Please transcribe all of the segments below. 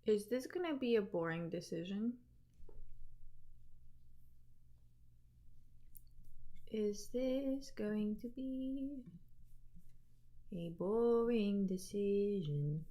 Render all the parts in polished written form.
Is this gonna be a boring decision? Is this going to be a boring decision?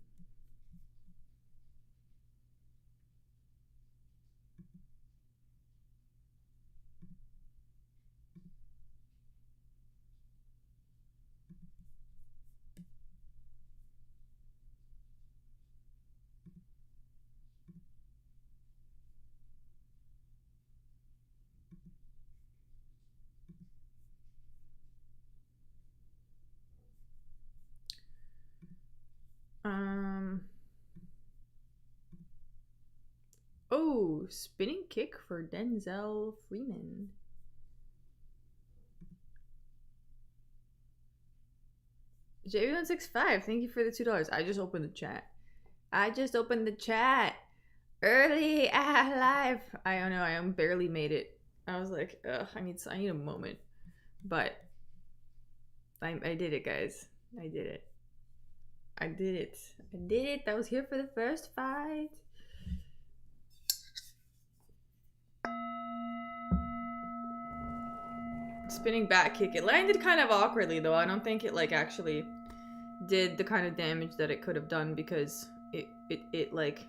Oh, spinning kick for Denzel Freeman. JV165, thank you for the $2. I just opened the chat. Early live. I don't know. I barely made it. I was like, ugh, I need a moment. But I did it, guys. I did it. I was here for the first fight. Spinning back kick. It landed kind of awkwardly, though. I don't think it like actually did the kind of damage that it could have done, because it like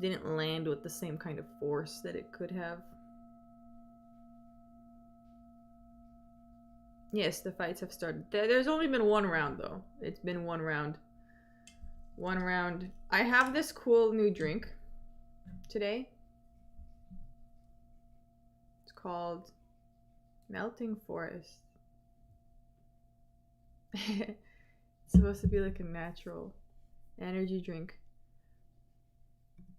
didn't land with the same kind of force that it could have. Yes, the fights have started. There's only been one round, though. It's been one round. One round. I have this cool new drink today. It's called Melting Forest. It's supposed to be like a natural energy drink.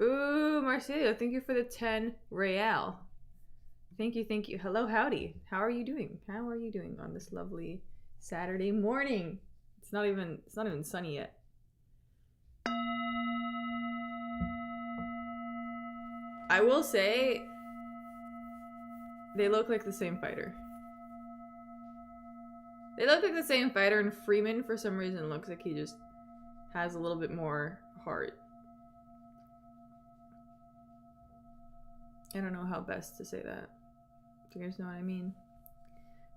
Ooh, Marcelio, thank you for the 10 real. Thank you. Hello, howdy. How are you doing? How are you doing on this lovely Saturday morning? It's not even sunny yet. I will say they look like the same fighter. And Freeman, for some reason, looks like he just has a little bit more heart. I don't know how best to say that. Do you guys know what I mean?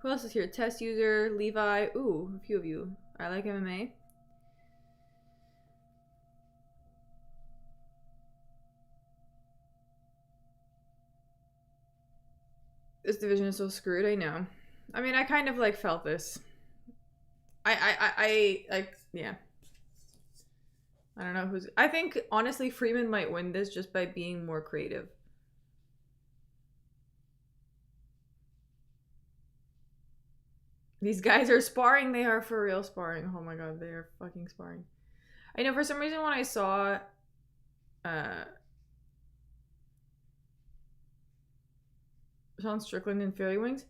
Who else is here? Test user, Levi. Ooh, a few of you. I like MMA. This division is so screwed, I know. I mean, I kind of like felt this. Yeah. I don't know who's... I think, honestly, Freeman might win this just by being more creative. These guys are sparring. They are for real sparring. Oh my god, they are fucking sparring. I know, for some reason, when I saw... Sean Strickland in Fairy Wings...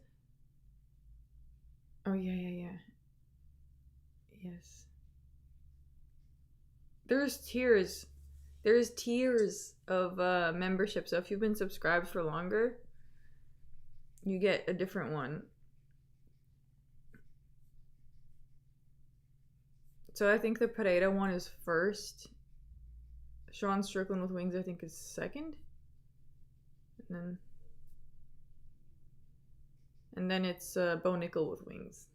Oh, yeah. Yes. There's tiers of membership. So if you've been subscribed for longer, you get a different one. So I think the Pereira one is first. Sean Strickland with Wings, I think, is second. And then it's Bo Nickel with Wings.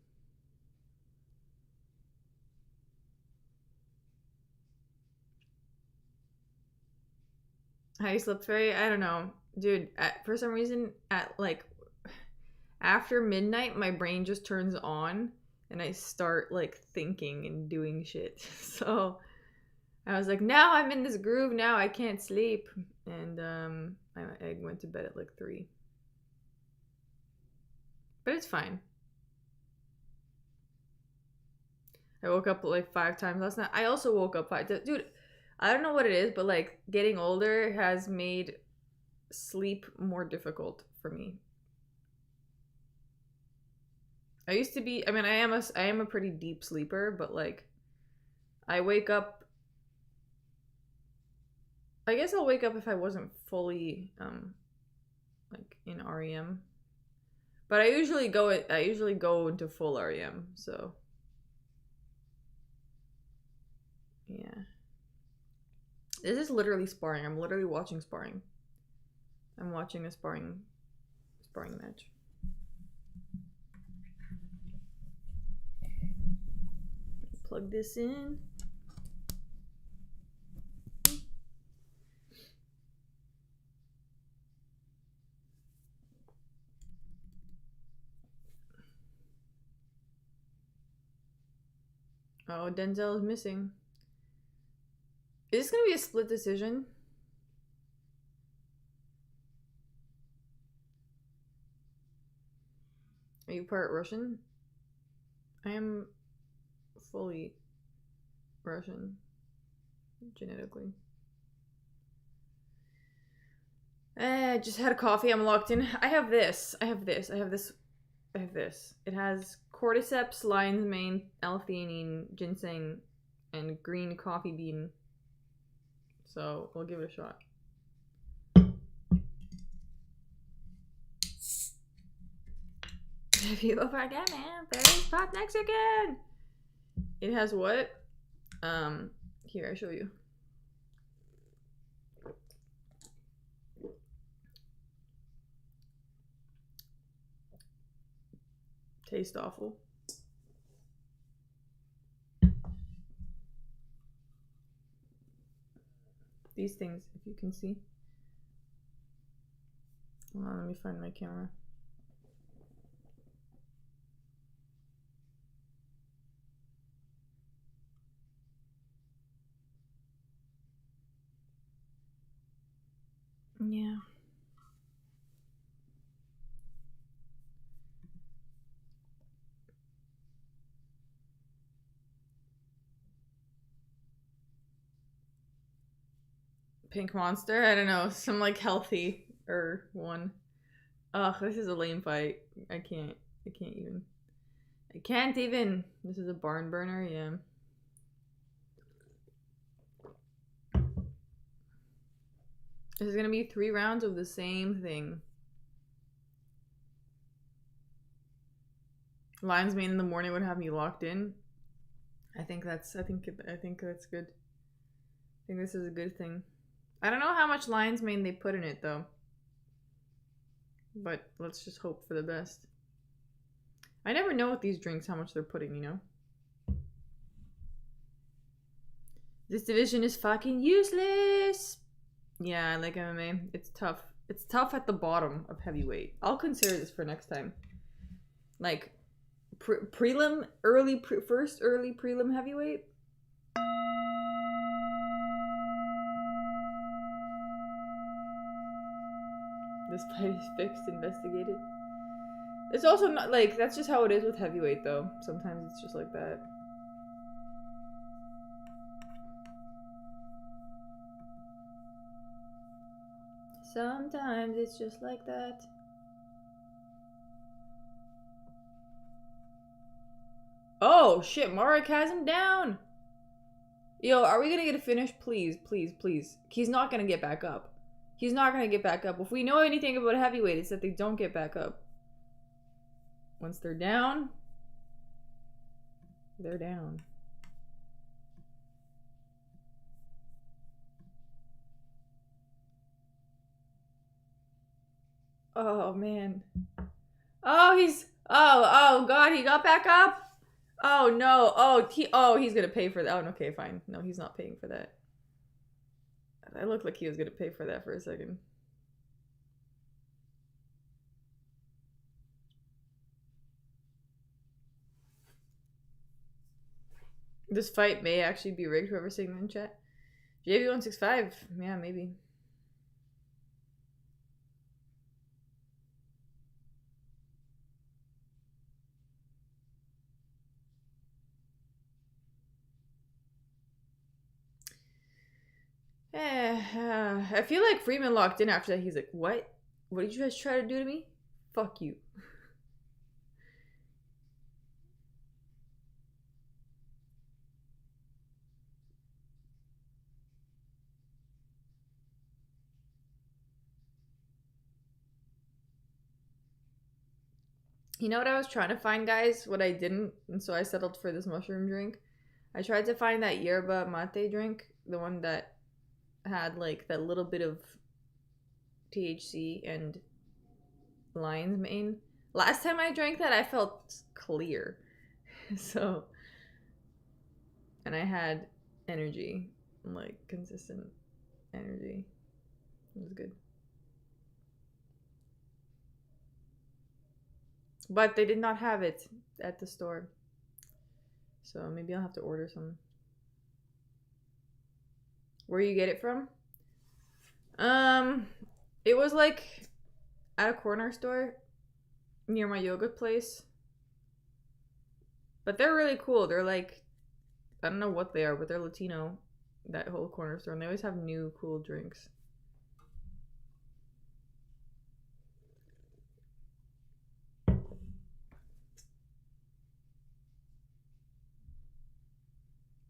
How you slept, Fairy? I don't know. Dude, for some reason, after midnight, my brain just turns on and I start like thinking and doing shit. So I was like, now I'm in this groove, now I can't sleep. And I went to bed at like 3. But it's fine. I woke up like 5 times last night. I also woke up 5 times. Dude, I don't know what it is, but like getting older has made sleep more difficult for me. I used to be, I mean, I am a pretty deep sleeper, but like I wake up, I guess I'll wake up if I wasn't fully like in REM. But I usually go into full REM, so yeah. This is literally sparring. I'm literally watching sparring. I'm watching a sparring match. Plug this in. Oh, Denzel is missing. Is this gonna be a split decision? Are you part Russian? I am fully Russian, genetically. I just had a coffee. I'm locked in. I have this. It has cordyceps, lion's mane, L-theanine, ginseng, and green coffee bean. So we'll give it a shot. If you go for a man, very pop Mexican. It has what? Here, I show you. Taste awful. These things, if you can see. Hold on, let me find my camera. Yeah. Pink Monster? I don't know. Some like healthy or one. Ugh, this is a lame fight. I can't even. This is a barn burner, yeah. This is gonna be 3 rounds of the same thing. Lion's mane in the morning would have me locked in. I think that's good. I think this is a good thing. I don't know how much lion's mane they put in it though. But let's just hope for the best. I never know with these drinks how much they're putting, you know? This division is fucking useless. Yeah, I like MMA. It's tough. It's tough at the bottom of heavyweight. I'll consider this for next time. Like, prelim, first early prelim heavyweight. This fight is fixed, investigated. It's also not, like, that's just how it is with heavyweight, though. Sometimes it's just like that. Sometimes it's just like that. Oh, shit, Marek has him down! Yo, are we gonna get a finish? Please, please, please. He's not gonna get back up. He's not gonna get back up. If we know anything about heavyweight, it's that they don't get back up. Once they're down, they're down. Oh, man. Oh, oh, God, he got back up? Oh, no. Oh, he's gonna pay for that. Oh, okay, fine. No, he's not paying for that. I looked like he was gonna pay for that for a second. This fight may actually be rigged, whoever's saying that in chat. JV165, yeah, maybe. I feel like Freeman locked in after that. He's like, what? What did you guys try to do to me? Fuck you. You know what I was trying to find, guys? What I didn't, and so I settled for this mushroom drink. I tried to find that yerba mate drink, the one that had like that little bit of THC and lion's mane. Last time I drank that, I felt clear. So, and I had energy, like consistent energy. It was good. But they did not have it at the store. So maybe I'll have to order some. Where you get it from? It was like at a corner store near my yoga place. But they're really cool. They're like, I don't know what they are, but they're Latino, that whole corner store. And they always have new cool drinks.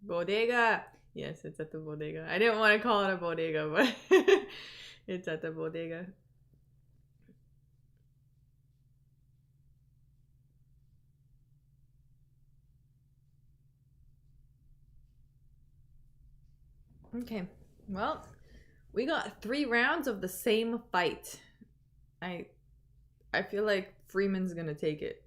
Bodega. Yes, it's at the bodega. I didn't want to call it a bodega, but it's at the bodega. Okay, well, we got 3 rounds of the same fight. I feel like Freeman's gonna take it.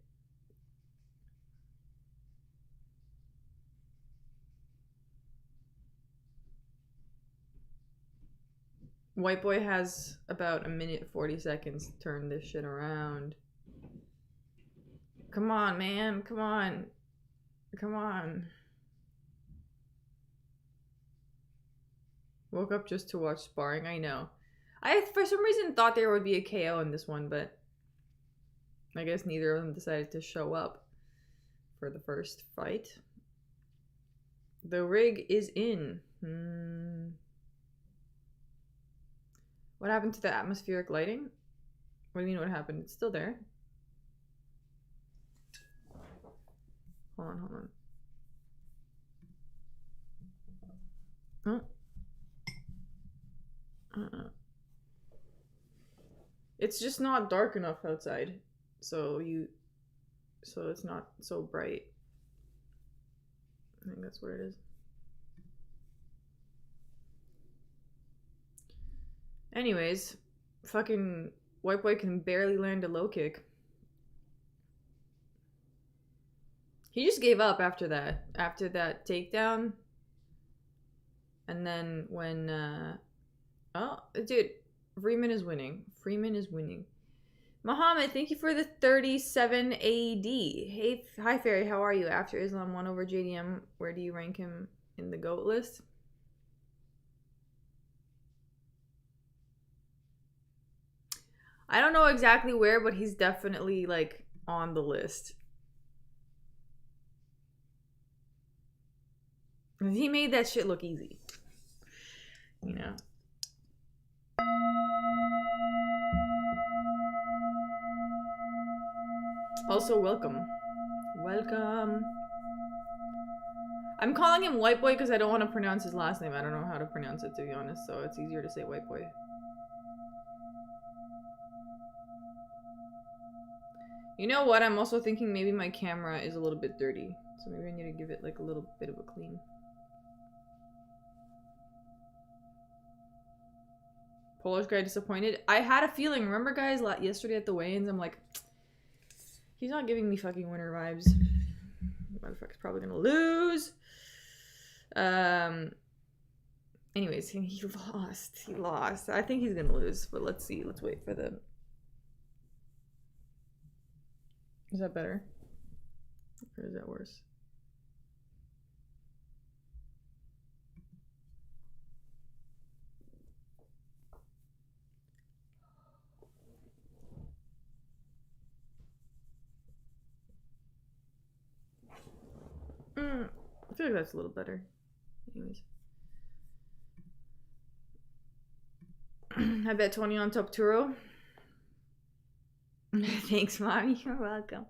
White boy has about 1:40 to turn this shit around. Come on, man. Come on. Come on. Woke up just to watch sparring. I know. I, for some reason, thought there would be a KO in this one, but I guess neither of them decided to show up for the first fight. The rig is in. What happened to the atmospheric lighting? What do you mean what happened? It's still there. Hold on. Oh. It's just not dark enough outside. So it's not so bright. I think that's what it is. Anyways, fucking white boy can barely land a low kick. He just gave up after that takedown. And then when, oh, dude, Freeman is winning. Muhammad, thank you for the 37 AD. Hey, hi Fairy, how are you? After Islam won over JDM, where do you rank him in the GOAT list? I don't know exactly where, but he's definitely like on the list. He made that shit look easy. You know. Also, welcome. I'm calling him White Boy because I don't want to pronounce his last name. I don't know how to pronounce it, to be honest, so it's easier to say White Boy. You know what? I'm also thinking maybe my camera is a little bit dirty, so maybe I need to give it like a little bit of a clean. Polish guy disappointed. I had a feeling. Remember, guys, yesterday at the weigh-ins, I'm like, he's not giving me fucking winner vibes. Motherfucker's probably gonna lose. Anyways, he lost. I think he's gonna lose, but let's see. Let's wait for the... Is that better? Or is that worse? I feel like that's a little better. Anyways. I bet 20 on Top Turo. Thanks, Mommy. You're welcome.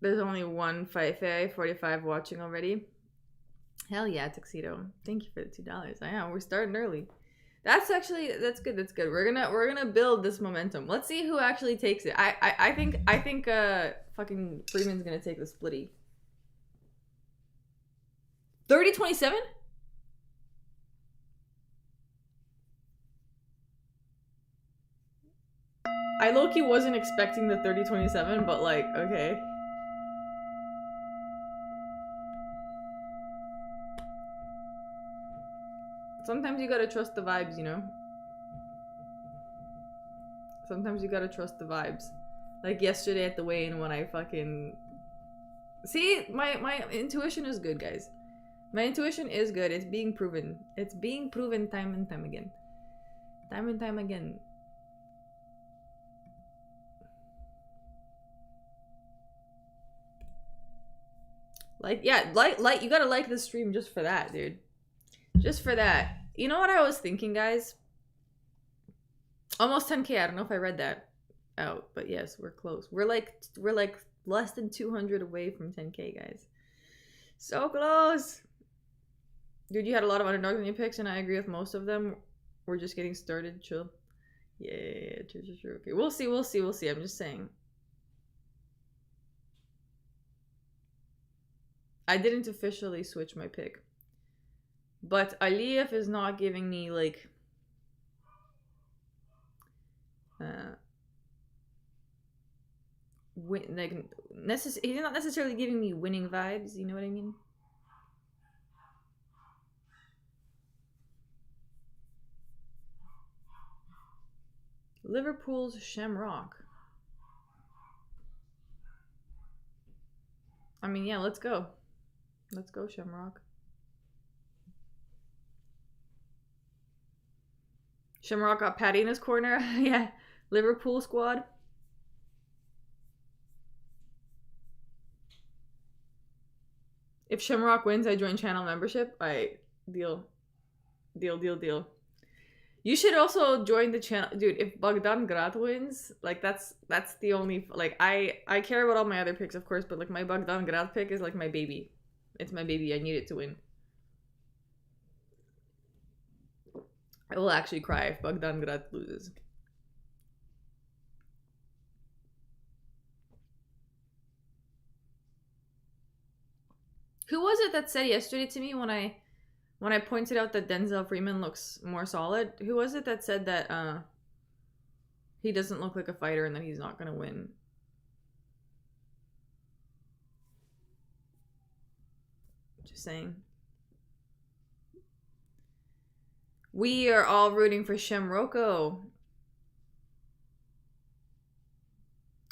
There's only one Fight Fairy 45 watching already. Hell yeah, Tuxedo. Thank you for the $2. I know, we're starting early. That's good. We're gonna build this momentum. Let's see who actually takes it. I think fucking Freeman's gonna take the splitty. 3027? I low-key wasn't expecting the 3027, but like, okay. Sometimes you gotta trust the vibes, you know? Sometimes you gotta trust the vibes. Like yesterday at the weigh-in when I fucking... See? My intuition is good, guys. My intuition is good. It's being proven. It's being proven time and time again. Time and time again. Like, yeah, like, you gotta like this stream just for that, dude. Just for that. You know what I was thinking, guys? Almost 10K. I don't know if I read that out, but yes, we're close. We're like less than 200 away from 10K, guys. So close. Dude, you had a lot of underdogs in your picks, and I agree with most of them. We're just getting started. Chill. Yeah, true. Okay, we'll see. I'm just saying. I didn't officially switch my pick. But Aliyev is not giving me, like... he's not necessarily giving me winning vibes, you know what I mean? Liverpool's Shamrock. I mean, yeah, let's go. Let's go, Shamrock. Shamrock got Patty in his corner. Yeah. Liverpool squad. If Shamrock wins, I join channel membership. Deal. You should also join the channel, dude. If Bogdan Grad wins, like that's the only, like, I care about all my other picks, of course, but like my Bogdan Grad pick is like my baby. It's my baby. I need it to win. I will actually cry if Bogdan Grad loses. Who was it that said yesterday to me when I pointed out that Denzel Freeman looks more solid? Who was it that said that he doesn't look like a fighter and that he's not gonna win? Just saying. We are all rooting for Shamroko.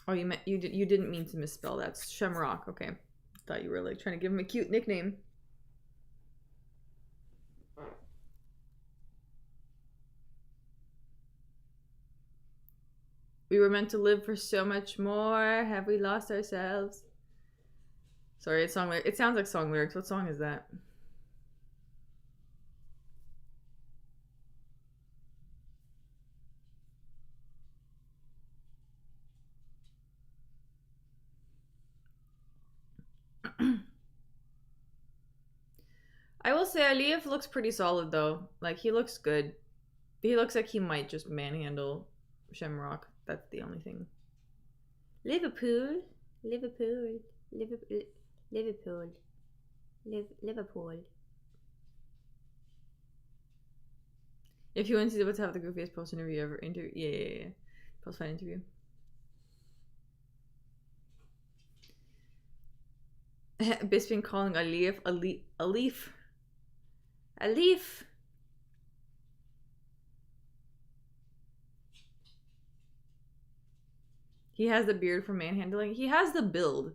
Oh, you didn't mean to misspell that. It's Shamrock. Okay. Thought you were like trying to give him a cute nickname. We were meant to live for so much more. Have we lost ourselves? Sorry, it's song lyrics. It sounds like song lyrics. What song is that? I will say Aliyev looks pretty solid though. Like, he looks good. He looks like he might just manhandle Shamrock. That's the only thing. Liverpool. If you want to what's have the goofiest post interview ever yeah. Post fight interview. Bisping calling Aliyev a leaf. He has the beard for manhandling. He has the build.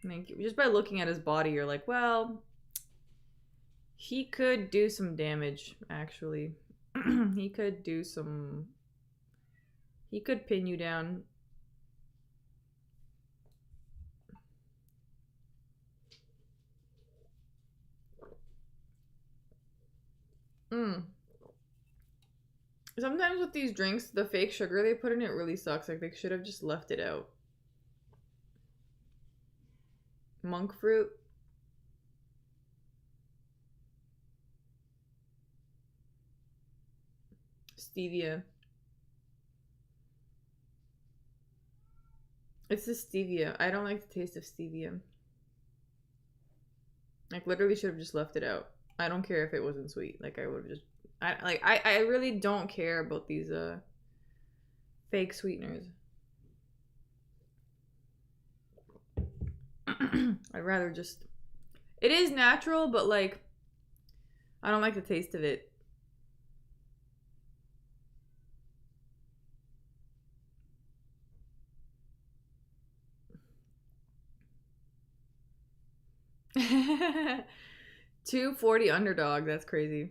Like, just by looking at his body, you're like, well, he could do some damage, actually. He could do some... He could pin you down. Sometimes with these drinks, the fake sugar they put in it really sucks. Like, they should have just left it out. Monk fruit. Stevia. It's the stevia. I don't like the taste of stevia. Like, literally should have just left it out. I don't care if it wasn't sweet. Like, I would have just... I really don't care about these, fake sweeteners. I'd rather just... It is natural, but, like, I don't like the taste of it. $2.40 underdog. That's crazy.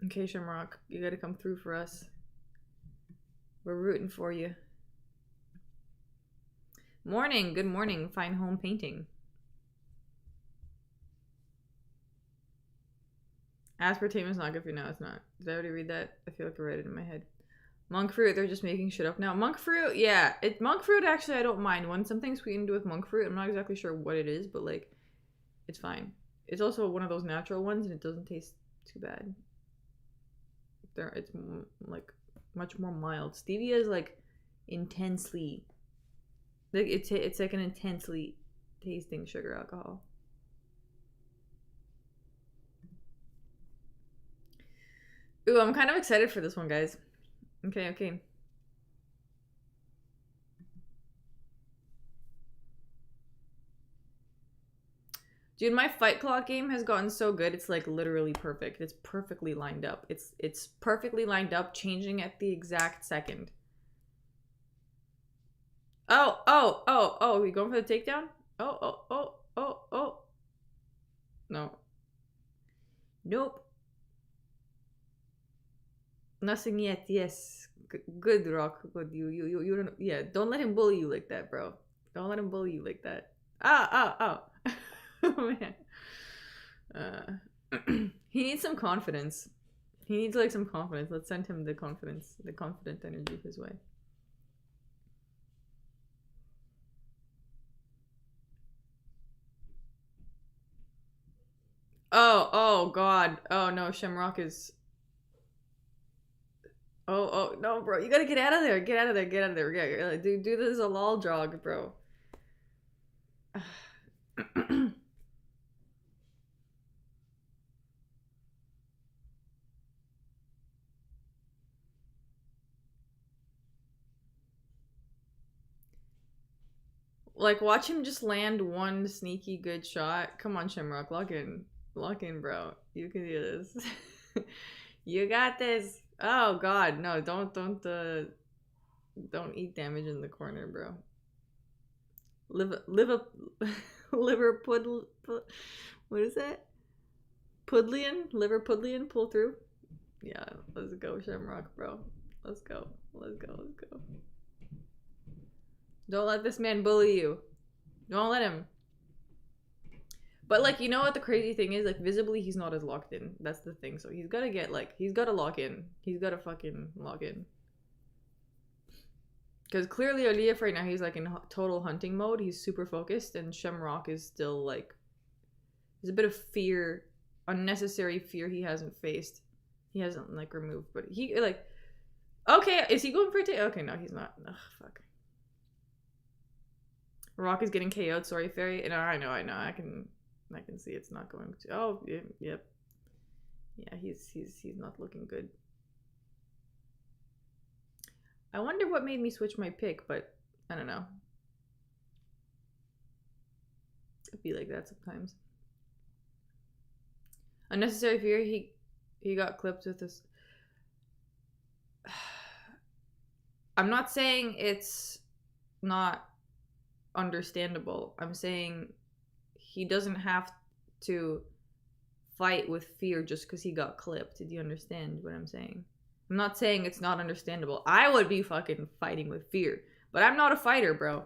Okay, Shamrock, you gotta come through for us. We're rooting for you. Morning, good morning. Fine home painting. Aspartame is not good for you. No, it's not. Did I already read that? I feel like I read it in my head. Monk fruit, they're just making shit up now. Monk fruit, yeah. Monk fruit, actually, I don't mind. When something's sweetened with monk fruit, I'm not exactly sure what it is, but, like, it's fine. It's also one of those natural ones, and it doesn't taste too bad. It's, like, much more mild. Stevia is, like, intensely... Like, it's like an intensely tasting sugar alcohol. Ooh, I'm kind of excited for this one, guys. Okay. Dude, my Fight Claw game has gotten so good. It's like literally perfect. It's perfectly lined up. It's perfectly lined up, changing at the exact second. Oh, we going for the takedown? Oh. No. Nope. Nothing yet. Yes. Good, Rock. Good. You don't. Yeah. Don't let him bully you like that, bro. Don't let him bully you like that. Oh. Oh man. He needs some confidence. He needs like some confidence. Let's send him the confidence, the confident energy his way. Oh God. Oh no, Shamrock is... Oh, no, bro. You gotta get out of there. Get out of there. Yeah, do this a lol jog, bro. Like, watch him just land one sneaky good shot. Come on, Shamrock. Lock in, bro. You can do this. You got this. Oh God, no! Don't eat damage in the corner, bro. Liver puddle. What is that? Liver pudlian. Pull through. Yeah, let's go, Shamrock, bro. Let's go. Don't let this man bully you. Don't let him. But, like, you know what the crazy thing is? Like, visibly, he's not as locked in. That's the thing. So he's gotta get, like, he's gotta lock in. He's gotta fucking lock in. Because clearly Aliyev right now, he's, like, in total hunting mode. He's super focused. And Shamrock is still, like... There's a bit of fear. Unnecessary fear he hasn't faced. He hasn't, like, removed. But he, like... Okay, is he going for it? Okay, no, he's not. Ugh, fuck. Rock is getting KO'd. Sorry, Fairy. No, I know. I can see it's not going to. Oh, yep. Yeah, he's not looking good. I wonder what made me switch my pick, but I don't know. It'd be like that sometimes. Unnecessary fear. He got clipped with this. I'm not saying it's not understandable. I'm saying he doesn't have to fight with fear just because he got clipped. Do you understand what I'm saying? I'm not saying it's not understandable. I would be fucking fighting with fear, but I'm not a fighter, bro.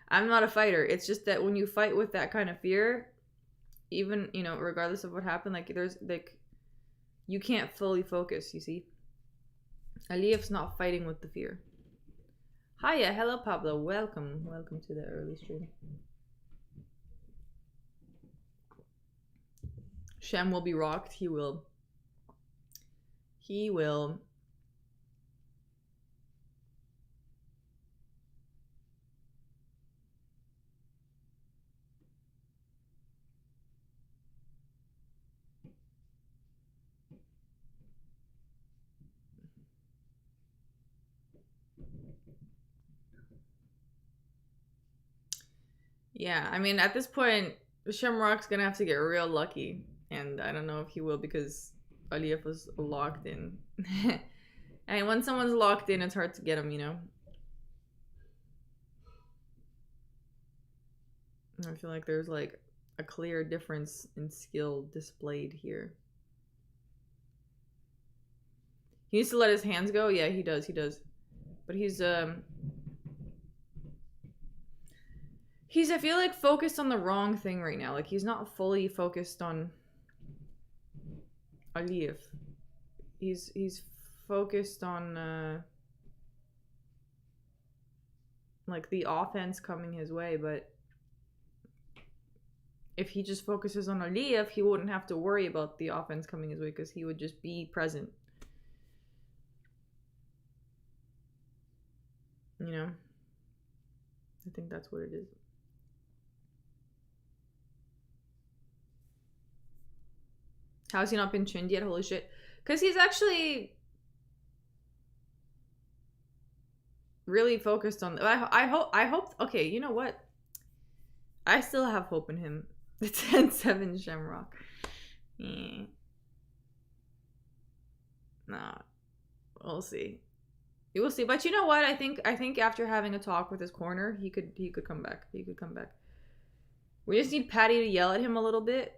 I'm not a fighter. It's just that when you fight with that kind of fear, even, you know, regardless of what happened, like, there's, like, you can't fully focus, you see? Aliyev's not fighting with the fear. Hiya, hello Pablo, welcome to the early stream. Shem will be rocked. He will. Yeah, I mean, at this point, Shamrock's gonna have to get real lucky, and I don't know if he will because Aliyev was locked in. And when someone's locked in, it's hard to get them, you know? I feel like there's like a clear difference in skill displayed here. He needs to let his hands go? Yeah, he does, But he's, I feel like, focused on the wrong thing right now. Like, he's not fully focused on Aliyev. He's focused on, like, the offense coming his way, but if he just focuses on Aliyev, he wouldn't have to worry about the offense coming his way because he would just be present. You know? I think that's what it is. How's he not been chinned yet? Holy shit. Because he's actually really focused on... I hope... Okay, you know what? I still have hope in him. The 10-7 Shamrock. Yeah. Nah. We'll see. You will see. But you know what? I think after having a talk with his corner, he could come back. He could come back. We just need Patty to yell at him a little bit.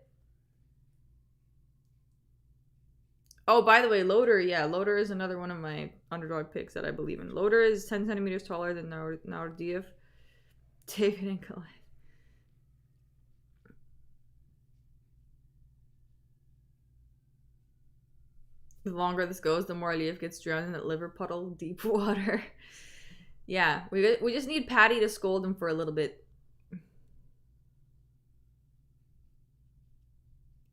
Oh, by the way, Loader, yeah, Loader is another one of my underdog picks that I believe in. Loader is 10 centimeters taller than Nordiev. David and Goliath. The longer this goes, the more Aliyev gets drowned in that liver puddle, deep water. Yeah, we just need Patty to scold him for a little bit.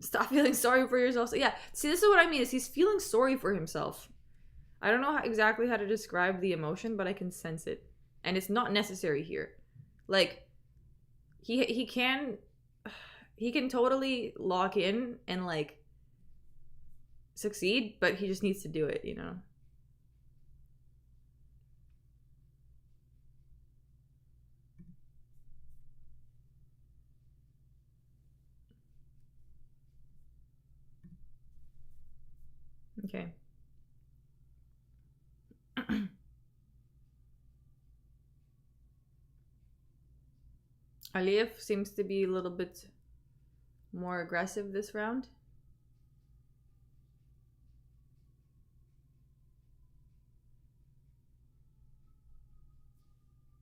Stop feeling sorry for yourself. So yeah, see, this is what I mean, is he's feeling sorry for himself. I don't know exactly how to describe the emotion, but I can sense it. And it's not necessary here. Like, he can totally lock in and, like, succeed, but he just needs to do it, you know? Okay. Aliyev seems to be a little bit more aggressive this round.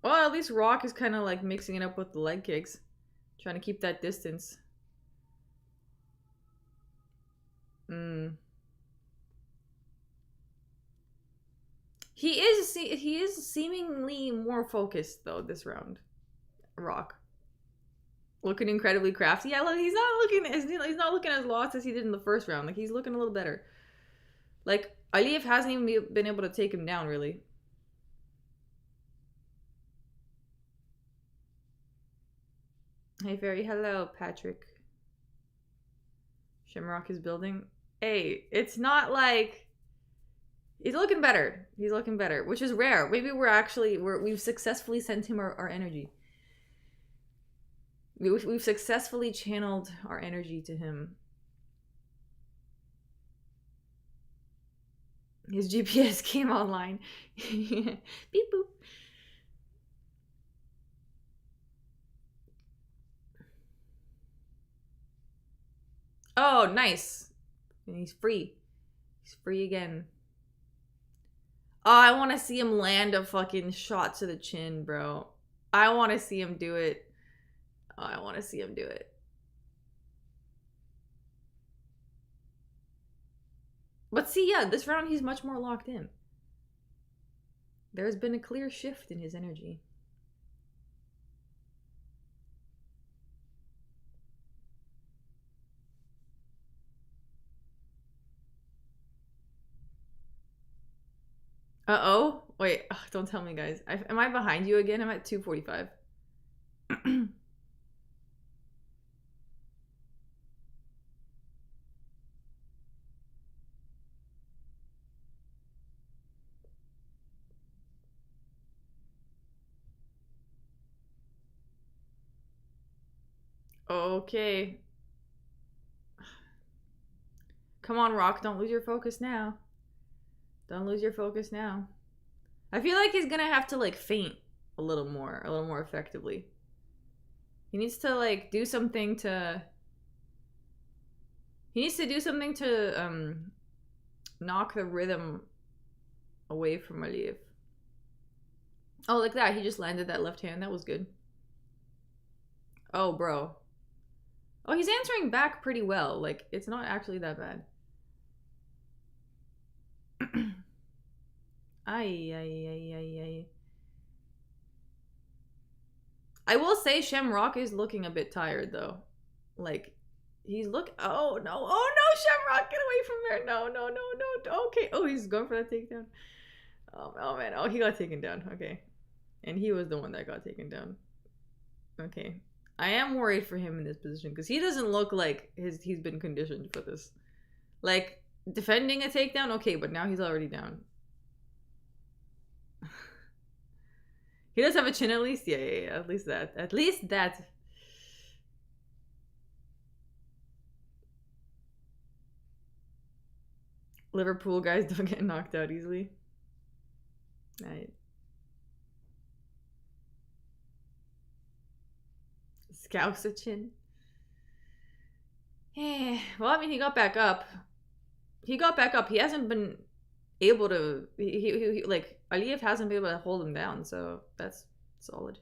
Well, at least Rock is kind of like mixing it up with the leg kicks. Trying to keep that distance. He is seemingly more focused though this round. Rock. Looking incredibly crafty. Yeah, look, he's not looking as lost as he did in the first round. Like, he's looking a little better. Like, Aliyev hasn't even been able to take him down, really. Hey, Fairy. Hello, Patrick. Shamrock is building. Hey, it's not like... He's looking better. He's looking better, which is rare. Maybe we've successfully sent him our energy. We've successfully channeled our energy to him. His GPS came online. Beep boop. Oh, nice. And he's free. He's free again. Oh, I want to see him land a fucking shot to the chin, bro. I want to see him do it. Oh, I want to see him do it. But see, yeah, this round he's much more locked in. There's been a clear shift in his energy. Uh-oh. Wait, ugh, don't tell me, guys. Am I behind you again? I'm at 245. Okay. Come on, Rock. Don't lose your focus now. Don't lose your focus now. I feel like he's gonna have to, like, feint a little more effectively. He needs to, like, do something to... He needs to do something to, knock the rhythm away from Aliyev. Oh, like that. He just landed that left hand. That was good. Oh, bro. Oh, he's answering back pretty well. Like, it's not actually that bad. Ay. I will say Shamrock is looking a bit tired, though. Like, he's oh no, Shamrock, get away from there. No. Okay. Oh, he's going for that takedown. Oh man. Oh, he got taken down. Okay. And he was the one that got taken down. Okay. I am worried for him in this position because he doesn't look like he's been conditioned for this. Like, defending a takedown, okay, but now he's already down. He does have a chin at least? Yeah, at least that. At least that. Liverpool guys don't get knocked out easily. Right. Scouser chin. Yeah. Well, I mean, he got back up. He hasn't been able to... He like, Aliyev hasn't been able to hold him down, so that's solid.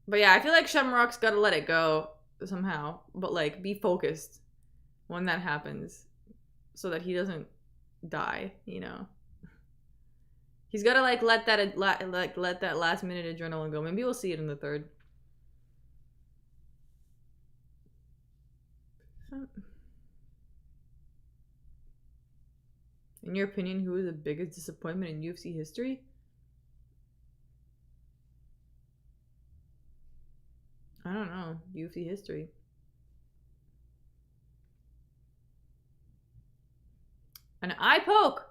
But yeah, I feel like Shamrock's gotta let it go somehow. But, like, be focused when that happens so that he doesn't die, you know? He's gotta, like, let that last minute adrenaline go. Maybe we'll see it in the third. In your opinion, who is the biggest disappointment in UFC history? I don't know. UFC history. An eye poke!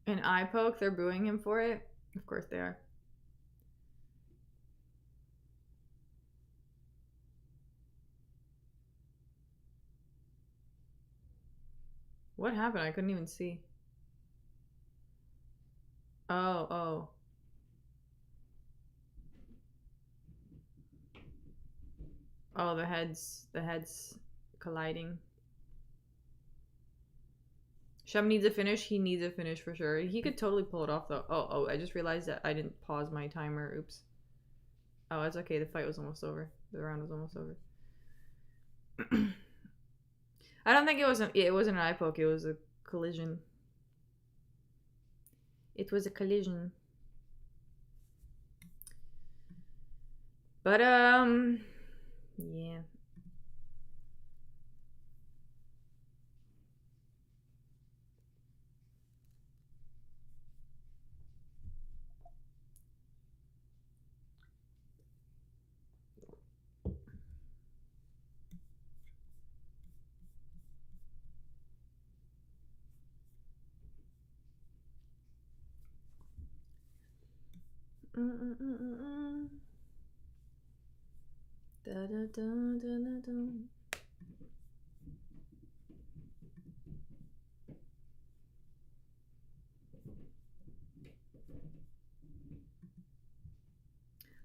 An eye poke? They're booing him for it? Of course they are. What happened? I couldn't even see. Oh. Oh, the heads colliding. Shem needs a finish. He needs a finish for sure. He could totally pull it off though. Oh, I just realized that I didn't pause my timer. Oops. Oh, it's okay. The fight was almost over. The round was almost over. I don't think it wasn't an eye poke. It was a collision. It was a collision. But, yeah.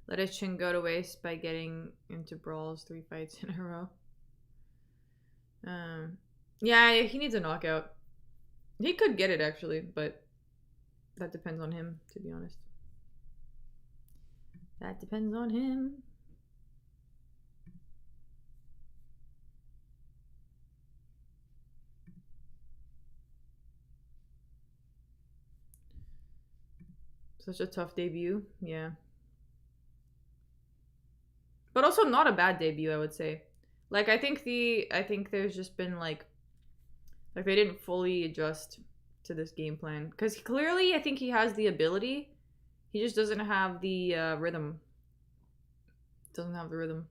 Let his chin go to waste by getting into brawls 3 fights in a row. Yeah, he needs a knockout. He could get it actually, but that depends on him, to be honest. That depends on him. Such a tough debut, yeah. But also not a bad debut, I would say. Like, I think there's just been like they didn't fully adjust to this game plan. Because clearly, I think he has the ability. He just doesn't have the rhythm. Doesn't have the rhythm.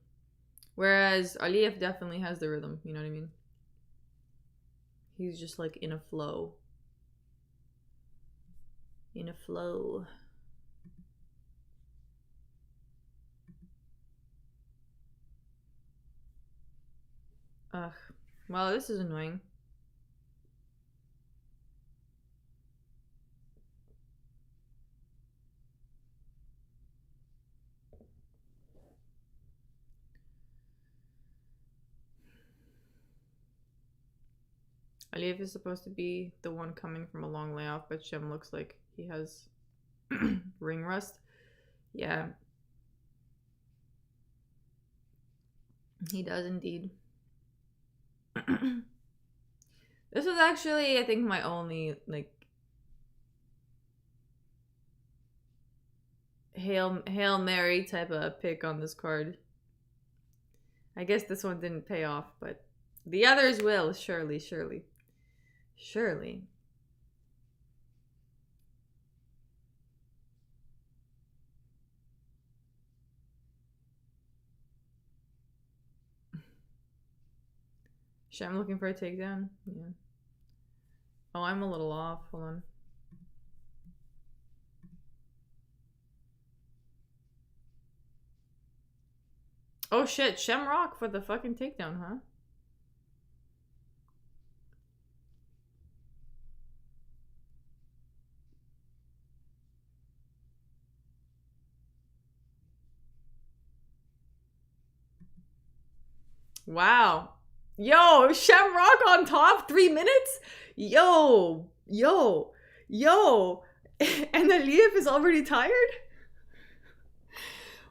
Whereas Aliyev definitely has the rhythm, you know what I mean? He's just like in a flow. In a flow. Ugh. Well, this is annoying. Aliyev is supposed to be the one coming from a long layoff, but Shem looks like he has ring rust. Yeah. He does indeed. This was actually, I think, my only, like, Hail Mary type of pick on this card. I guess this one didn't pay off, but the others will, surely. Surely. Shit, I'm looking for a takedown. Yeah. Oh, I'm a little off. Hold on. Oh shit, Shamrock for the fucking takedown, huh? Wow. Yo, Shamrock on top, 3 minutes? Yo. And Aliyev is already tired?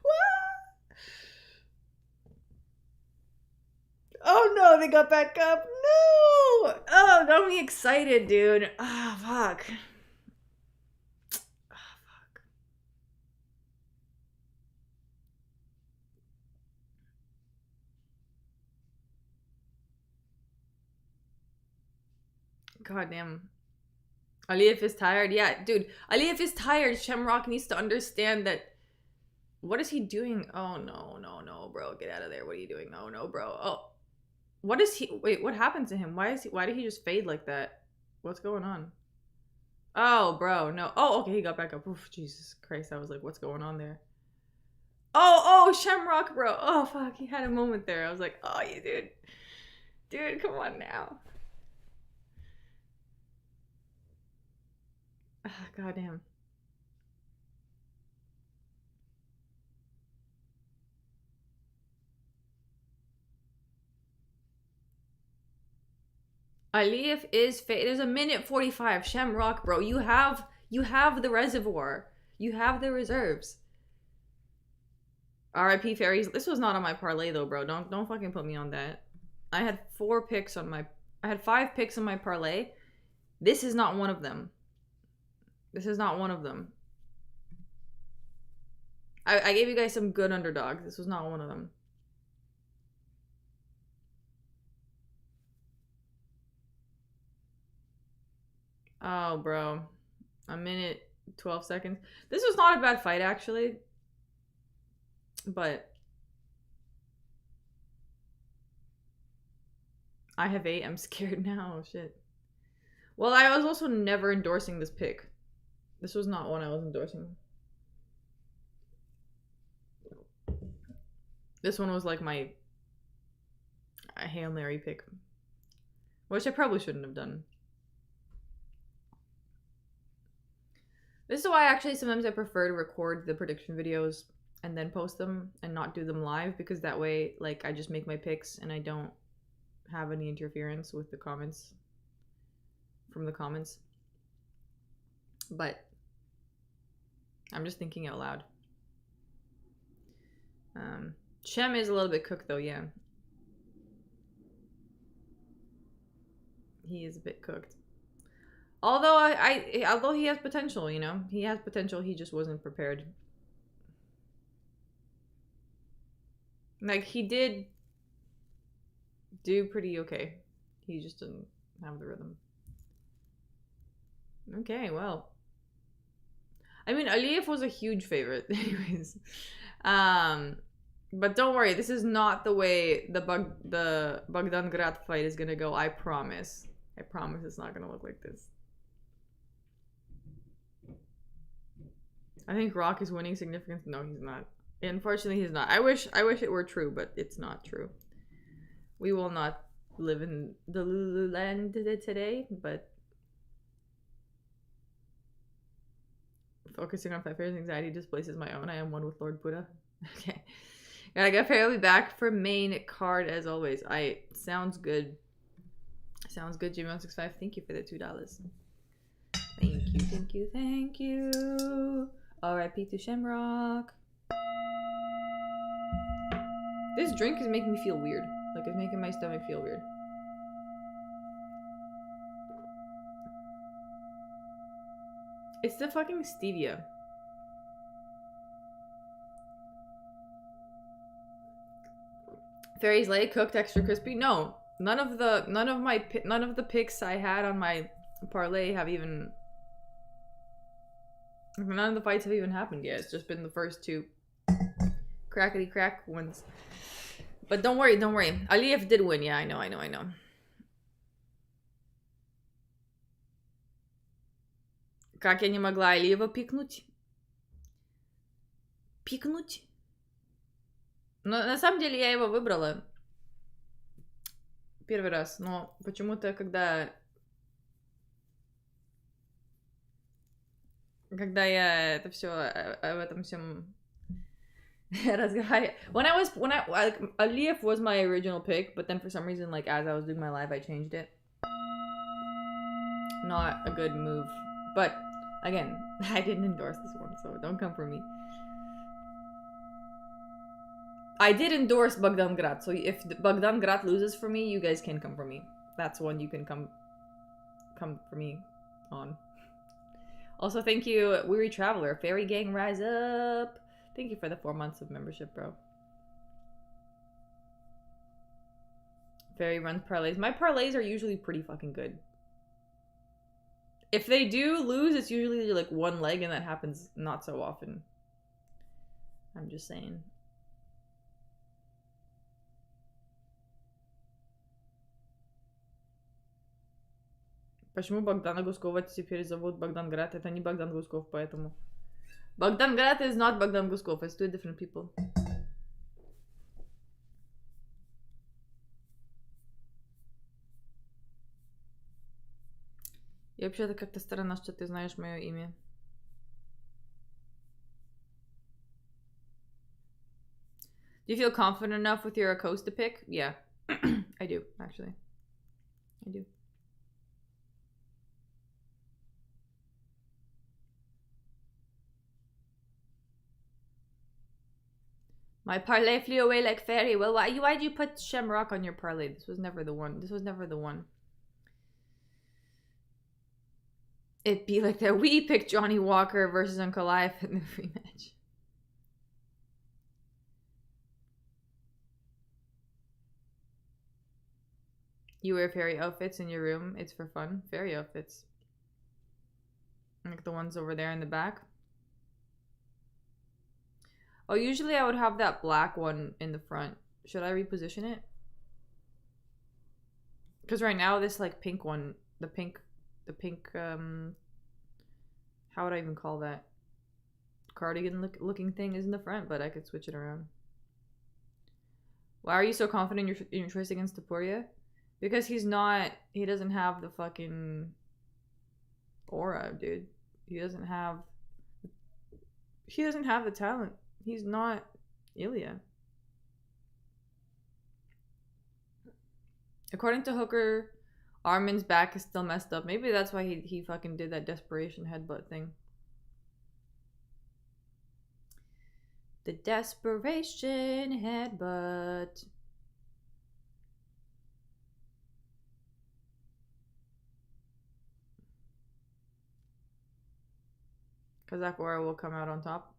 What? Oh no, they got back up. No! Oh, got me excited, dude. Ah, oh, fuck. God damn. Aliyev is tired. Yeah, dude. Aliyev is tired. Shamrock needs to understand that. What is he doing? Oh, no, bro. Get out of there. What are you doing? Oh, no, bro. Oh. What is he? Wait, what happened to him? Why did he just fade like that? What's going on? Oh, bro. No. Oh, okay. He got back up. Oof, Jesus Christ. I was like, what's going on there? Oh, Shamrock, bro. Oh, fuck. He had a moment there. I was like, oh, you dude. Dude, come on now. God damn. Aliyev is there's a minute 45. Shamrock, bro. You have the reservoir. You have the reserves. RIP Fairies. This was not on my parlay though, bro. Don't fucking put me on that. I had 5 picks on my parlay. This is not one of them. This is not one of them. I gave you guys some good underdogs. This was not one of them. Oh, bro. A minute, 12 seconds. This was not a bad fight, actually. But I have 8. I'm scared now. Oh, shit. Well, I was also never endorsing this pick. This was not one I was endorsing. This one was like my Hail Mary pick. Which I probably shouldn't have done. This is why actually sometimes I prefer to record the prediction videos and then post them and not do them live, because that way, like, I just make my picks and I don't have any interference with the comments from the comments. But I'm just thinking out loud. Shem is a little bit cooked though, yeah. He is a bit cooked. Although although he has potential, you know, he has potential. He just wasn't prepared. Like, he did do pretty okay. He just didn't have the rhythm. Okay, well. I mean, Aliyev was a huge favorite, anyways. But don't worry, this is not the way the Bogdan Grat fight is gonna go. I promise. I promise it's not gonna look like this. I think Rock is winning significance. No, he's not. Unfortunately, he's not. I wish it were true, but it's not true. We will not live in the Lululand today, but focusing on Pfeiffer's anxiety displaces my own. I am one with Lord Buddha. Okay. Gotta get fairly back for main card as always. Sounds good. Sounds good, Jimmy165. Thank you for the $2. Thank you, thank you, thank you. R.I.P. to Shamrock. This drink is making me feel weird. Like, it's making my stomach feel weird. It's the fucking stevia. Fairy's Lay cooked extra crispy. No, none of the picks I had on my parlay have even. None of the fights have even happened yet. It's just been the first two crackety crack ones. But don't worry, don't worry. Aliyev did win. Yeah, I know. Как я не могла Алиева пикнуть? Пикнуть? Но на самом деле я его выбрала первый раз, но почему-то когда я это все об этом всем разговариваю. Like Aliyev was my original pick, but then for some reason, like as I was doing my live, I changed it. Not a good move, but again, I didn't endorse this one, so don't come for me. I did endorse Bogdan Grat, so if Bogdan Grat loses for me, you guys can come for me. That's one you can come for me on. Also, thank you, Weary Traveler. Fairy Gang, rise up. Thank you for the 4 months of membership, bro. Fairy runs parlays. My parlays are usually pretty fucking good. If they do lose, it's usually like one leg, and that happens not so often. I'm just saying. Почему Богдана Гускова теперь зовут Богдан Град? Это не Богдан Гусков, поэтому... Bogdan Grat is not Bogdan Guskov. It's two different people. И вообще-то как-то странно, что ты знаешь мое имя. Do you feel confident enough with your Acosta pick? Yeah, I do, actually. I do. My parlay flew away like fairy. Well, why'd you put Shamrock on your parlay? This was never the one. This was never the one. It'd be like that. We picked Johnny Walker versus Ankalaev in the rematch. You wear fairy outfits in your room. It's for fun. Fairy outfits. Like the ones over there in the back. Oh, usually I would have that black one in the front. Should I reposition it? Because right now this like pink one, the pink, how would I even call that? Cardigan looking thing is in the front, but I could switch it around. Why are you so confident in your choice against Taporia? Because he doesn't have the fucking aura, dude. He doesn't have the talent. He's not Ilya. According to Hooker, Armin's back is still messed up. Maybe that's why he fucking did that desperation headbutt thing. The desperation headbutt. Kazakh aura will come out on top.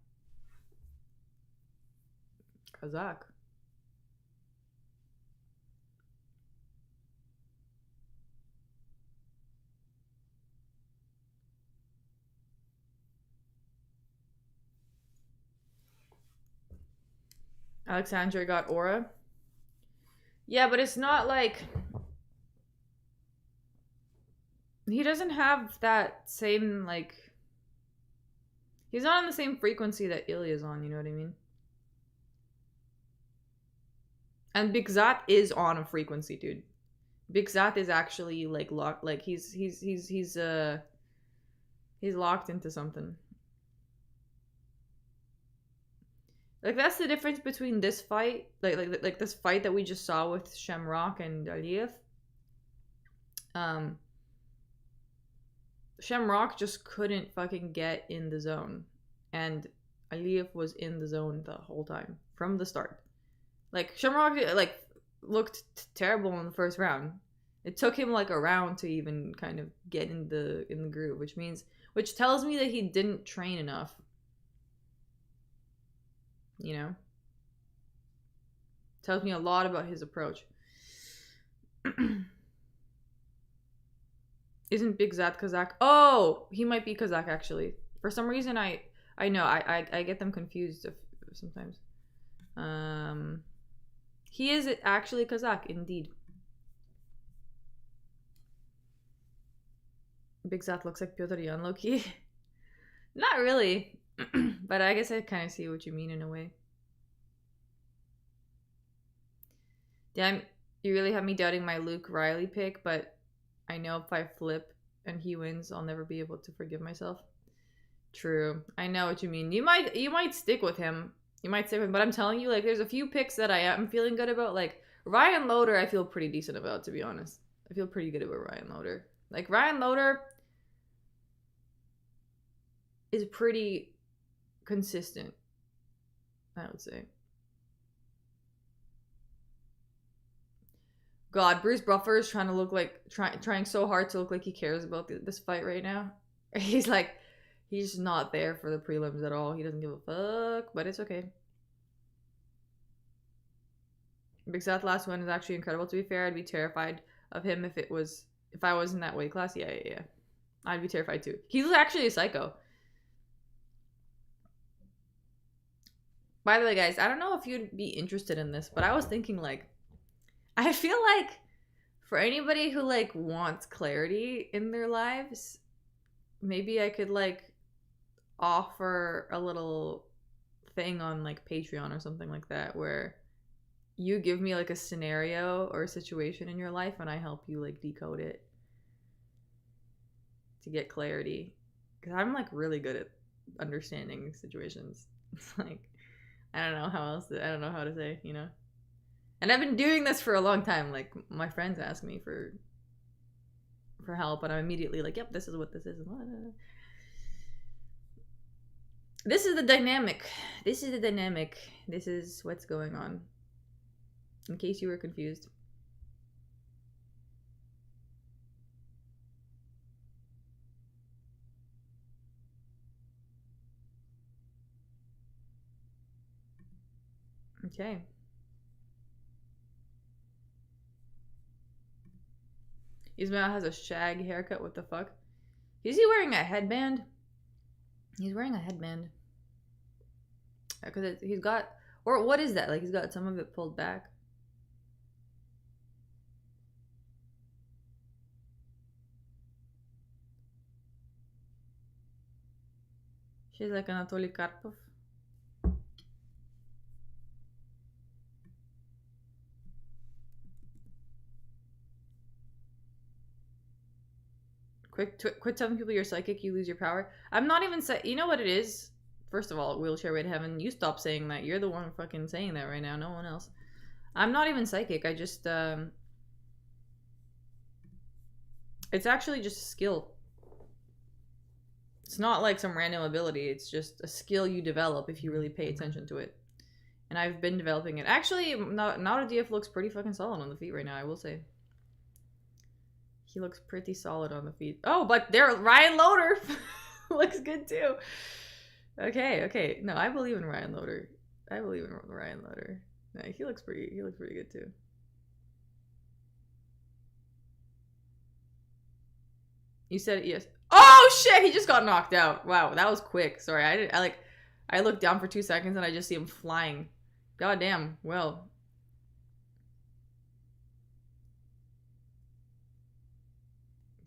Kazakh. Alexandra got aura. Yeah, but it's not like... He doesn't have that same, like... He's not on the same frequency that Ilya's on, you know what I mean? And Big Zat is on a frequency, dude. Big Zat is actually, like, locked... Like, he's locked into something. Like, that's the difference between this fight... Like this fight that we just saw with Shamrock and Aliyev. Shamrock just couldn't fucking get in the zone. And Aliyev was in the zone the whole time. From the start. Like, Shamrock, like, looked terrible in the first round. It took him, like, a round to even kind of get in the groove. Which tells me that he didn't train enough. You know? Tells me a lot about his approach. Isn't Big Zat Kazakh? Oh! He might be Kazakh, actually. For some reason, I know. I get them confused sometimes. He is actually Kazakh, indeed. Big Zat looks like Pyotr Yan, low-key. Not really. But I guess I kind of see what you mean in a way. Damn, you really have me doubting my Luke Riley pick, but I know if I flip and he wins, I'll never be able to forgive myself. True. I know what you mean. You might stick with him. You might stick with him, but I'm telling you, like, there's a few picks that I am feeling good about. Like, Ryan Loder, I feel pretty decent about, to be honest. I feel pretty good about Ryan Loder. Like, Ryan Loder is pretty consistent, I would say. God, Bruce Buffer is trying to look like trying so hard to look like he cares about this fight right now. He's like, he's not there for the prelims at all. He doesn't give a fuck, but it's okay. Big South last one is actually incredible. To be fair, I'd be terrified of him if I was in that weight class. Yeah. I'd be terrified too. He's actually a psycho. By the way, guys, I don't know if you'd be interested in this, but I was thinking, like, I feel like for anybody who, like, wants clarity in their lives, maybe I could, like, offer a little thing on, like, Patreon or something like that, where you give me, like, a scenario or a situation in your life and I help you, like, decode it to get clarity. Because I'm, like, really good at understanding situations. It's like, I don't know how to say, you know? And I've been doing this for a long time. Like, my friends ask me for help, and I'm immediately like, yep, this is what this is. This is the dynamic. This is what's going on. In case you were confused. Okay. Ismail has a shag haircut. What the fuck? Is he wearing a headband? He's wearing a headband. Because he's got... Or what is that? Like, he's got some of it pulled back. She's like Anatoly Karpov. Quit telling people you're psychic, you lose your power. I'm not even you know what it is? First of all, wheelchair way to heaven, you stop saying that. You're the one fucking saying that right now, no one else. I'm not even psychic, I just, it's actually just a skill. It's not like some random ability, it's just a skill you develop if you really pay attention to it. And I've been developing it. Actually, Naurodiev looks pretty fucking solid on the feet right now, I will say. He looks pretty solid on the feet. Oh, but there, Ryan Loder looks good too. Okay. No, I believe in Ryan Loder. No, he looks pretty good too. You said yes. Oh shit! He just got knocked out. Wow, that was quick. Sorry, I looked down for 2 seconds and I just see him flying. Goddamn. Well.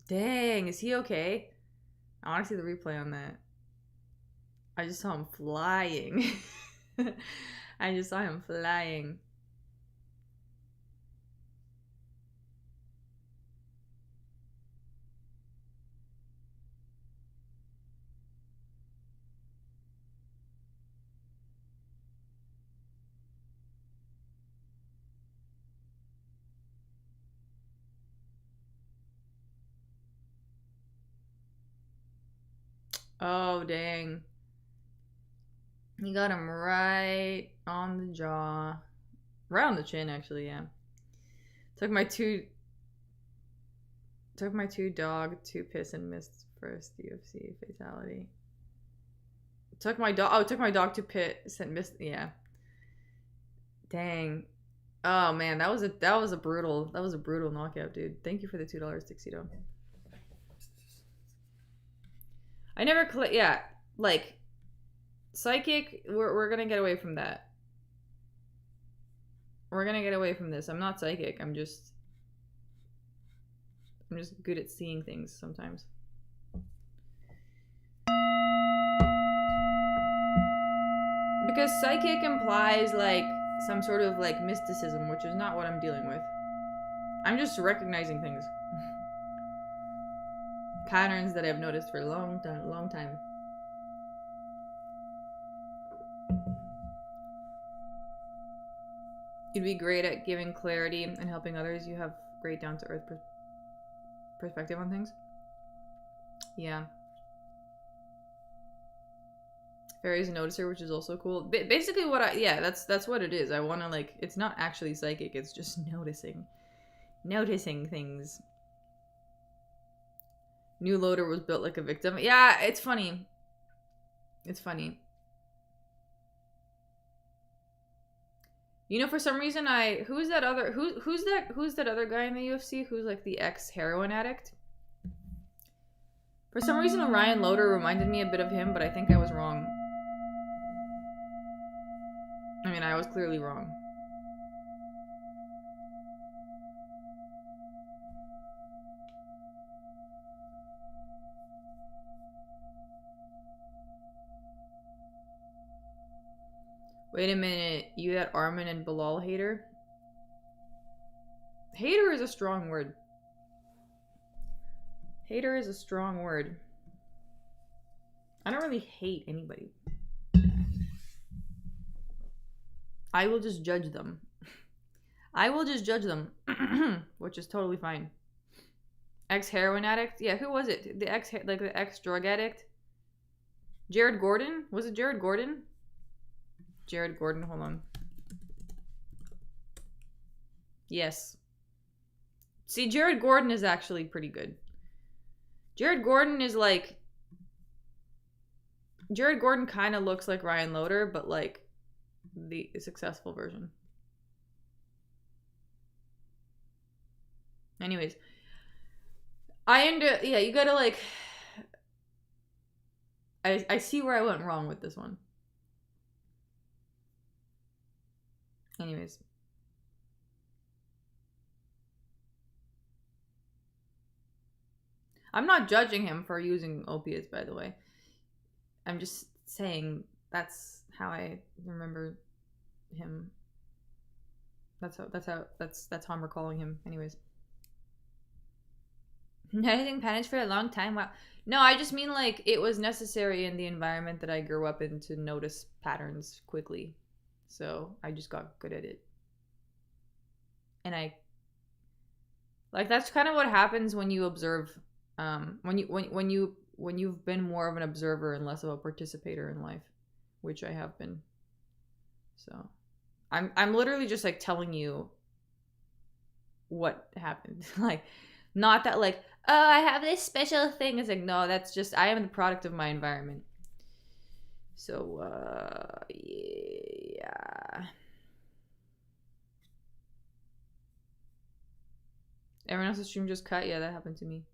Dang, is he okay? I want to see the replay on that. I just saw him flying. I just saw him flying. Oh, dang. You got him right on the jaw. Right on the chin, actually, yeah. Took my two dog to piss and missed first UFC fatality. Took my dog to piss and missed, yeah. Dang. Oh man, that was a brutal knockout, dude. Thank you for the $2, Tuxedo. I never yeah, like psychic, we're gonna get away from that. We're gonna get away from this. I'm not psychic. I'm just good at seeing things sometimes. Because psychic implies like some sort of like mysticism, which is not what I'm dealing with. I'm just recognizing things. Patterns that I've noticed for a long time. You'd be great at giving clarity and helping others. You have great down-to-earth perspective on things. Yeah. Fairy's a noticer, which is also cool. Basically what that's what it is. I want to like, it's not actually psychic, it's just noticing things. New loader was built like a victim. Yeah, it's funny. It's funny. You know, for some reason who's that other guy in the UFC who's like the ex-heroin addict? For some reason Ryan Loader reminded me a bit of him, but I think I was wrong. I mean, I was clearly wrong. Wait a minute, you that Armin and Bilal hater? Hater is a strong word. Hater is a strong word. I don't really hate anybody. I will just judge them. I will just judge them. Which is totally fine. Ex-heroin addict? Yeah, who was it? The ex-drug addict? Jared Gordon? Was it Jared Gordon? Jared Gordon, hold on. Yes. See, Jared Gordon is actually pretty good. Jared Gordon is like... Jared Gordon kind of looks like Ryan Loader, but like the successful version. Anyways. Yeah, you gotta like... I see where I went wrong with this one. Anyways. I'm not judging him for using opiates, by the way. I'm just saying that's how I remember him. That's how I'm recalling him. Anyways. Noticing patterns for a long time. Wow. No, I just mean like it was necessary in the environment that I grew up in to notice patterns quickly. So I just got good at it. And like that's kind of what happens when you observe when you've been more of an observer and less of a participator in life, which I have been. So I'm literally just like telling you what happened. Like not that like, oh, I have this special thing. It's like, no, that's just I am the product of my environment. So yeah. Everyone else's stream just cut? Yeah, that happened to me.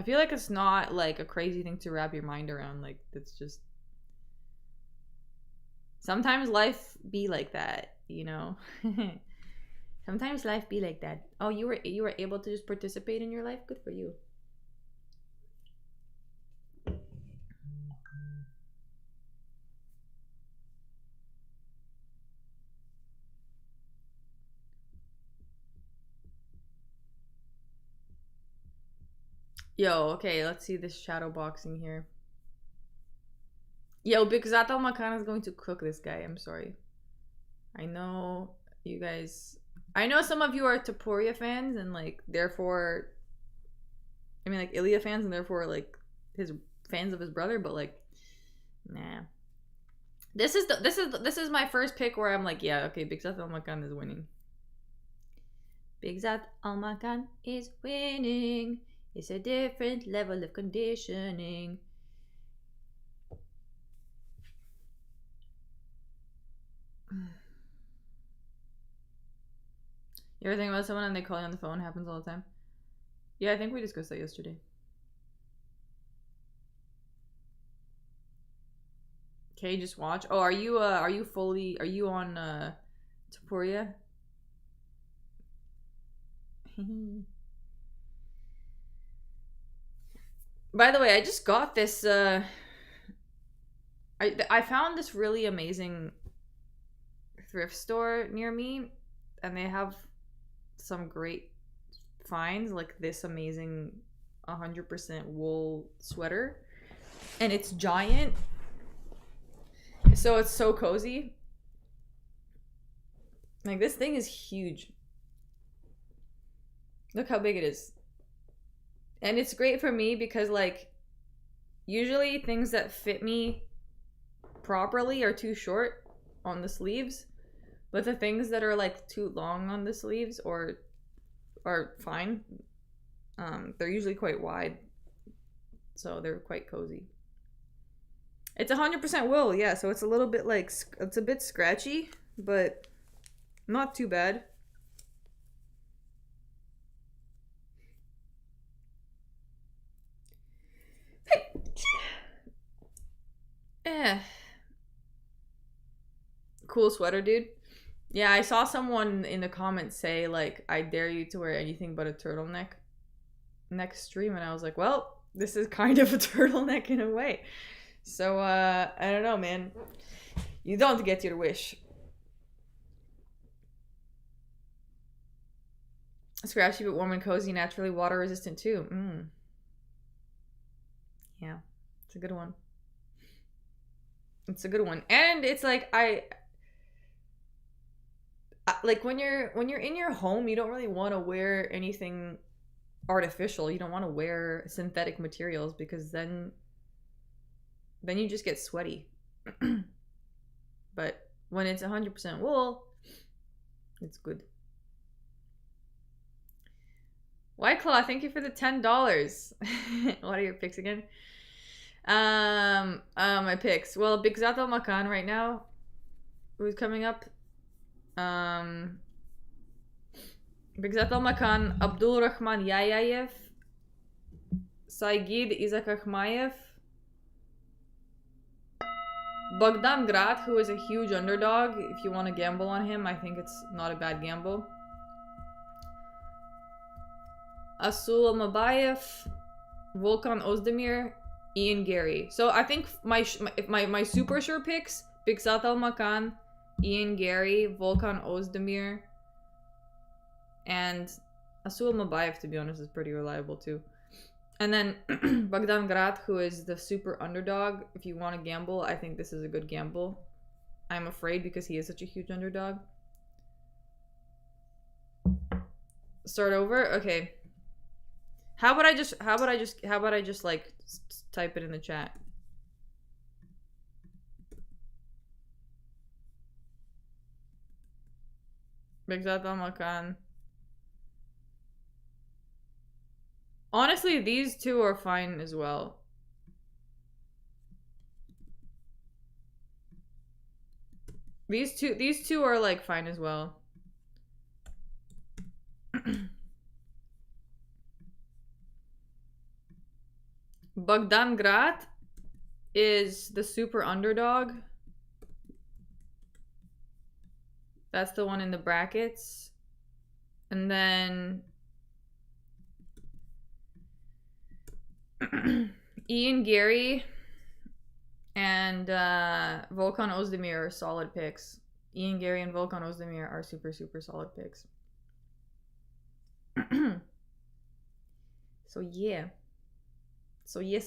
feel like it's not like a crazy thing to wrap your mind around. Like, it's just sometimes life be like that, you know. Sometimes life be like that. Oh, you were able to just participate in your life. Good for you. Yo, okay, let's see this shadow boxing here. Yo, because Atal Makan is going to cook this guy. I'm sorry. I know you guys. I know some of you are Taporia fans and like therefore, I mean like Ilya fans and therefore like his fans of his brother, but like, nah. This is my first pick where I'm like, yeah, okay, Big Zat Al Makan is winning. Big Zat Al Makan is winning. It's a different level of conditioning. You ever think about someone and they call you on the phone? Happens all the time. Yeah, I think we discussed that yesterday. Okay, just watch. Oh, are you on Taporia? By the way, I just got this I found this really amazing thrift store near me, and they have some great finds, like this amazing 100% wool sweater, and it's giant, so it's so cozy. Like, this thing is huge. Look how big it is. And it's great for me because, like, usually things that fit me properly are too short on the sleeves, but the things that are like too long on the sleeves or are fine, they're usually quite wide, so they're quite cozy. It's 100% wool, yeah, so it's a little bit like, it's a bit scratchy, but not too bad. Cool sweater, dude. Yeah, I saw someone in the comments say, like, I dare you to wear anything but a turtleneck next stream, and I was like, well, this is kind of a turtleneck in a way. So, I don't know, man. You don't get your wish. Scratchy but warm and cozy, naturally water resistant too. Yeah, it's a good one. It's a good one. And it's like, like when you're in your home, you don't really want to wear anything artificial. You don't want to wear synthetic materials because then you just get sweaty. But when it's 100% wool, it's good. White Claw, thank you for the $10. What are your picks again? My picks. Well, Big Zat Al Makan right now, who's coming up. Big Zat Al Makan, Abdul Rahman Yayayev, Saigid Isaac Akhmayev, Bogdan Grat, who is a huge underdog. If you want to gamble on him, I think it's not a bad gamble. Asul Mabayev, Volkan Ozdemir, Ian Gary. So I think my super sure picks: Big Zat Al Makan, Ian Gary, Volkan Ozdemir, and Asul Mabayev, to be honest, is pretty reliable too. And then Bogdan Grat, who is the super underdog. If you want to gamble, I think this is a good gamble. I'm afraid because he is such a huge underdog. Start over? Okay. How about I just like type it in the chat? Big Zat Al Makan. Honestly, these two are fine as well. These two are like fine as well. Bogdan is the super underdog. That's the one in the brackets. And then Ian Gary and Volkan Ozdemir are solid picks. Ian Gary and Volkan Ozdemir are super, super solid picks. So yeah. So yeah.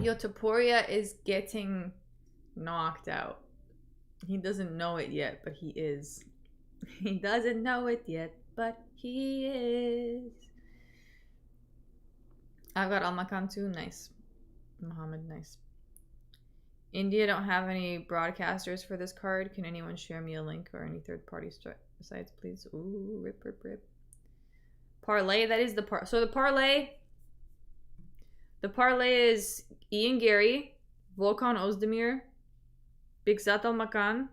Yo, Topuria is getting knocked out. He doesn't know it yet, but he is. He doesn't know it yet, but he is. I've got Almakan too. Nice. Muhammad, nice. India don't have any broadcasters for this card. Can anyone share me a link or any third-party sites, please? Ooh, rip. Parlay, that is the par. So the parlay is Ian Gary, Volkan Ozdemir, Bigzat Almakan.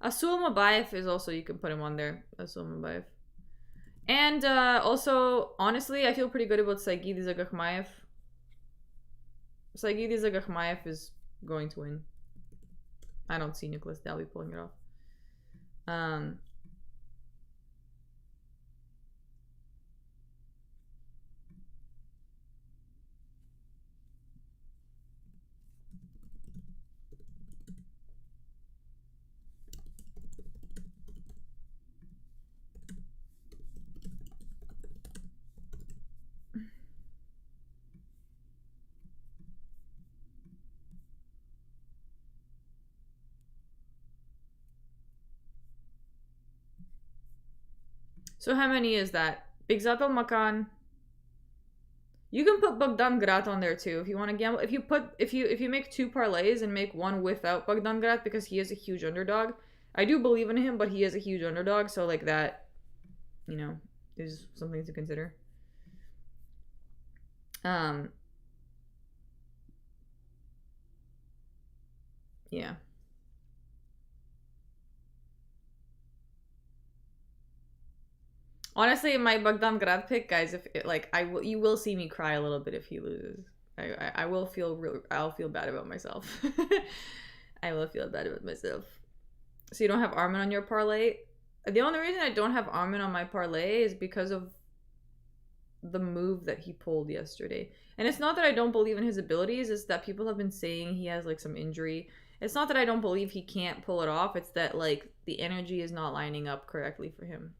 Asul Mabayev is also, you can put him on there. Asul Mabayev. And also, honestly, I feel pretty good about Saigidi Zagakhmayev. Saigidi Zagakhmayev is going to win. I don't see Nicholas Dalby pulling it off. So how many is that? Bigzat Almakan. You can put Bogdan Grat on there too if you want to gamble. If you make two parlays and make one without Bogdan Grat because he is a huge underdog. I do believe in him, but he is a huge underdog, so like that, you know, is something to consider. Yeah. Honestly, my Bogdan Grad pick, guys, if it, like you will see me cry a little bit if he loses. I will feel I'll feel bad about myself. I will feel bad about myself. So you don't have Armin on your parlay? The only reason I don't have Armin on my parlay is because of the move that he pulled yesterday. And it's not that I don't believe in his abilities, it's that people have been saying he has like some injury. It's not that I don't believe he can't pull it off, it's that like the energy is not lining up correctly for him.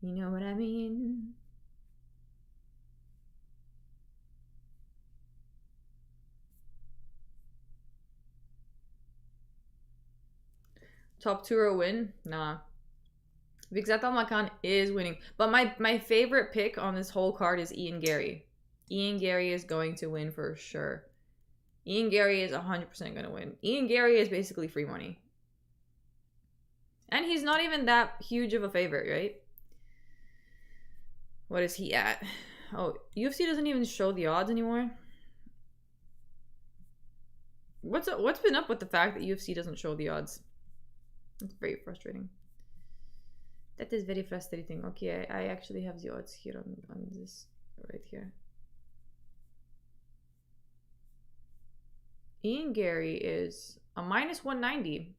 You know what I mean? Top 2 or win? Nah. Bigzat Almakan is winning. But my favorite pick on this whole card is Ian Gary. Ian Gary is going to win for sure. Ian Gary is 100% going to win. Ian Gary is basically free money. And he's not even that huge of a favorite, right? What is he at? Oh, UFC doesn't even show the odds anymore. What's been up with the fact that UFC doesn't show the odds? It's very frustrating. That is very frustrating. Okay, I actually have the odds here on this right here. Ian Gary is a minus 190.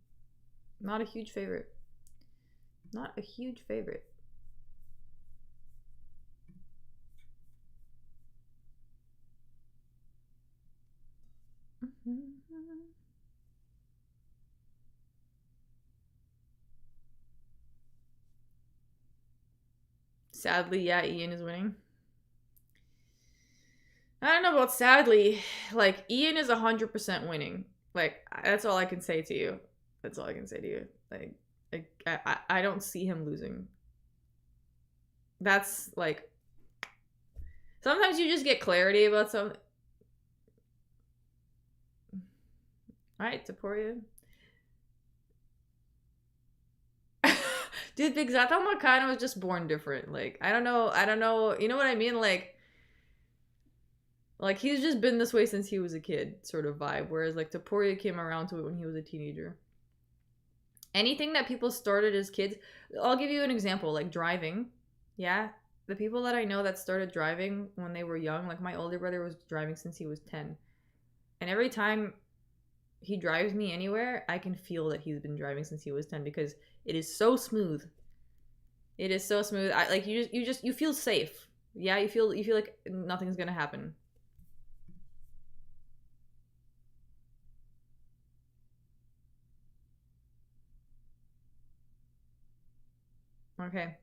Not a huge favorite. Not a huge favorite. Sadly, yeah, Ian is winning. I don't know about sadly. Like, Ian is 100% winning. Like, that's all I can say to you. That's all I can say to you. Like, I don't see him losing. That's, like... Sometimes you just get clarity about something. Alright, Topuria. Dude, Big Zatama kind of was just born different. Like, I don't know, you know what I mean? Like he's just been this way since he was a kid, sort of vibe. Whereas like Taporia came around to it when he was a teenager. Anything that people started as kids, I'll give you an example, like driving. Yeah, the people that I know that started driving when they were young, like my older brother was driving since he was 10. And every time he drives me anywhere, I can feel that he's been driving since he was 10 because it is so smooth. It is so smooth. I like you feel safe. Yeah, you feel like nothing's going to happen. Okay.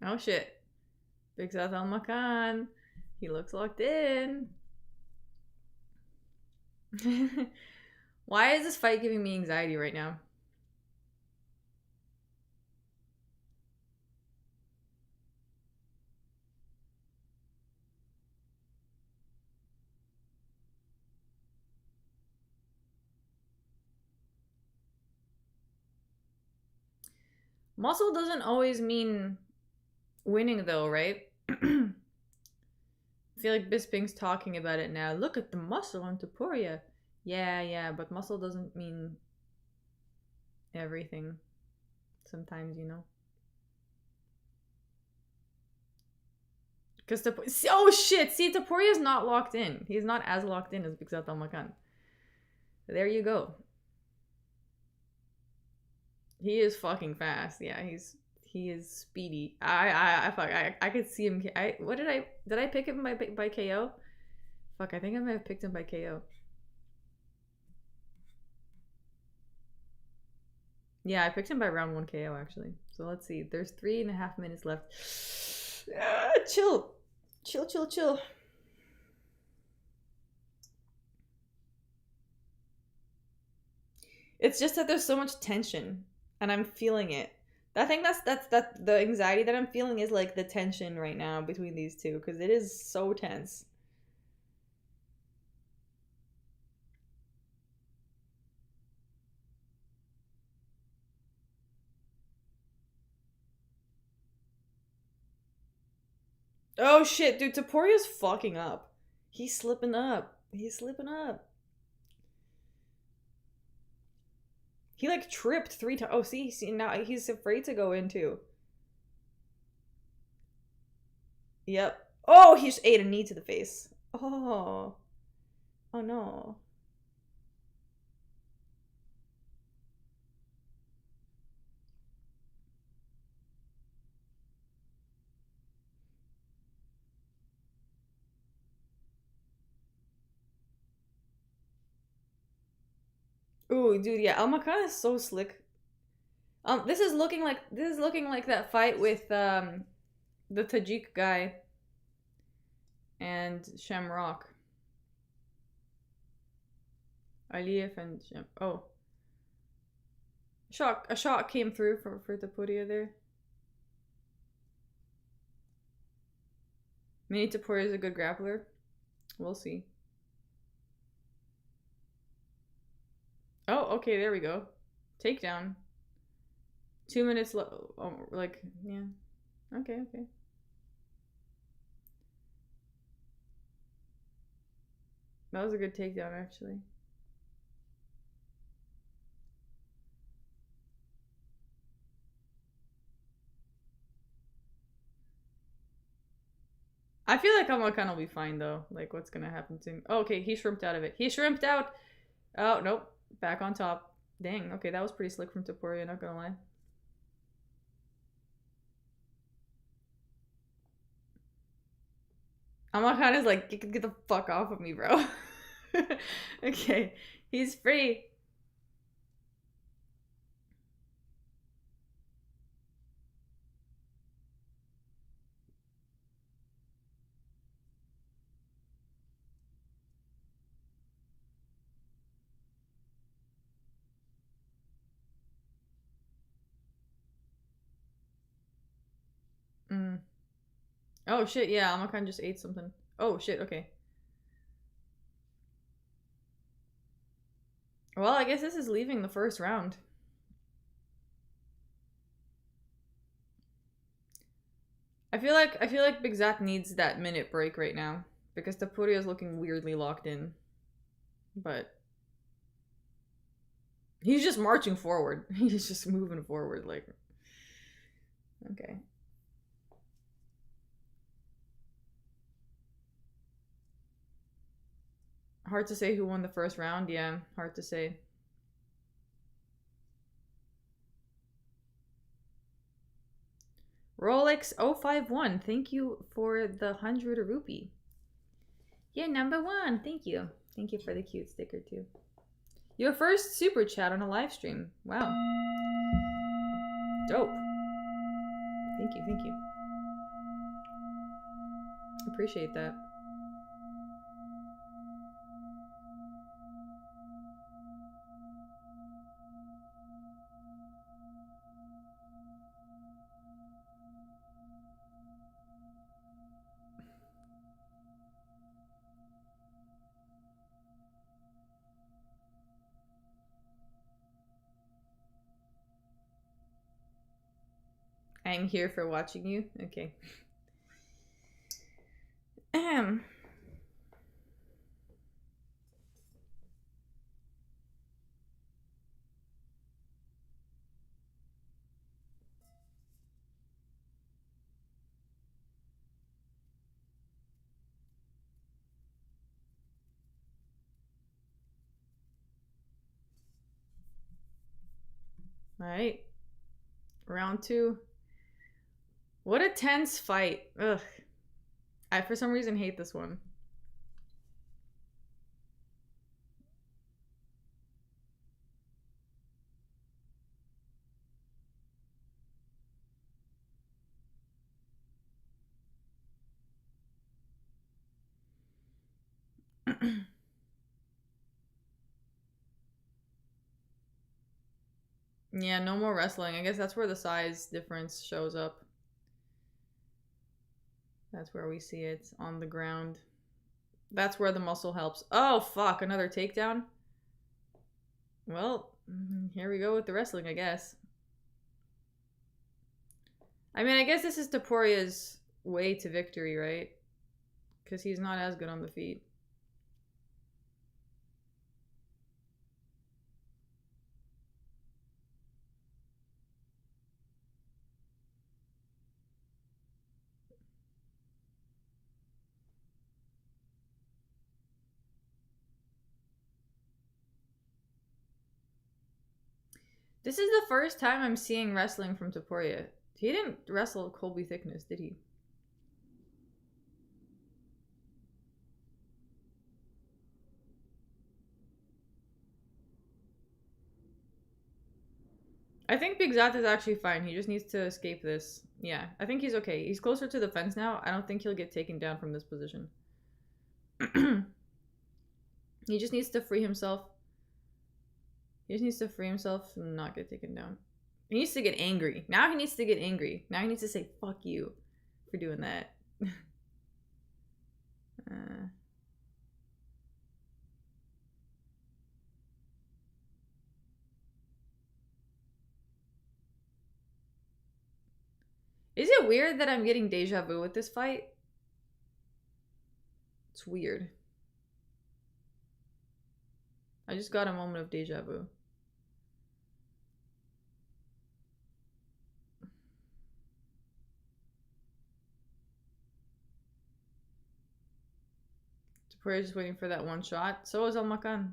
Oh shit. Big South Al Makan. He looks locked in. Why is this fight giving me anxiety right now? Muscle doesn't always mean winning though, right? I feel like Bisping's talking about it now. Look at the muscle on Taporia. Yeah, but muscle doesn't mean everything. Sometimes, you know. Because oh shit! See, Taporia's not locked in. He's not as locked in as Big Zat Makan. There you go. He is fucking fast. Yeah, he is speedy. I could see him. Did I pick him by KO? Fuck, I think I might have picked him by KO. Yeah, I picked him by round 1 KO actually. So let's see. There's 3.5 minutes left. Chill. It's just that there's so much tension, and I'm feeling it. I think that's the anxiety that I'm feeling is like the tension right now between these two because it is so tense. Oh shit, dude, Taporia's fucking up. He's slipping up. He like tripped 3 times. Oh, see, now he's afraid to go in too. Yep. Oh, he just ate a knee to the face. Oh. Oh no. Ooh, dude, yeah, Almacan is so slick. This is looking like that fight with the Tajik guy and Shamrock. Aliyev and oh. A shot came through for Tapuria there. Mini Tapuria is a good grappler. We'll see. Oh, okay, there we go. Takedown. 2 minutes oh, like, yeah. Okay. That was a good takedown, actually. I feel like Amakan will be fine, though. Like, what's gonna happen to him? Oh, okay, he shrimped out of it. He shrimped out! Oh, nope. Back on top. Dang, okay, that was pretty slick from Taporia, not gonna lie. Amakan is like, get the fuck off of me, bro. Okay, he's free. Oh shit, yeah, Amakan just ate something. Oh shit, okay. Well, I guess this is leaving the first round. I feel like Big Zach needs that minute break right now because Tapuria is looking weirdly locked in. But he's just marching forward. He's just moving forward like okay. Hard to say who won the first round. Yeah, hard to say. Rolex 051, thank you for the 100 rupee. You're number one. Thank you. Thank you for the cute sticker too. Your first super chat on a live stream. Wow. Dope. Thank you, thank you. Appreciate that. I'm here for watching you. Okay. Ahem. All right. Round 2. What a tense fight. Ugh. I, for some reason, hate this one. Yeah, no more wrestling. I guess that's where the size difference shows up. That's where we see it on the ground. That's where the muscle helps. Oh, fuck. Another takedown? Well, here we go with the wrestling, I guess. I mean, I guess this is Taporia's way to victory, right? Because he's not as good on the feet. This is the first time I'm seeing wrestling from Taporia. He didn't wrestle Colby Thickness, did he? I think Big Zat is actually fine. He just needs to escape this. Yeah, I think he's okay. He's closer to the fence now. I don't think he'll get taken down from this position. He just needs to free himself. He just needs to free himself and not get taken down. He needs to get angry. Now he needs to get angry. Now he needs to say, fuck you for doing that. Is it weird that I'm getting deja vu with this fight? It's weird. I just got a moment of deja vu. Taporia's just waiting for that one shot. So is Almacan.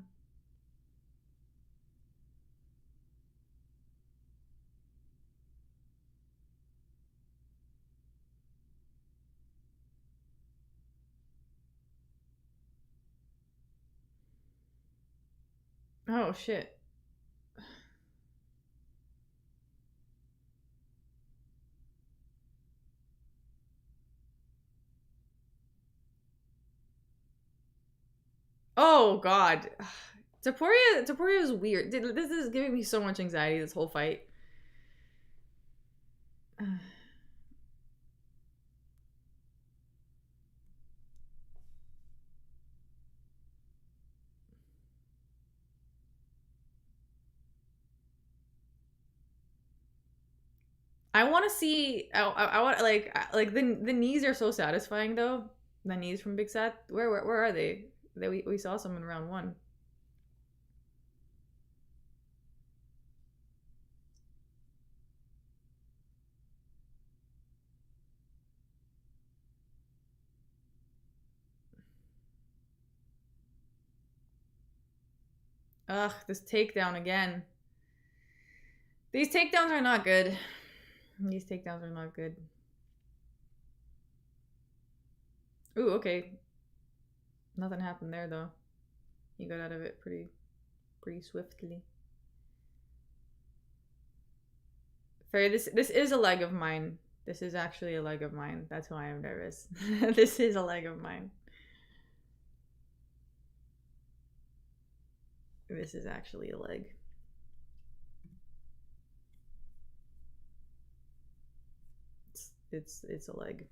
Oh, shit. Oh, God. Taporia is weird. This is giving me so much anxiety, this whole fight. I want to see. I want like the knees are so satisfying though. The knees from Big Sat. Where are they? We saw some in round 1. Ugh, this takedown again. These takedowns are not good. These takedowns are not good. Ooh, okay. Nothing happened there though. He got out of it pretty swiftly. Fair, this is a leg of mine. This is actually a leg of mine. That's why I'm nervous. This is a leg of mine. This is actually a leg. It's a leg.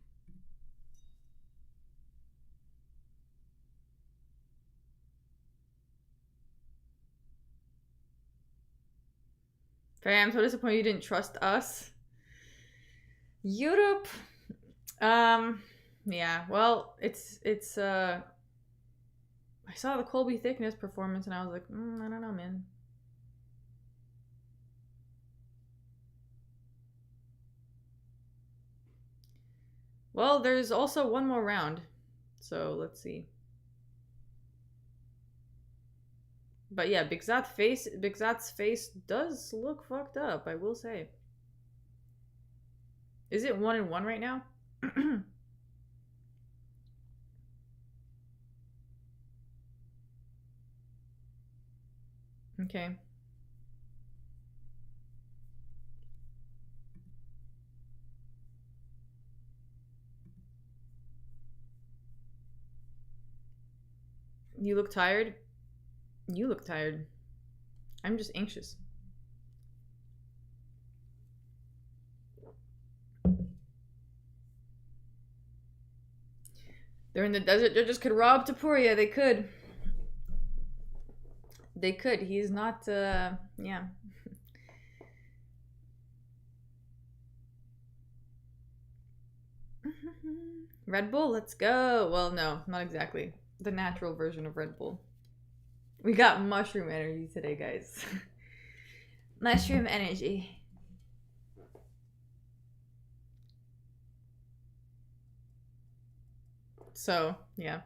Fair, I'm so disappointed you didn't trust us. Europe. Yeah, well, it's I saw the Colby Thickness performance and I was like, I don't know, man. Well, there's also one more round, so let's see. But yeah, Big Zat's face does look fucked up, I will say. Is it 1-1 right now? Okay. You look tired? You look tired. I'm just anxious. They're in the desert. Judges could rob Tapuria. They could. They could. He's not, yeah. Red Bull, let's go. Well, no, not exactly. The natural version of Red Bull. We got mushroom energy today, guys. Mushroom energy. So, yeah.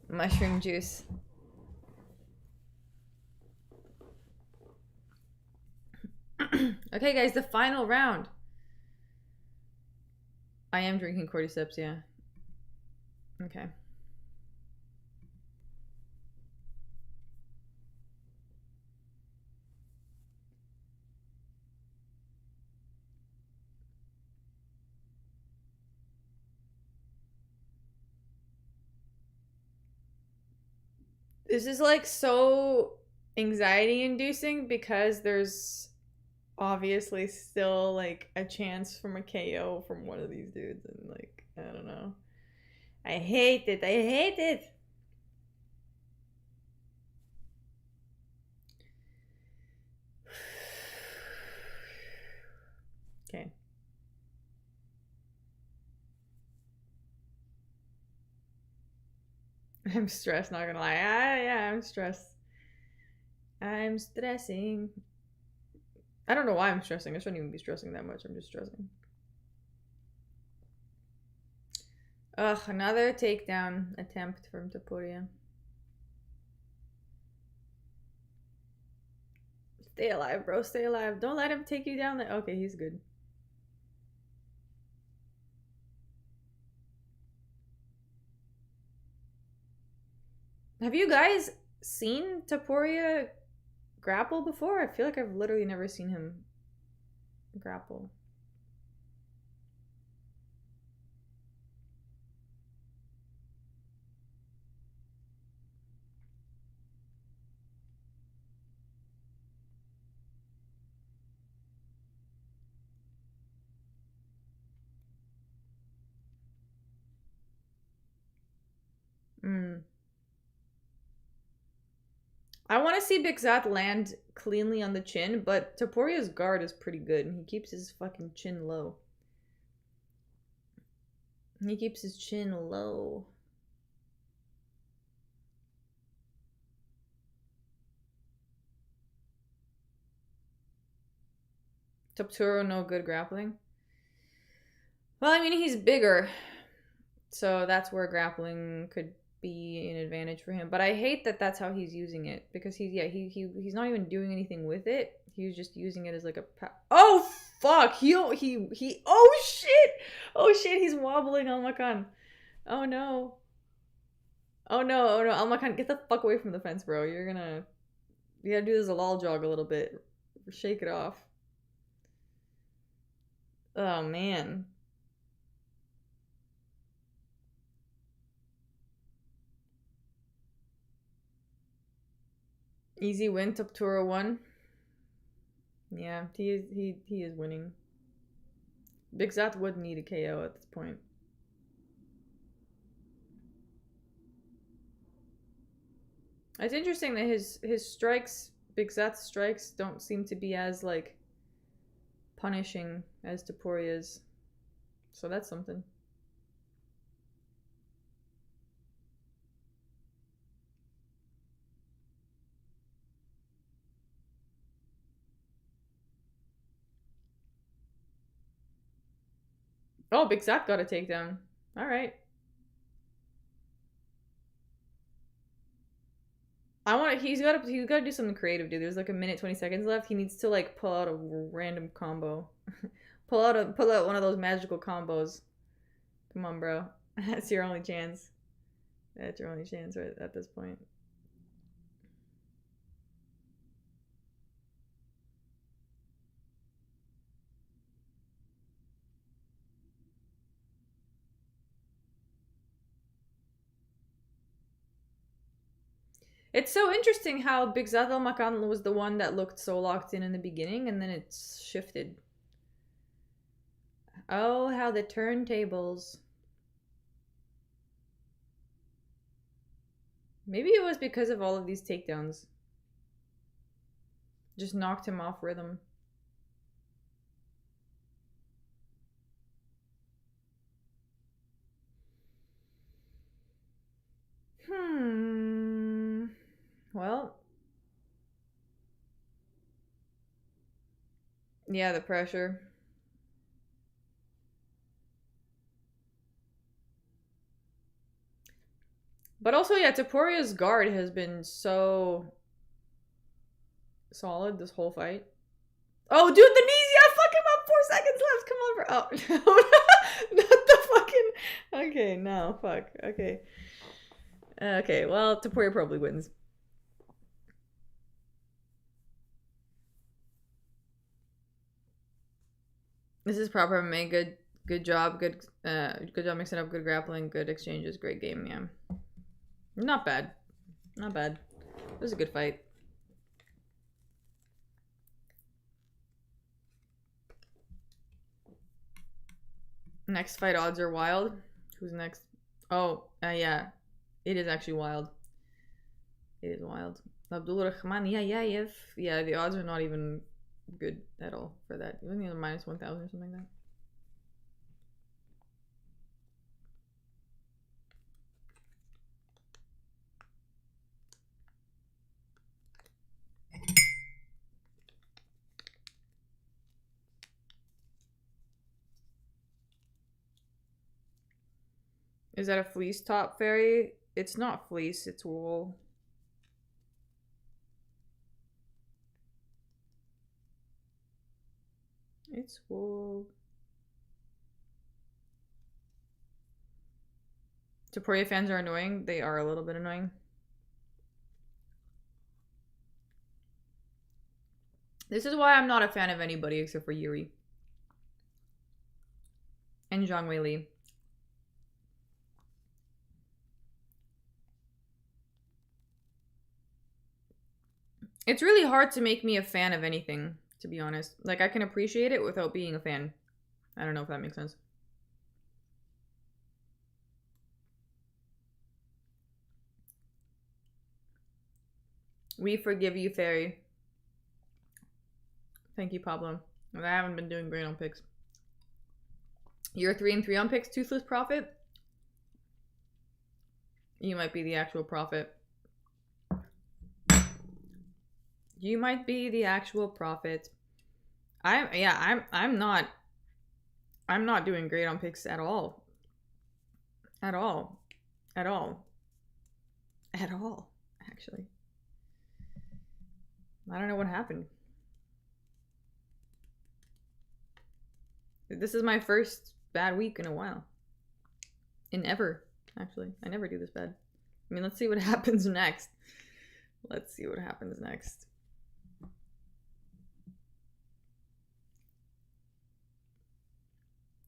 Mushroom juice. Okay, guys, the final round. I am drinking cordyceps, yeah. Okay. This is like so anxiety inducing because there's obviously still like a chance from a KO from one of these dudes, and like I don't know. I hate it. I hate it. Okay. I'm stressed, not gonna lie. Yeah, I'm stressed. I'm stressing. I don't know why I'm stressing. I shouldn't even be stressing that much. I'm just stressing. Ugh, another takedown attempt from Tapuria. Stay alive, bro. Stay alive. Don't let him take you down. Okay, he's good. Have you guys seen Tapuria grapple before? I feel like I've literally never seen him grapple. I want to see Bixat land cleanly on the chin, but Toporia's guard is pretty good, and he keeps his fucking chin low. He keeps his chin low. Topturo, no good grappling. Well, I mean, he's bigger, so that's where grappling could be an advantage for him. But I hate that that's how he's using it, because he's not even doing anything with it. He's just using it as like a oh fuck, he oh shit, oh shit, he's wobbling Almacan. Oh no. Oh no, oh no, Almacan, get the fuck away from the fence, bro. You gotta do this lol jog a little bit. Shake it off. Oh man. Easy win, Toptura 1. Yeah, he is winning. Big Zat would need a KO at this point. It's interesting that his strikes, Big Zat's strikes, don't seem to be as like punishing as Toporia's. So that's something. Oh, Big Zat got a takedown. Alright. He's gotta do something creative, dude. There's like a minute 20 seconds left. He needs to like pull out a random combo. pull out one of those magical combos. Come on, bro. That's your only chance. That's your only chance right at this point. It's so interesting how Big Zat El Makan was the one that looked so locked in the beginning, and then it's shifted. Oh, how the turntables. Maybe it was because of all of these takedowns. Just knocked him off rhythm. Well. Yeah, the pressure. But also, yeah, Toporia's guard has been so solid this whole fight. Oh, dude, the knees! Yeah, fuck him up! 4 seconds left! Come on, bro. Oh, not the fucking... Okay, no, fuck. Okay. Okay, well, Toporia probably wins. This is proper MMA. Good job. Good job mixing up. Good grappling. Good exchanges. Great game. Yeah. Not bad. Not bad. It was a good fight. Next fight odds are wild. Who's next? Oh, yeah. It is actually wild. It is wild. Abdulrahman Yayayev. Yeah, the odds are not even good at all for that. It was either minus 1,000 or something like that. Is that a fleece top fairy? It's not fleece, it's wool. It's wool. Toporia fans are annoying. They are a little bit annoying. This is why I'm not a fan of anybody except for Yuri. And Zhang Wei Li. It's really hard to make me a fan of anything, to be honest. Like, I can appreciate it without being a fan. I don't know if that makes sense. We forgive you, Fairy. Thank you, Pablo. I haven't been doing great on picks. You're 3-3 on picks, Toothless Prophet. You might be the actual prophet. You might be the actual prophet. I'm not doing great on picks at all. At all. At all. At all, actually. I don't know what happened. This is my first bad week in a while. In ever, actually. I never do this bad. I mean, let's see what happens next. Let's see what happens next.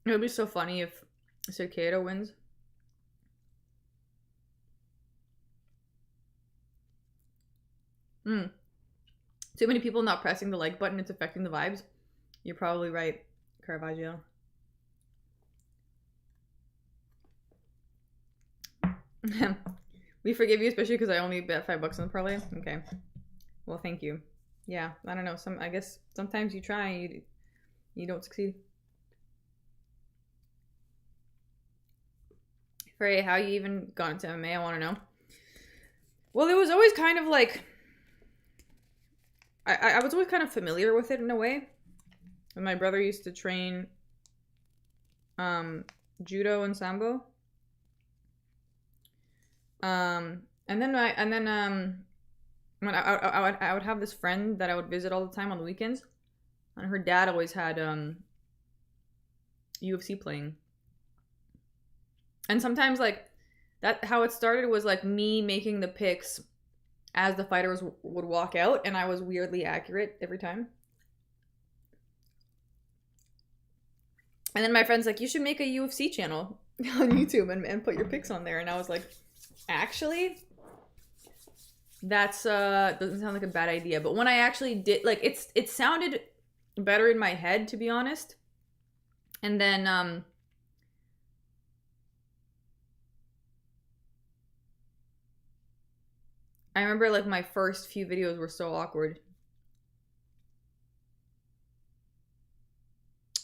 It would be so funny if Cicada wins. Too many people not pressing the like button. It's affecting the vibes. You're probably right, Caravaggio. We forgive you, especially because I only bet $5 on the parlay. Okay. Well, thank you. Yeah, I don't know. I guess sometimes you try and you don't succeed. Frey, how you even got into MMA? I want to know. Well, it was always kind of like I was always kind of familiar with it in a way. And my brother used to train judo and sambo. And then when I would have this friend that I would visit all the time on the weekends, and her dad always had UFC playing. And sometimes like that, how it started was like me making the picks as the fighters would walk out, and I was weirdly accurate every time. And then my friend's like, you should make a UFC channel on YouTube and put your picks on there. And I was like, actually, that's doesn't sound like a bad idea. But when I actually did, like, it sounded better in my head, to be honest. And then I remember like my first few videos were so awkward.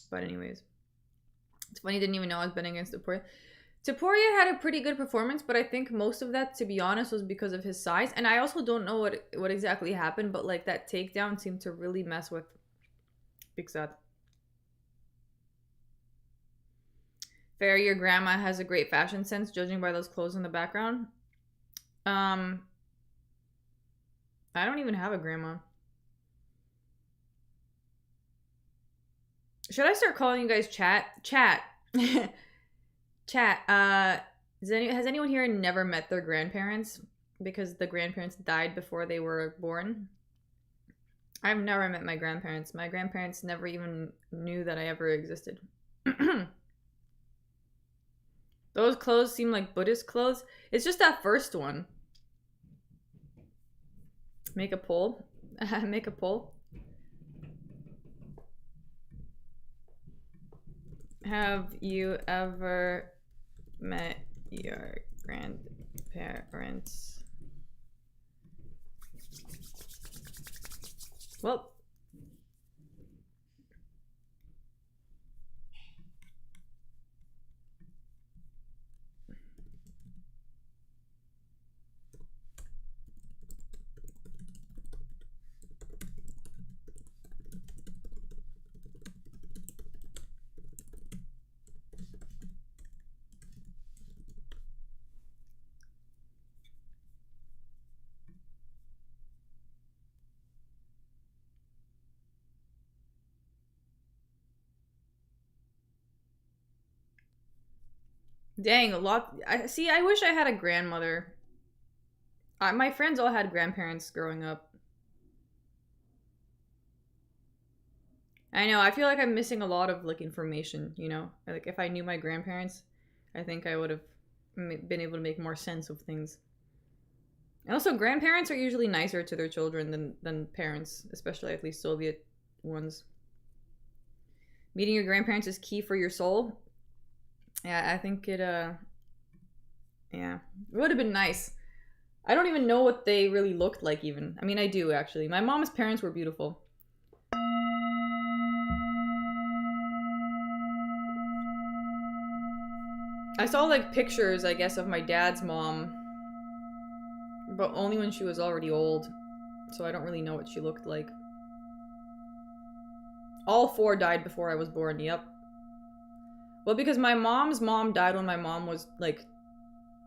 But anyways, it's funny, I didn't even know I was betting against Topuria. Topuria had a pretty good performance, but I think most of that, to be honest, was because of his size. And I also don't know what exactly happened, but like that takedown seemed to really mess with Pixat. Fair, your grandma has a great fashion sense, judging by those clothes in the background. I don't even have a grandma. Should I start calling you guys chat? Chat. Chat. Has anyone here never met their grandparents? Because the grandparents died before they were born? I've never met my grandparents. My grandparents never even knew that I ever existed. Those clothes seem like Buddhist clothes. It's just that first one. Make a poll. Make a poll. Have you ever met your grandparents? Well, dang, a lot. I wish I had a grandmother. My friends all had grandparents growing up. I know, I feel like I'm missing a lot of like information, you know? Like if I knew my grandparents, I think I would have been able to make more sense of things. And also, grandparents are usually nicer to their children than parents, especially at least Soviet ones. Meeting your grandparents is key for your soul. Yeah, I think it, yeah. It would have been nice. I don't even know what they really looked like even. I mean, I do actually. My mom's parents were beautiful. I saw like pictures, I guess, of my dad's mom, but only when she was already old, so I don't really know what she looked like. All 4 died before I was born, yep. Well, because my mom's mom died when my mom was like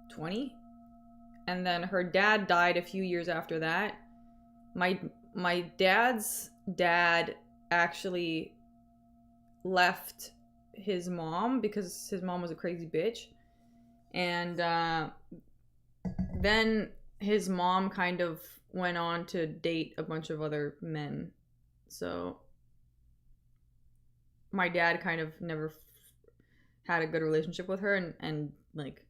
20, and then her dad died a few years after that. My dad's dad actually left his mom because his mom was a crazy bitch, and then his mom kind of went on to date a bunch of other men, so my dad kind of never had a good relationship with her, and like,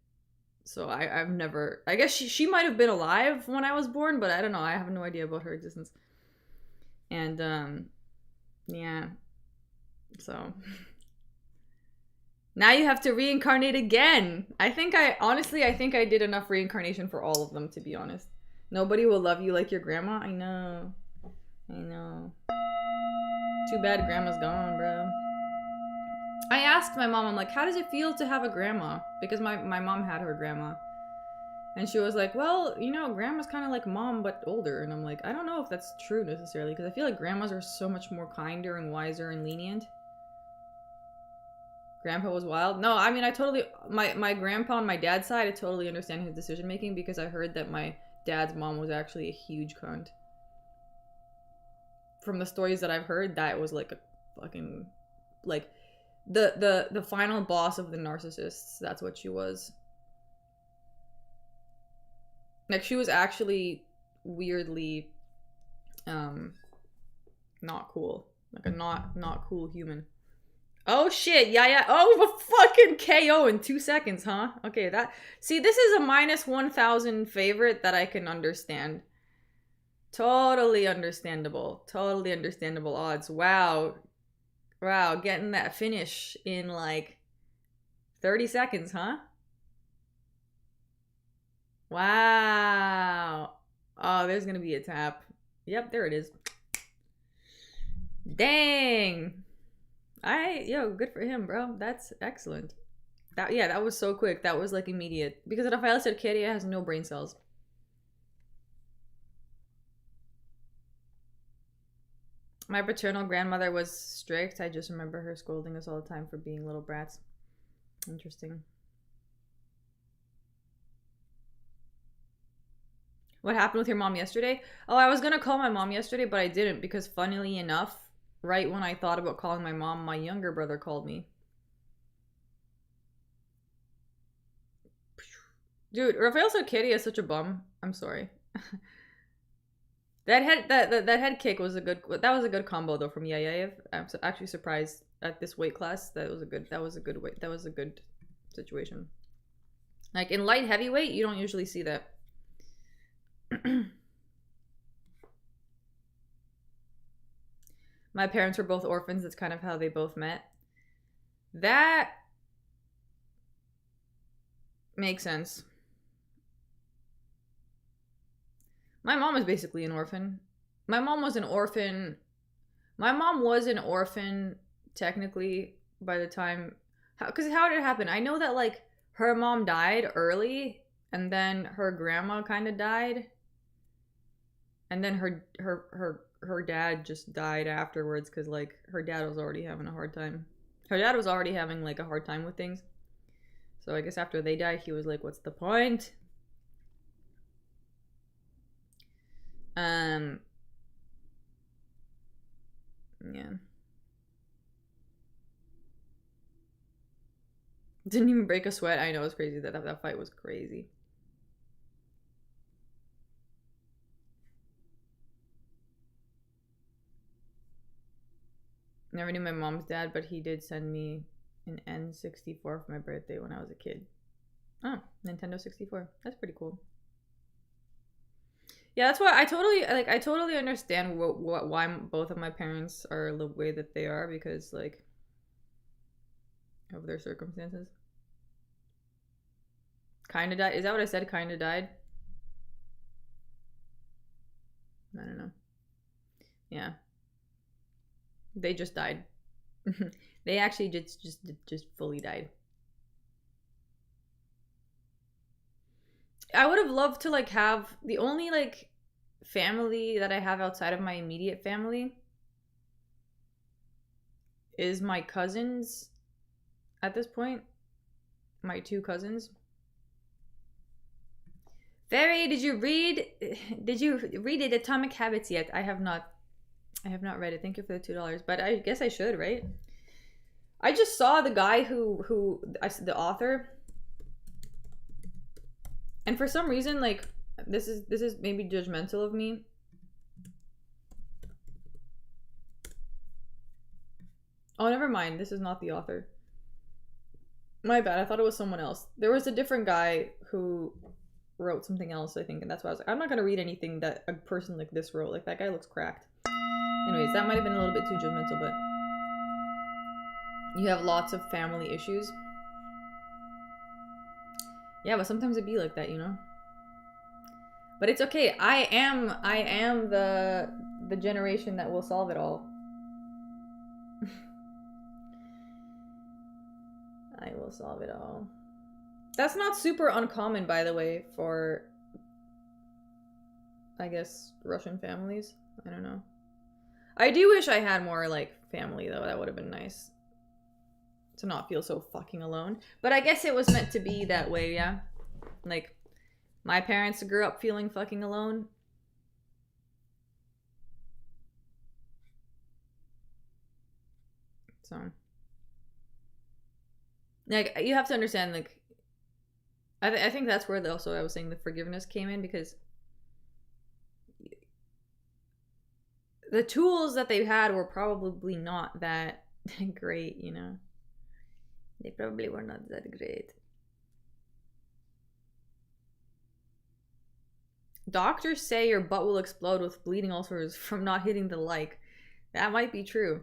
so I've never, I guess she might have been alive when I was born, but I don't know, I have no idea about her existence. And yeah, so now you have to reincarnate again. I think I did enough reincarnation for all of them, to be honest. Nobody will love you like your grandma. I know. Too bad grandma's gone, bro. I asked my mom, I'm like, how does it feel to have a grandma? Because my mom had her grandma. And she was like, well, you know, grandma's kind of like mom, but older. And I'm like, I don't know if that's true necessarily, because I feel like grandmas are so much more kinder and wiser and lenient. Grandpa was wild. No, I mean, I totally, my grandpa on my dad's side, I totally understand his decision making, because I heard that my dad's mom was actually a huge cunt. From the stories that I've heard, that was like a fucking, like, the final boss of the narcissists. That's what she was. Like, she was actually weirdly not cool. Like a not cool human. Oh shit, yeah. Oh, a fucking KO in 2 seconds, huh? Okay, that, see, this is a -1000 favorite that I can understand. Totally understandable odds. Wow, getting that finish in like 30 seconds, huh? Wow. Oh, there's gonna be a tap. Yep, there it is. Dang. Yo, good for him, bro. That's excellent. That was so quick. That was like immediate. Because Rafael Tsarukyan has no brain cells. My paternal grandmother was strict. I just remember her scolding us all the time for being little brats. Interesting. What happened with your mom yesterday? Oh, I was gonna call my mom yesterday, but I didn't, because funnily enough, right when I thought about calling my mom, my younger brother called me. Dude, Rafael Tsarukyan is such a bum. I'm sorry. That head kick was a good combo though from Yayayev. I'm actually surprised at this weight class. That was a good situation. Like in light heavyweight, you don't usually see that. My parents were both orphans. That's kind of how they both met. That makes sense. My mom was basically an orphan. My mom was an orphan technically by the time, because how did it happen? I know that like her mom died early, and then her grandma kind of died, and then her dad just died afterwards, because like her dad was already having a hard time. Her dad was already having like a hard time with things. So I guess after they died, he was like, what's the point? Yeah. Didn't even break a sweat. I know, it's crazy. That fight was crazy. Never knew my mom's dad, but he did send me an N64 for my birthday when I was a kid. Oh, Nintendo 64. That's pretty cool. Yeah, that's why I totally understand why both of my parents are the way that they are, because like of their circumstances. Kinda died. Is that what I said? Kinda died. Yeah. They just died. They actually just fully died. I would have loved to like have the only like family that I have outside of my immediate family is my cousins at this point. My 2 cousins. Fairy, did you read it, Atomic Habits yet? I have not read it. Thank you for the $2. But I guess I should, right? I just saw the guy the author. And for some reason, like, this is maybe judgmental of me. Oh, never mind. This is not the author. My bad. I thought it was someone else. There was a different guy who wrote something else, I think, and that's why I was like, I'm not gonna read anything that a person like this wrote. Like, that guy looks cracked. Anyways, that might have been a little bit too judgmental, but you have lots of family issues. Yeah, but sometimes it be like that, you know? But it's okay. I am the generation that will solve it all. I will solve it all. That's not super uncommon, by the way, for, I guess, Russian families. I don't know. I do wish I had more, like, family, though. That would have been nice. To not feel so fucking alone. But I guess it was meant to be that way, yeah? Like, my parents grew up feeling fucking alone. So. Like, you have to understand, like, I think that's where also I was saying the forgiveness came in, because the tools that they had were probably not that great, you know? They probably were not that great. Doctors say your butt will explode with bleeding ulcers from not hitting the like. That might be true.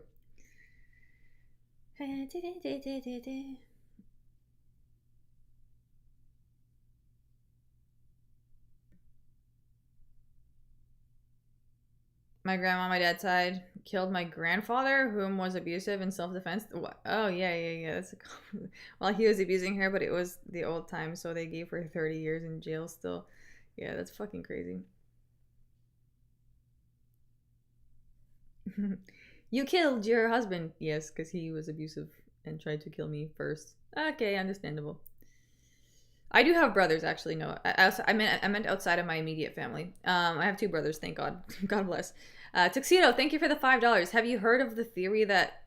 My grandma on my dad's side killed my grandfather, whom was abusive in self-defense. Oh, yeah. That's well, he was abusing her, but it was the old time, so they gave her 30 years in jail still. Yeah, that's fucking crazy. You killed your husband. Yes, because he was abusive and tried to kill me first. Okay, understandable. I do have brothers, actually. No, I meant outside of my immediate family. I have 2 brothers, thank God. God bless. Tuxedo, thank you for the $5. Have you heard of the theory that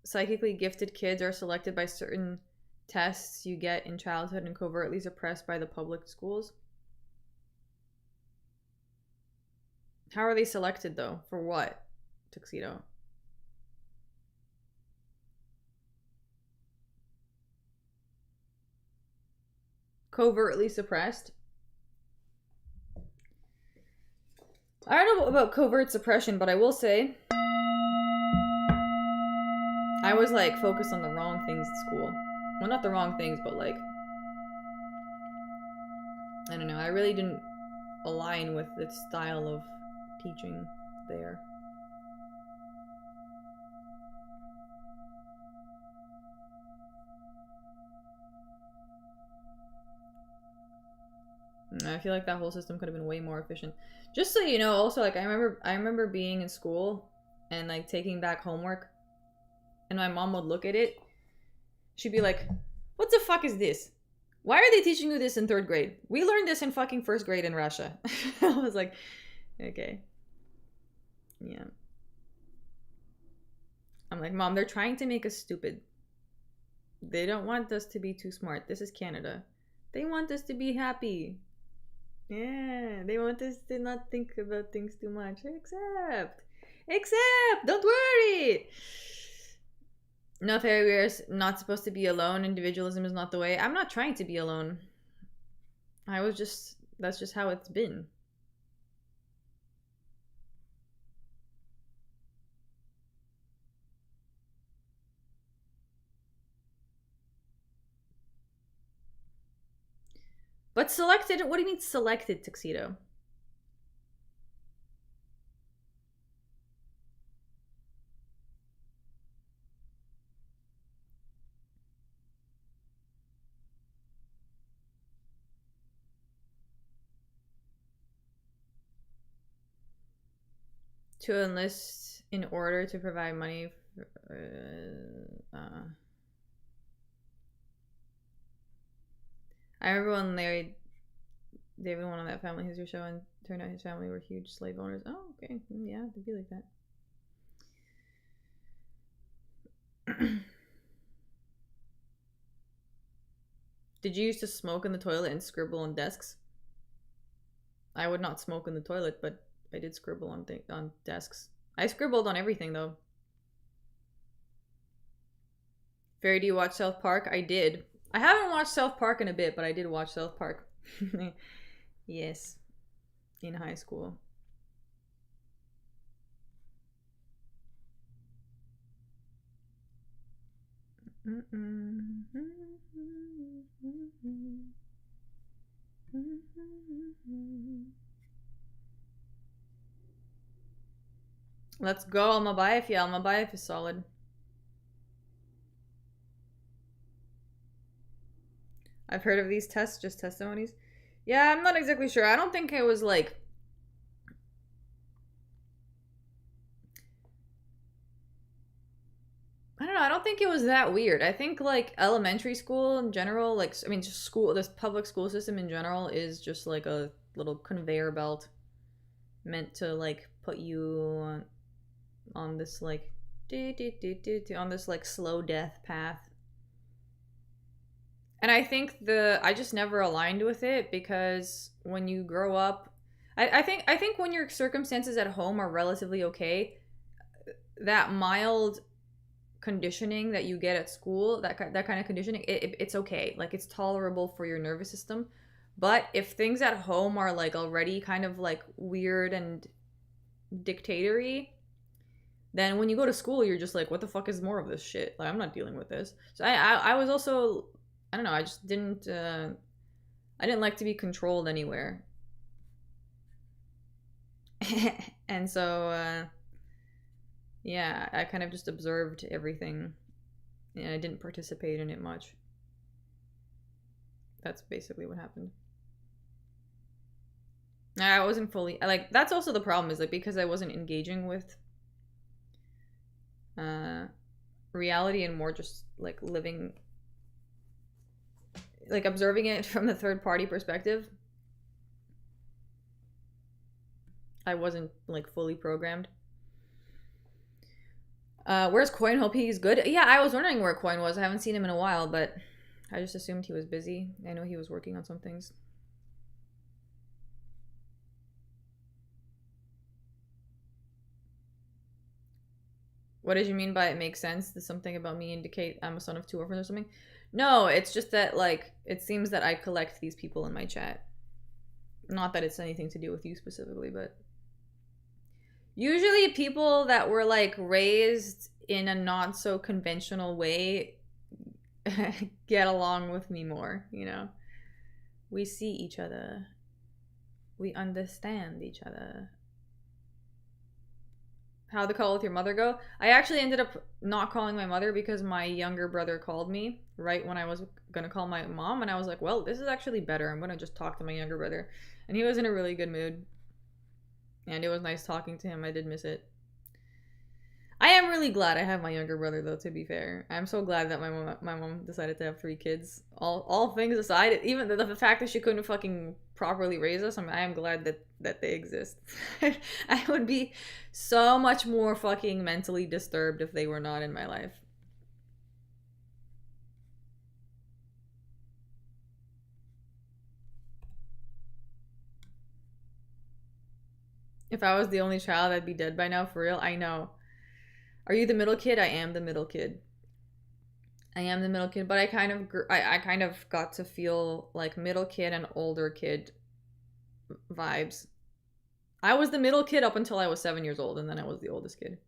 psychically gifted kids are selected by certain tests you get in childhood and covertly suppressed by the public schools? How are they selected, though? For what, Tuxedo? Covertly suppressed? I don't know about covert suppression, but I will say I was, like, focused on the wrong things at school. Well, not the wrong things, but, like, I don't know. I really didn't align with the style of teaching there. I feel like that whole system could have been way more efficient. Just so you know, also, like, I remember being in school and, like, taking back homework, and my mom would look at it. She'd be like, what the fuck is this? Why are they teaching you this in 3rd grade? We learned this in fucking 1st grade in Russia. I was like, okay. Yeah. I'm like, Mom, they're trying to make us stupid. They don't want us to be too smart. This is Canada. They want us to be happy. Yeah, they want us to not think about things too much. Except, don't worry. No, fairy, we're not supposed to be alone. Individualism is not the way. I'm not trying to be alone. That's just how it's been. But selected, what do you mean selected, Tuxedo? To enlist in order to provide money for, I remember when Larry David went on that family history show and turned out his family were huge slave owners. Oh, okay. Yeah, it'd be like that. Did you used to smoke in the toilet and scribble on desks? I would not smoke in the toilet, but I did scribble on desks. I scribbled on everything, though. Fairy, do you watch South Park? I did. I haven't watched South Park in a bit, but I did watch South Park. Yes. In high school. Let's go. Almabayev. Yeah, Almabayev is solid. I've heard of these tests, just testimonies. Yeah, I'm not exactly sure. I don't think it was like... I don't know. I don't think it was that weird. I think like elementary school in general, like, I mean, just school, this public school system in general is just like a little conveyor belt meant to like put you on this like on this like slow death path. And I think I just never aligned with it because when you grow up, I think when your circumstances at home are relatively okay, that mild conditioning that you get at school, that kind of conditioning, it's okay. Like, it's tolerable for your nervous system. But if things at home are like already kind of like weird and dictatory, then when you go to school, you're just like, what the fuck is more of this shit? Like, I'm not dealing with this. So I was also, I don't know, I just didn't I didn't like to be controlled anywhere. And so yeah, I kind of just observed everything and I didn't participate in it much. That's basically what happened. I wasn't fully, like, that's also the problem, is like, because I wasn't engaging with reality and more just like living, like observing it from the third party perspective, I wasn't like fully programmed. Where's Coin? Hope he's good. Yeah, I was wondering where Coin was. I haven't seen him in a while, but I just assumed he was busy. I know he was working on some things. What did you mean by it makes sense? Does something about me indicate I'm a son of two orphans or something? No, it's just that, like, it seems that I collect these people in my chat. Not that it's anything to do with you specifically, but... Usually people that were, like, raised in a not-so-conventional way get along with me more, you know? We see each other. We understand each other. How'd the call with your mother go? I actually ended up not calling my mother because my younger brother called me right when I was gonna call my mom, and I was like, well, this is actually better. I'm gonna just talk to my younger brother. And he was in a really good mood. And it was nice talking to him. I did miss it. I am really glad I have my younger brother, though, to be fair. I'm so glad that my mom decided to have 3 kids. All things aside, even the fact that she couldn't fucking properly raise us, I am glad that they exist. I would be so much more fucking mentally disturbed if they were not in my life. If I was the only child, I'd be dead by now, for real. I know. Are you the middle kid? I am the middle kid. I am the middle kid, but I kind of got to feel like middle kid and older kid vibes. I was the middle kid up until I was 7 years old, and then I was the oldest kid.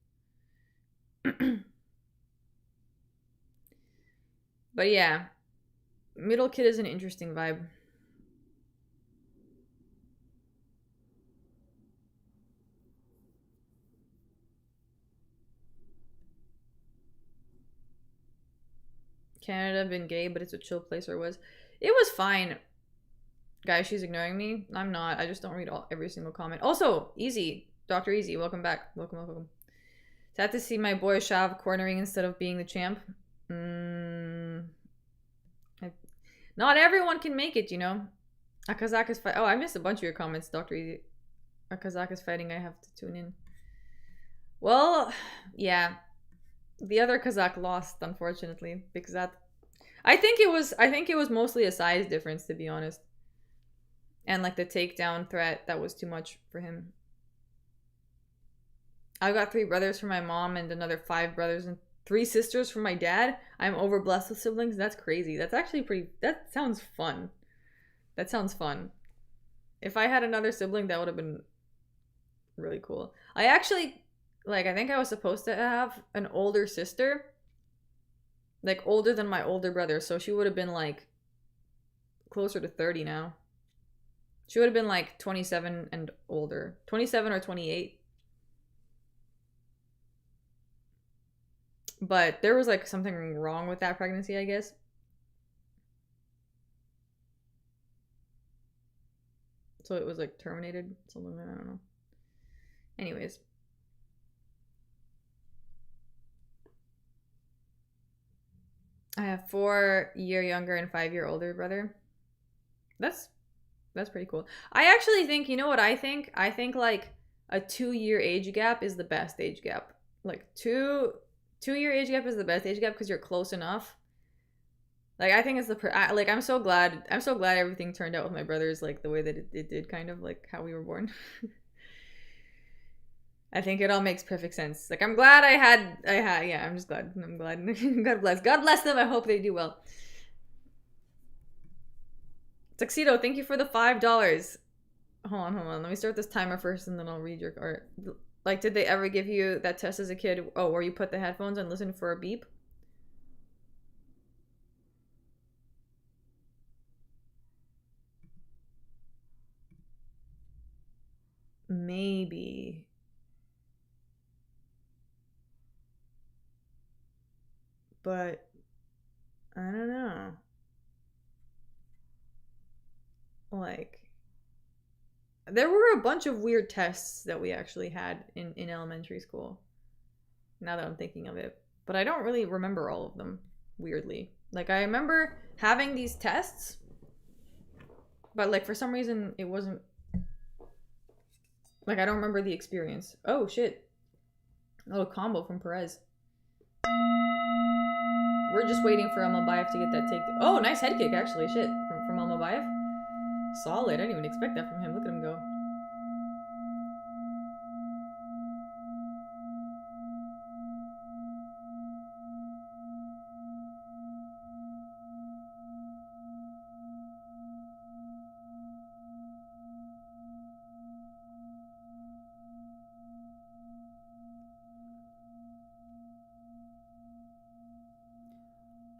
But yeah, middle kid is an interesting vibe. Canada been gay, but it's a chill place, or was. It was fine. Guys, she's ignoring me. I'm not. I just don't read every single comment. Also, easy. Dr. Easy, welcome back. Welcome, welcome, welcome. Sad to see my boy Shav cornering instead of being the champ. Not everyone can make it, you know. A Kazakh is fight. Oh, I missed a bunch of your comments, Dr. Easy. A Kazakh is fighting. I have to tune in. Well, yeah. The other Kazakh lost, unfortunately, because that. I think it was mostly a size difference, to be honest. And like the takedown threat, that was too much for him. I've got 3 brothers from my mom and another 5 brothers and 3 sisters from my dad. I'm overblessed with siblings. That's crazy. That's actually pretty. That sounds fun. That sounds fun. If I had another sibling, that would have been really cool. I actually, like, I think I was supposed to have an older sister. Like, older than my older brother. So she would have been, like, closer to 30 now. She would have been, like, 27 and older. 27 or 28. But there was, like, something wrong with that pregnancy, I guess. So it was, like, terminated. Something, I don't know. Anyways. I have 4-year younger and 5-year older brother. That's pretty cool. I actually think, you know what I think? I think, like, a 2-year age gap is the best age gap. Like, 2-year age gap is the best age gap because you're close enough. Like, I think it's like, I'm so glad everything turned out with my brothers, like, the way that it did, kind of, like, how we were born. I think it all makes perfect sense. Like, I'm glad I had, yeah, I'm just glad. I'm glad. God bless them. I hope they do well. Tuxedo, thank you for the $5. Hold on. Let me start this timer first and then I'll read your, or, like, did they ever give you that test as a kid? Oh, where you put the headphones and listen for a beep? Maybe. But I don't know. Like, there were a bunch of weird tests that we actually had in elementary school. Now that I'm thinking of it. But I don't really remember all of them, weirdly. Like, I remember having these tests, but, like, for some reason, it wasn't... Like, I don't remember the experience. Oh, shit. Oh, a combo from Perez. We're just waiting for Almabayev to get that take. Oh, nice head kick, actually. Shit. From Almabayev. Solid. I didn't even expect that from him. Look at him go.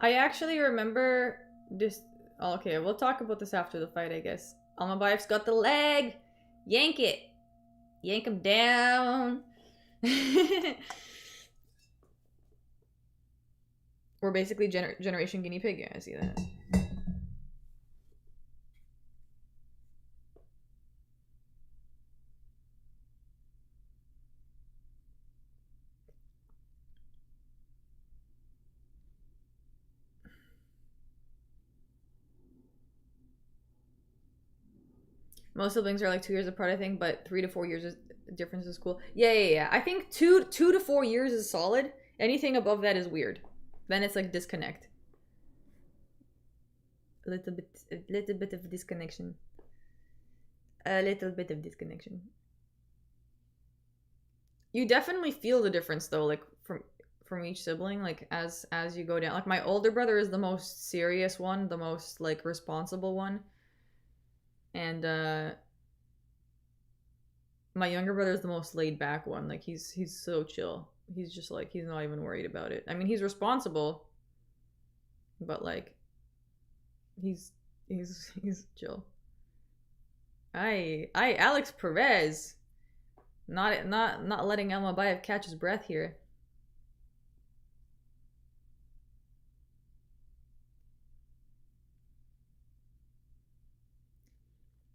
I actually remember this. Oh, okay, we'll talk about this after the fight, I guess. Almabayev's got the leg. Yank it. Yank him down. We're basically generation guinea pig. Yeah, I see that. Most siblings are like 2 years apart, I think, but 3 to 4 years difference is cool. Yeah. I think 2 to 4 years is solid. Anything above that is weird. Then it's like disconnect. A little bit of disconnection. A little bit of disconnection. You definitely feel the difference though, like from each sibling, like as you go down. Like, my older brother is the most serious one, the most, like, responsible one. And my younger brother is the most laid back one. Like, he's so chill. He's just like, he's not even worried about it. I mean, he's responsible, but, like, he's chill. Alex Perez, not letting Almabayev catch his breath here.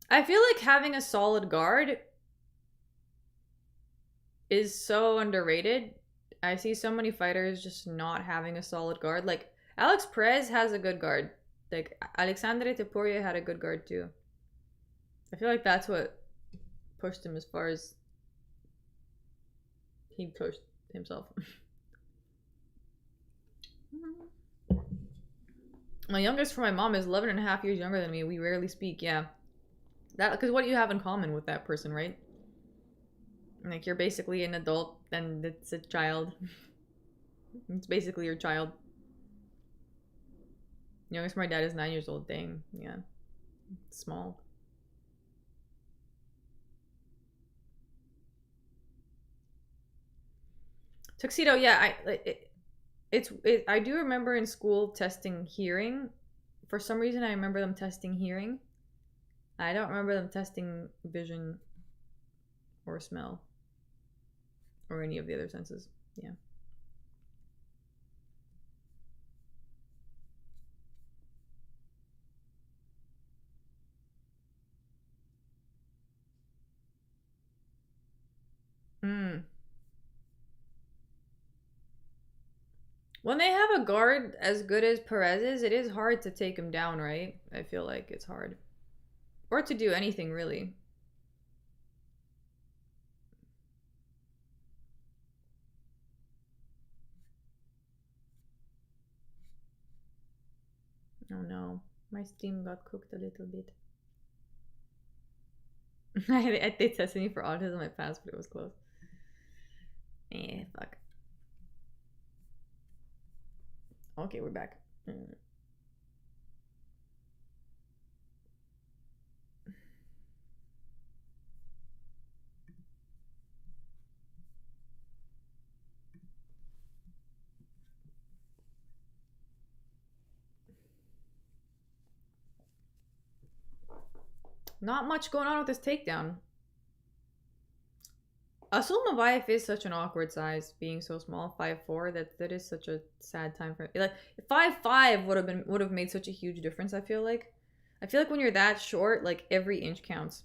I feel like having a solid guard is so underrated. I see so many fighters just not having a solid guard. Like Alex Perez has a good guard. Like Alexandre Topuria had a good guard too. I feel like that's what pushed him as far as he pushed himself. My youngest from my mom is 11 and a half years younger than me. We rarely speak, yeah. That, because what do you have in common with that person, right? Like, you're basically an adult, and it's a child. It's basically your child. Youngest from my dad is 9 years old. Dang, yeah. It's small. Tuxedo, yeah, I do remember in school testing hearing. For some reason, I remember them testing hearing. I don't remember them testing vision or smell or any of the other senses. Yeah. When they have a guard as good as Perez's, it is hard to take him down, right? I feel like it's hard. Or to do anything, really. Oh no, my Steam got cooked a little bit. They tested me for autism. I passed, but it was close. Fuck. Okay, we're back. Not much going on with this takedown. Asul Mabayev is such an awkward size, being so small, 5'4". That is such a sad time for him. Like 5'5" would have made such a huge difference. I feel like when you're that short, like every inch counts.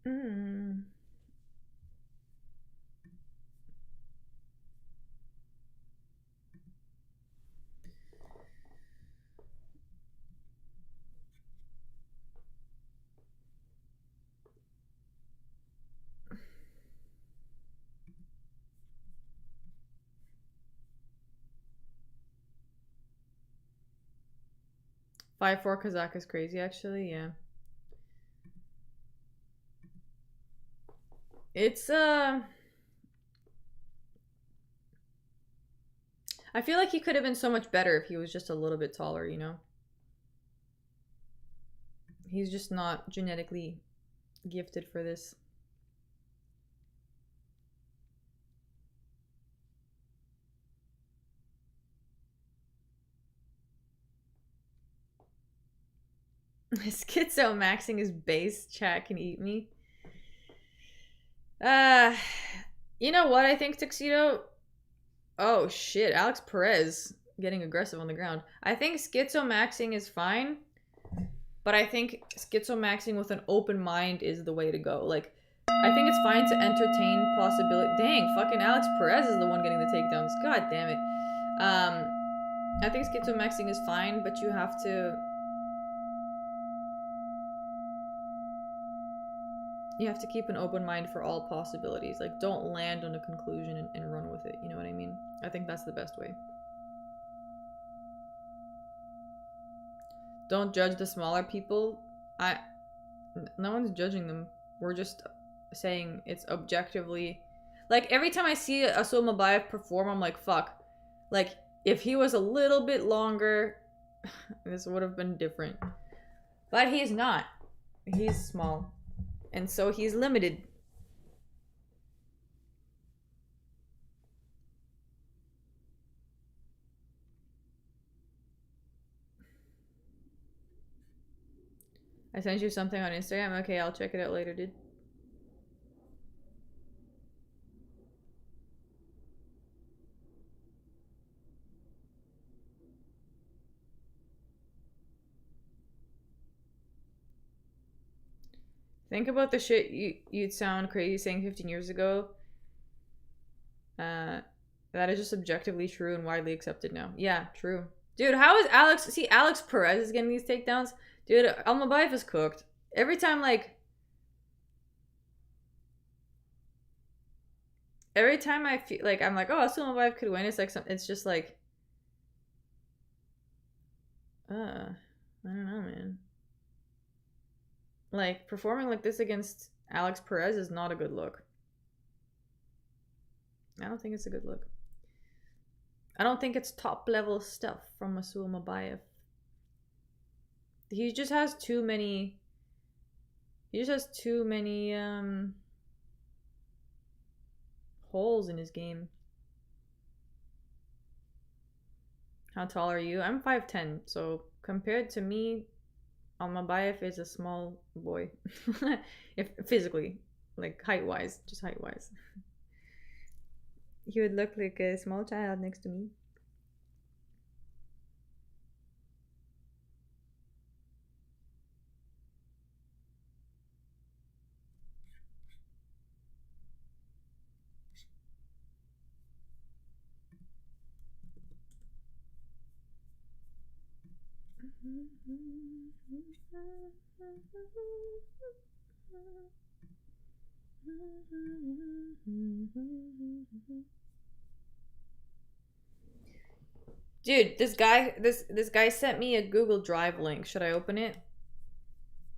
Mm. 5'4" Kazakh is crazy, actually. Yeah. It's I feel like he could have been so much better if he was just a little bit taller, you know? He's just not genetically gifted for this. Schizo maxing his base. Chat can eat me. You know what I think, Tuxedo? Oh shit, Alex Perez getting aggressive on the ground. I think schizo maxing is fine, but I think schizo maxing with an open mind is the way to go. Like, I think it's fine to entertain possibility. Dang, fucking Alex Perez is the one getting the takedowns. God damn it. I think schizo maxing is fine, but you have to keep an open mind for all possibilities. Like, don't land on a conclusion and run with it. You know what I mean? I think that's the best way. Don't judge the smaller people. No one's judging them. We're just saying it's objectively... Like, every time I see Asul Mabayev perform, I'm like, fuck. Like, if he was a little bit longer, This would have been different. But he's not. He's small. And so he's limited. I sent you something on Instagram. Okay, I'll check it out later, dude. Think about the shit you'd sound crazy saying 15 years ago. That is just objectively true and widely accepted now. Yeah, true. Dude, how is Alex... See, Alex Perez is getting these takedowns. Dude, Almabayev is cooked. Every time, like... Every time I feel like... I'm like, oh, Almabayev could win. It's like... It's just like... I don't know, man. Like, performing like this against Alex Perez is not a good look. I don't think it's a good look. I don't think it's top level stuff from Asul Mabayev. He just has too many... He just has too many holes in his game. How tall are you? I'm 5'10", so compared to me, Almabayev is a small boy. If physically, like height-wise, just height-wise. He would look like a small child next to me. Dude, this guy sent me a Google Drive link. Should I open it?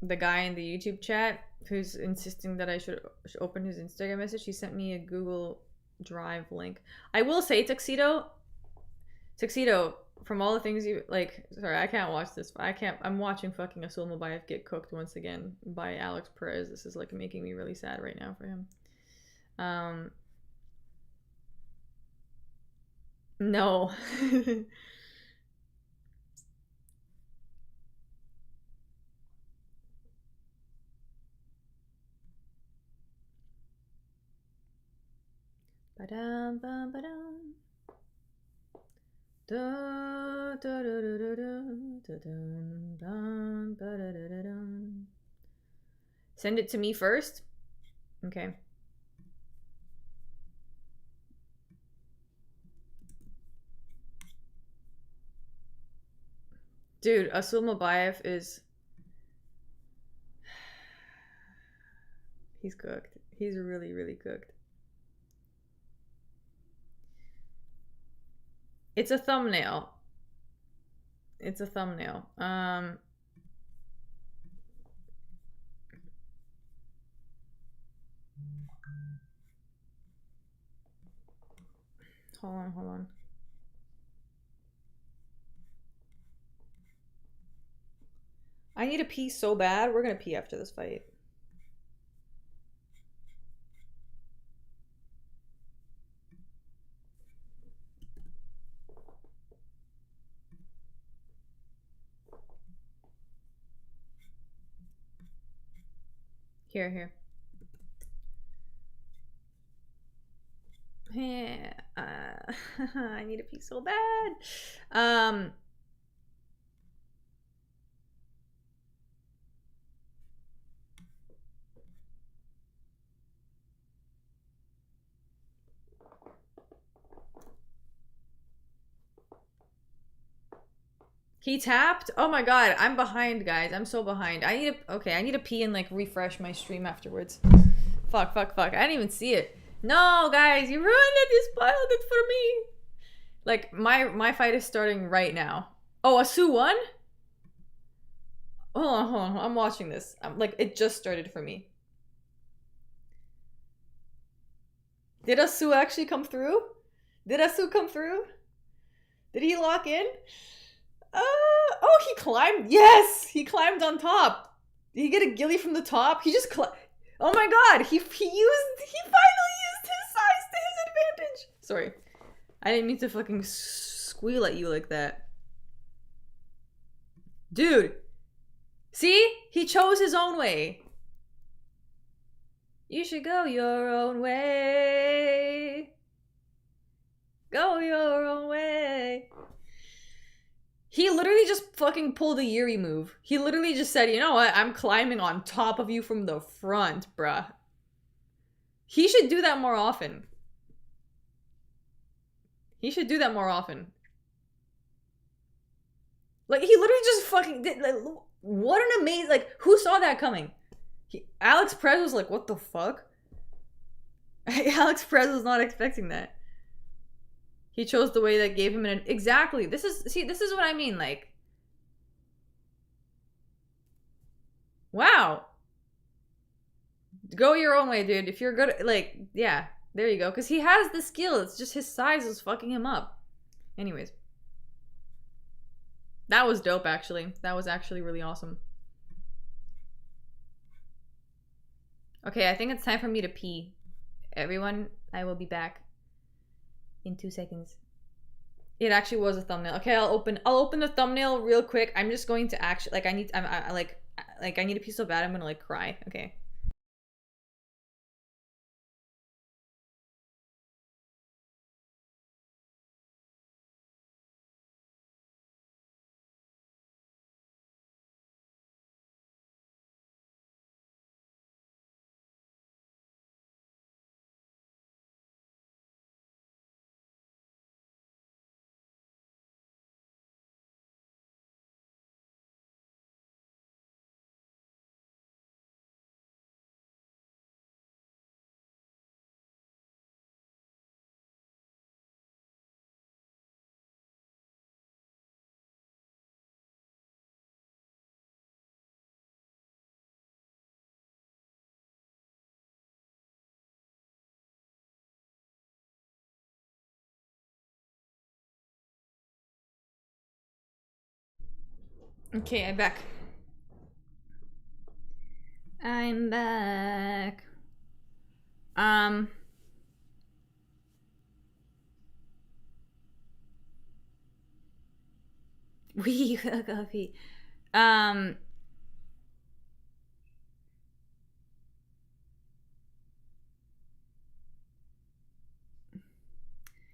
The guy in the YouTube chat who's insisting that I should open his Instagram message, he sent me a Google Drive link. I will say, Tuxedo, from all the things you like, sorry, I can't watch this. I'm watching fucking Asul Mabayev get cooked once again by Alex Perez. This is like making me really sad right now for him. No. Ba-dum, bum, ba-dum. Da, da, da, da, da, da, dun, dun, ba, da, da, da, dun. Send it to me first? Okay. Dude, Asul Mabayev is... He's cooked. He's really, really cooked. It's a thumbnail. It's a thumbnail. Hold on. I need to pee so bad. We're gonna pee after this fight. Here. I need to pee so bad. He tapped? Oh my god, I'm behind, guys. I'm so behind. I need to pee and like refresh my stream afterwards. Fuck. I didn't even see it. No, guys, you ruined it. You spoiled it for me. Like, my fight is starting right now. Oh, Asu won? Hold on. I'm watching this. Like, it just started for me. Did Asu actually come through? Did Asu come through? Did he lock in? Oh, he climbed. Yes, he climbed on top. Did he get a ghillie from the top? He just oh my god, he finally used his size to his advantage. Sorry. I didn't mean to fucking squeal at you like that. Dude. See? He chose his own way. You should go your own way. Go your own way. He literally just fucking pulled a Yuri move. He literally just said, you know what? I'm climbing on top of you from the front, bruh. He should do that more often. He should do that more often. Like, he literally just fucking did, like, what an amazing, like, who saw that coming? Alex Perez was like, what the fuck? Alex Perez was not expecting that. He chose the way that gave him an... Exactly. This is what I mean, like... Wow. Go your own way, dude. If you're good... Like, yeah. There you go. Because he has the skill. It's just his size is fucking him up. Anyways. That was dope, actually. That was actually really awesome. Okay, I think it's time for me to pee. Everyone, I will be back in 2 seconds. It actually was a thumbnail. Okay, I'll open the thumbnail real quick. I'm just going to actually, like, I need to pee so bad I'm gonna, like, cry. Okay. Okay, I'm back. I'm back. We coffee.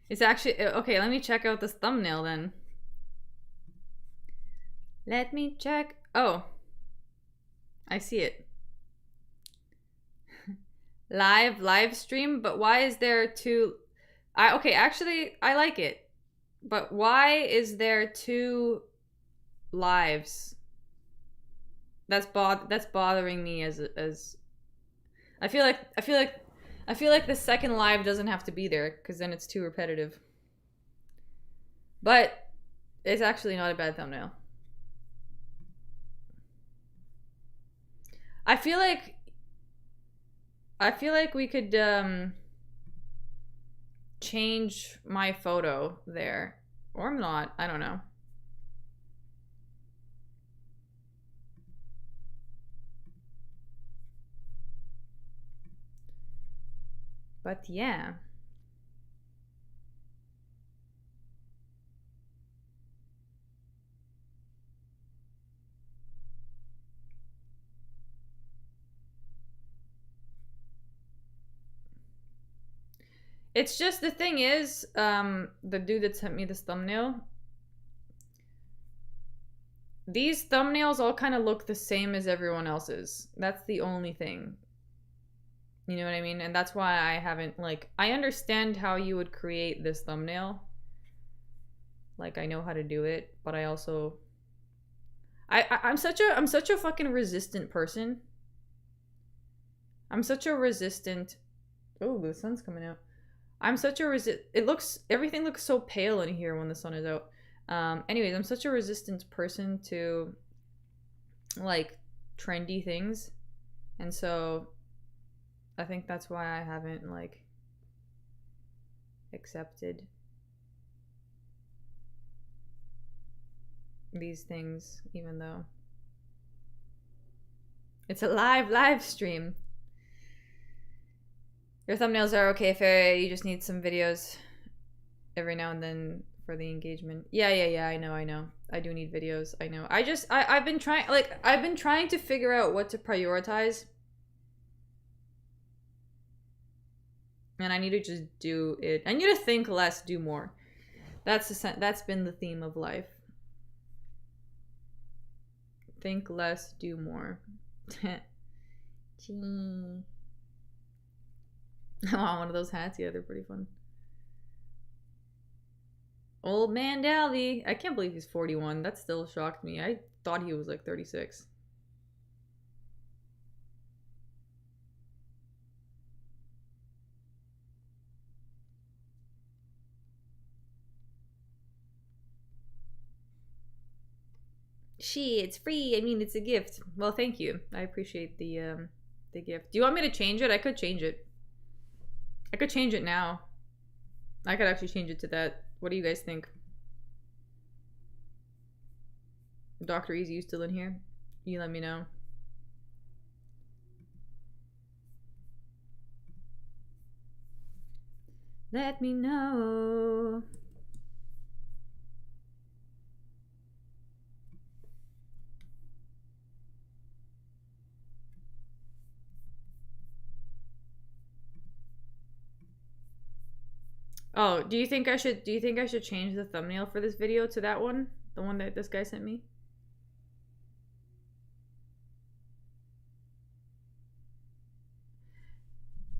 It's actually okay. Let me check out this thumbnail then. Let me check. Oh, I see it. live stream, but why is there two? Okay, actually, I like it, but why is there two lives? That's bothering me as I feel like the second live doesn't have to be there because then it's too repetitive. But it's actually not a bad thumbnail. I feel like we could change my photo there. Or not. I don't know. But yeah. It's just, the thing is, the dude that sent me this thumbnail, these thumbnails all kind of look the same as everyone else's. That's the only thing. You know what I mean? And that's why I haven't, like, I understand how you would create this thumbnail. Like, I know how to do it, but I also... I'm such a fucking resistant person. I'm such a resistant... Oh, the sun's coming out. I'm such a everything looks so pale in here when the sun is out. Anyways, I'm such a resistant person to, like, trendy things. And so I think that's why I haven't, like, accepted. these things, even though it's a live stream. Your thumbnails are okay, Faye. You just need some videos every now and then for the engagement. Yeah, I know. I do need videos. I know. I've been trying to figure out what to prioritize. And I need to just do it. I need to think less, do more. That's been the theme of life. Think less, do more. Gee. I want one of those hats. Yeah, they're pretty fun. Old man Dalby. I can't believe he's 41. That still shocked me. I thought he was like 36. It's free. I mean, it's a gift. Well, thank you. I appreciate the gift. Do you want me to change it? I could change it. I could change it now. I could actually change it to that. What do you guys think? Dr. Easy, you still in here? You let me know. Let me know. Oh, do you think I should change the thumbnail for this video to that one? The one that this guy sent me?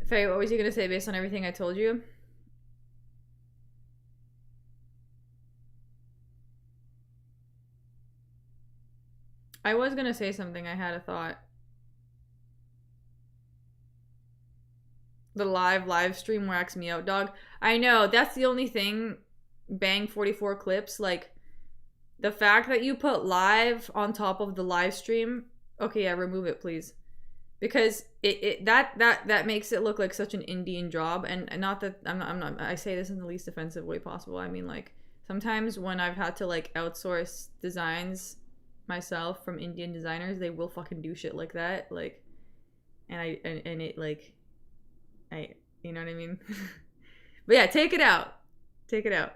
Faye, what was you gonna say based on everything I told you? I was gonna say something. I had a thought. The live stream whacks me out, dog. I know, that's the only thing. Bang 44 clips, like the fact that you put live on top of the live stream. Okay, yeah, remove it, please. Because that makes it look like such an Indian job, and not that I'm not I say this in the least offensive way possible. I mean, like, sometimes when I've had to like outsource designs myself from Indian designers, they will fucking do shit like that, like, and it like, you know what I mean? But yeah, take it out. Take it out.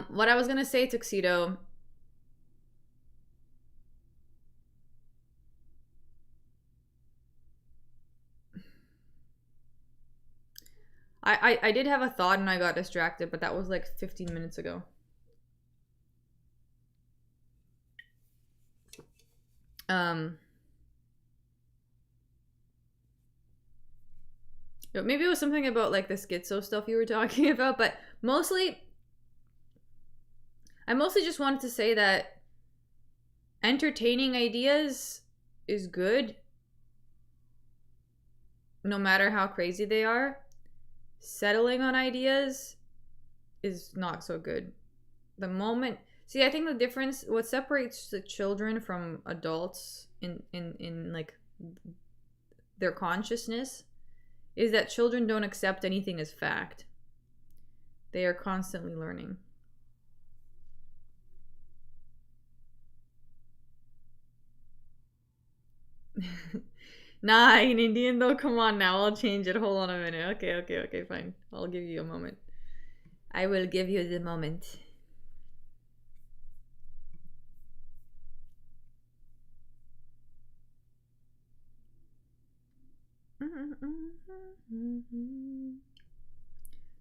What I was gonna say, Tuxedo. I did have a thought and I got distracted, but that was like 15 minutes ago. Maybe it was something about like the schizo stuff you were talking about, but mostly I mostly just wanted to say that entertaining ideas is good, no matter how crazy they are. Settling on ideas is not so good. The moment, see, I think the difference, what separates the children from adults in like their consciousness, is that children don't accept anything as fact. They are constantly learning. Nah, in Indian though, come on now, I'll change it. Hold on a minute. Okay, fine. I'll give you a moment. I will give you the moment.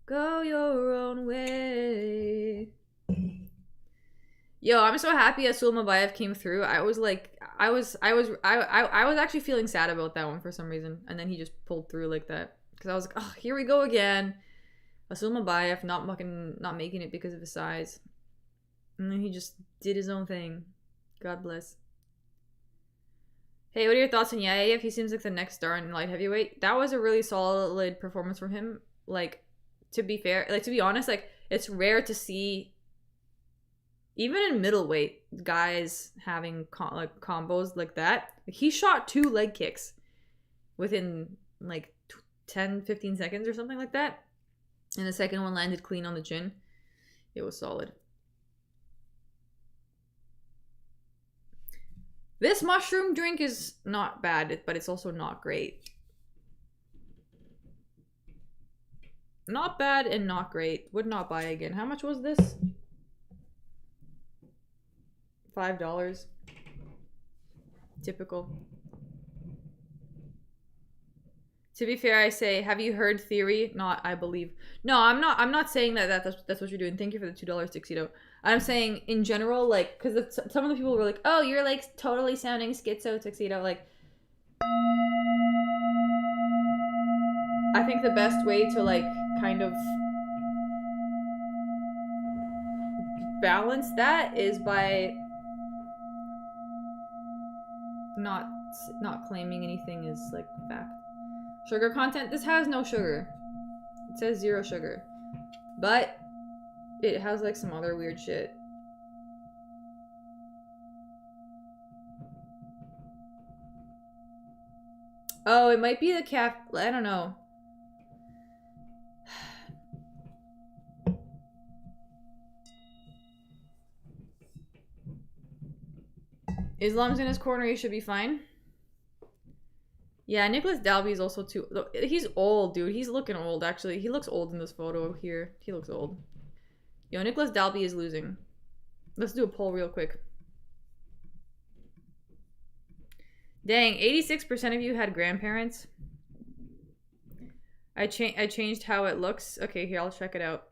Go your own way. Yo, I'm so happy Asul Mabayev came through. I was actually feeling sad about that one for some reason, and then he just pulled through like that, because I was like, oh, here we go again. Asul Mabayev not making it because of his size, and then he just did his own thing. God bless. Hey, what are your thoughts on Yayev? He seems like the next star in light heavyweight. That was a really solid performance from him. Like, to be fair, like, to be honest, like, it's rare to see, even in middleweight, guys having combos like that. Like, he shot 2 leg kicks within like 10-15 seconds or something like that, and the second one landed clean on the chin. It was solid. This mushroom drink is not bad, but it's also not great. Not bad and not great. Would not buy again. How much was this? $5. Typical. To be fair, I say, have you heard theory? Not, I believe. No, I'm not saying that's what you're doing. Thank you for the $2 tuxedo. I'm saying in general, like, because some of the people were like, oh, you're like totally sounding schizo tuxedo. Like, I think the best way to like kind of balance that is by not claiming anything is like fact. Sugar content. This has no sugar. It says 0 sugar, but it has like some other weird shit. Oh, it might be the I don't know. Islam's in his corner. He should be fine. Yeah, Nicholas Dalby is also too... He's old, dude. He's looking old, actually. He looks old in this photo here. He looks old. Yo, Nicholas Dalby is losing. Let's do a poll real quick. Dang, 86% of you had grandparents. I changed how it looks. Okay, here, I'll check it out.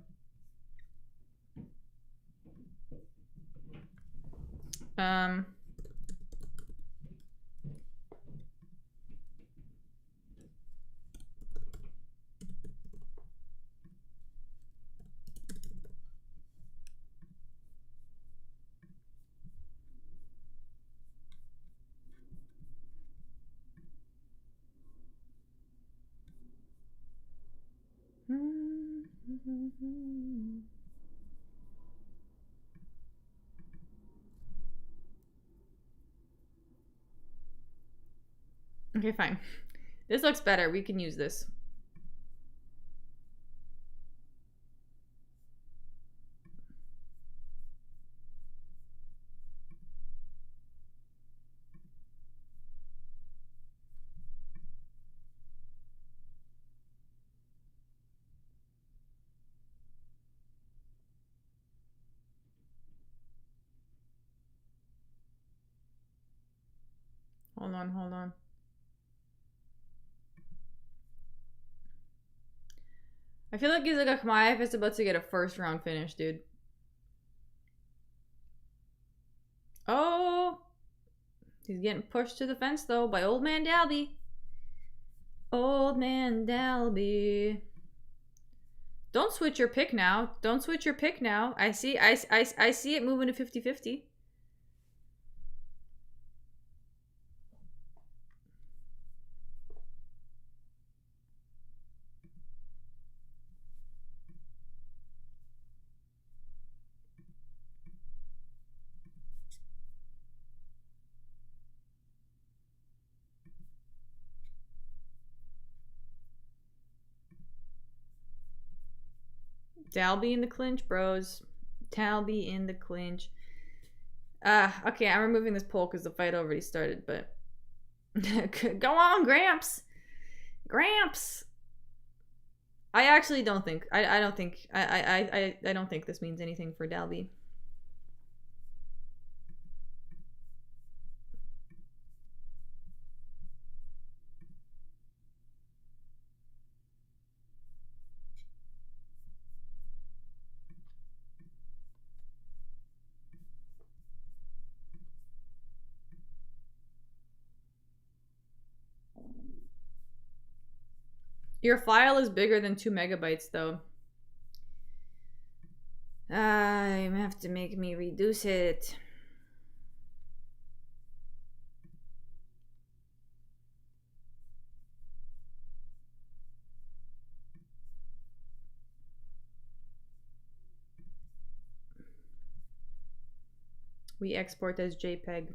Okay, fine. This looks better. We can use this. Hold on. I feel like Gizaga Kamaev is about to get a first round finish, dude. Oh! He's getting pushed to the fence, though, by Old Man Dalby. Old Man Dalby. Don't switch your pick now. Don't switch your pick now. I see it moving to 50-50. Dalby in the clinch, bros. Dalby in the clinch. Okay, I'm removing this poll because the fight already started, but... Go on, Gramps! Gramps! I actually don't think... I don't think... I don't think this means anything for Dalby. Your file is bigger than 2 megabytes, though. You have to make me reduce it. We export as JPEG.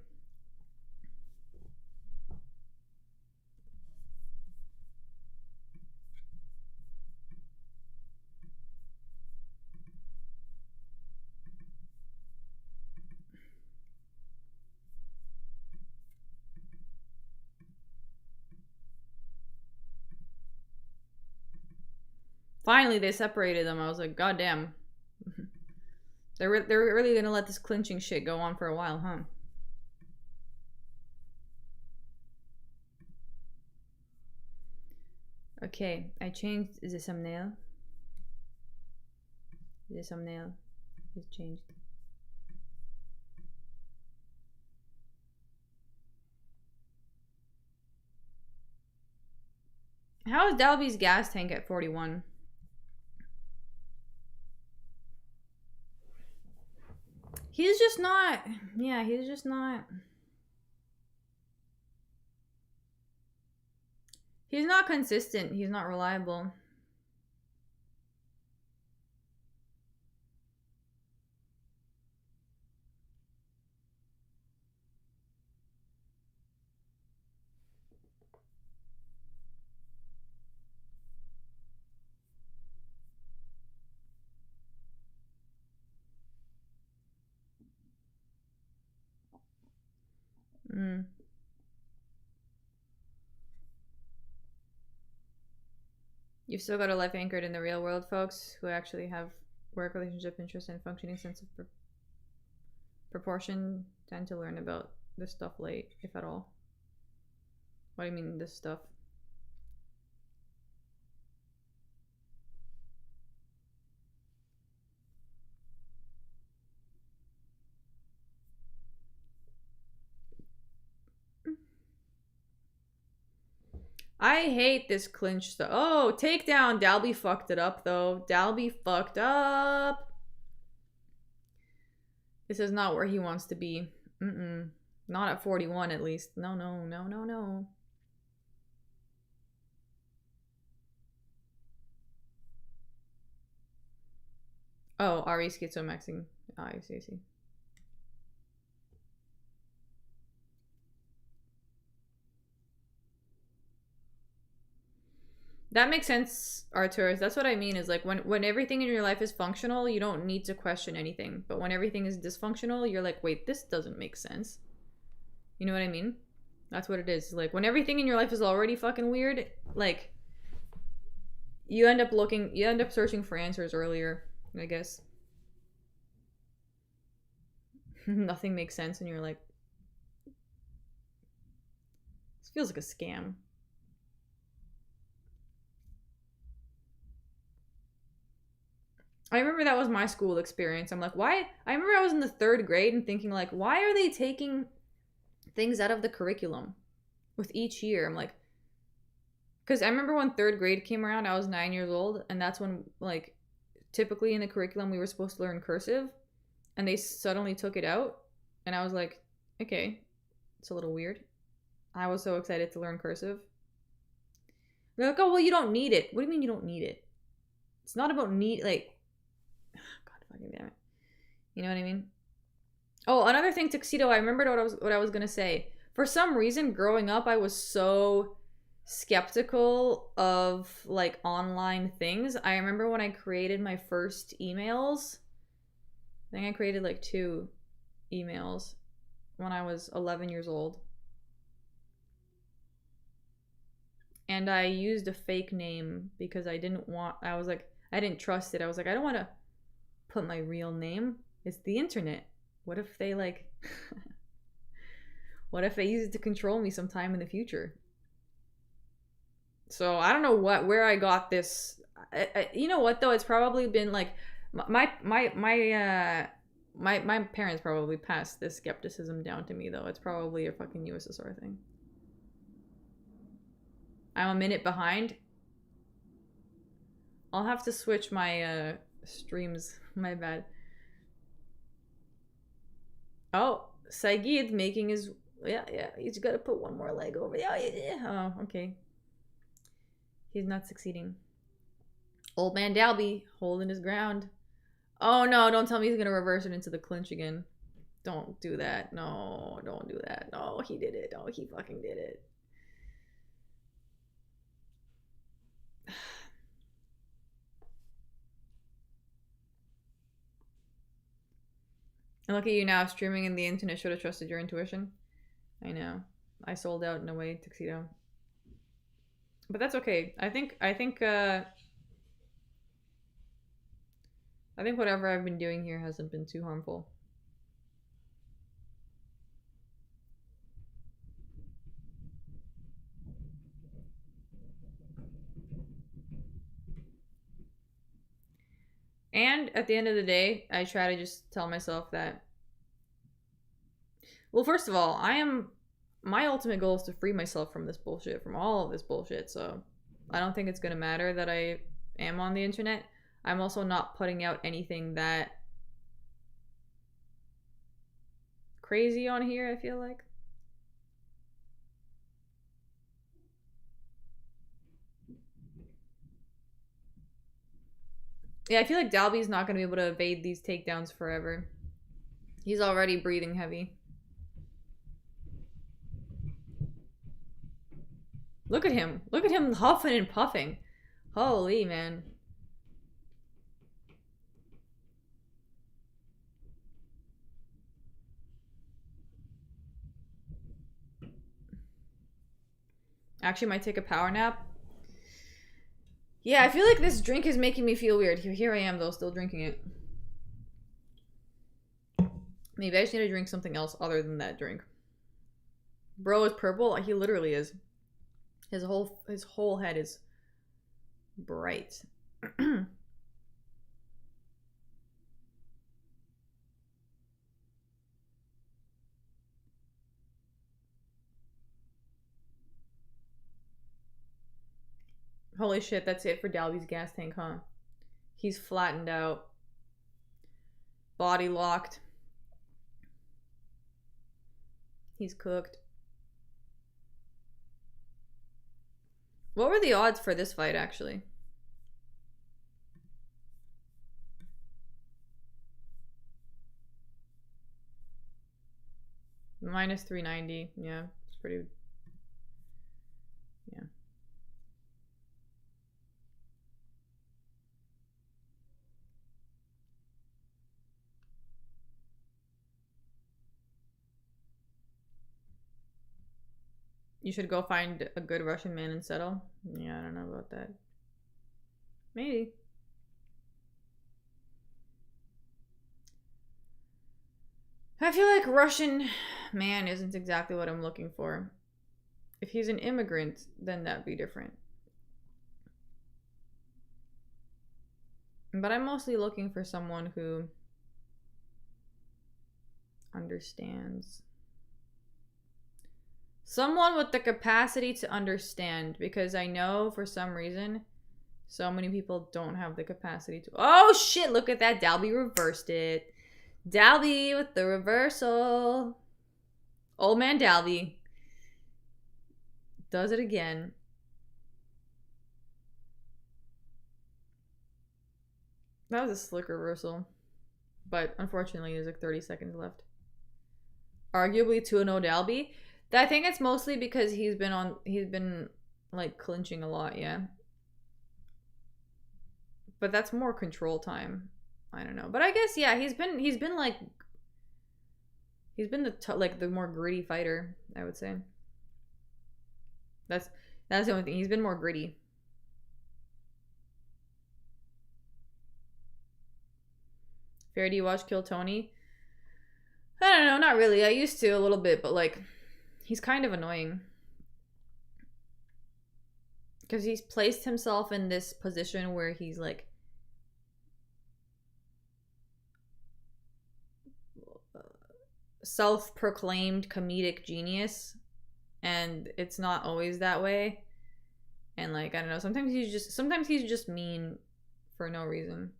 Finally, they separated them. I was like, God damn. They're really gonna let this clinching shit go on for a while, huh? Okay, I changed the thumbnail. The thumbnail is changed. How is Dalby's gas tank at 41? He's just not. Yeah, he's just not. He's not consistent. He's not reliable. You've still got a life anchored in the real world, folks, who actually have work, relationship, interest, and functioning sense of proportion tend to learn about this stuff late, if at all. What do you mean, this stuff? I hate this clinch stuff. Oh, takedown. Dalby fucked it up, though. Dalby fucked up. This is not where he wants to be. Not at 41, at least. No. Oh, Ari schizomaxing. I see. That makes sense, Arturus. That's what I mean, is like when everything in your life is functional, you don't need to question anything. But when everything is dysfunctional, you're like, wait, this doesn't make sense. You know what I mean? That's what it is. Like, when everything in your life is already fucking weird, like, you end up searching for answers earlier, I guess. Nothing makes sense, and you're like, this feels like a scam. I remember that was my school experience. I'm like, why? I remember I was in the 3rd grade and thinking, like, why are they taking things out of the curriculum with each year? I'm like, because I remember when 3rd grade came around, I was 9 years old, and that's when, like, typically in the curriculum we were supposed to learn cursive, and they suddenly took it out, and I was like, okay, it's a little weird. I was so excited to learn cursive. They're like, oh, well, you don't need it. What do you mean you don't need it? It's not about need, like, God fucking damn it. You know what I mean? Oh, another thing, Tuxedo, I remembered what I was gonna say. For some reason, growing up, I was so skeptical of, like, online things. I remember when I created my first emails, I think I created, like, 2 emails when I was 11 years old. And I used a fake name because I didn't trust it. I was like, I don't want to put my real name. It's the internet. What if they, like, what if they use it to control me sometime in the future? So I don't know where I got this. You know what, though? It's probably been like my parents probably passed this skepticism down to me, though. It's probably a fucking USSR thing. I'm a minute behind. I'll have to switch my streams. My bad. Oh, Saigid making his... Yeah. He's got to put one more leg over. Yeah. Oh, okay. He's not succeeding. Old man Dalby holding his ground. Oh, no. Don't tell me he's going to reverse it into the clinch again. Don't do that. No, don't do that. No, he did it. Oh, he fucking did it. And look at you now, streaming in the internet. Should have trusted your intuition. I know. I sold out in a way, Tuxedo. But that's okay. I think I think whatever I've been doing here hasn't been too harmful. And at the end of the day, I try to just tell myself that, well, first of all, my ultimate goal is to free myself from this bullshit, from all of this bullshit. So I don't think it's going to matter that I am on the internet. I'm also not putting out anything that crazy on here, I feel like. Yeah, I feel like Dalby's not going to be able to evade these takedowns forever. He's already breathing heavy. Look at him. Look at him huffing and puffing. Holy, man. Actually, might take a power nap. Yeah, I feel like this drink is making me feel weird. Here I am, though, still drinking it. Maybe I just need to drink something else other than that drink. Bro is purple. He literally is. His whole head is bright. Holy shit, that's it for Dalby's gas tank, huh? He's flattened out. Body locked. He's cooked. What were the odds for this fight, actually? Minus 390. Yeah, it's pretty... Yeah. You should go find a good Russian man and settle? Yeah, I don't know about that. Maybe. I feel like Russian man isn't exactly what I'm looking for. If he's an immigrant, then that'd be different. But I'm mostly looking for someone who understands. Someone with the capacity to understand, because I know for some reason so many people don't have the capacity to. Oh shit, look at that. Dalby reversed it. Dalby with the reversal. Old man Dalby does it again. That was a slick reversal. But unfortunately, there's like 30 seconds left. Arguably 2-0 Dalby. I think it's mostly because he's been like clinching a lot, yeah. But that's more control time. I don't know. But I guess yeah, he's been the more gritty fighter, I would say. That's the only thing. He's been more gritty. Fair, do you watch Kill Tony? I don't know, not really. I used to a little bit, but like he's kind of annoying. Because he's placed himself in this position where he's like self-proclaimed comedic genius. And it's not always that way. And like, I don't know, sometimes he's just mean for no reason.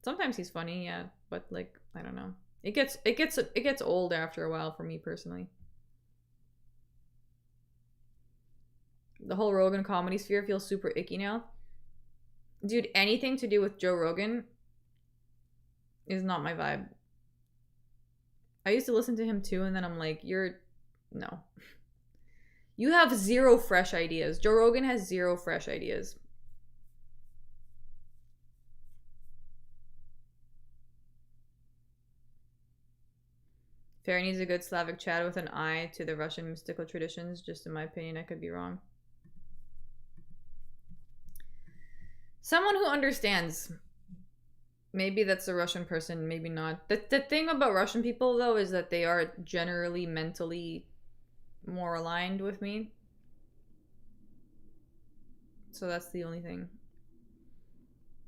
Sometimes he's funny, yeah, but like, I don't know. It gets old after a while for me personally. The whole Rogan comedy sphere feels super icky now. Dude, anything to do with Joe Rogan is not my vibe. I used to listen to him too, and then I'm like, no. You have zero fresh ideas. Joe Rogan has zero fresh ideas. Fair needs a good Slavic chat with an eye to the Russian mystical traditions. Just in my opinion, I could be wrong. Someone who understands. Maybe that's a Russian person, maybe not. The thing about Russian people, though, is that they are generally mentally more aligned with me. So that's the only thing.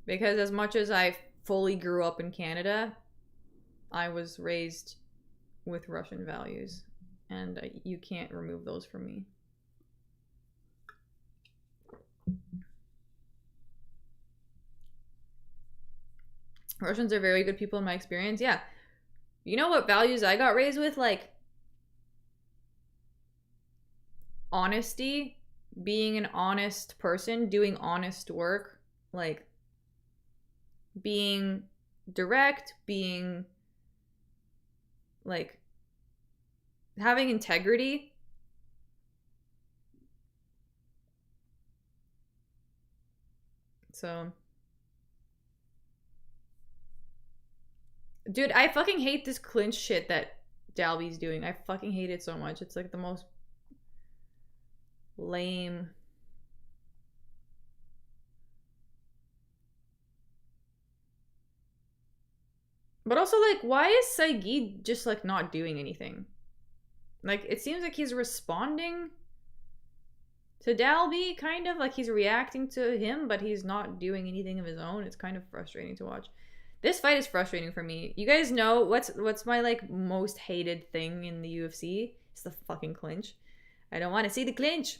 Because as much as I fully grew up in Canada, I was raised with Russian values. And you can't remove those from me. Russians are very good people in my experience. Yeah. You know what values I got raised with? Like, honesty, being an honest person, doing honest work, like, being direct, being, like, having integrity. So, dude, I fucking hate this clinch shit that Dalby's doing. I fucking hate it so much. It's like the most lame. But also, like, why is Saigid just, like, not doing anything? Like, it seems like he's responding to Dalby, kind of. Like, he's reacting to him, but he's not doing anything of his own. It's kind of frustrating to watch. This fight is frustrating for me. You guys know what's my, like, most hated thing in the UFC? It's the fucking clinch. I don't want to see the clinch.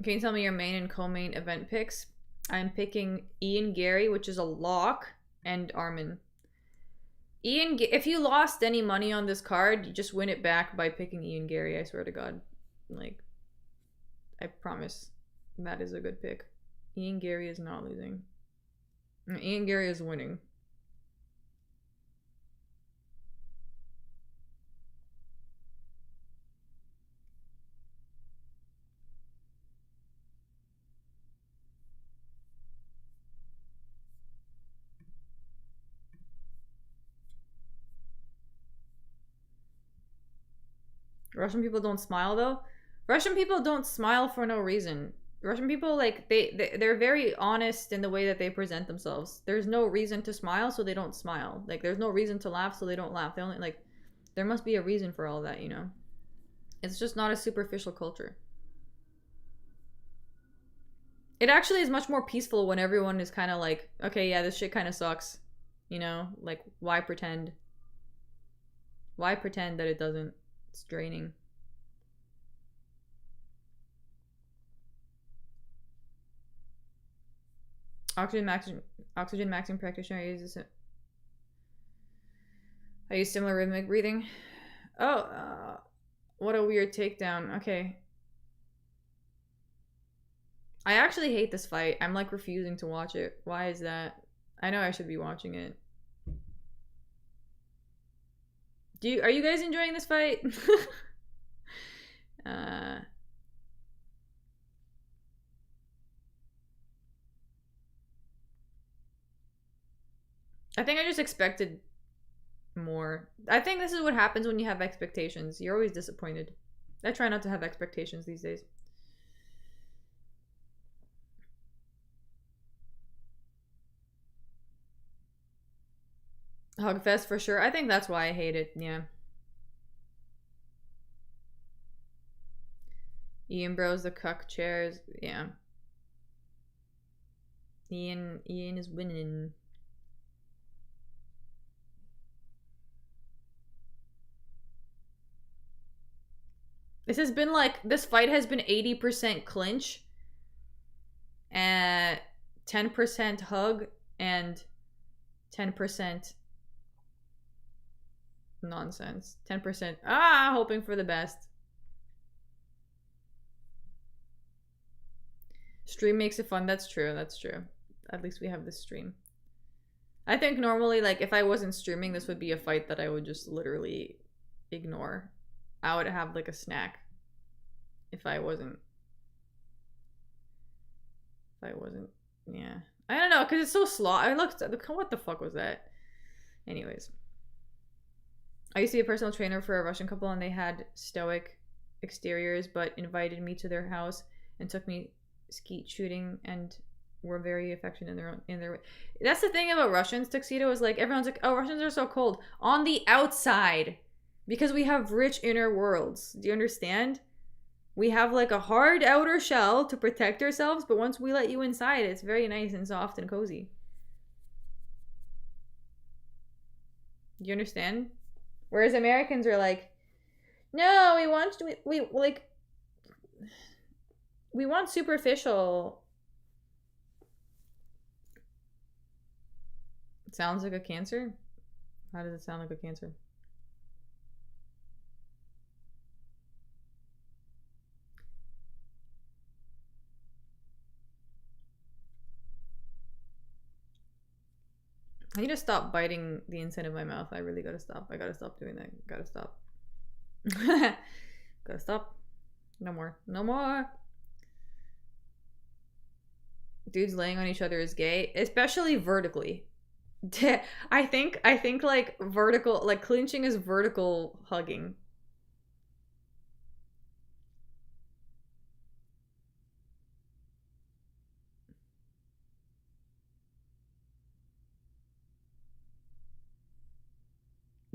Can you tell me your main and co-main event picks? I'm picking Ian Gary, which is a lock, and Armin. If you lost any money on this card, you just win it back by picking Ian Gary, I swear to God. Like, I promise that is a good pick. Ian Gary is not losing. Ian Gary is winning. Russian people don't smile, though. Russian people don't smile for no reason. Russian people, like, they're very honest in the way that they present themselves. There's no reason to smile, so they don't smile. Like, there's no reason to laugh, so they don't laugh. They only, like, there must be a reason for all that, you know? It's just not a superficial culture. It actually is much more peaceful when everyone is kind of like, okay, yeah, this shit kind of sucks. You know? Like, why pretend? Why pretend that it doesn't? It's draining. Oxygen maxing practitioner. I use similar rhythmic breathing. Oh, what a weird takedown. Okay. I actually hate this fight. I'm like refusing to watch it. Why is that? I know I should be watching it. Are you guys enjoying this fight? I think I just expected more. I think this is what happens when you have expectations. You're always disappointed. I try not to have expectations these days. Hugfest for sure. I think that's why I hate it. Yeah. Ian Bros the cuck chairs. Yeah. Ian is winning. This fight has been 80% clinch, and 10% hug, and 10% nonsense. 10% hoping for the best. Stream makes it fun. That's true. At least we have this stream. I think normally, like, if I wasn't streaming, this would be a fight that I would just literally ignore. I would have, like, a snack if I wasn't, yeah. I don't know, because it's so slow. What the fuck was that? Anyways. I used to be a personal trainer for a Russian couple, and they had stoic exteriors, but invited me to their house and took me skeet shooting, and were very affectionate in their way. That's the thing about Russians. Tuxedo is like, everyone's like, oh, Russians are so cold on the outside because we have rich inner worlds. Do you understand? We have like a hard outer shell to protect ourselves, but once we let you inside, it's very nice and soft and cozy. Do you understand? Whereas Americans are like, no, we want superficial. It sounds like a cancer. How does it sound like a cancer? I need to stop biting the inside of my mouth. I really gotta stop. I gotta stop doing that. Gotta stop. Gotta stop. No more. No more. Dudes laying on each other is gay, especially vertically. I think like vertical, like clinching is vertical hugging.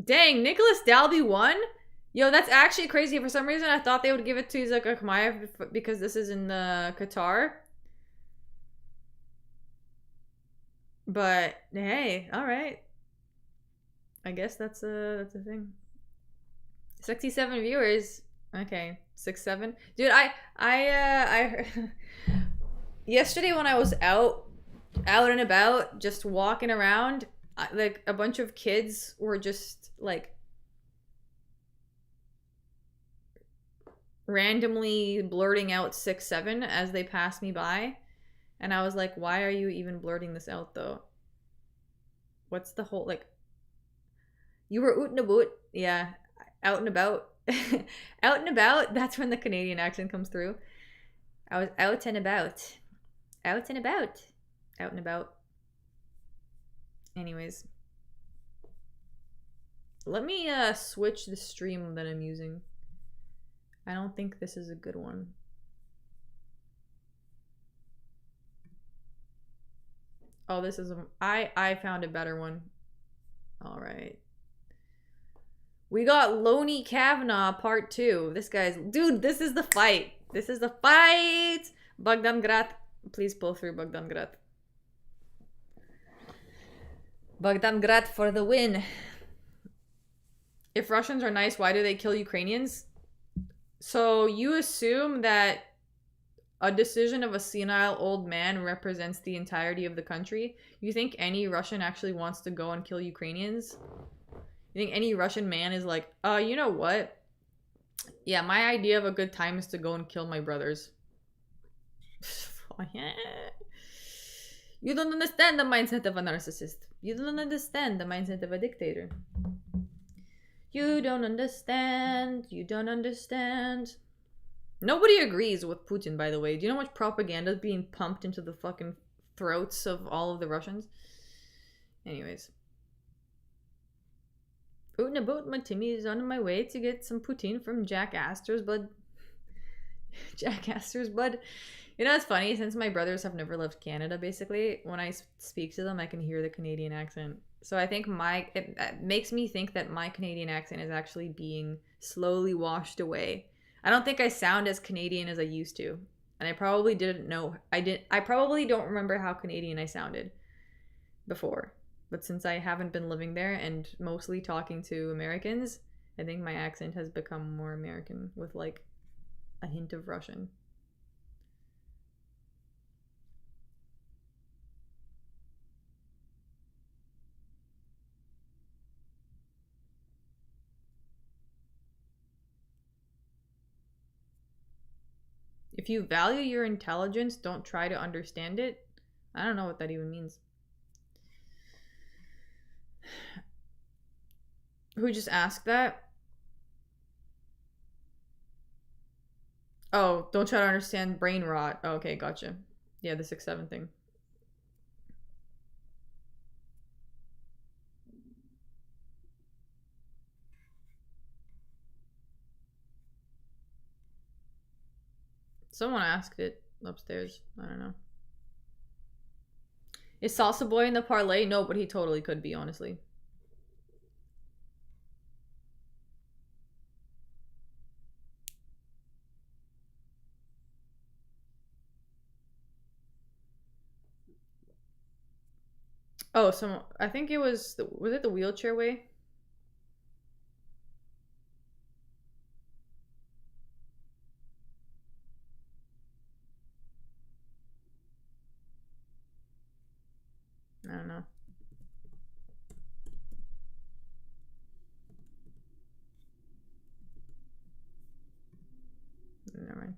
Dang, Nicholas Dalby won? Yo, that's actually crazy. For some reason, I thought they would give it to Zak Akhmaev because this is in Qatar. But hey, all right. I guess that's a thing. 67 viewers. Okay, 6-7. Dude, I yesterday when I was out and about, just walking around, like a bunch of kids were just like randomly blurting out 6-7 as they passed me by, and I was like, why are you even blurting this out though? What's the whole, like, you were out and about? Yeah, out and about. Out and about, that's when the Canadian accent comes through. I was out and about. Out and about. Out and about. Anyways, let me switch the stream that I'm using. I don't think this is a good one. Oh, this is I found a better one. All right. We got Loney Kavanaugh part 2. This guy's, dude, this is the fight. This is the fight. Bogdan Grat, please pull through Bogdan Grat. Bogdan Grat for the win. If Russians are nice, why do they kill Ukrainians? So you assume that a decision of a senile old man represents the entirety of the country? You think any Russian actually wants to go and kill Ukrainians? You think any Russian man is like, you know what? Yeah, my idea of a good time is to go and kill my brothers. You don't understand the mindset of a narcissist. You don't understand the mindset of a dictator. You don't understand. You don't understand. Nobody agrees with Putin, by the way. Do you know how much propaganda is being pumped into the fucking throats of all of the Russians? Anyways. Out and about, my Timmy is on my way to get some poutine from Jack Astor's bud. Jack Astor's bud. You know, it's funny, since my brothers have never left Canada, basically, when I speak to them, I can hear the Canadian accent. So I think it makes me think that my Canadian accent is actually being slowly washed away. I don't think I sound as Canadian as I used to. And I probably didn't know. I probably don't remember how Canadian I sounded before. But since I haven't been living there and mostly talking to Americans, I think my accent has become more American with like a hint of Russian. If you value your intelligence, don't try to understand it. I don't know what that even means. Who just asked that? Oh, don't try to understand brain rot. Oh, okay, gotcha. Yeah, the 6-7 thing. Someone asked it upstairs. I don't know. Is Salsa Boy in the parlay? No, but he totally could be, honestly. Oh, I think it was it the wheelchair way? I don't know. Never mind.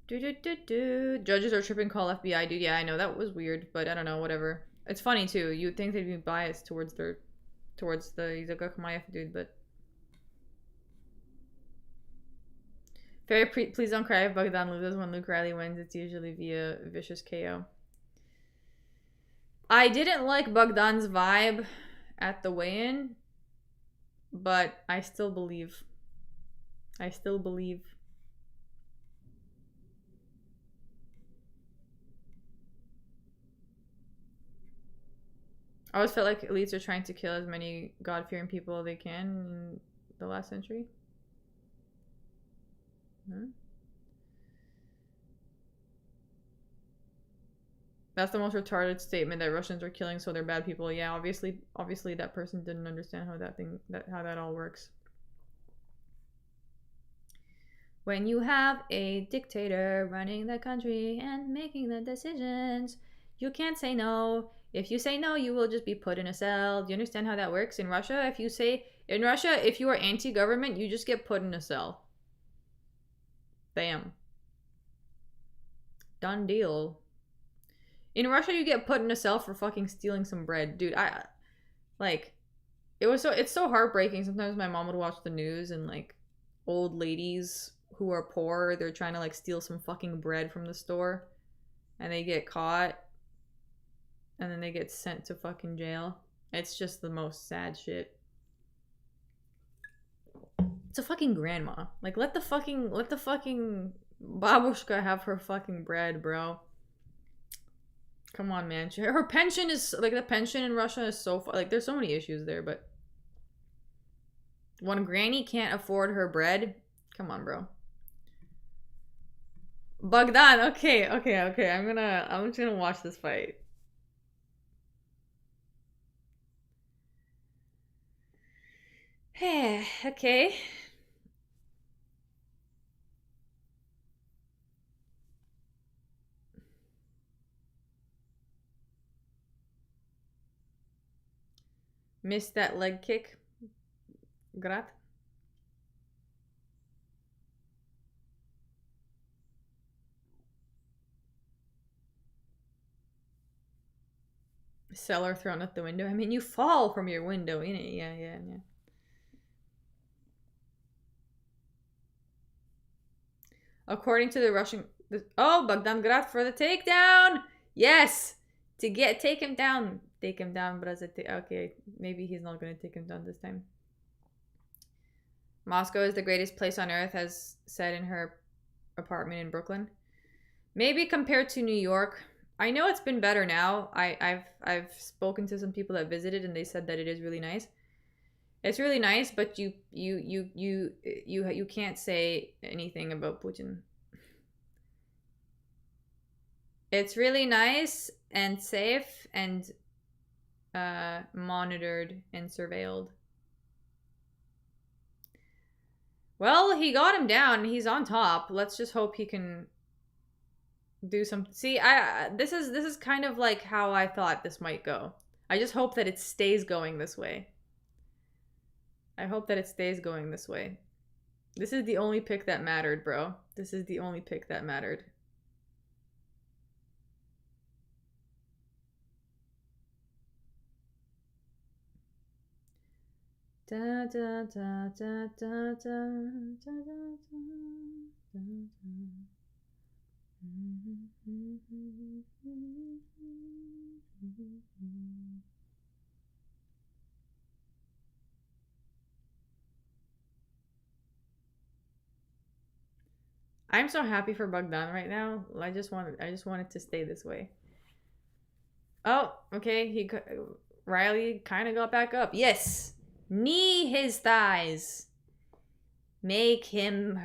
Judges are tripping, call FBI, dude. Yeah, I know, that was weird, but I don't know, whatever. It's funny too. You'd think they'd be biased towards the Izuka Kamayev dude, but Fairy, please don't cry if Bogdan loses. When Luke Riley wins, it's usually via vicious KO. I didn't like Bogdan's vibe at the weigh-in, but I still believe. I still believe. I always felt like elites are trying to kill as many God-fearing people as they can in the last century. Hmm? That's the most retarded statement, that Russians are killing so they're bad people. Yeah, obviously that person didn't understand how that all works. When you have a dictator running the country and making the decisions, you can't say no. If you say no, you will just be put in a cell. Do you understand how that works? In Russia, if you are anti-government, you just get put in a cell. Bam. Done deal. In Russia, you get put in a cell for fucking stealing some bread. Dude, it's so heartbreaking. Sometimes my mom would watch the news and, like, old ladies who are poor, they're trying to, like, steal some fucking bread from the store, and they get caught, and then they get sent to fucking jail. It's just the most sad shit. It's a fucking grandma. Like, let the fucking babushka have her fucking bread, bro. Come on, man. Her pension is, like, the pension in Russia is so, like, there's so many issues there, but when granny can't afford her bread, come on, bro. Bogdan, okay. I'm just gonna watch this fight. Okay. Missed that leg kick. Grat. Cellar thrown out the window. I mean, you fall from your window, innit? Yeah. According to the Russian... Oh, Bogdan Grat for the takedown! Yes! Take him down. Take him down, but okay, maybe he's not going to take him down this time. Moscow is the greatest place on earth, has said in her apartment in Brooklyn. Maybe compared to New York. I know it's been better now. I've spoken to some people that visited, and they said that it is really nice. It's really nice, but you can't say anything about Putin. It's really nice and safe and monitored and surveilled. Well, he got him down. He's on top. Let's just hope he can do some. See, this is kind of like how I thought this might go. I just hope that it stays going this way. I hope that it stays going this way. This is the only pick that mattered, bro. This is the only pick that mattered. Da da da da da da da da. I'm so happy for Bogdan right now. I just want it to stay this way. Oh, okay. Riley kind of got back up. Yes, knee his thighs. Make him.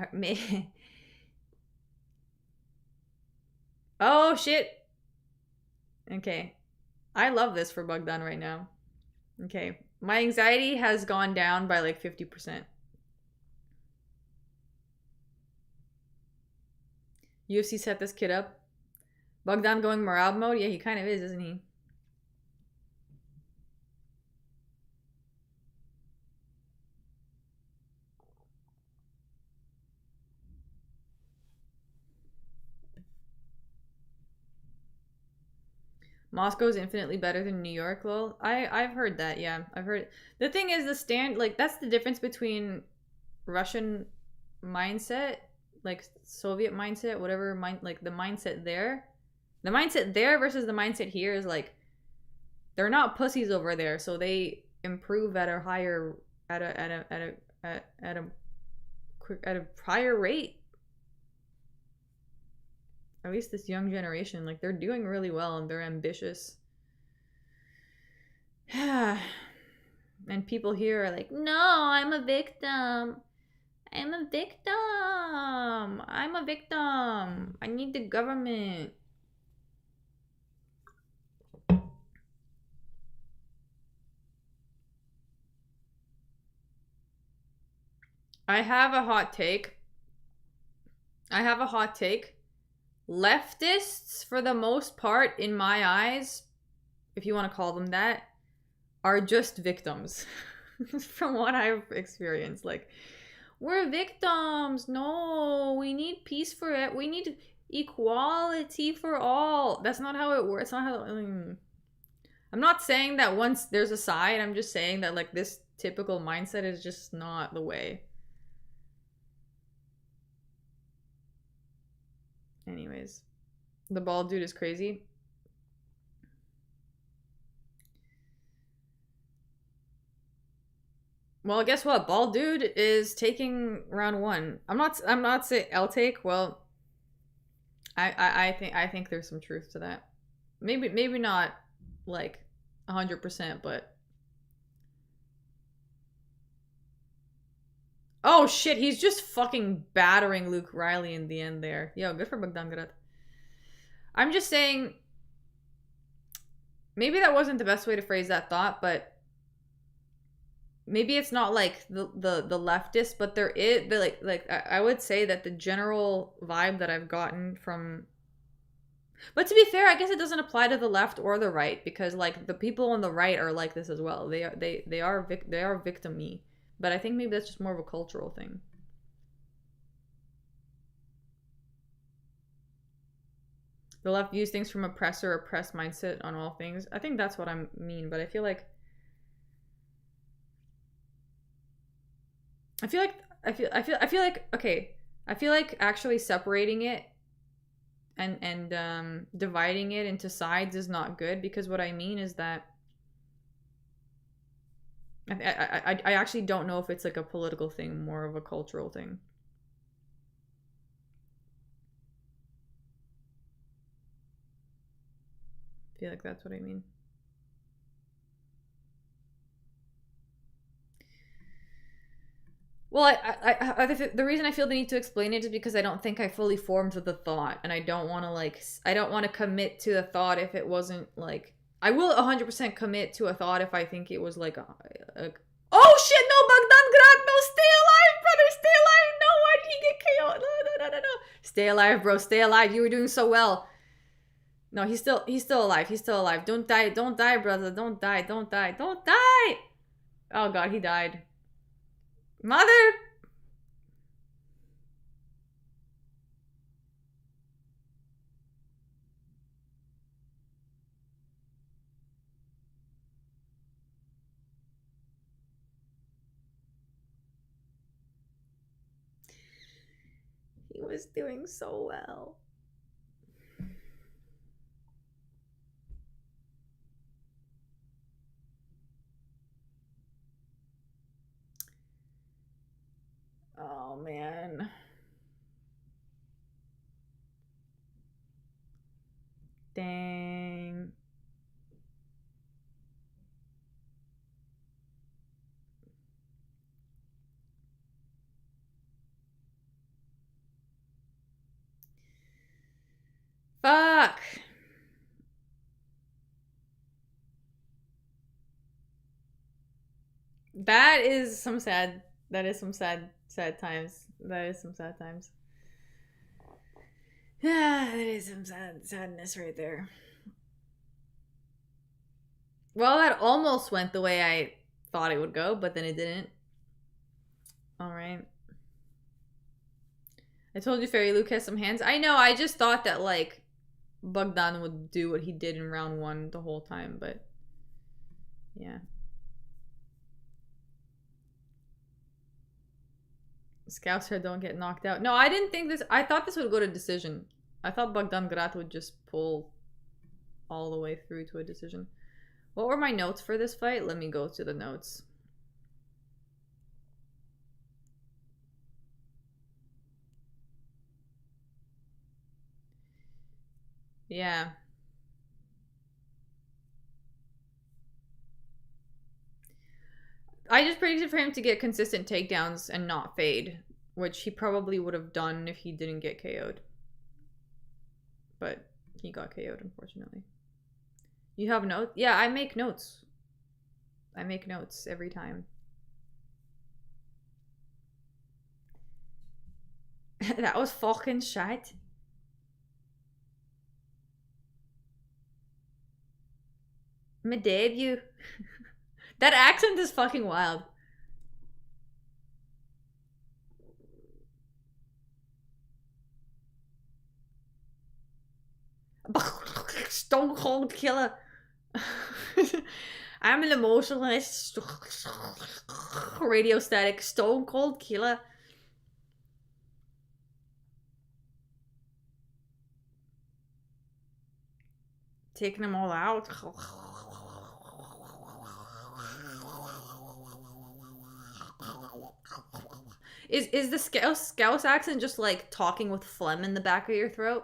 Oh shit. Okay, I love this for Bogdan right now. Okay, my anxiety has gone down by like 50%. UFC set this kid up. Bogdan going Marab mode? Yeah, he kind of is, isn't he? Moscow's infinitely better than New York, lol. I've heard that, yeah. I've heard. The thing is, that's the difference between Russian mindset, like Soviet mindset, whatever like the mindset there. The mindset there versus the mindset here is like they're not pussies over there, so they improve at a higher at a higher rate. At least this young generation, like they're doing really well and they're ambitious. And people here are like, no, I'm a victim. I'm a victim. I'm a victim. I need the government. I have a hot take. Leftists, for the most part, in my eyes, if you want to call them that, are just victims. From what I've experienced. Like, we're victims. No, we need peace for it. We need equality for all. That's not how it works. It's not how. I'm not saying that once there's a side. I'm just saying that like this typical mindset is just not the way. Anyways, the bald dude is crazy. Well, guess what? Bald dude is taking round 1. I'm not saying I'll take. Well, I think there's some truth to that. Maybe not like 100%, but oh shit, he's just fucking battering Luke Riley in the end there. Yo, good for Bogdan. I'm just saying, maybe that wasn't the best way to phrase that thought, but maybe it's not like the leftist, but there is like I would say that the general vibe that I've gotten from. But to be fair, I guess it doesn't apply to the left or the right because like the people on the right are like this as well. They are victim-y, but I think maybe that's just more of a cultural thing. The left views things from oppressed mindset on all things. I think that's what I mean, but I feel like actually separating it and dividing it into sides is not good, because what I mean is that I actually don't know if it's like a political thing, more of a cultural thing. I feel like that's what I mean. Well, the reason I feel the need to explain it is because I don't think I fully formed the thought, and I don't want to commit to the thought if it wasn't like. I will 100% commit to a thought if I think it was like oh shit, no, Bogdan Grad, no, stay alive, brother, stay alive. No, why did he get KO'd? No. Stay alive, bro, stay alive. You were doing so well. No, he's still alive. He's still alive. Don't die, brother. Don't die. Oh god, he died. Mother! He was doing so well. Oh man. Dang. Fuck. That is some sad times. That is some sad times. Yeah, that is some sadness right there. Well, that almost went the way I thought it would go, but then it didn't. Alright. I told you Fairy Luke has some hands. I know, I just thought that, like, Bogdan would do what he did in round 1 the whole time, but... yeah. Scouser don't get knocked out. No, I didn't think this... I thought this would go to decision. I thought Bogdan Grat would just pull all the way through to a decision. What were my notes for this fight? Let me go to the notes. Yeah. I just predicted for him to get consistent takedowns and not fade, which he probably would have done if he didn't get KO'd. But he got KO'd, unfortunately. You have notes? Yeah, I make notes. I make notes every time. That was fucking shit. My debut. That accent is fucking wild. Stone Cold Killer. I'm an emotionalist. Radio Static. Stone Cold Killer. Taking them all out. Is the Scouse accent just like talking with phlegm in the back of your throat?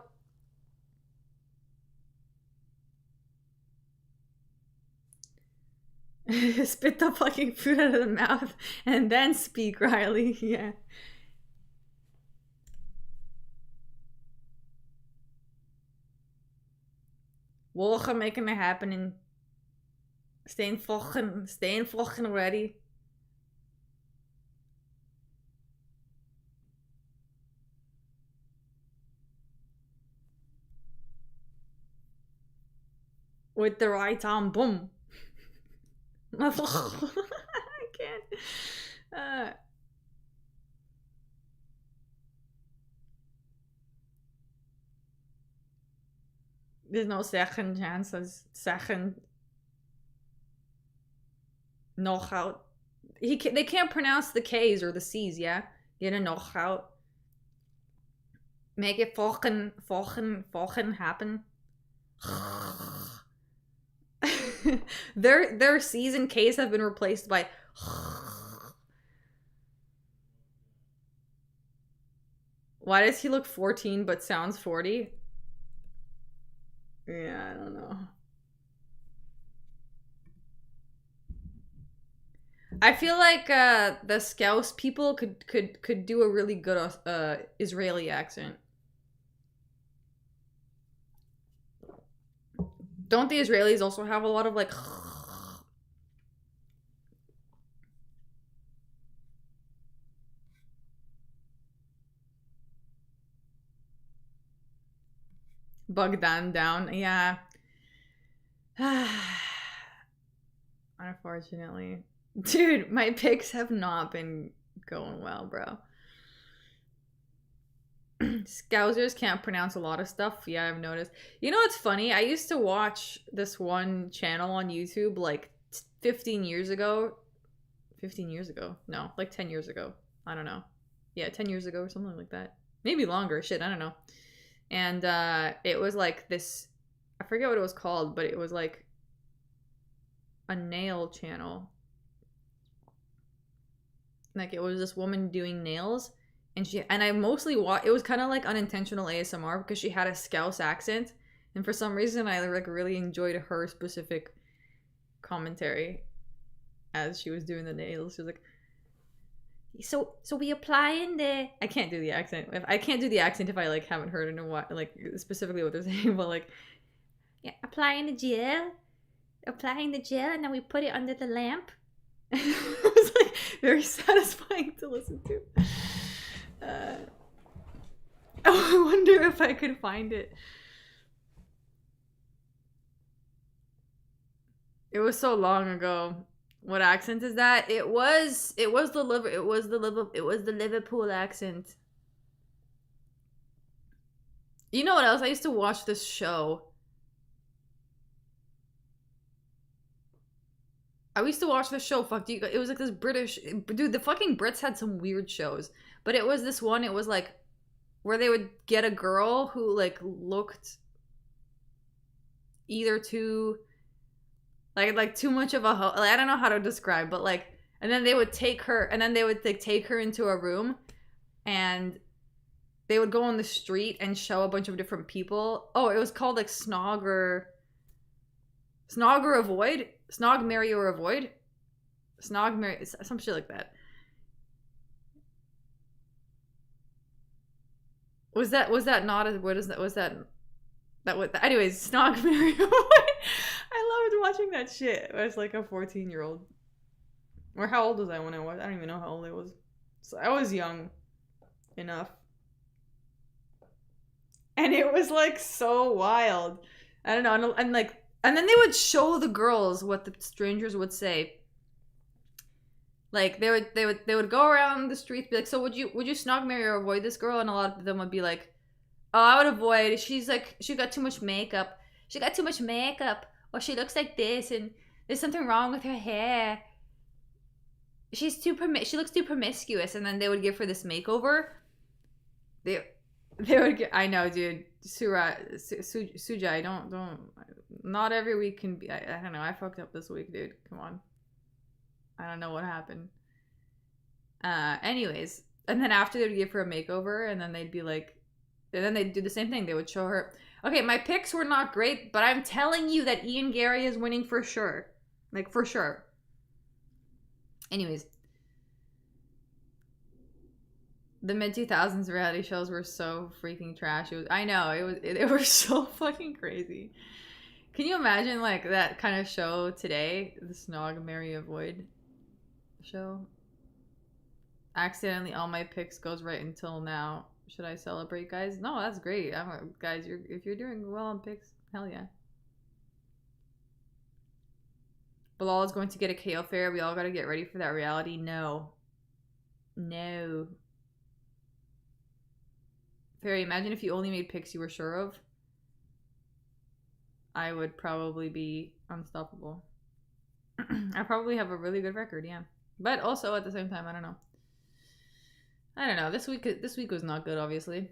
Spit the fucking food out of the mouth and then speak, Riley. Yeah. Wolga making it happening. Staying fucking ready. With the right arm, boom. I can't. There's no second chances. Second knockout. They can't pronounce the K's or the C's, yeah? Get a knockout. Make it fucking happen. Their C's and K's have been replaced by Why does he look 14 but sounds 40? Yeah, I don't know. I feel like the Scouse people could do a really good Israeli accent. Don't the Israelis also have a lot of like Bogdan down? Yeah. Unfortunately. Dude, my picks have not been going well, bro. Scousers can't pronounce a lot of stuff. Yeah, I've noticed. You know what's funny? I used to watch this one channel on YouTube like 15 years ago. 15 years ago? No, like 10 years ago. I don't know. Yeah, 10 years ago or something like that. Maybe longer. Shit, I don't know. And it was like this, I forget what it was called, but it was like a nail channel. Like it was this woman doing nails, and I mostly watched. It was kind of like unintentional ASMR because she had a Scouse accent, And for some reason, I like really enjoyed her specific commentary as she was doing the nails. She was like, so we applying the. I can't do the accent. I can't do the accent if I like haven't heard it in a while, like specifically what they're saying. But like, yeah, applying the gel, and then we put it under the lamp. It was like very satisfying to listen to. I wonder if I could find it. It was so long ago. What accent is that? It was the Liverpool accent. You know what else? I used to watch this show. Fuck, it was like this British dude. The fucking Brits had some weird shows, but it was this one. It was like where they would get a girl who like looked either too like too much of a like, I don't know how to describe, but like, and then they would take her like take her into a room, and they would go on the street and show a bunch of different people. Oh, it was called like Snog or Avoid. Snog, Marry, or Avoid. Snog, Marry, some shit like that. Was that not a, what is that? Was that what? Anyways, Snog, Marry, Avoid. I loved watching that shit. I was like a 14-year-old. Or how old was I when I watched? I don't even know how old I was. So I was young enough. And it was like so wild. I don't know, and like. And then they would show the girls what the strangers would say. Like they would go around the streets, be like, "So would you snog, marry, or avoid this girl?" And a lot of them would be like, "Oh, I would avoid. She's like, she got too much makeup. Or she looks like this, and there's something wrong with her hair. She looks too promiscuous." And then they would give her this makeover. They would get. I know, dude. Sujai, don't. Not every week can be. I don't know. I fucked up this week, dude. Come on. I don't know what happened. Anyways, and then after they would give her a makeover, and then they'd be like, and then they'd do the same thing. They would show her. Okay, my picks were not great, but I'm telling you that Ian Gary is winning for sure. Like for sure. Anyways. The mid-2000s reality shows were so freaking trash. They were so fucking crazy. Can you imagine like that kind of show today? The Snog, Marry, Avoid show. Accidentally all my picks goes right until now. Should I celebrate, guys? No, that's great. Guys, if you're doing well on picks, hell yeah. Bilal is going to get a KO fair. We all gotta get ready for that reality. No. Perry, imagine if you only made picks you were sure of. I would probably be unstoppable. I probably have a really good record, yeah. But also at the same time, I don't know. This week was not good, obviously.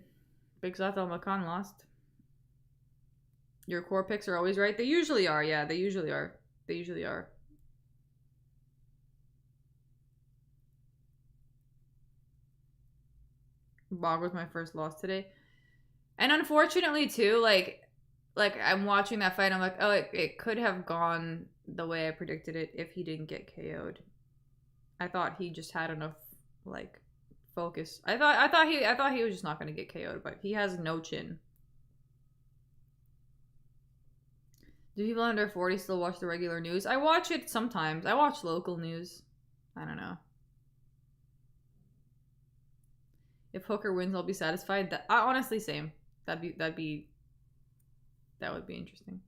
Big Zat Al Makan lost. Your core picks are always right. They usually are, yeah. They usually are. Bog was my first loss today. And unfortunately too, like I'm watching that fight, I'm like, oh, it could have gone the way I predicted it if he didn't get KO'd. I thought he just had enough like focus. I thought he was just not gonna get KO'd, but he has no chin. Do people under 40 still watch the regular news? I watch it sometimes. I watch local news. I don't know. If Hooker wins, I'll be satisfied. Honestly, same. That would be interesting.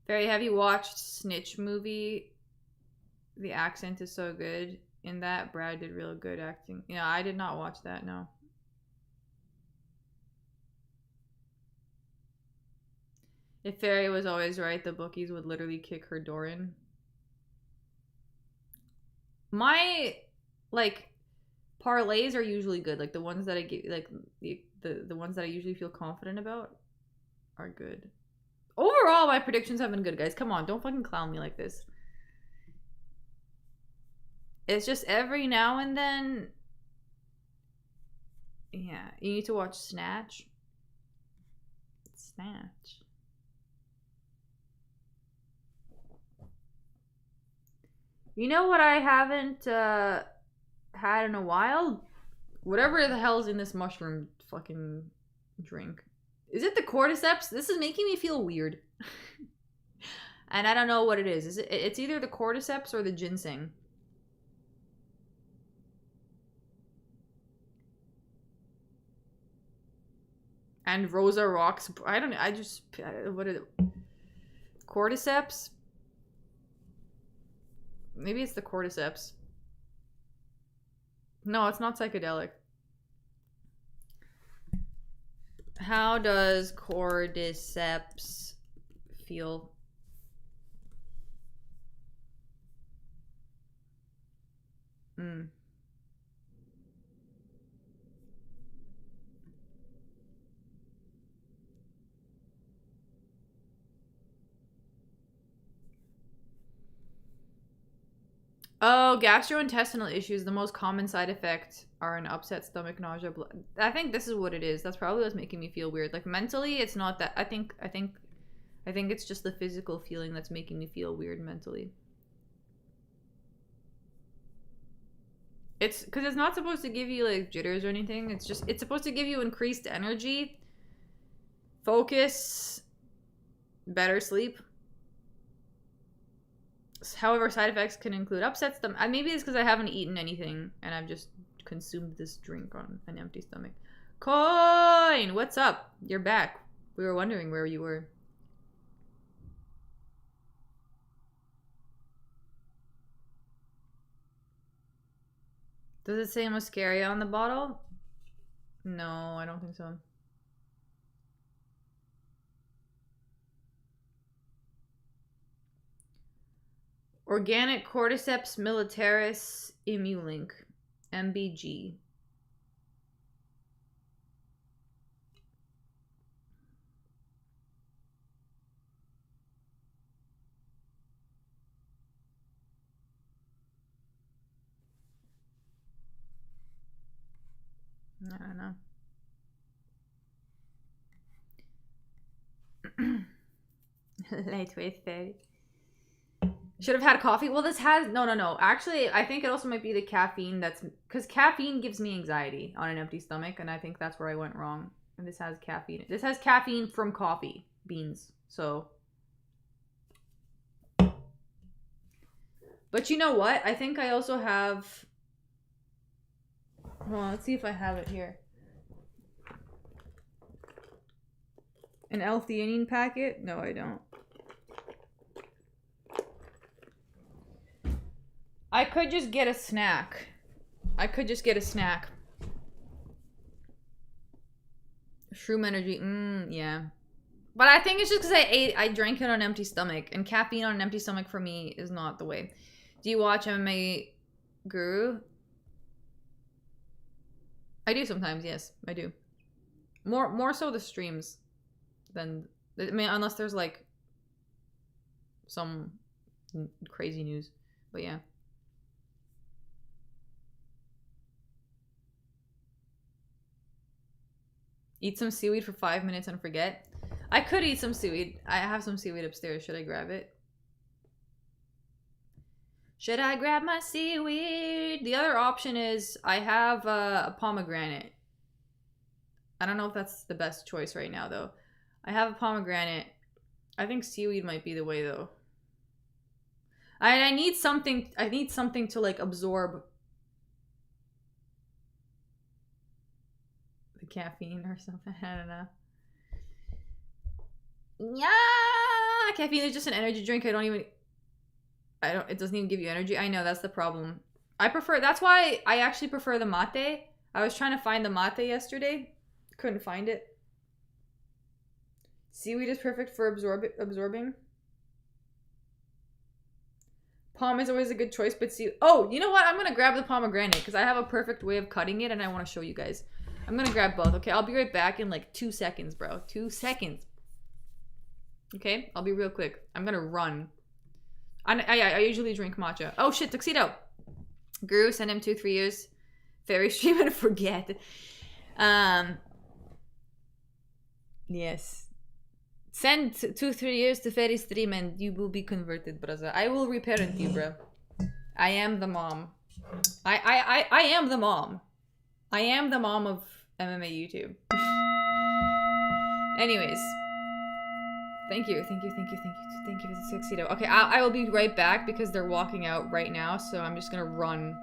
Ferry, have you watched Snitch movie? The accent is so good in that. Brad did real good acting. Yeah, I did not watch that, no. If Ferry was always right, the bookies would literally kick her door in. My, like, parlays are usually good. Like the ones that I get, like the ones that I usually feel confident about are good. Overall, my predictions have been good, guys. Come on, don't fucking clown me like this. It's just every now and then. Yeah, you need to watch Snatch. You know what I haven't had in a while? Whatever the hell's in this mushroom fucking drink. Is it the cordyceps? This is making me feel weird. And I don't know what it is. It's either the cordyceps or the ginseng. And Rosa Rocks. I don't know. What is it? Cordyceps? Maybe it's the cordyceps. No, it's not psychedelic. How does cordyceps feel? Oh, gastrointestinal issues. The most common side effect are an upset stomach, nausea. I think this is what it is. That's probably what's making me feel weird. Like mentally, it's not that. I think it's just the physical feeling that's making me feel weird mentally. It's because it's not supposed to give you like jitters or anything. It's supposed to give you increased energy, focus, better sleep. However, side effects can include upset stomach. Maybe it's because I haven't eaten anything and I've just consumed this drink on an empty stomach. Coin! What's up? You're back. We were wondering where you were. Does it say muscaria on the bottle? No, I don't think so. Organic Cordyceps militaris Immulink, MBG. I don't know. Lightweight 30. Should have had coffee. Well, this has no. Actually, I think it also might be the caffeine because caffeine gives me anxiety on an empty stomach, and I think that's where I went wrong. And this has caffeine. This has caffeine from coffee beans. So, but you know what? I think I also have. Well, let's see if I have it here. An L-theanine packet? No, I don't. I could just get a snack. Shroom energy. Yeah. But I think it's just because I drank it on an empty stomach. And caffeine on an empty stomach for me is not the way. Do you watch MMA Guru? I do sometimes, yes. I do. More so the streams than... I mean, unless there's like some crazy news. But yeah. Eat some seaweed for 5 minutes and forget. I could eat some seaweed. I have some seaweed upstairs. Should I grab it? Should I grab my seaweed? The other option is I have a pomegranate. I don't know if that's the best choice right now, though. I have a pomegranate. I think seaweed might be the way, though. I need something. I need something to like absorb the caffeine or something. I don't know. Yeah, caffeine is just an energy drink. It doesn't even give you energy. I know, that's the problem. That's why I actually prefer the mate. I was trying to find the mate yesterday. Couldn't find it. Seaweed is perfect for absorbing. Pom is always a good choice, but oh, you know what? I'm gonna grab the pomegranate because I have a perfect way of cutting it and I want to show you guys. I'm gonna grab both. Okay, I'll be right back in like 2 seconds, bro. 2 seconds. Okay, I'll be real quick. I'm gonna run. I usually drink matcha. Oh shit, Tuxedo. Guru, send him 2-3 years. Fairy stream and forget. Yes. Send 2-3 years to fairy stream and you will be converted, brother. I will reparent you, bro. I am the mom. I am the mom. I am the mom of MMA YouTube. Anyways. Thank you for the tuxedo. Okay, I will be right back because they're walking out right now, so I'm just gonna run.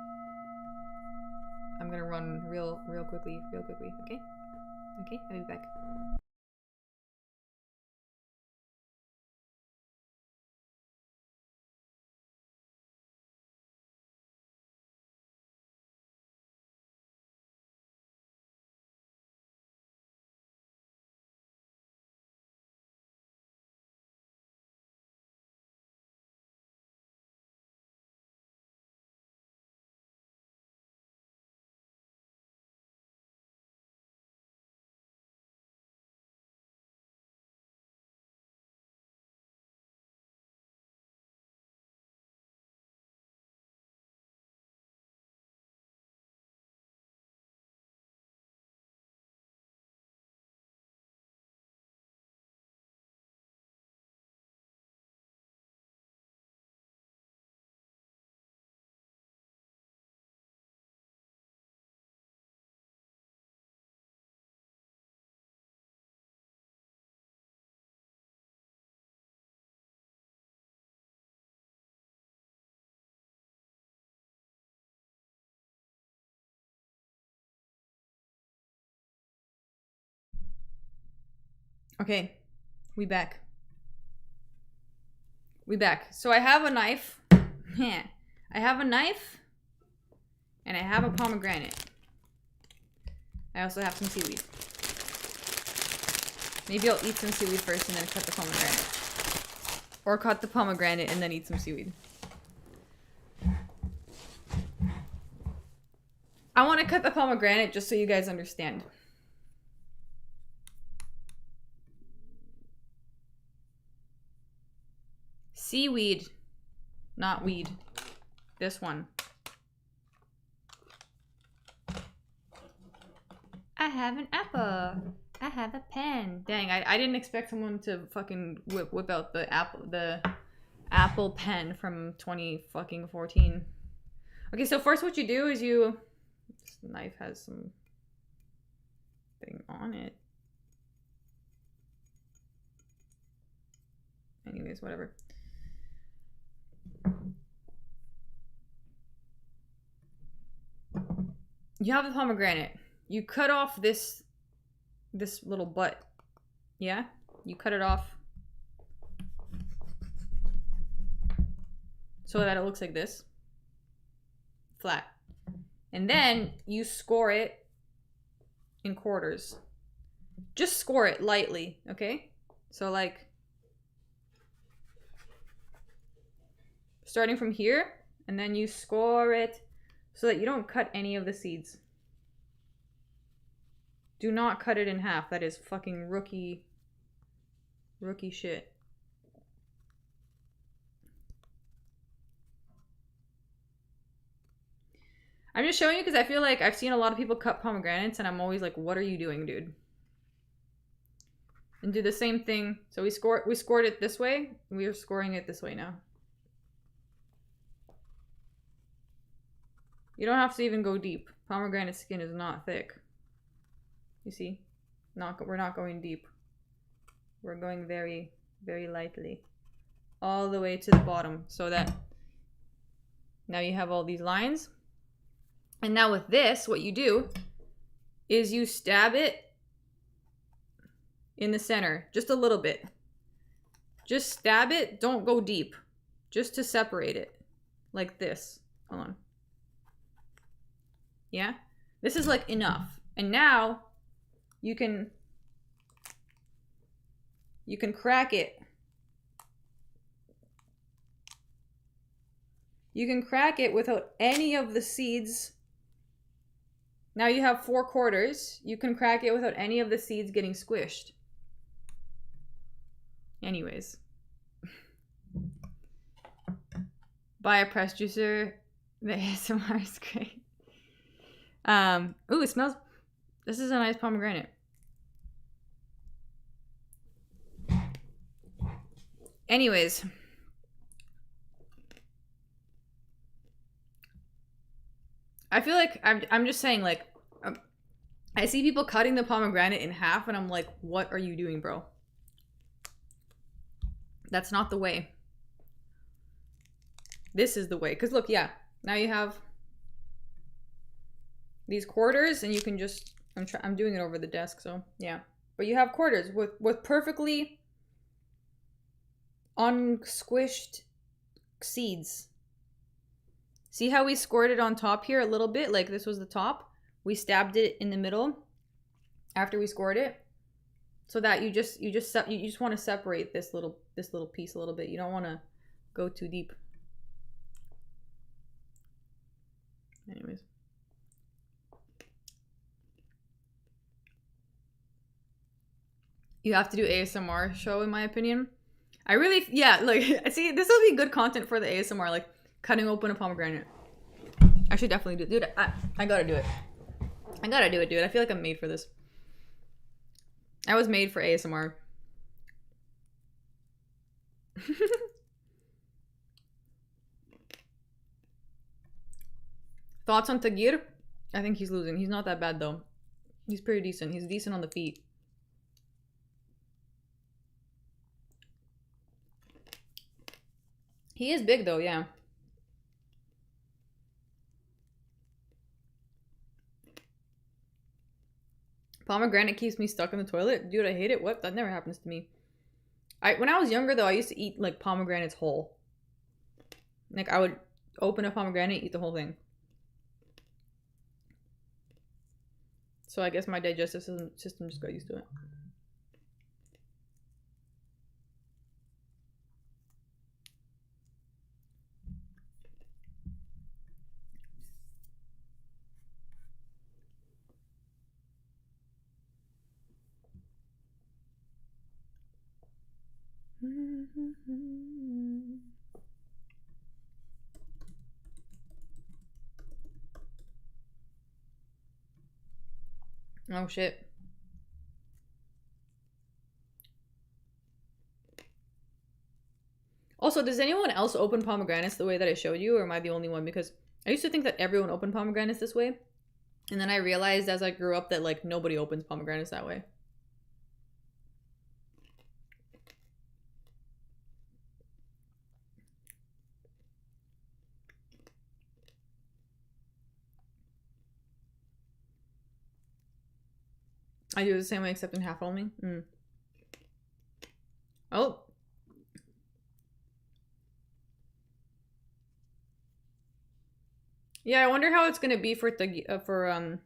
I'm gonna run real quickly, okay? Okay, I'll be back. Okay, we back. So I have a knife. I have a knife. And I have a pomegranate. I also have some seaweed. Maybe I'll eat some seaweed first and then cut the pomegranate. Or cut the pomegranate and then eat some seaweed. I want to cut the pomegranate just so you guys understand. Seaweed, not weed. This one. I have an apple. I have a pen. Dang, I didn't expect someone to fucking whip out the apple pen from 2014. Okay, so first what you do is this knife has some thing on it. Anyways, whatever. You have the pomegranate. You cut off this little butt. Yeah? You cut it off so that it looks like this. Flat. And then you score it in quarters. Just score it lightly, okay? So like starting from here, and then you score it so that you don't cut any of the seeds. Do not cut it in half. That is fucking rookie shit. I'm just showing you because I feel like I've seen a lot of people cut pomegranates and I'm always like, what are you doing, dude? And do the same thing. So we scored it this way. We are scoring it this way now. You don't have to even go deep. Pomegranate skin is not thick. You see? We're not going deep. We're going very, very lightly. All the way to the bottom. So that now you have all these lines. And now with this, what you do is you stab it in the center. Just a little bit. Just stab it. Don't go deep. Just to separate it. Like this. Hold on. Yeah? This is like enough. And now you can crack it. You can crack it without any of the seeds. Now you have 4 quarters. You can crack it without any of the seeds getting squished. Anyways. Buy a press juicer. The ASMR is great. Ooh, it smells. This is a nice pomegranate. Anyways. I feel like I'm just saying, like, I see people cutting the pomegranate in half, and I'm like, what are you doing, bro? That's not the way. This is the way. Because look, yeah, now you have these quarters, and you can just, I'm doing it over the desk, so yeah. But you have quarters with perfectly unsquished seeds. See how we scored it on top here a little bit? Like this was the top. We stabbed it in the middle after we scored it, so that you just want to separate this little piece a little bit. You don't want to go too deep. Anyways. You have to do ASMR show, in my opinion. I really, yeah, like, see, this will be good content for the ASMR, like, cutting open a pomegranate. I should definitely do it. Dude, I gotta do it. I gotta do it, dude. I feel like I'm made for this. I was made for ASMR. Thoughts on Tagir? I think he's losing. He's not that bad, though. He's pretty decent. He's decent on the feet. He is big, though, yeah. Pomegranate keeps me stuck in the toilet? Dude, I hate it. What? That never happens to me. When I was younger, though, I used to eat, like, pomegranates whole. Like, I would open a pomegranate, eat the whole thing. So I guess my digestive system just got used to it. Oh shit. Also, does anyone else open pomegranates the way that I showed you, or am I the only one? Because I used to think that everyone opened pomegranates this way, and then I realized as I grew up that, like, nobody opens pomegranates that way. I do it the same way, except in half only. Oh. Yeah, I wonder how it's gonna be for Kyoji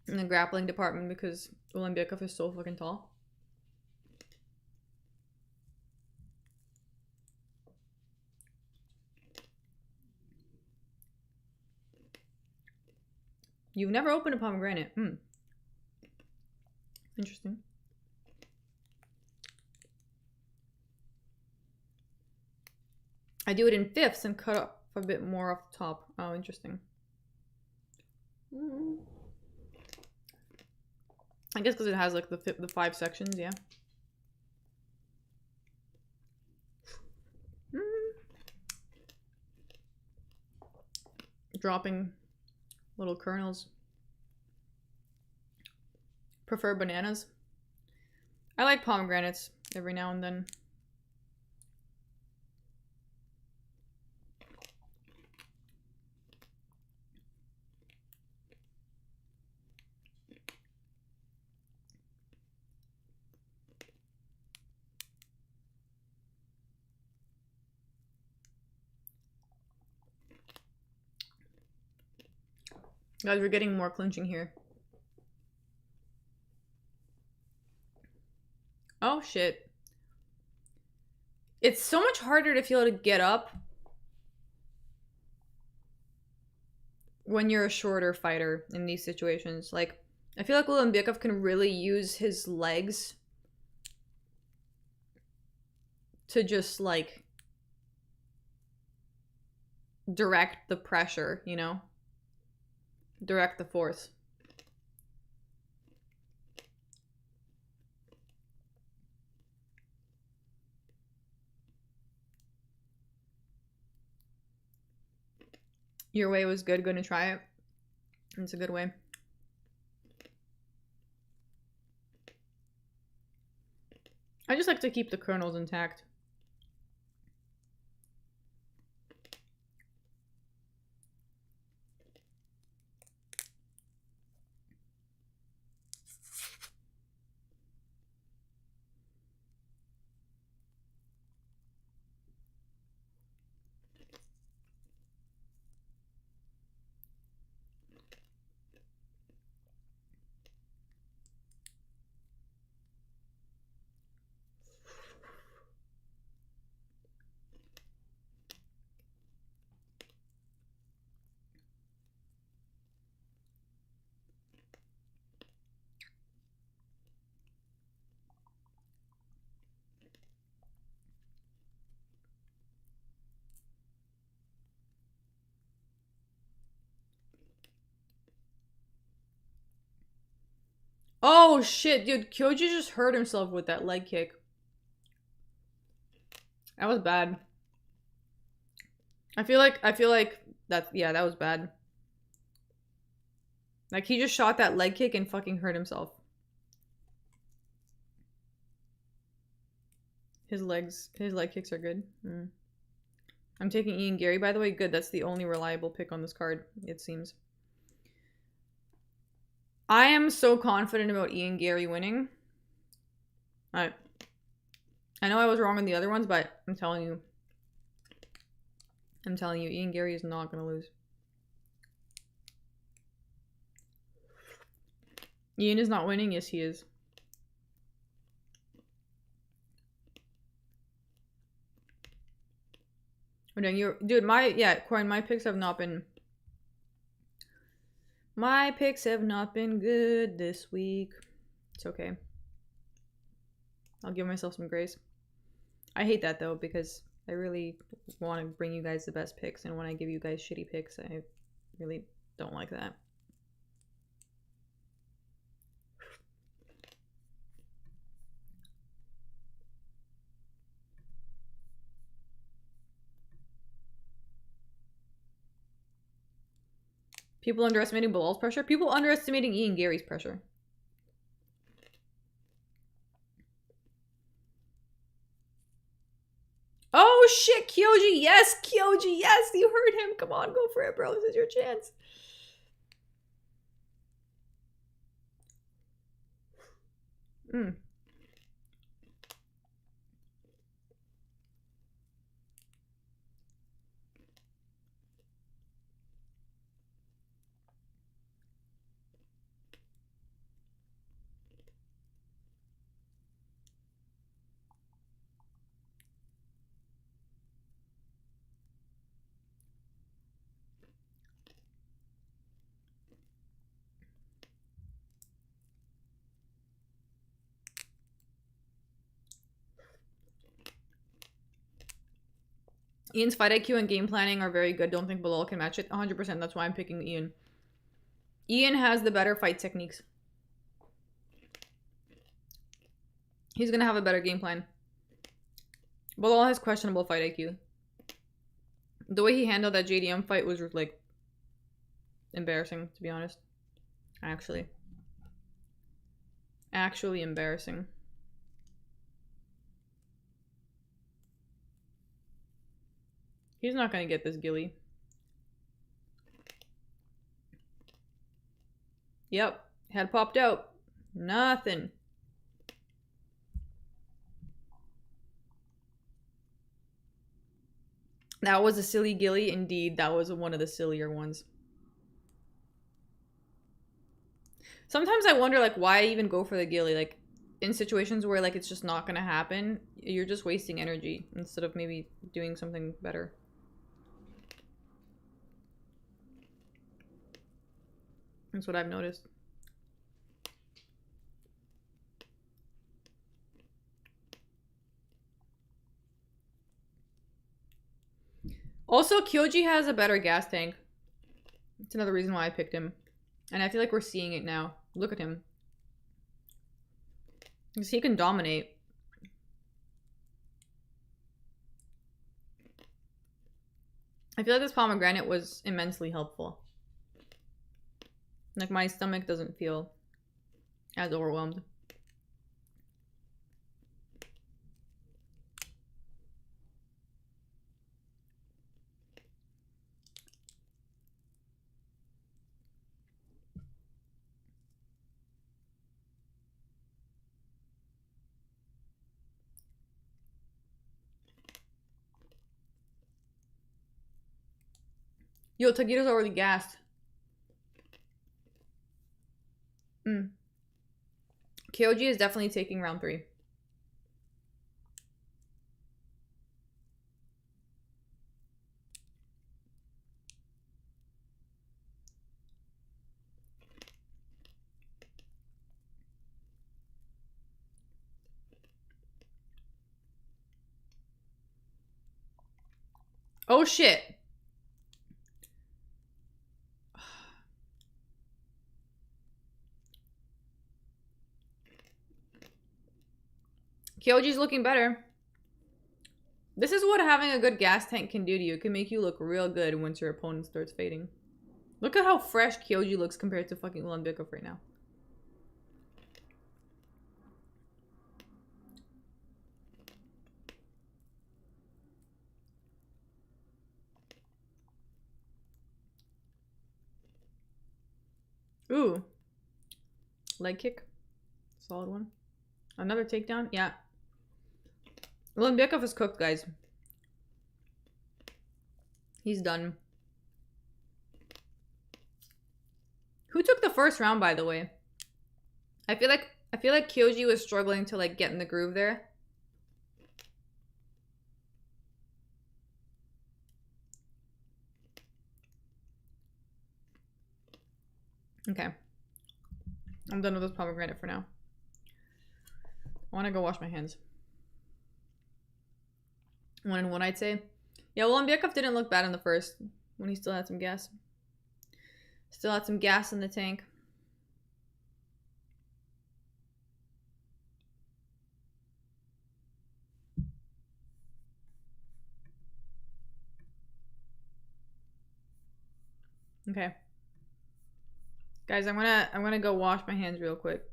in the grappling department, because Ulanbekov is so fucking tall. You've never opened a pomegranate. Interesting. I do it in fifths and cut up a bit more off the top. Oh, interesting. I guess because it has, like, the 5 sections, yeah. Dropping little kernels. Prefer bananas. I like pomegranates every now and then. Guys, we're getting more clinching here. Oh, shit. It's so much harder to feel to get up when you're a shorter fighter in these situations. Like, I feel like Ulanbekov can really use his legs to just, like, direct the pressure, you know? Direct the force. Your way was good. Gonna try it. It's a good way. I just like to keep the kernels intact. Oh shit, dude, Kyoji just hurt himself with that leg kick. That was bad. I feel like that, yeah, that was bad. Like, he just shot that leg kick and fucking hurt himself. His leg kicks are good. I'm taking Ian Gary, by the way. Good, that's the only reliable pick on this card, it seems. I am so confident about Ian Gary winning. I know I was wrong on the other ones, but I'm telling you, Ian Gary is not gonna lose. Ian is not winning. Yes, he is. Oh, dang, dude, Corin, my picks have not been good this week. It's okay. I'll give myself some grace. I hate that though, because I really want to bring you guys the best picks, and when I give you guys shitty picks, I really don't like that. People underestimating Bilal's pressure? People underestimating Ian Gary's pressure. Oh shit, Kyoji, yes! Kyoji, yes! You heard him! Come on, go for it, bro. This is your chance. Ian's fight IQ and game planning are very good. Don't think Bilal can match it. 100%. That's why I'm picking Ian. Ian has the better fight techniques. He's gonna have a better game plan. Bilal has questionable fight IQ. The way he handled that JDM fight was, like, embarrassing, to be honest. Actually embarrassing. He's not gonna get this gilly. Yep, head popped out. Nothing. That was a silly gilly, indeed. That was one of the sillier ones. Sometimes I wonder, like, why even go for the gilly? Like, in situations where, like, it's just not gonna happen, you're just wasting energy instead of maybe doing something better. That's what I've noticed. Also, Kyoji has a better gas tank. It's another reason why I picked him. And I feel like we're seeing it now. Look at him. Because he can dominate. I feel like this pomegranate was immensely helpful. Like, my stomach doesn't feel as overwhelmed. Yo, taquitos already gassed. Kyoji is definitely taking round 3. Oh shit. Kyoji's looking better. This is what having a good gas tank can do to you. It can make you look real good once your opponent starts fading. Look at how fresh Kyoji looks compared to fucking Ulanbekov right now. Ooh. Leg kick. Solid one. Another takedown? Yeah. Ulanbekov is cooked, guys. He's done. Who took the first round, by the way? I feel like Kyoji was struggling to like get in the groove there. Okay. I'm done with this pomegranate for now. I want to go wash my hands. 1 and 1, I'd say. Yeah, well, Ulanbekov didn't look bad in the first when he still had some gas. Still had some gas in the tank. Okay. Guys, I'm gonna go wash my hands real quick.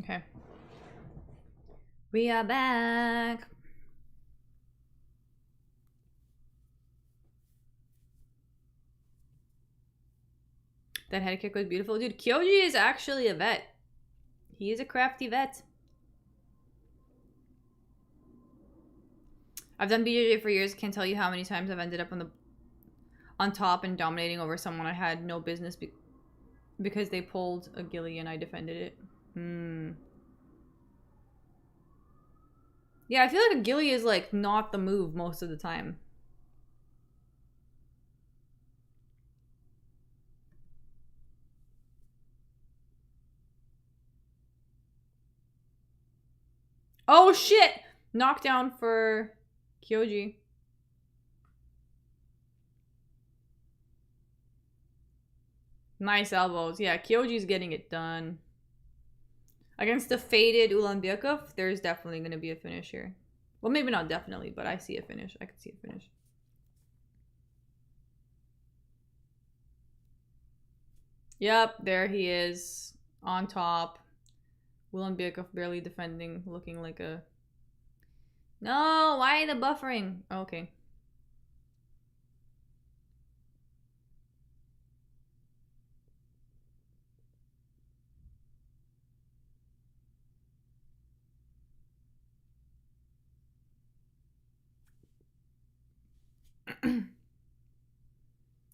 Okay. We are back. That head kick was beautiful. Dude, Kyoji is actually a vet. He is a crafty vet. I've done BJJ for years. Can't tell you how many times I've ended up on top and dominating over someone I had no business because they pulled a ghillie and I defended it. Yeah, I feel like a ghillie is like not the move most of the time. Oh shit! Knockdown for Kyoji. Nice elbows. Yeah, Kyoji's getting it done. Against the faded Ulanbekov, there's definitely going to be a finish here. Well, maybe not definitely, but I see a finish. I could see a finish. Yep, there he is. On top. Ulanbekov barely defending, looking like a... No, why the buffering? Oh, okay.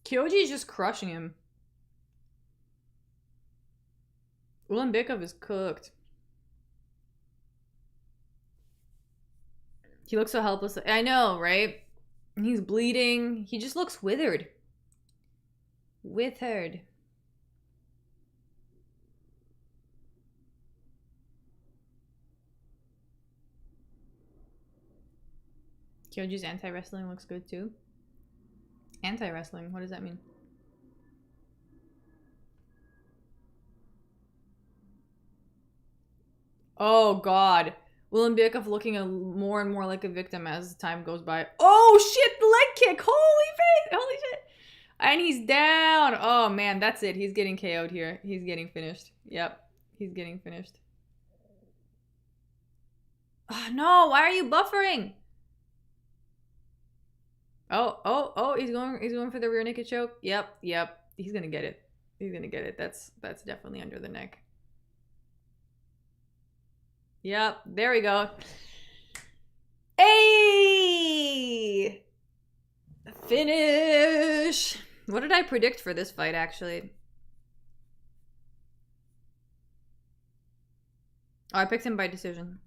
Kyoji is just crushing him. Ulanbekov is cooked. He looks so helpless. I know, right? He's bleeding. He just looks withered. Withered. Kyoji's anti-wrestling looks good too. Anti-wrestling, what does that mean? Oh god. Willem Bierkoff looking more and more like a victim as time goes by. Oh shit, the leg kick! Holy face! Holy shit! And he's down! Oh man, that's it. He's getting KO'd here. He's getting finished. Yep. He's getting finished. Oh no, why are you buffering? Oh, he's going for the rear naked choke. Yep. He's gonna get it. He's gonna get it. That's definitely under the neck. Yep, there we go. Hey! Finish! What did I predict for this fight, actually? Oh, I picked him by decision.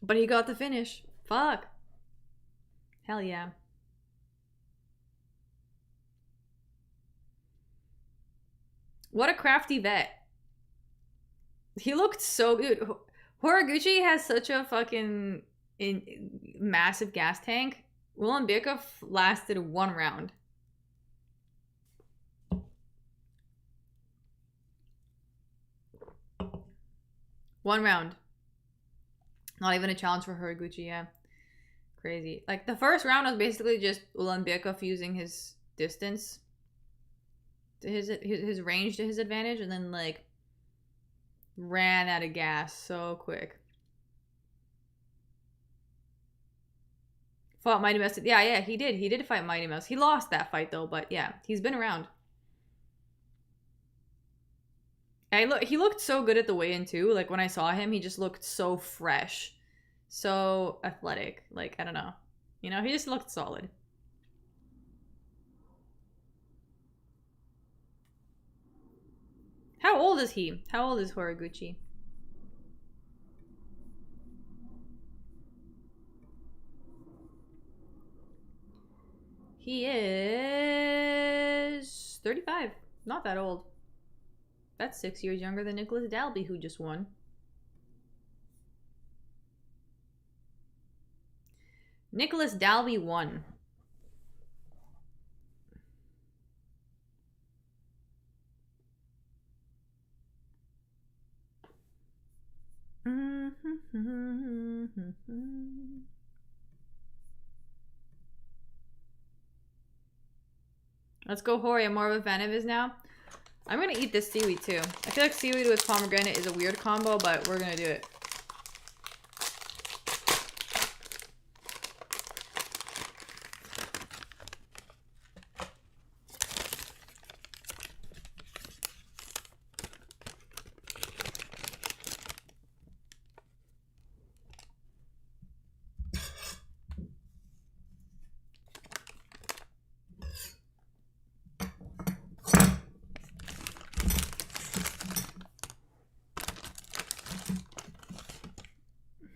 But he got the finish. Fuck. Hell yeah. What a crafty vet. He looked so good. Horiguchi has such a fucking massive gas tank. Willem Bierkoff lasted 1 round. One round. Not even a challenge for Horiguchi, yeah. Crazy. Like, the first round was basically just Willem Bierkoff using his distance to his range to his advantage, and then, like, ran out of gas so quick. Fought Mighty Mouse. Yeah, he did. He did fight Mighty Mouse. He lost that fight, though, but yeah, he's been around. He looked so good at the weigh-in, too. Like, when I saw him, he just looked so fresh. So athletic. Like, I don't know. You know, he just looked solid. How old is he? How old is Horiguchi? He is 35. Not that old. That's 6 years younger than Nicholas Dalby, who just won. Nicholas Dalby won. Let's go, Hori. I'm more of a fan of his now. I'm gonna eat this seaweed too. I feel like seaweed with pomegranate is a weird combo, but we're gonna do it.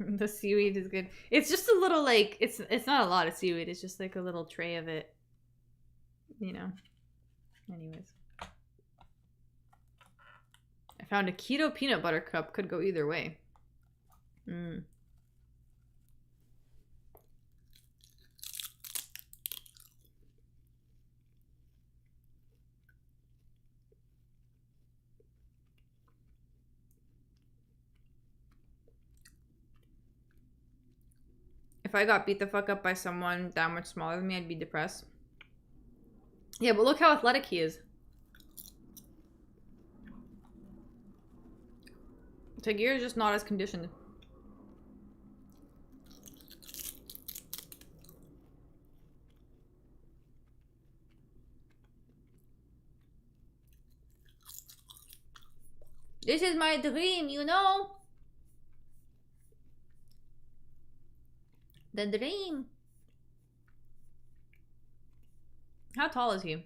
The seaweed is good. It's just a little, like, it's not a lot of seaweed. It's just like a little tray of it. You know. Anyways. I found a keto peanut butter cup. Could go either way. If I got beat the fuck up by someone that much smaller than me, I'd be depressed. Yeah, but look how athletic he is. Tagir is just not as conditioned. This is my dream, you know? The dream. How tall is he?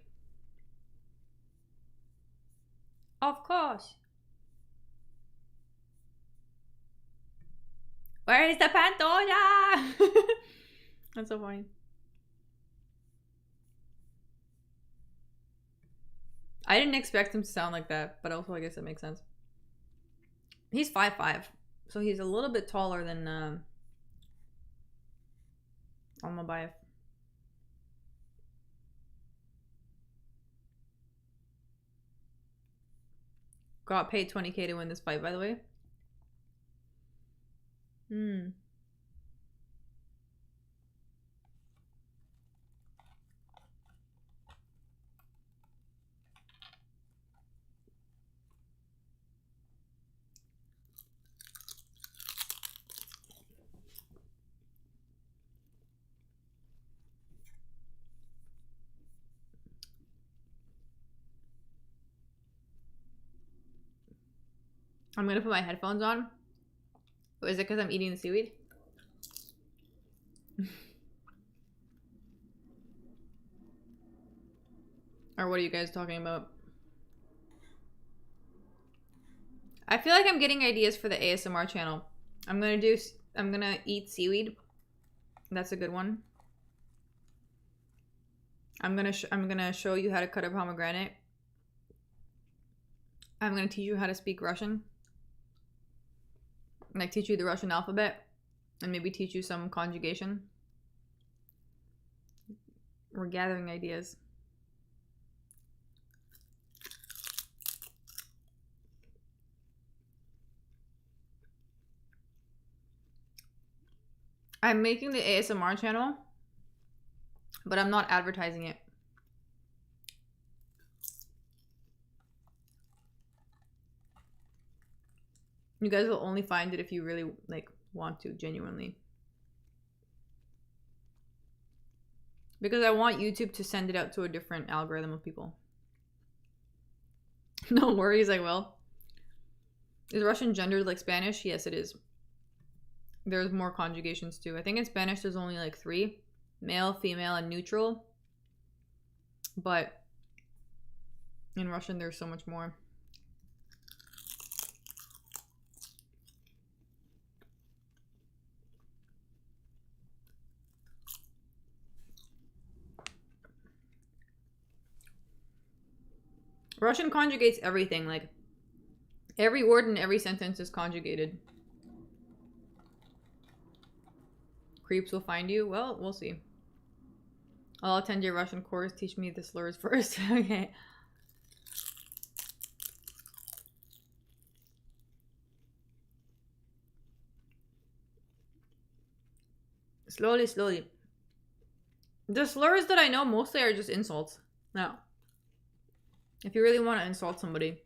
Of course. Where is the Pantoja? That's so funny. I didn't expect him to sound like that, but also I guess it makes sense. He's 5'5", so he's a little bit taller than Almabayev. Got paid 20K to win this fight, by the way. I'm gonna put my headphones on. Is it because I'm eating the seaweed? Or what are you guys talking about? I feel like I'm getting ideas for the ASMR channel. I'm gonna eat seaweed. That's a good one. I'm gonna show you how to cut a pomegranate. I'm gonna teach you how to speak Russian. Like teach you the Russian alphabet and maybe teach you some conjugation. We're gathering ideas. I'm making the ASMR channel, but I'm not advertising it. You guys will only find it if you really like want to, genuinely. Because I want YouTube to send it out to a different algorithm of people. No worries, I will. Is Russian gendered like Spanish? Yes, it is. There's more conjugations too. I think in Spanish there's only like 3. Male, female, and neutral. But in Russian there's so much more. Russian conjugates everything, like every word in every sentence is conjugated. Creeps will find you? Well, we'll see. I'll attend your Russian course. Teach me the slurs first. Okay. Slowly, slowly. The slurs that I know mostly are just insults. Now, if you really want to insult somebody,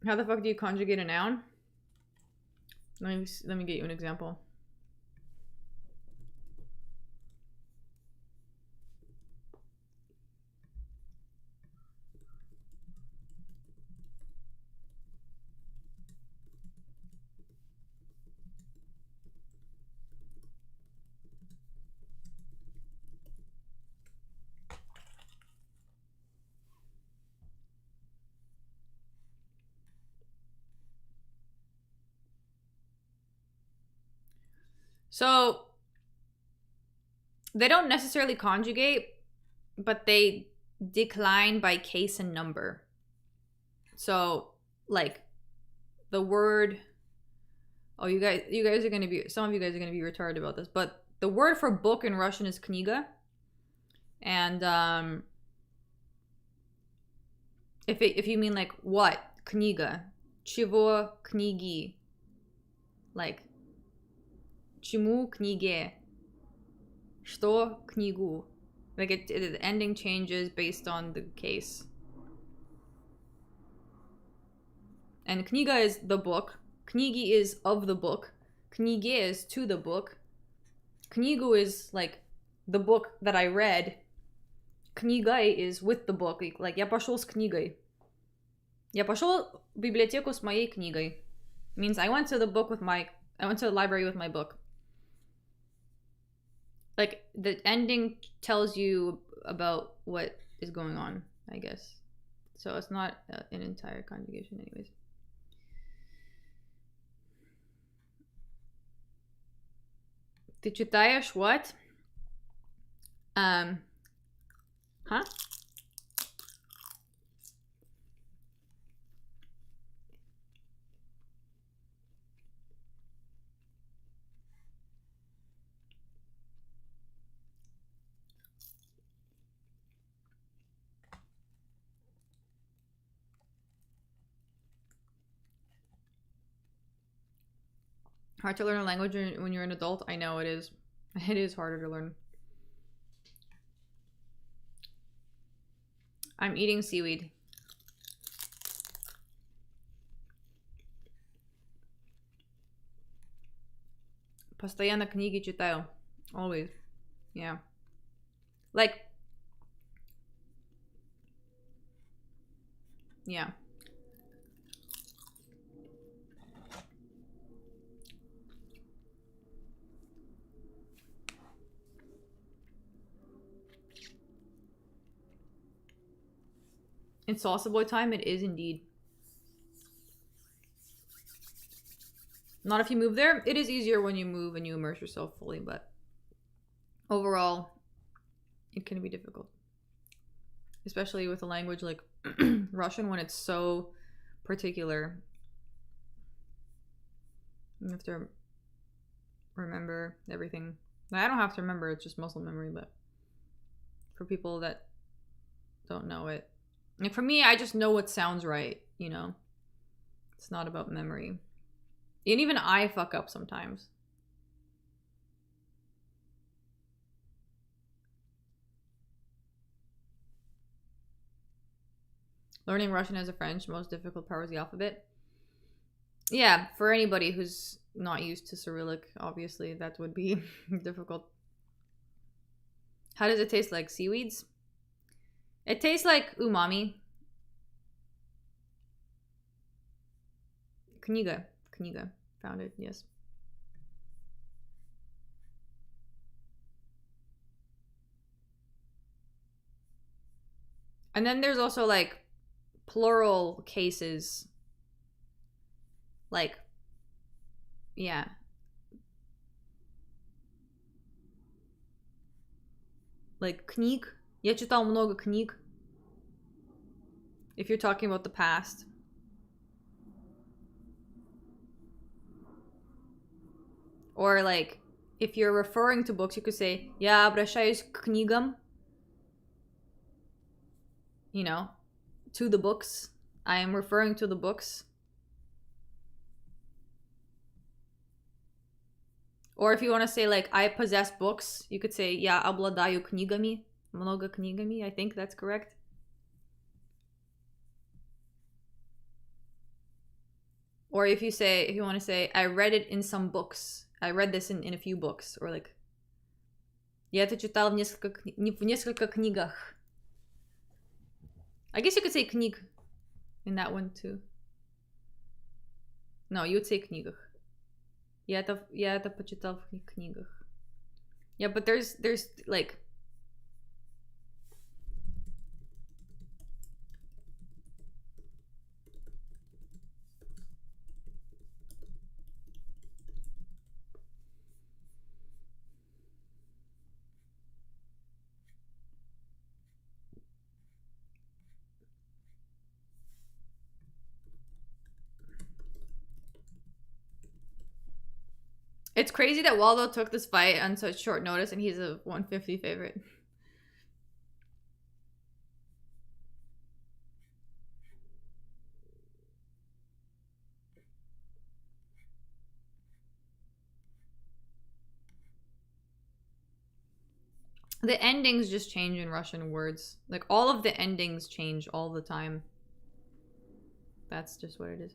how the fuck do you conjugate a noun? Let me get you an example. So they don't necessarily conjugate, but they decline by case and number. So like the word, oh, you guys are gonna be, some of you guys are gonna be retarded about this, but the word for book in Russian is kniga. And if you mean like what, kniga, чего книги, like чему книге, что книгу, like the ending changes based on the case. And kniga is the book, kniги is of the book, книге is to the book, книгу is like the book that I read, книга is with the book, like я пошел с книгой. Я пошел в библиотеку с моей книгой. Means I went to the library with my book. Like the ending tells you about what is going on, I guess. So it's not an entire conjugation anyways. Ты читаешь what? Huh? Hard to learn a language when you're an adult? I know it is. It is harder to learn. I'm eating seaweed. Постоянно книги читаю. Always. Yeah. Like, yeah. In salsa boy time, it is indeed. Not if you move there. It is easier when you move and you immerse yourself fully, but overall, it can be difficult. Especially with a language like Russian when it's so particular. You have to remember everything. I don't have to remember, it's just muscle memory, but for people that don't know it. Like for me, I just know what sounds right, you know? It's not about memory. And even I fuck up sometimes. Learning Russian as a French, most difficult part was the alphabet. Yeah, for anybody who's not used to Cyrillic, obviously, that would be difficult. How does it taste like? Seaweeds? It tastes like umami. Kniga. Found it, yes. And then there's also like plural cases. Like, yeah. Like книг. Я читал много книг. If you're talking about the past. Or like, if you're referring to books, you could say Я обращаюсь к книгам. You know, to the books. I am referring to the books. Or if you want to say like, I possess books, you could say Я обладаю книгами. Много книгами, I think that's correct. Or if you want to say, I read it in some books. I read this in a few books. Or like, я это читал в несколько книгах. I guess you could say книг in that one too. No, you would say книгах. Я это почитал в книгах. Yeah, but there's like... It's crazy that Waldo took this fight on such short notice and he's a 150 favorite. The endings just change in Russian words. Like, all of the endings change all the time. That's just what it is.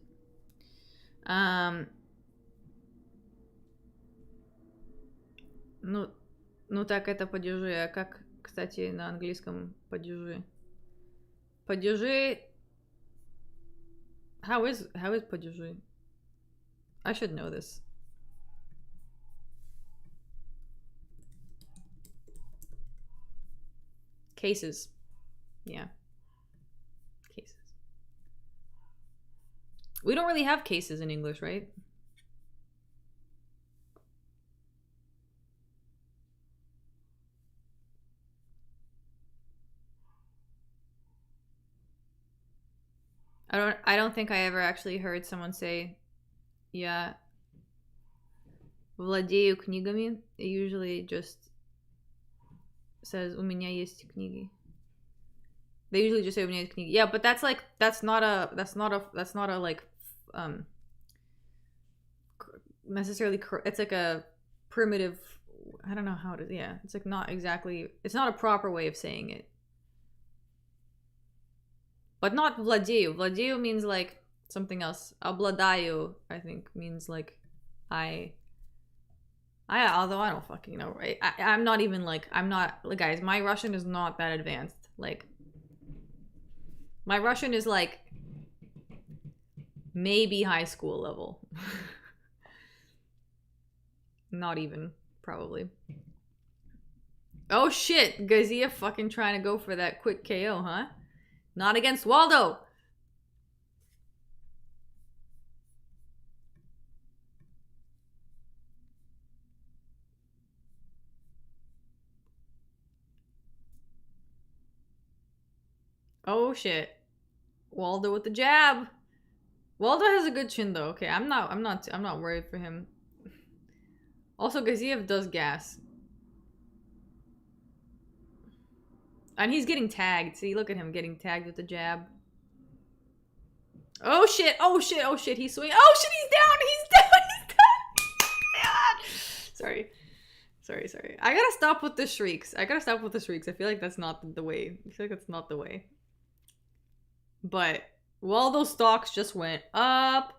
Ну так это падежи. А как, кстати, на английском падежи? Падежи... How is падежи? I should know this. Cases. Yeah. Cases. We don't really have cases in English, right? I don't think I ever actually heard someone say, "Я владею книгами." It usually just says, "У меня есть книги." They usually just say, "У меня есть книги." Yeah, but that's not a like necessarily, it's like a primitive, I don't know how to, yeah, it's like not exactly, it's not a proper way of saying it. But not Vladeu. Vladeu means like something else. Obladаю, I think, means like although I don't fucking know, right? I'm not even like, I'm not, like, guys, my Russian is not that advanced. Like, my Russian is like maybe high school level. Not even, probably. Oh shit, Gazia fucking trying to go for that quick KO, huh? Not against Waldo! Oh shit. Waldo with the jab. Waldo has a good chin though. Okay, I'm not worried for him. Also, Gaziev does gas. And he's getting tagged. See, look at him getting tagged with the jab. Oh shit, oh shit, oh shit, he's swinging. Oh shit, he's down, he's down, he's down. Sorry. I gotta stop with the shrieks. I feel like that's not the way. But Waldo's stocks just went up.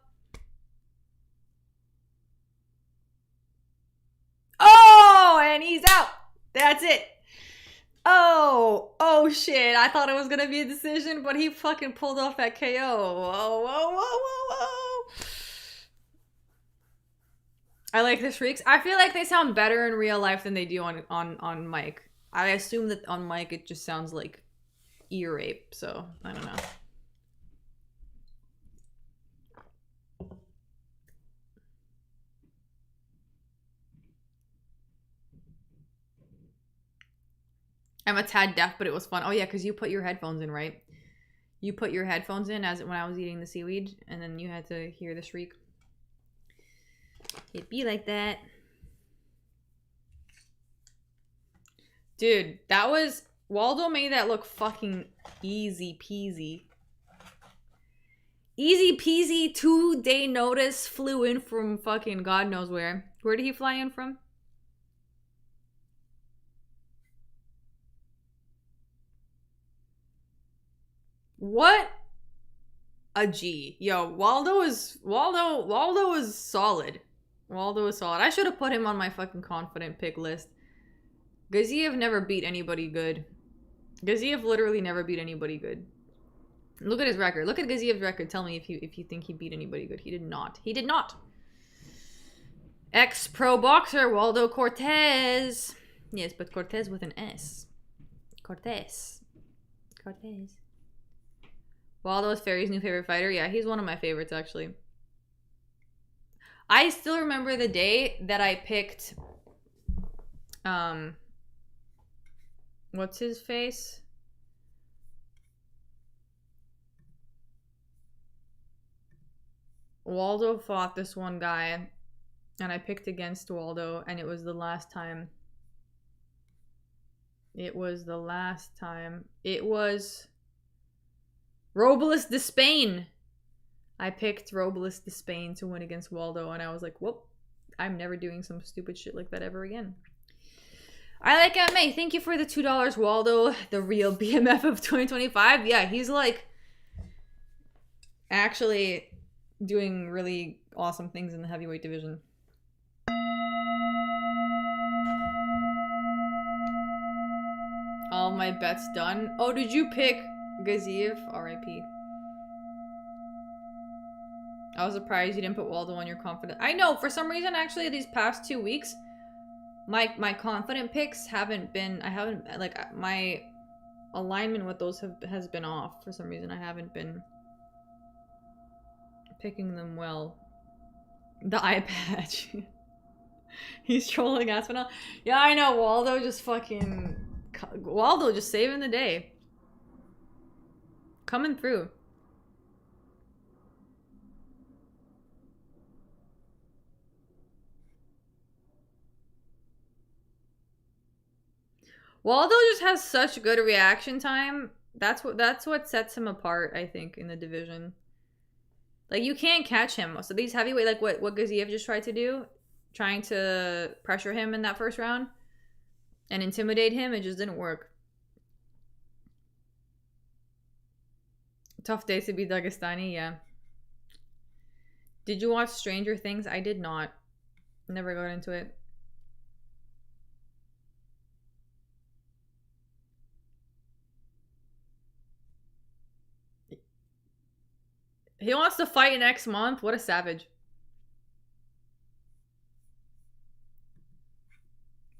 Oh, and he's out. That's it. Oh shit. I thought it was gonna be a decision, but he fucking pulled off that KO. Whoa. I like the shrieks. I feel like they sound better in real life than they do on mic. I assume that on mic it just sounds like ear rape, so I don't know. I'm a tad deaf, but it was fun. Oh yeah, because you put your headphones in, right? You put your headphones in when I was eating the seaweed, and then you had to hear the shriek. It'd be like that. Dude, that was... Waldo made that look fucking easy peasy. Easy peasy, 2-day notice, flew in from fucking God knows where. Where did he fly in from? What a G. Yo, Waldo is solid. Waldo is solid. I should have put him on my fucking confident pick list. Gaziev never beat anybody good. Gaziev literally never beat anybody good. Look at his record. Look at Gaziev's record. Tell me if you think he beat anybody good. He did not. He did not. Ex-pro boxer Waldo Cortez. Yes, but Cortez with an S. Cortez. Waldo is Fairy's new favorite fighter. Yeah, he's one of my favorites, actually. I still remember the day that I picked... What's his face? Waldo fought this one guy, and I picked against Waldo, and it was the last time. It was Robles de Spain. I picked Robles de Spain to win against Waldo, and I was like, whoop, I'm never doing some stupid shit like that ever again. I like MMA. Thank you for the $2, Waldo, the real BMF of 2025. Yeah, he's like actually doing really awesome things in the heavyweight division. All my bets done. Oh, did you pick Gaziev? R.I.P. I was surprised you didn't put Waldo on your confident. I know, for some reason, actually, these past 2 weeks, my confident picks haven't been, my alignment with those has been off for some reason. I haven't been picking them well. The eye patch. He's trolling Aspinall. Yeah, I know, Waldo just saving the day. Coming through. Waldo just has such good reaction time. That's what sets him apart, I think, in the division. Like, you can't catch him. So these heavyweight, like what Gaziev just tried to do, trying to pressure him in that first round and intimidate him, it just didn't work. Tough days to be Dagestani, yeah. Did you watch Stranger Things? I did not. Never got into it. He wants to fight next month? What a savage.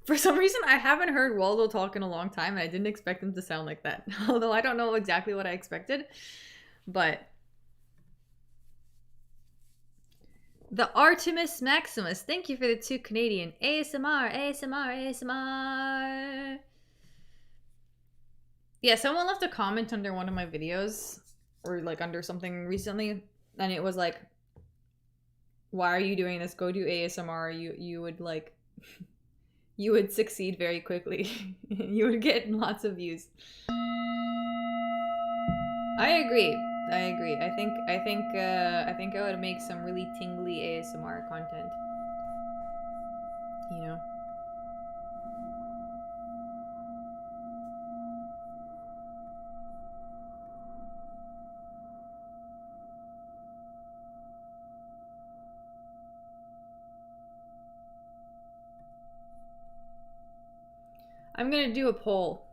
For some reason, I haven't heard Waldo talk in a long time, and I didn't expect him to sound like that. Although I don't know exactly what I expected. But the Artemis Maximus, thank you for the 2 Canadian. ASMR, ASMR, ASMR. Yeah, someone left a comment under one of my videos, or like under something recently, and it was like, why are you doing this? Go do ASMR. You would like, you would succeed very quickly. You would get lots of views. I agree. I think I would make some really tingly ASMR content. You know. I'm gonna do a poll.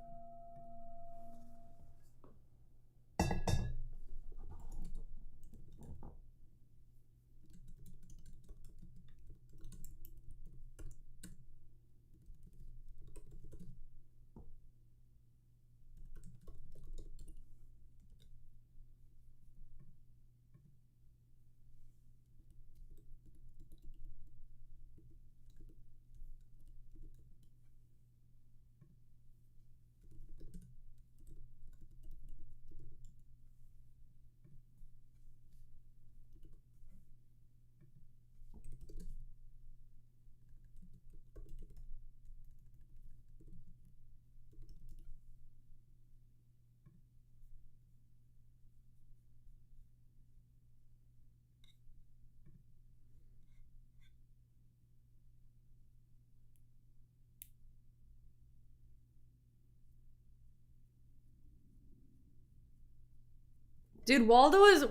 Dude, Waldo is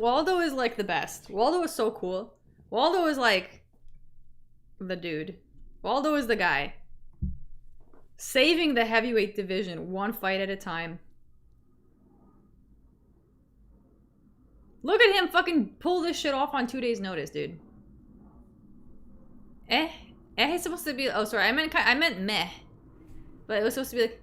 like the best. Waldo is so cool. Waldo is like the dude. Waldo is the guy. Saving the heavyweight division one fight at a time. Look at him fucking pull this shit off on 2 days notice, dude. Is supposed to be, oh sorry, I meant meh. But it was supposed to be like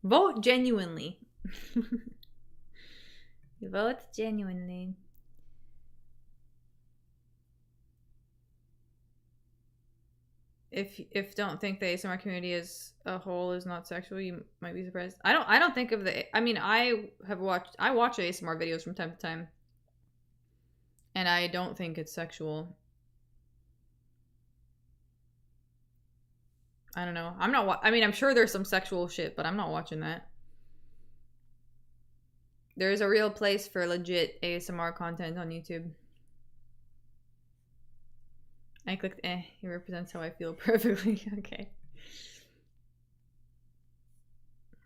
Vote genuinely. Vote genuinely. If don't think the ASMR community as a whole is not sexual, you might be surprised. I don't think of the, I mean, I watch ASMR videos from time to time, and I don't think it's sexual. I don't know. I mean, I'm sure there's some sexual shit, but I'm not watching that. There's a real place for legit ASMR content on YouTube. I clicked it represents how I feel perfectly. Okay.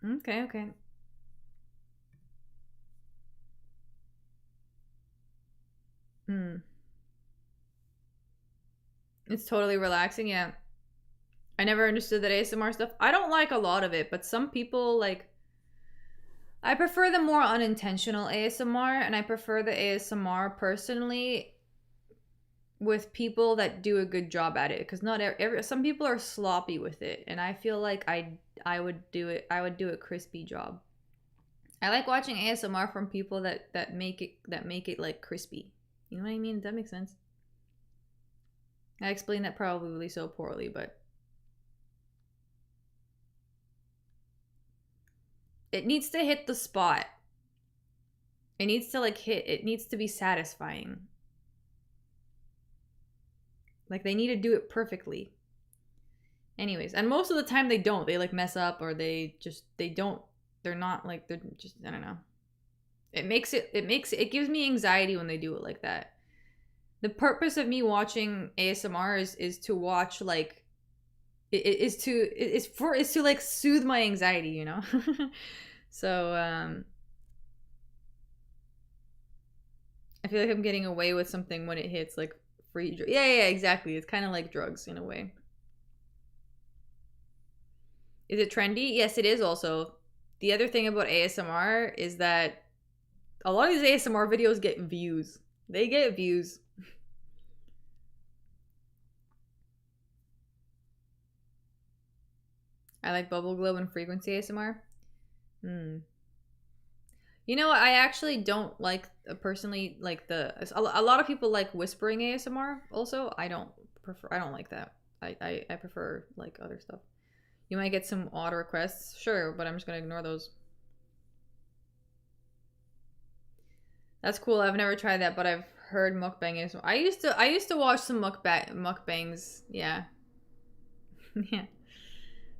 Okay. It's totally relaxing, yeah. I never understood that ASMR stuff. I don't like a lot of it, but some people like, I prefer the more unintentional ASMR, and I prefer the ASMR personally with people that do a good job at it, because not some people are sloppy with it, and I feel like I would do a crispy job. I like watching ASMR from people that make it like crispy. You know what I mean? Does that make sense? I explained that probably so poorly, but it needs to hit the spot. It needs to like hit. It needs to be satisfying. Like they need to do it perfectly. Anyways, and most of the time they don't. They like mess up or they don't. They're not like they're just I don't know. It gives me anxiety when they do it like that. The purpose of me watching ASMR is to watch like is to like soothe my anxiety, you know. So I feel like I'm getting away with something when it hits like free. Yeah, exactly. It's kind of like drugs in a way. Is it trendy? Yes, it is. Also, the other thing about ASMR is that a lot of these ASMR videos get views. They get views. I like bubble glow and frequency ASMR. You know what? I actually don't like personally like a lot of people like whispering ASMR. Also, I don't like that. I prefer like other stuff. You might get some odd requests, sure, but I'm just gonna ignore those. That's cool. I've never tried that, but I've heard mukbang ASMR. I used to watch some mukbangs. Yeah. Yeah.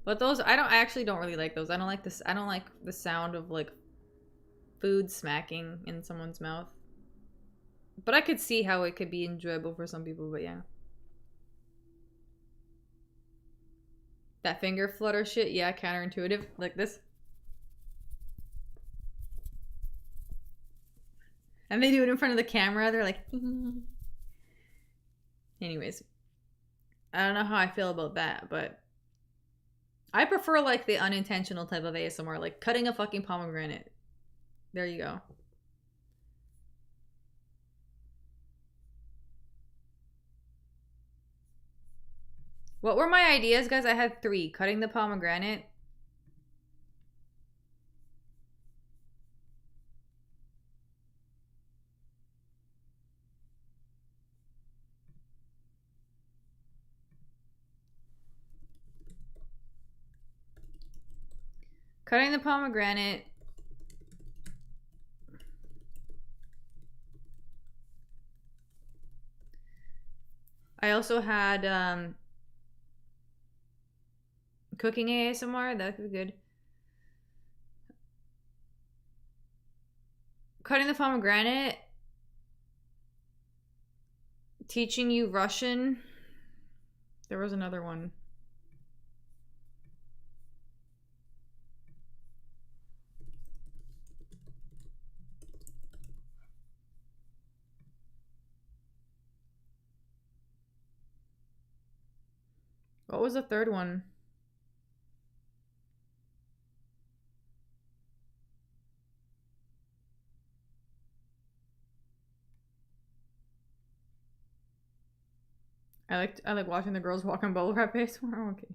But those I actually don't really like those. I don't like this. I don't like the sound of like food smacking in someone's mouth. But I could see how it could be enjoyable for some people, but yeah. That finger flutter shit, yeah, counterintuitive. Like this. And they do it in front of the camera, they're like Anyways. I don't know how I feel about that, but I prefer like the unintentional type of ASMR, like cutting a fucking pomegranate. There you go. What were my ideas, guys? I had 3. Cutting the pomegranate. Cutting the pomegranate. I also had cooking ASMR. That could be good. Cutting the pomegranate. Teaching you Russian. There was another one. What was the third one? I like watching the girls walk on bubble wrap ASMR. Okay.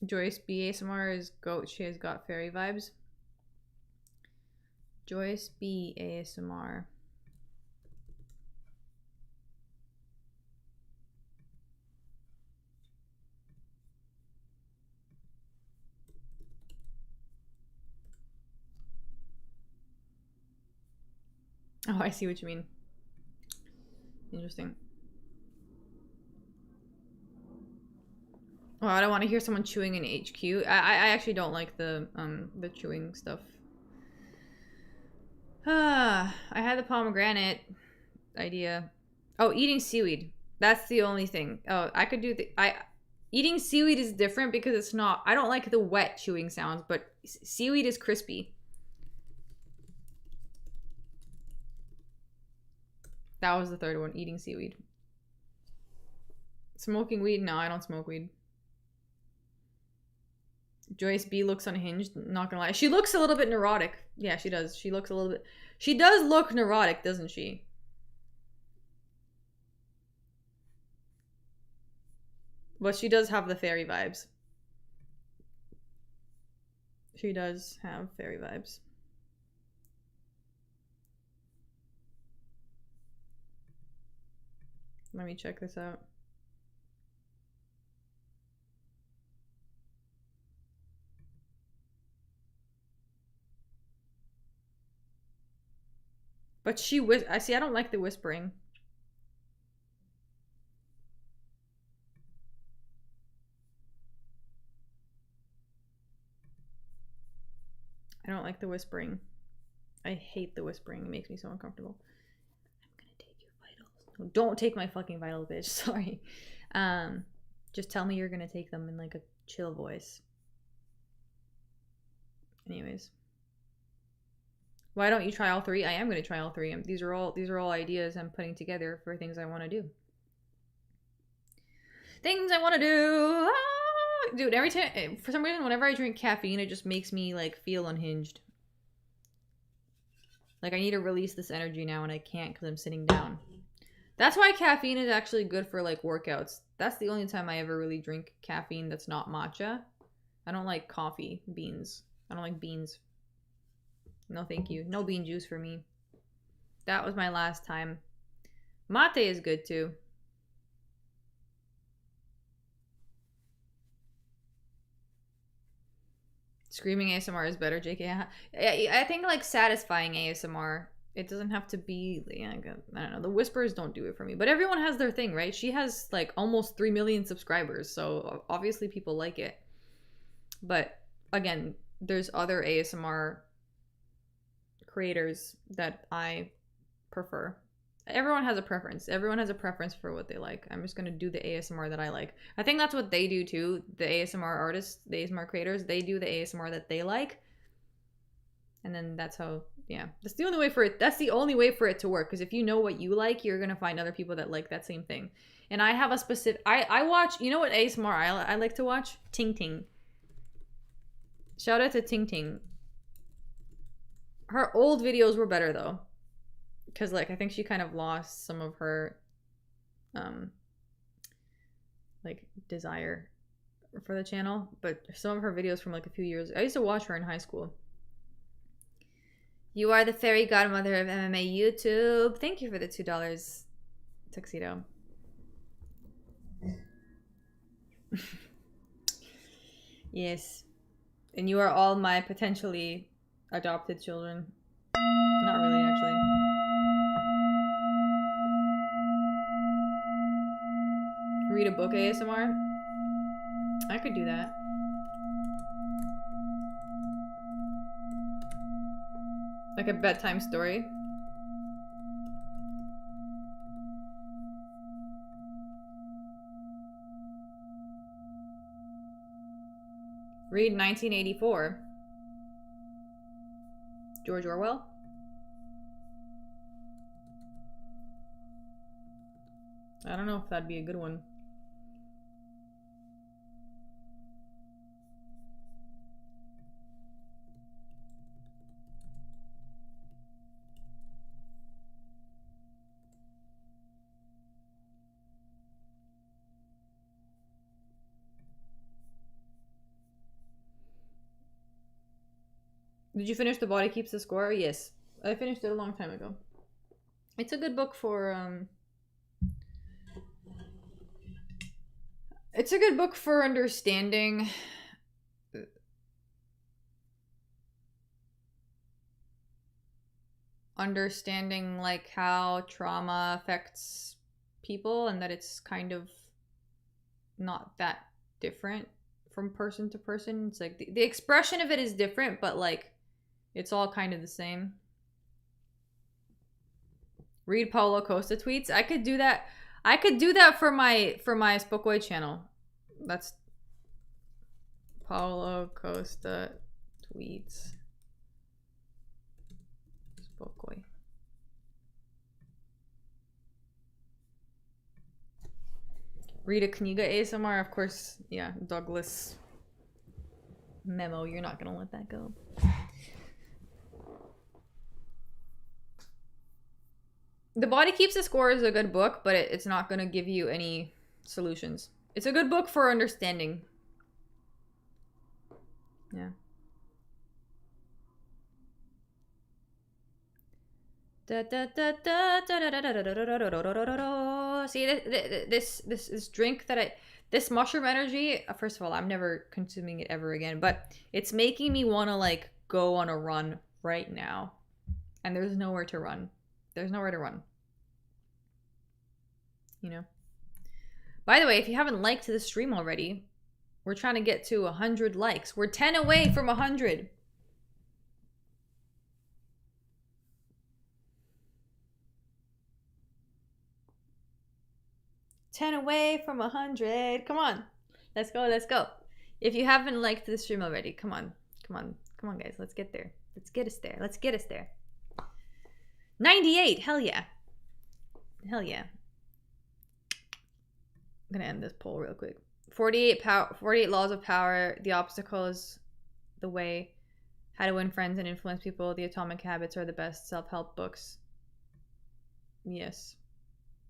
Joyce B ASMR is goat. She has got fairy vibes. Joyce B ASMR. Oh, I see what you mean. Interesting. Well, I don't want to hear someone chewing in HQ. I actually don't like the chewing stuff. I had the pomegranate idea. Oh, eating seaweed. That's the only thing. Oh, I could do eating seaweed is different because it's not. I don't like the wet chewing sounds, but seaweed is crispy. That was the third one, eating seaweed. Smoking weed? No, I don't smoke weed. Joyce B looks unhinged, not gonna lie. She looks a little bit neurotic. Yeah, she does. She looks a little bit... She does look neurotic, doesn't she? But she does have the fairy vibes. She does have fairy vibes. Let me check this out. But I see, I don't like the whispering. I don't like the whispering. I hate the whispering. It makes me so uncomfortable. I'm gonna take your vitals. No, don't take my fucking vitals, bitch. Sorry. Just tell me you're gonna take them in like a chill voice. Anyways. Why don't you try all three? I am gonna try all three. These are all ideas I'm putting together for things I want to do. Things I want to do. Ah! Dude, every time, for some reason, whenever I drink caffeine, it just makes me like feel unhinged. Like I need to release this energy now and I can't because I'm sitting down. That's why caffeine is actually good for like workouts. That's the only time I ever really drink caffeine that's not matcha. I don't like coffee beans. I don't like beans. No thank you. No bean juice for me. That was my last time. Mate is good too. Screaming ASMR is better, JK. I think like satisfying ASMR. It doesn't have to be, yeah, I don't know. The whispers don't do it for me. But everyone has their thing, right? She has like almost 3 million subscribers. So obviously people like it. But again, there's other ASMR creators that I prefer. Everyone has a preference. Everyone has a preference for what they like. I'm just going to do the ASMR that I like. I think that's what they do too. The ASMR artists, the ASMR creators, they do the ASMR that they like. And then that's how, yeah. That's the only way for it. That's the only way for it to work. Because if you know what you like, you're going to find other people that like that same thing. And I have a specific, I watch, you know what ASMR I like to watch? Ting Ting. Shout out to Ting Ting. Her old videos were better though. Because like I think she kind of lost some of her like desire for the channel, but some of her videos from like a few years, I used to watch her in high school. You are the fairy godmother of MMA YouTube. Thank you for the $2 tuxedo. Yes, and you are all my potentially adopted children. Not really, actually. Read a book ASMR? I could do that. Like a bedtime story. Read 1984. George Orwell? I don't know if that'd be a good one. Did you finish The Body Keeps the Score? Yes. I finished it a long time ago. It's a good book for, it's a good book for understanding like how trauma affects people and that it's kind of not that different from person to person. It's like the expression of it is different, but like it's all kind of the same. Read Paulo Costa tweets. I could do that. I could do that for my Spokoi channel. That's Paulo Costa tweets. Spokoi. Read a Kniga ASMR, of course. Yeah, Douglas Memo. You're not gonna let that go. The Body Keeps the Score is a good book, but it's not going to give you any solutions. It's a good book for understanding. Yeah. See, this drink that this mushroom energy, first of all, I'm never consuming it ever again, but it's making me want to like go on a run right now. And there's nowhere to run. There's nowhere to run. You know? By the way, if you haven't liked the stream already, we're trying to get to 100 likes. We're 10 away from 100. Away from 100. Come on. Let's go, let's go. If you haven't liked the stream already, come on. Come on. Come on, guys. Let's get there. Let's get us there. Let's get us there. 98. Hell yeah. Hell yeah. I'm gonna end this poll real quick. 48 laws of power. The obstacle is the way. How to win friends and influence people. The Atomic Habits are the best self-help books. Yes.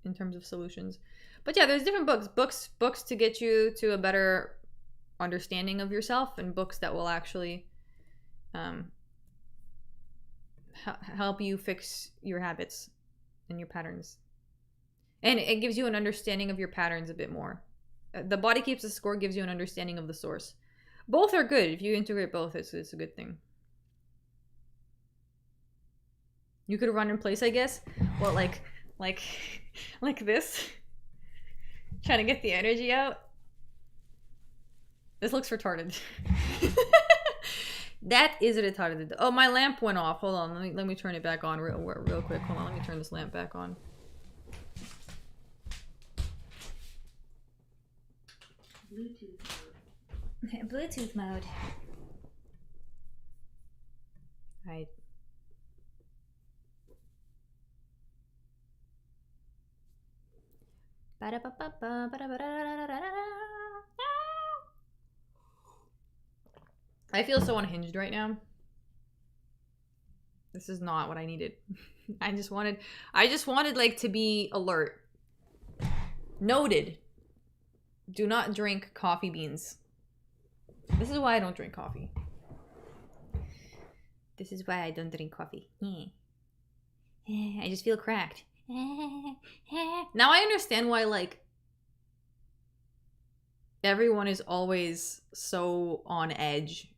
In terms of solutions. But yeah, there's different books to get you to a better understanding of yourself, and books that will actually help you fix your habits and your patterns. And it gives you an understanding of your patterns a bit more. The Body Keeps the Score gives you an understanding of the source. Both are good. If you integrate both, it's a good thing. You could run in place, I guess. Well, like this. Trying to get the energy out. This looks retarded. That is retarded. Oh, my lamp went off. Hold on. Let me turn it back on real quick. Hold on. Let me turn this lamp back on. Bluetooth mode. Right. I feel so unhinged right now. This is not what I needed. I just wanted like to be alert. Noted. Do not drink coffee beans. This is why I don't drink coffee. This is why I don't drink coffee. I just feel cracked. Now I understand why, like, everyone is always so on edge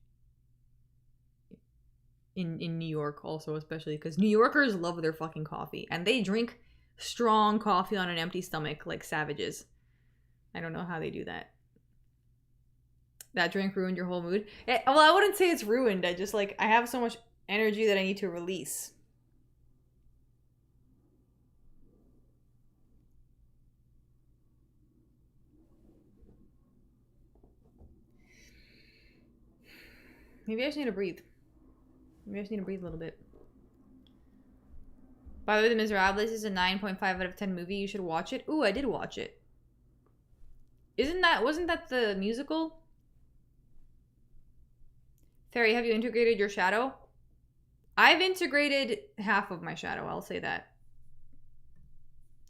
in New York also, especially because New Yorkers love their fucking coffee, and they drink strong coffee on an empty stomach like savages. I don't know how they do that. That drink ruined your whole mood? Well, I wouldn't say it's ruined. I have so much energy that I need to release. Maybe I just need to breathe. Maybe I just need to breathe a little bit. By the way, The Miserables is a 9.5 out of 10 movie. You should watch it. Ooh, I did watch it. Wasn't that the musical? Terry, have you integrated your shadow? I've integrated half of my shadow, I'll say that.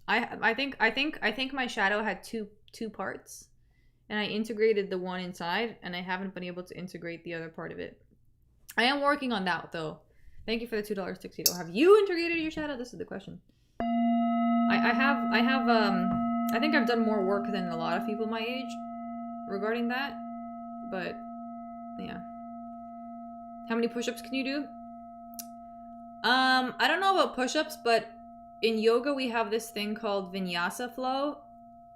I think my shadow had two parts. And I integrated the one inside, and I haven't been able to integrate the other part of it. I am working on that, though. Thank you for the $2 tuxedo. Have you integrated your shadow? This is the question. I think I've done more work than a lot of people my age regarding that. But, yeah. How many push-ups can you do? I don't know about push-ups, but in yoga we have this thing called vinyasa flow.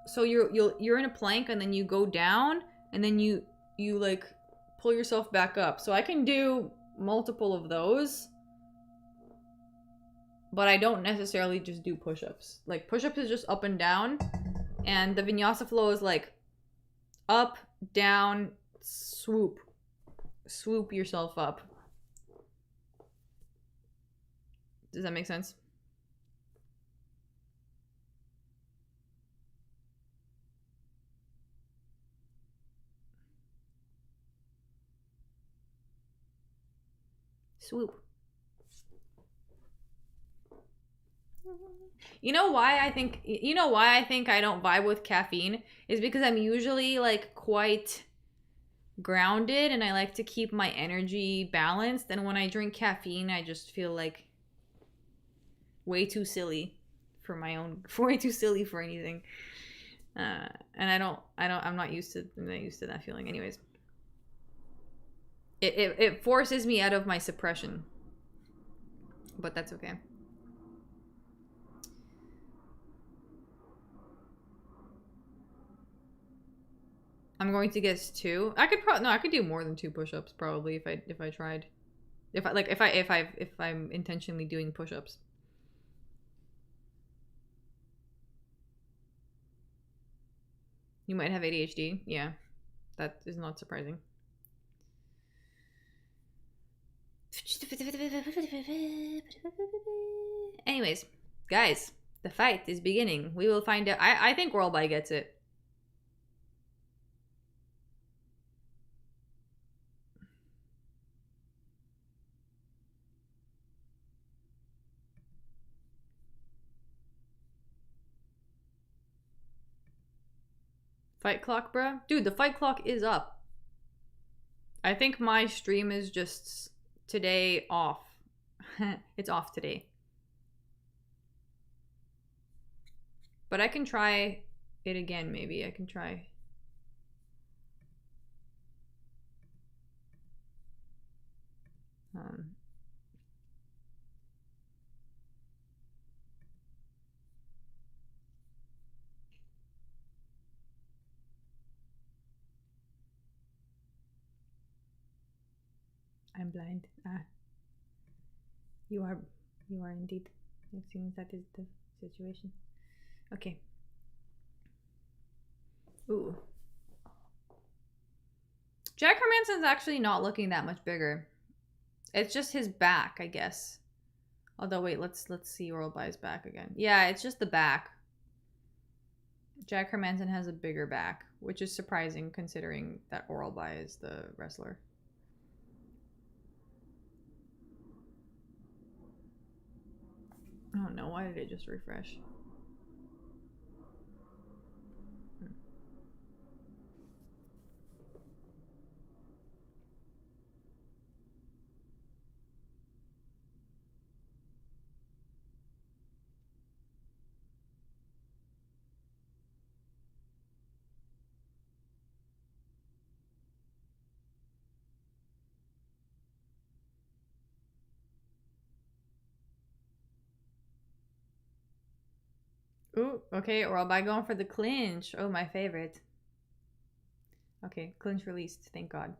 So you're in a plank, and then you go down, and then you like pull yourself back up. So I can do multiple of those, but I don't necessarily just do push-ups. Like, push-ups is just up and down, and the vinyasa flow is like up, down, swoop yourself up. Does that make sense? Swoop. You know why I think I don't vibe with caffeine is because I'm usually like quite grounded, and I like to keep my energy balanced, and when I drink caffeine I just feel like way too silly for anything. And I'm not used to that feeling. Anyways, it forces me out of my suppression, but that's okay. I'm going to guess 2. I could probably, no, I could do more than 2 push-ups probably if I tried. If I'm intentionally doing push-ups. You might have ADHD. Yeah. That is not surprising. Anyways, guys, the fight is beginning. We will find out. I think Worldby gets it. Fight clock, bruh? Dude, the fight clock is up. I think my stream is just today off. It's off today. But I can try it again, maybe. I can try. I'm blind. You are indeed. It seems that is the situation. Okay. Ooh. Jack Hermansson's actually not looking that much bigger. It's just his back, I guess. Although wait, let's see Worldby's back again. Yeah, it's just the back. Jack Hermansson has a bigger back, which is surprising considering that Worldby is the wrestler. Oh no, why did it just refresh? Ooh, okay, Worldby going for the clinch. Oh, my favorite. Okay, clinch released, thank God.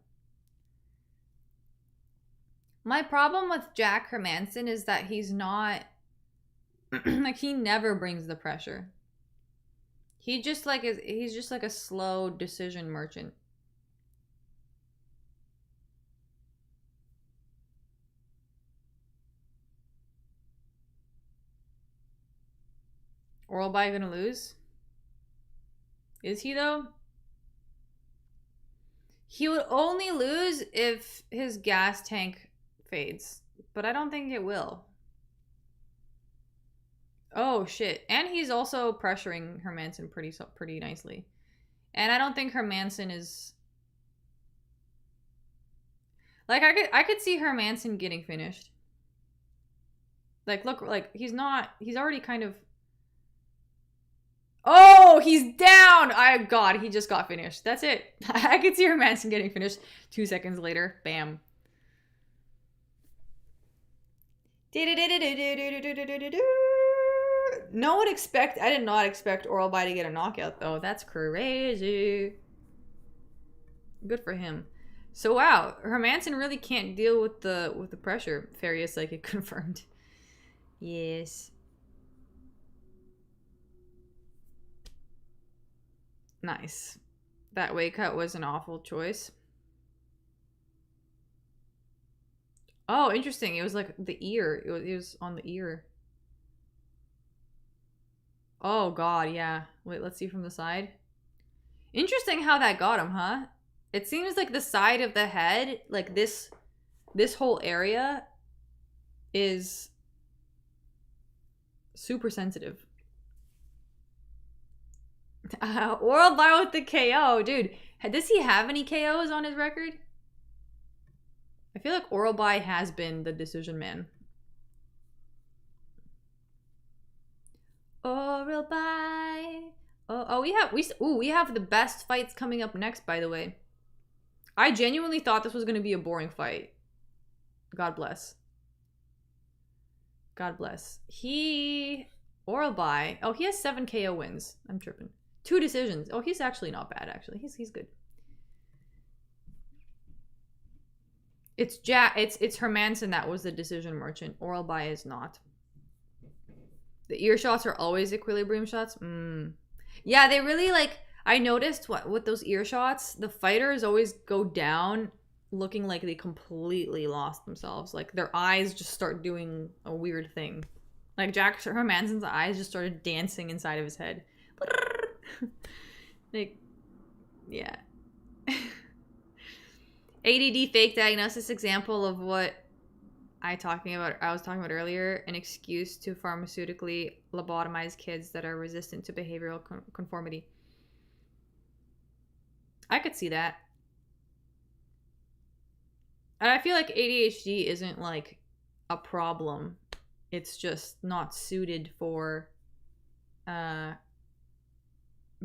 My problem with Jack Hermansson is that he's not like he never brings the pressure. He's just like a slow decision merchant. Worldby gonna lose? Is he though? He would only lose if his gas tank fades, but I don't think it will. Oh shit! And he's also pressuring Hermansson pretty nicely, and I don't think Hermansson is like I could see Hermansson getting finished. Like look, like he's already kind of. Oh, he's down! God, he just got finished. That's it. I could see Hermansson getting finished 2 seconds later. Bam. No one I did not expect Worldby to get a knockout though. That's crazy. Good for him. So wow, Hermansson really can't deal with the pressure. Farius Psychic confirmed. Yes. Nice. That weight cut was an awful choice. Oh, interesting. It was like the ear. It was on the ear. Oh god, yeah. Wait, let's see from the side. Interesting how that got him, huh? It seems like the side of the head, like this whole area is super sensitive. Worldby with the KO. Dude, does he have any KOs on his record? I feel like Worldby has been the decision man. Worldby. Oh, we have the best fights coming up next, by the way. I genuinely thought this was going to be a boring fight. God bless. God bless. Worldby. Oh, he has 7 KO wins. I'm tripping. 2 decisions. Oh, he's actually not bad, actually. He's good. It's Hermanson that was the decision merchant. Oral by is not. The ear shots are always equilibrium shots. Yeah, they really like. I noticed with those ear shots, the fighters always go down looking like they completely lost themselves. Like their eyes just start doing a weird thing. Like Jack Hermanson's eyes just started dancing inside of his head. Like, yeah. ADD fake diagnosis example of what I was talking about earlier, an excuse to pharmaceutically lobotomize kids that are resistant to behavioral conformity. I could see that. And I feel like ADHD isn't like a problem. It's just not suited for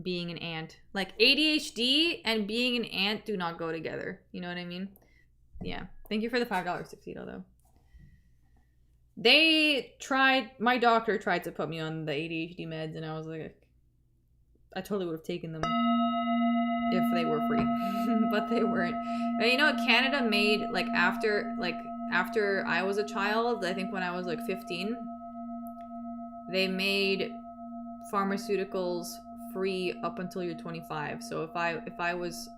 being an ant. Like ADHD and being an ant do not go together. You know what I mean? Yeah. Thank you for the $5 tuxedo though. My doctor tried to put me on the ADHD meds and I was like, I totally would have taken them if they were free, but they weren't. And you know what Canada made, like after I was a child, I think when I was like 15, they made pharmaceuticals free up until you're 25. So if I was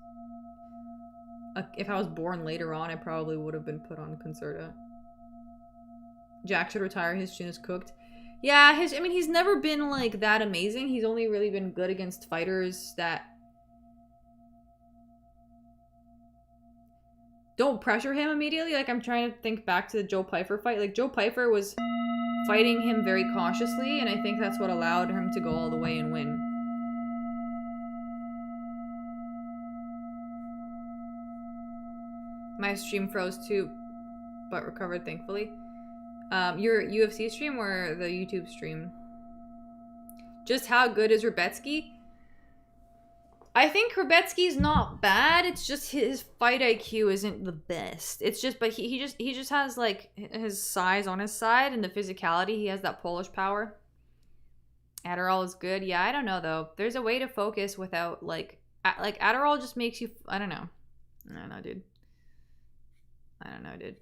born later on, I probably would have been put on Concerta. Jack should retire. His chin is cooked. Yeah, he's never been like that amazing. He's only really been good against fighters that don't pressure him immediately. Like I'm trying to think back to the Joe Pyfer fight. Like Joe Pyfer was fighting him very cautiously, and I think that's what allowed him to go all the way and win. My stream froze too, but recovered thankfully. Your UFC stream or the YouTube stream? Just how good is Rebetsky? I think Rebetsky's not bad. It's just his fight IQ isn't the best. It's just, but he just has like his size on his side and the physicality. He has that Polish power. Adderall is good. Yeah, I don't know though. There's a way to focus without like Adderall just makes you. I don't know. I don't know, dude.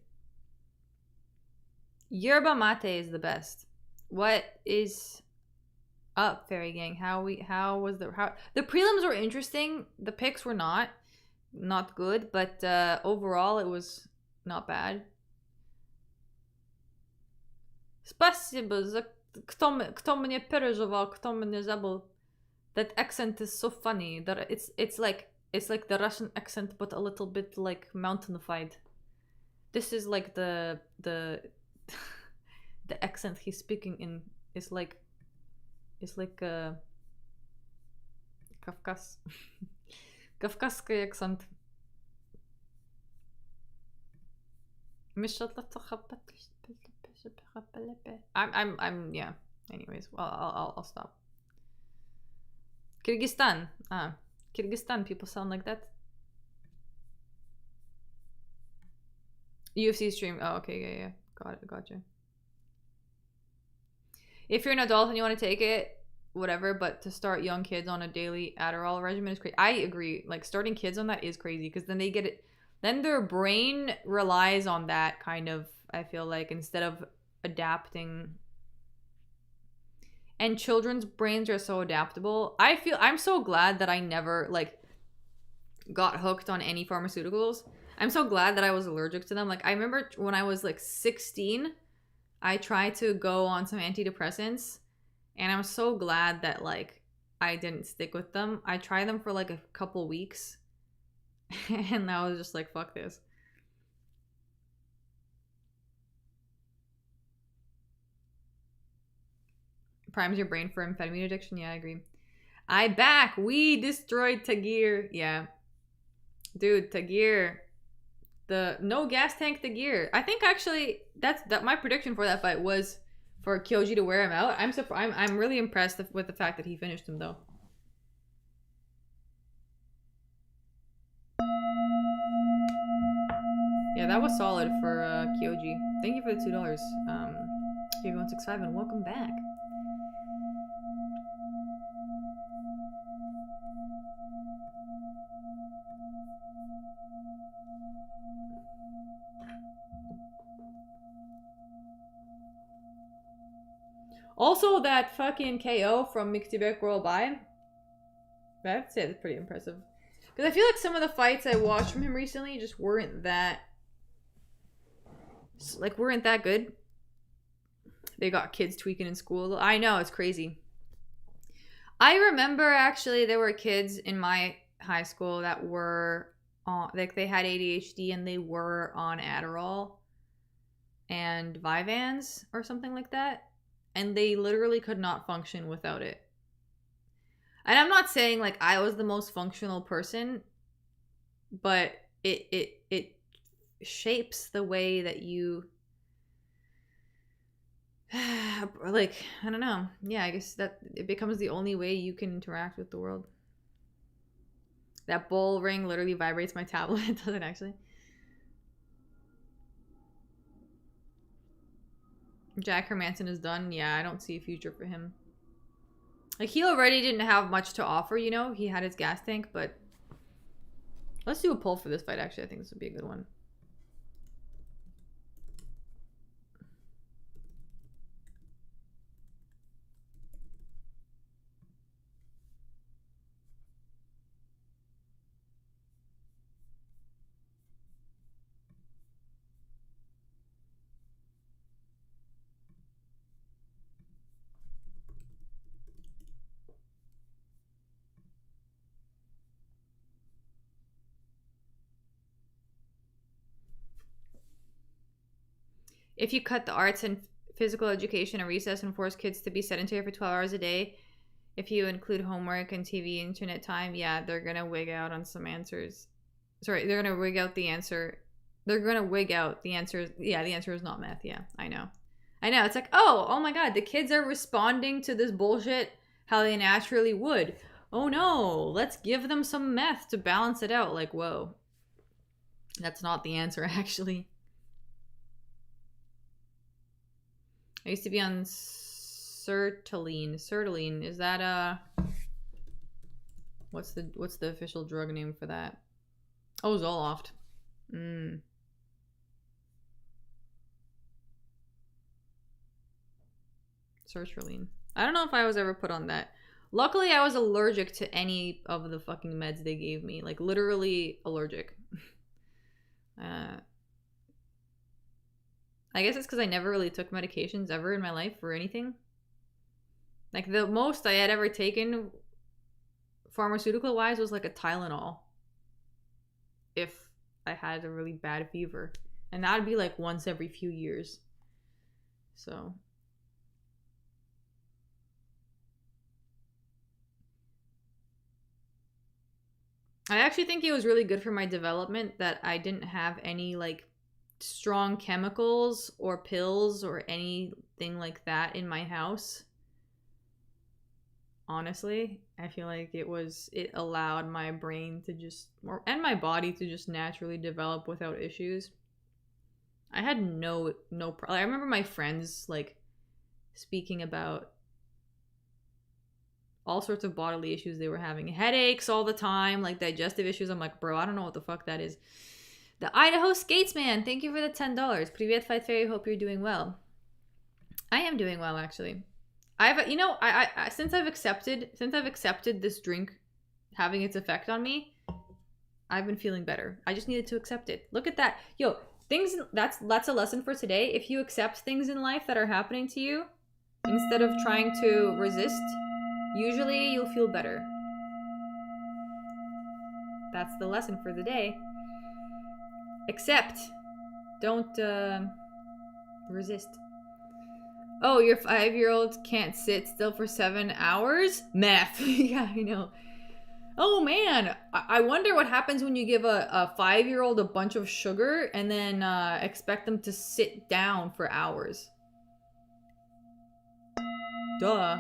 Yerba mate is the best. What is up, Fairy Gang? How the prelims were interesting. The picks were not good, but overall it was not bad. Спасибо за кто мне переживал, кто мне забыл. That accent is so funny. That it's like the Russian accent, but a little bit like mountainified. This is like the accent he's speaking in is like Kafkas. Kafkaский accent. I'm yeah. Anyways, well, I'll stop. Kyrgyzstan. Kyrgyzstan people sound like that. UFC stream. Oh, okay, yeah. Gotcha. If you're an adult and you want to take it, whatever, but to start young kids on a daily Adderall regimen is crazy. I agree. Like, starting kids on that is crazy because then they get it. Then their brain relies on that kind of, I feel like, instead of adapting. And children's brains are so adaptable. I'm so glad that I never, like, got hooked on any pharmaceuticals. I'm so glad that I was allergic to them. Like, I remember when I was, like, 16, I tried to go on some antidepressants, and I'm so glad that, like, I didn't stick with them. I tried them for, like, a couple weeks, and I was just like, fuck this. Primes your brain for amphetamine addiction? Yeah, I agree. We destroyed Tagir. Yeah. Dude, Tagir. The no gas tank Tagir. I think actually that my prediction for that fight was for Kyoji to wear him out. I'm really impressed with the fact that he finished him though. Yeah, that was solid for Kyoji. Thank you for the $2. Here165 and welcome back. Also, that fucking KO from Mixtibek Worldwide, I have to say that's pretty impressive. Because I feel like some of the fights I watched from him recently just weren't that good. They got kids tweaking in school. I know, it's crazy. I remember actually there were kids in my high school that were on, like they had ADHD and they were on Adderall and Vyvanse or something like that. And they literally could not function without it. And I'm not saying like I was the most functional person, but it shapes the way that you like, I don't know. Yeah, I guess that it becomes the only way you can interact with the world. That bull ring literally vibrates my tablet. It doesn't actually. Jack Hermanson is done. Yeah, I don't see a future for him. Like, he already didn't have much to offer, you know? He had his gas tank, but... Let's do a poll for this fight, actually. I think this would be a good one. If you cut the arts and physical education and recess and force kids to be sedentary for 12 hours a day, if you include homework and TV internet time, yeah, they're going to wig out on some answers. Sorry, they're going to wig out the answer. They're going to wig out the answers. Yeah, the answer is not math. Yeah, I know. I know. It's like, oh my God, the kids are responding to this bullshit how they naturally would. Oh no, let's give them some meth to balance it out. Like, whoa. That's not the answer, actually. I used to be on sertraline. Sertraline, is that what's the official drug name for that? Oh, Zoloft. Sertraline. I don't know if I was ever put on that. Luckily, I was allergic to any of the fucking meds they gave me. Like, literally allergic. I guess it's because I never really took medications ever in my life for anything. Like, the most I had ever taken pharmaceutical-wise was like a Tylenol. If I had a really bad fever. And that would be like once every few years. So... I actually think it was really good for my development that I didn't have any, like, strong chemicals or pills or anything like that in my house. Honestly, I feel like it allowed my brain to just, and my body to just naturally develop without issues. I had no problem. I remember my friends, like, speaking about all sorts of bodily issues they were having. Headaches all the time, like digestive issues. I'm like, bro, I don't know what the fuck that is. The Idaho Skatesman, thank you for the $10. Privyet Fight Fairy, hope you're doing well. I am doing well, actually. I since I've accepted this drink having its effect on me, I've been feeling better. I just needed to accept it. Look at that. Yo, that's a lesson for today. If you accept things in life that are happening to you, instead of trying to resist, usually you'll feel better. That's the lesson for the day. Accept. Don't resist. Oh, your 5-year-old can't sit still for 7 hours? Math. Yeah, I know. Oh man, I wonder what happens when you give a 5-year-old a bunch of sugar and then expect them to sit down for hours. Duh.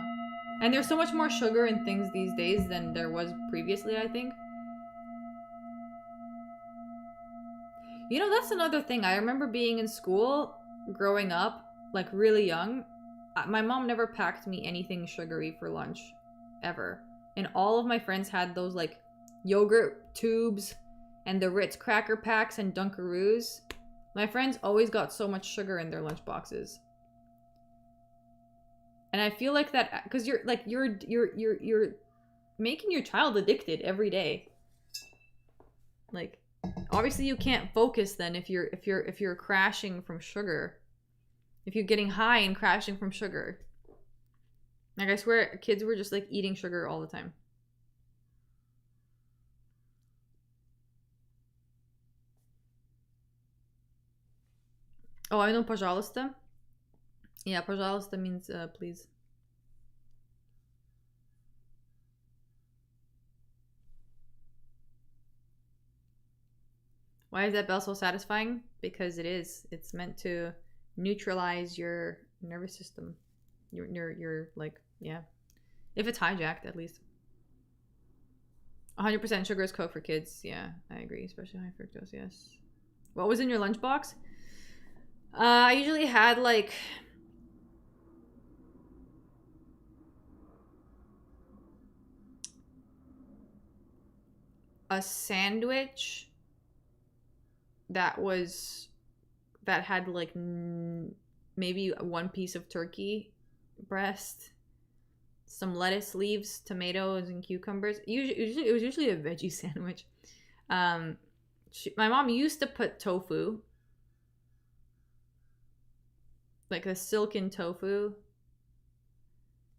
And there's so much more sugar in things these days than there was previously, I think. You know, that's another thing. I remember being in school, growing up, like really young. My mom never packed me anything sugary for lunch, ever. And all of my friends had those, like, yogurt tubes and the Ritz cracker packs and Dunkaroos. My friends always got so much sugar in their lunch boxes. And I feel like that because you're like you're making your child addicted every day. Like, obviously you can't focus then if you're crashing from sugar. If you're getting high and crashing from sugar. Like, I swear kids were just like eating sugar all the time. Oh, I know пожалуйста. Yeah, пожалуйста means please. Why is that bell so satisfying? Because it is. It's meant to neutralize your nervous system. Your like, yeah. If it's hijacked, at least. 100% sugar is Coke for kids. Yeah, I agree. Especially high fructose, yes. What was in your lunchbox? I usually had like... a sandwich that had like maybe one piece of turkey breast, some lettuce leaves, tomatoes, and cucumbers. It was usually a veggie sandwich. My mom used to put tofu, like a silken tofu,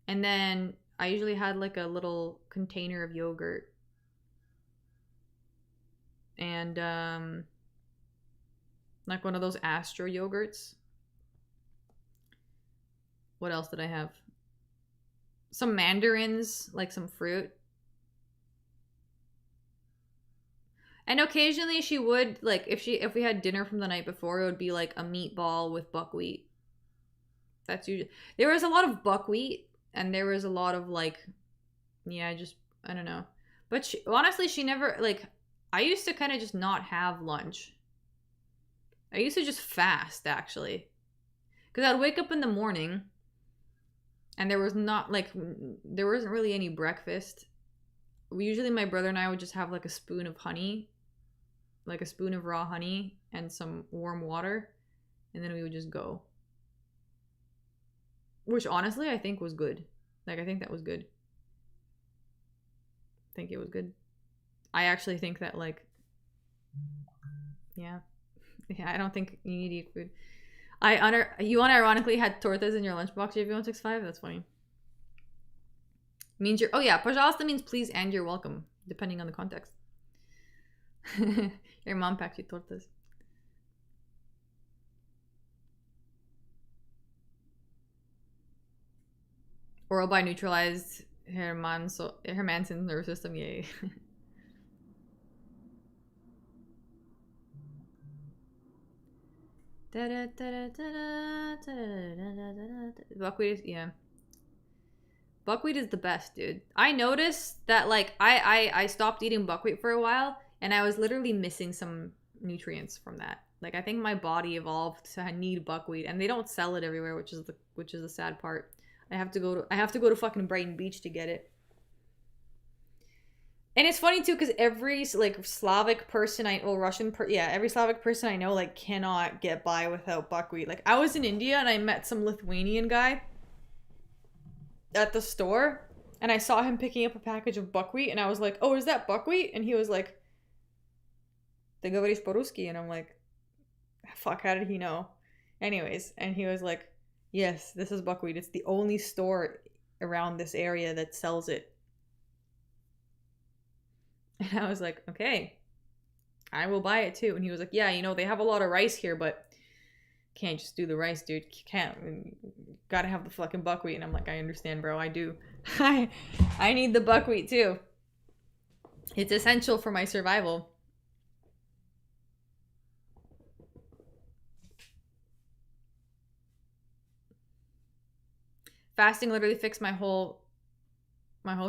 and then I usually had like a little container of yogurt. And like one of those Astro yogurts. What else did I have? Some mandarins, like some fruit. And occasionally she would, like, if we had dinner from the night before, it would be like a meatball with buckwheat. That's usually... There was a lot of buckwheat, and there was a lot of like, yeah, just, I don't know. But honestly, she never, like, I used to kind of just not have lunch. I used to just fast, actually. Because I'd wake up in the morning, and there wasn't really any breakfast. Usually my brother and I would just have like a spoon of honey, like a spoon of raw honey and some warm water, and then we would just go. Which honestly I think was good. Like, I think that was good. I think it was good. I actually think that, like, yeah, I don't think you need to eat food. You unironically had tortas in your lunchbox, JV165? That's funny. Means you're... Oh yeah, pожалуйста means please and you're welcome, depending on the context. Your mom packed you tortas. Oral by neutralized Hermansen's nervous system, yay. Buckwheat is, yeah. Buckwheat is the best, dude. I noticed that, like, I stopped eating buckwheat for a while, and I was literally missing some nutrients from that. Like, I think my body evolved to need buckwheat, and they don't sell it everywhere, which is the sad part. I have to go to fucking Brighton Beach to get it. And it's funny too, because every like Slavic person every Slavic person I know like cannot get by without buckwheat. Like, I was in India and I met some Lithuanian guy at the store, and I saw him picking up a package of buckwheat, and I was like, "Oh, is that buckwheat?" And he was like, "Ты говоришь по-русски?" And I'm like, "Fuck, how did he know?" Anyways, and he was like, "Yes, this is buckwheat. It's the only store around this area that sells it." And I was like, okay, I will buy it too. And he was like, yeah, they have a lot of rice here, but can't just do the rice, dude. You can't. Gotta have the fucking buckwheat. And I'm like, I understand, bro. I do. I need the buckwheat too. It's essential for my survival. Fasting literally fixed my whole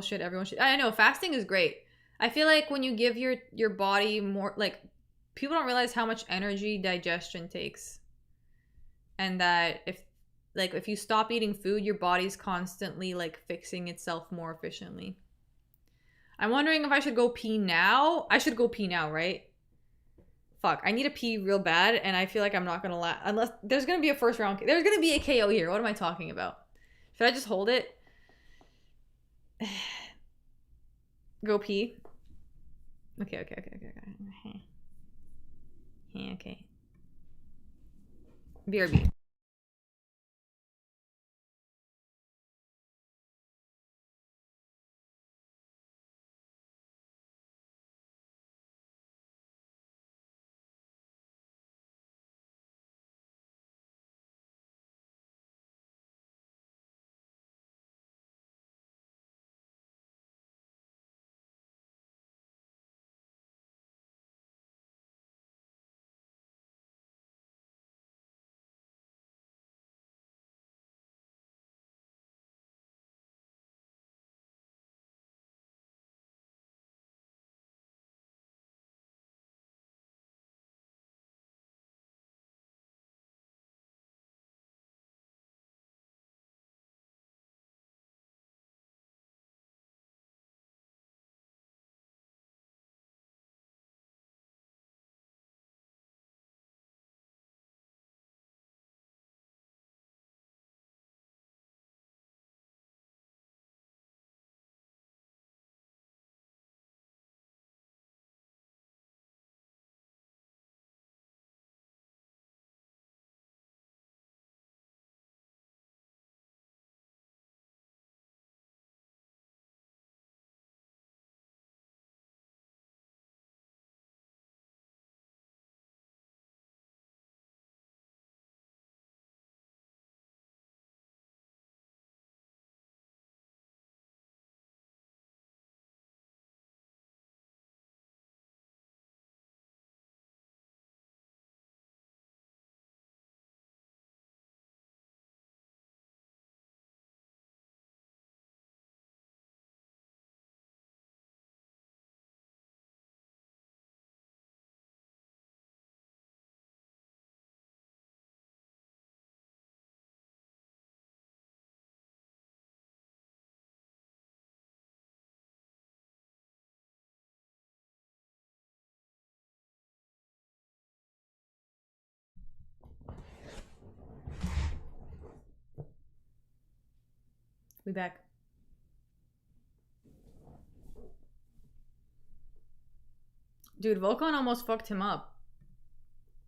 shit. Everyone should. I know, fasting is great. I feel like when you give your body more, like, people don't realize how much energy digestion takes. And that if you stop eating food, your body's constantly like fixing itself more efficiently. I'm wondering if I should go pee now. I should go pee now, right? Fuck, I need to pee real bad, and I feel like I'm not gonna unless there's gonna be a first round. There's gonna be a KO here. What am I talking about? Should I just hold it? Go pee? Okay. Okay. BRB. We back. Dude, Volkan almost fucked him up.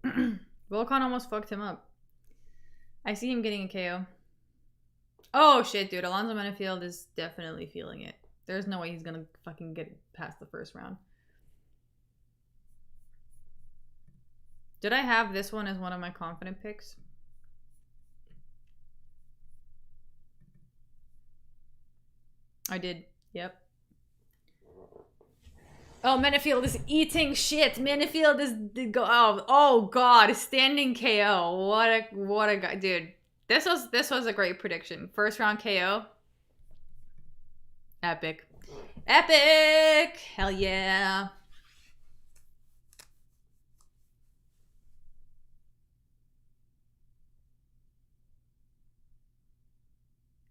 Volkan almost fucked him up. I see him getting a KO. Oh shit, dude. Alonzo Menifield is definitely feeling it. There's no way he's gonna fucking get past the first round. Did I have this one as one of my confident picks? I did. Yep. Oh, Menifield is eating shit. Menifield is oh god, standing KO. What a guy, dude. This was a great prediction. First round KO. Epic. Epic! Hell yeah.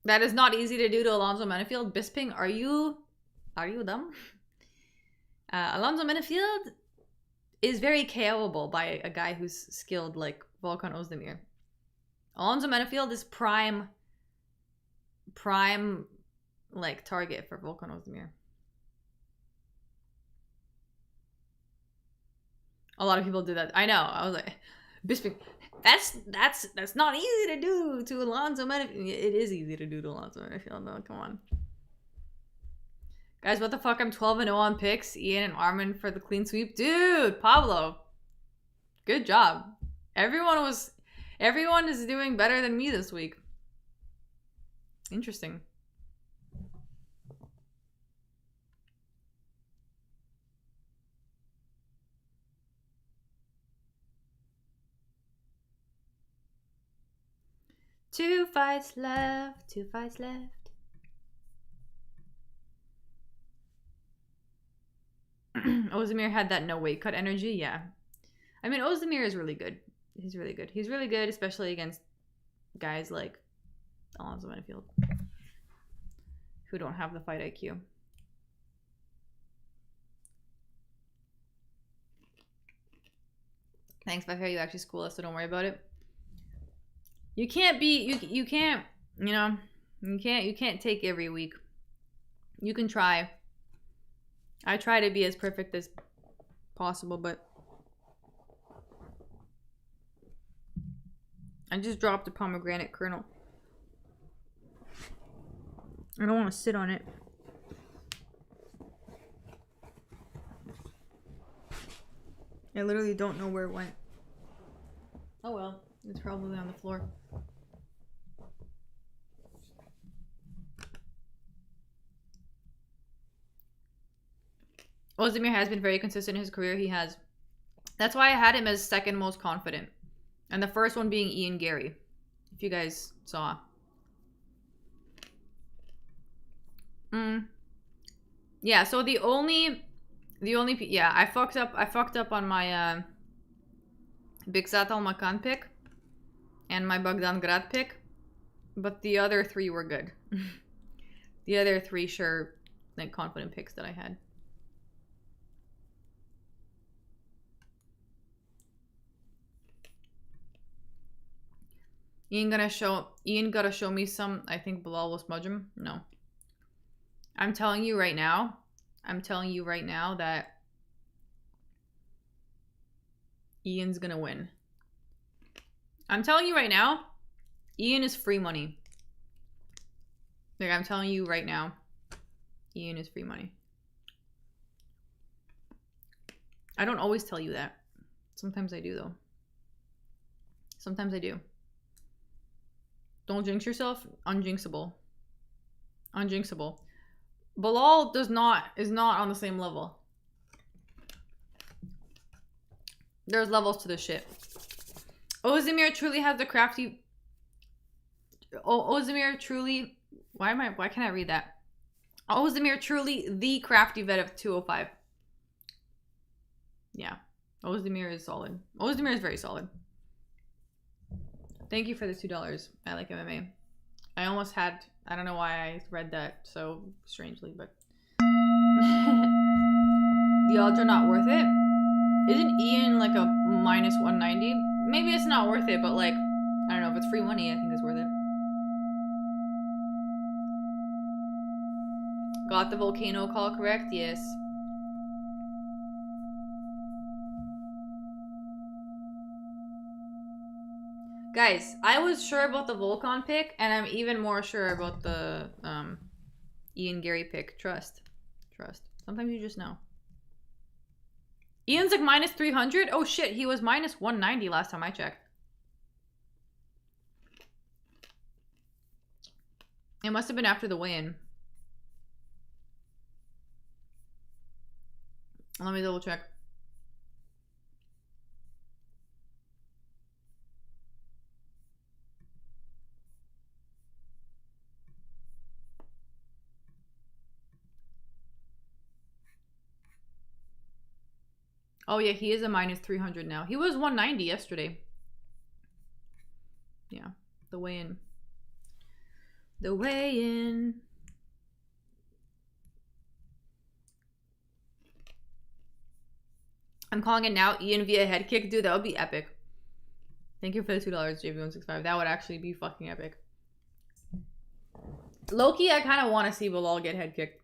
That is not easy to do to Alonzo Menifield. Bisping, are you dumb? Alonzo Menifield is very KOable by a guy who's skilled like Volkan Ozdemir. Alonzo Menifield is prime like target for Volkan Ozdemir. A lot of people do that. I know. I was like, Bisping, that's not easy to do to Alonzo Menifield. It is easy to do to Alonzo Menifield. No, come on. Guys, what the fuck? I'm 12-0 on picks. Ian and Armin for the clean sweep. Dude, Pablo. Good job. Everyone is doing better than me this week. Interesting. Two fights left. Ozdemir had that no weight cut energy, yeah. I mean, Ozdemir is really good. He's really good. He's really good, especially against guys like Alonzo Menifield, who don't have the fight IQ. Thanks, Bethia. You actually school us, so don't worry about it. You can't be, you can't, you know, You can't take every week. You can try. I try to be as perfect as possible, but I just dropped a pomegranate kernel. I don't want to sit on it. I literally don't know where it went. Oh well, it's probably on the floor. Ozdemir has been very consistent in his career. He has. That's why I had him as second most confident. And the first one being Ian Gary. If you guys saw. Yeah, so the only yeah, I fucked up on my Biksat Al-Makan pick and my Bogdan Grad pick, but the other three were good. The other three sure like confident picks that I had. Ian gotta show me some. I think Bilal will smudge him. No. I'm telling you right now that Ian's gonna win. I'm telling you right now, Ian is free money. Like, I'm telling you right now, Ian is free money. I don't always tell you that. Sometimes I do, though. Sometimes I do. Don't jinx yourself. Unjinxable. Unjinxable. Bilal is not on the same level. There's levels to this shit. Ozdemir truly has the crafty. Ozdemir truly. Why can't I read that? Ozdemir truly the crafty vet of 205. Yeah. Ozdemir is solid. Ozdemir is very solid. Thank you for the $2. I like MMA. I almost had. I don't know why I read that so strangely, but the odds are not worth it. Isn't Ian like a minus 190? Maybe it's not worth it, but like, I don't know, if it's free money, I think it's worth it. Got the volcano call correct? Yes. Guys, I was sure about the Volcon pick, and I'm even more sure about the Ian Gary pick. Trust. Sometimes you just know. Ian's like minus 300? Oh shit, he was minus 190 last time I checked. It must have been after the weigh-in. Let me double check. Oh yeah, he is a minus 300 now. He was 190 yesterday. Yeah, the weigh-in. The weigh-in. I'm calling it now. Ian via head kick. Dude, that would be epic. Thank you for the $2, JV165. That would actually be fucking epic. Loki, I kind of want to see Bilal get head kicked.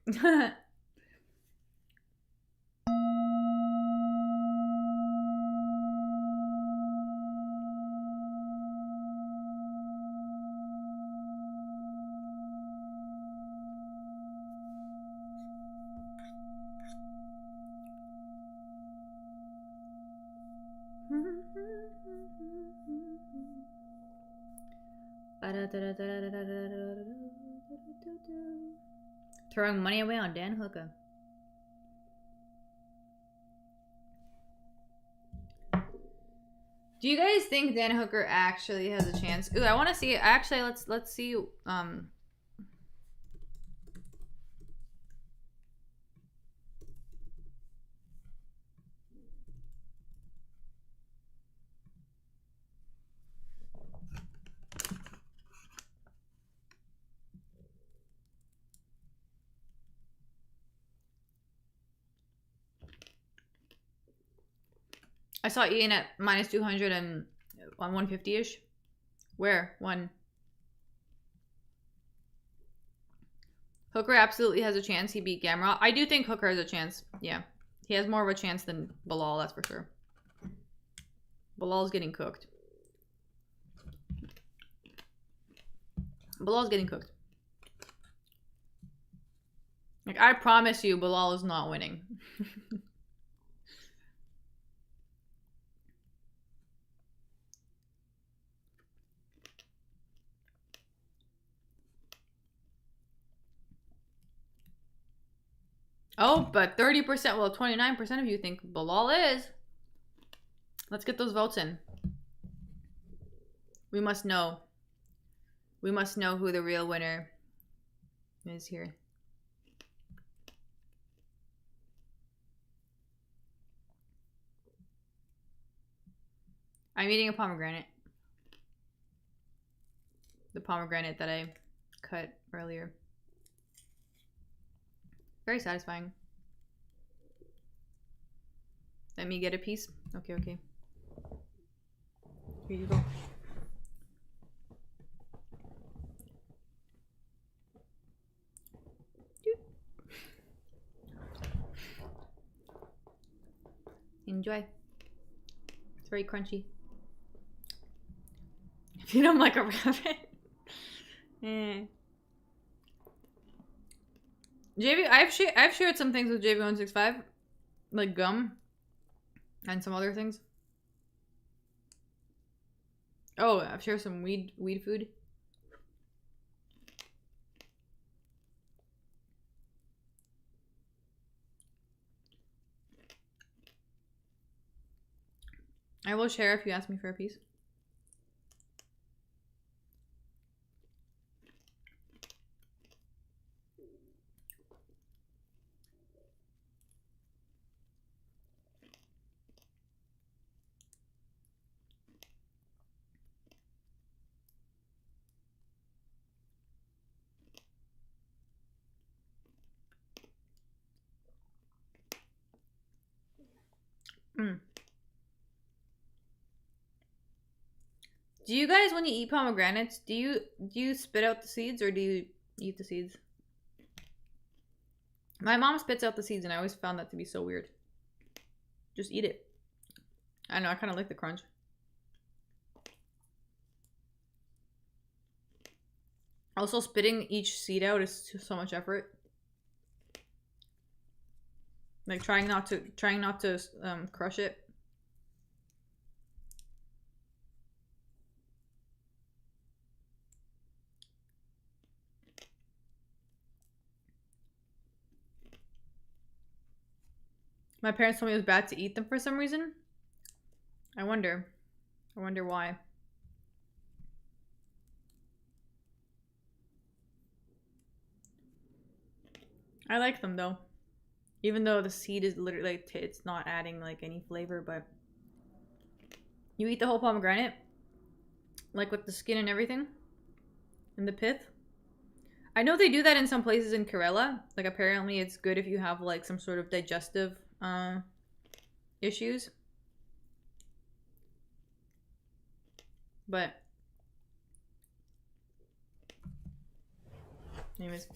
Throwing money away on Dan Hooker. Do you guys think Dan Hooker actually has a chance? Ooh, I want to see. Actually, let's see. I saw Ian at minus 200 and on 150-ish. Where? One. Hooker absolutely has a chance. He beat Gamrot. I do think Hooker has a chance. Yeah. He has more of a chance than Bilal, that's for sure. Bilal's getting cooked. Bilal's getting cooked. Like, I promise you, Bilal is not winning. Oh, but 30%, well, 29% of you think Bilal is. Let's get those votes in. We must know. We must know who the real winner is here. I'm eating a pomegranate. The pomegranate that I cut earlier. Very satisfying. Let me get a piece. Okay, okay. Here you go. Enjoy. It's very crunchy. Feed him like a rabbit. JV, I've shared some things with JV165, like gum, and some other things. Oh, I've shared some weed food. I will share if you ask me for a piece. Do you guys, when you eat pomegranates, do you spit out the seeds or do you eat the seeds? My mom spits out the seeds and I always found that to be so weird. Just eat it. I know, I kind of like the crunch. Also, spitting each seed out is so much effort. Like trying not to crush it. My parents told me it was bad to eat them for some reason. I wonder why. I like them though. Even though the seed is literally, like, it's not adding like any flavor, but you eat the whole pomegranate, like with the skin and everything, and the pith. I know they do that in some places in Kerala. Like apparently it's good if you have like some sort of digestive issues. But anyways.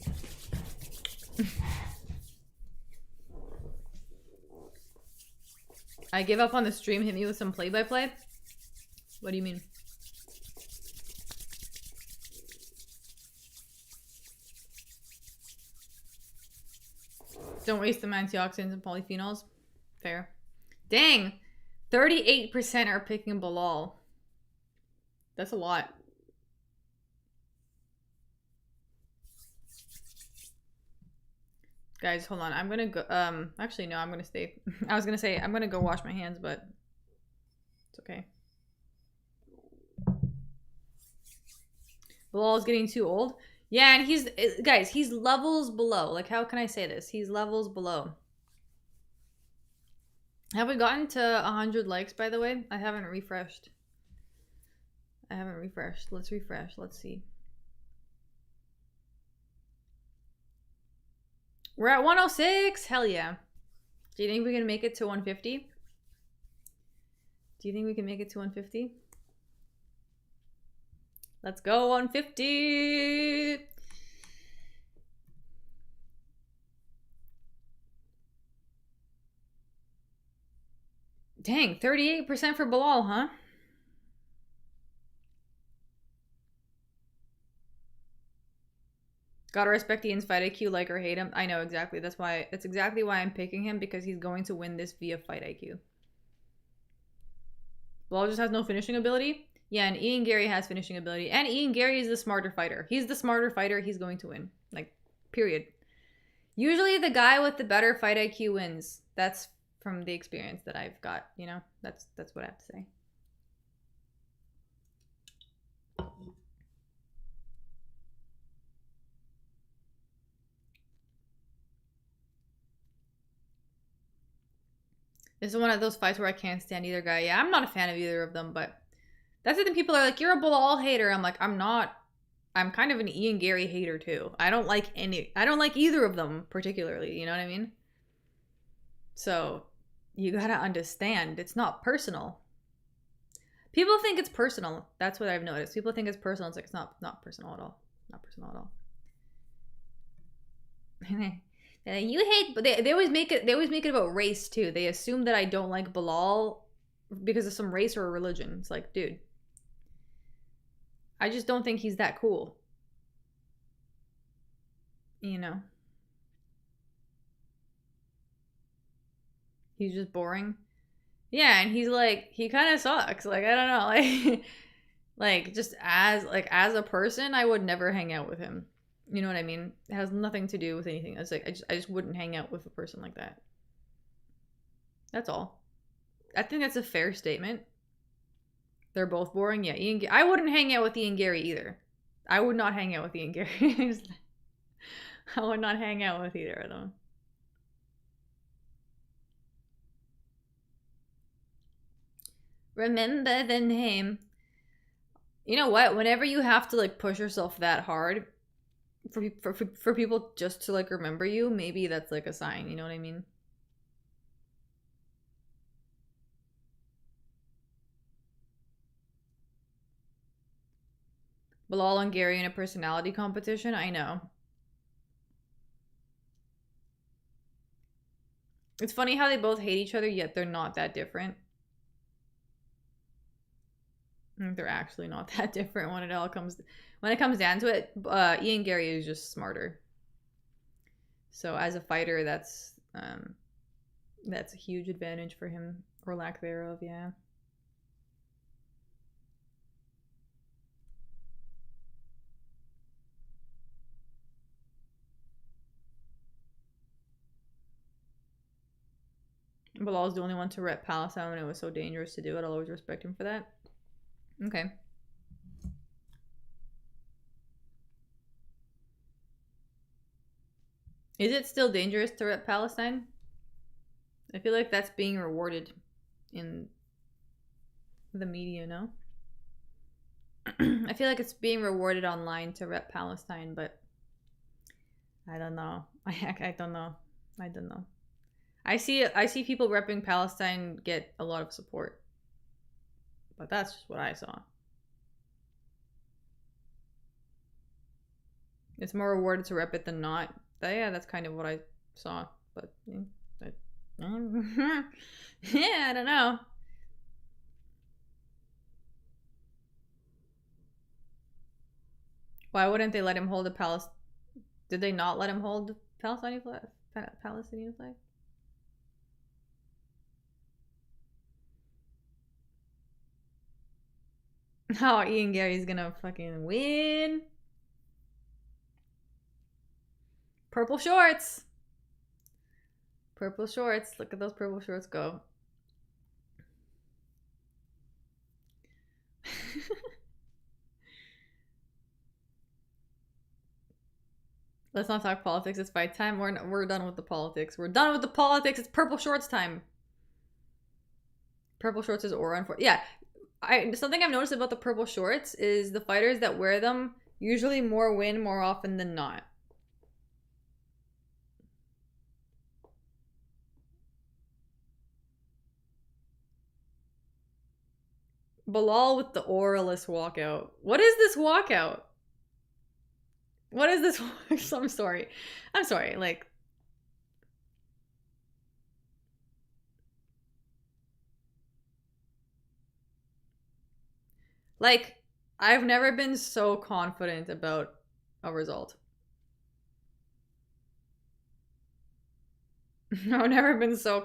I give up on the stream. Hit me with some play-by-play. What do you mean? Don't waste them antioxidants and polyphenols. Fair. Dang! 38% are picking Bilal. That's a lot. Guys, hold on. I'm gonna go. Actually, no, I'm gonna stay. I was gonna say I'm gonna go wash my hands, but it's okay. Bilal's getting too old. Yeah, and he's levels below. Like, how can I say this? He's levels below. Have we gotten to 100 likes, by the way? I haven't refreshed. Let's refresh. Let's see. We're at 106. Hell yeah. Do you think we can make it to 150? Do you think we can make it to 150? Let's go 150. Dang, 38% for Bilal, huh? Gotta respect Ian's fight IQ, like or hate him. I know exactly. That's exactly why I'm picking him, because he's going to win this via fight IQ. Bilal just has no finishing ability. Yeah, and Ian Gary has finishing ability. And Ian Gary is the smarter fighter. He's the smarter fighter. He's going to win. Like, period. Usually the guy with the better fight IQ wins. That's from the experience that I've got, you know? That's what I have to say. This is one of those fights where I can't stand either guy. Yeah, I'm not a fan of either of them, but that's the thing. People are like, you're a Bilal hater. I'm like, I'm not. I'm kind of an Ian Gary hater too. I don't like either of them particularly, you know what I mean? So, you gotta understand, it's not personal. People think it's personal. That's what I've noticed. People think it's personal. It's like, it's not personal at all. Not personal at all. You hate, but they always make it about race too. They assume that I don't like Bilal because of some race or religion. It's like, dude, I just don't think he's that cool. You know? He's just boring. Yeah, and he's like, he kind of sucks. Like, I don't know, like like just as a person, I would never hang out with him. You know what I mean? It has nothing to do with anything. It's like I just wouldn't hang out with a person like that. That's all. I think that's a fair statement. They're both boring. Yeah, I wouldn't hang out with Ian Gary either. I would not hang out with Ian Gary. I would not hang out with either of them. Remember the name. You know what? Whenever you have to like push yourself that hard for people just to like remember you, maybe that's like a sign. You know what I mean? Bilal and Gary in a personality competition? I know. It's funny how they both hate each other, yet they're not that different. They're actually not that different when it comes down to it. Ian Gary is just smarter. So as a fighter, that's a huge advantage for him, or lack thereof. Yeah. Bilal's the only one to rep Palestine when it was so dangerous to do it. I'll always respect him for that. Okay. Is it still dangerous to rep Palestine? I feel like that's being rewarded in the media, no? I feel like it's being rewarded online to rep Palestine, but I don't know. I don't know. I don't know. I see people repping Palestine get a lot of support. But that's just what I saw. It's more rewarded to rep it than not. Yeah, that's kind of what I saw. But yeah, yeah, I don't know. Why wouldn't they let him hold a Palestine? Did they not let him hold the Palestinian flag? Palestinian flag? Oh, Ian Gary's gonna fucking win. Purple shorts. Purple shorts. Look at those purple shorts go. Let's not talk politics. It's fight time. We're done with the politics. We're done with the politics. It's purple shorts time. Purple shorts is aura. Yeah, something I've noticed about the purple shorts is the fighters that wear them usually win more often than not. Bilal with the auraless walkout. What is this walkout? What is this? I'm sorry. Like, Like, I've never been so confident about a result. I've never been so,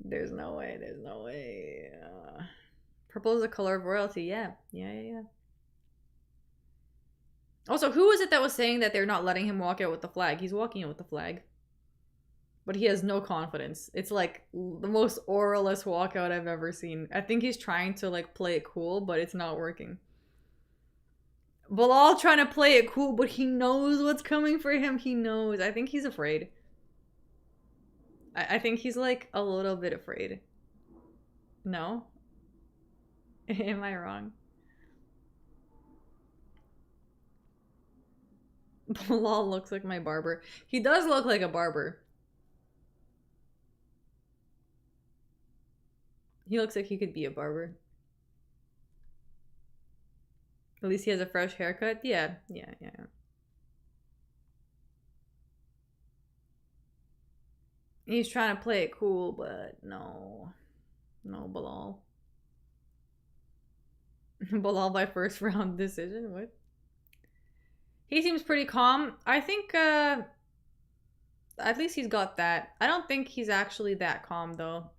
there's no way, there's no way. Purple is the color of royalty, yeah. Yeah. Also, who was it that was saying that they're not letting him walk out with the flag? He's walking out with the flag. But he has no confidence. It's like the most auraless walkout I've ever seen. I think he's trying to like play it cool, but it's not working. Bilal trying to play it cool, but he knows what's coming for him. He knows. I think he's afraid. I think he's like a little bit afraid. No? Am I wrong? Bilal looks like my barber. He does look like a barber. He looks like he could be a barber. At least he has a fresh haircut. Yeah. He's trying to play it cool, but no. No, Bilal. Bilal by first round decision? What? He seems pretty calm. I think, at least he's got that. I don't think he's actually that calm, though.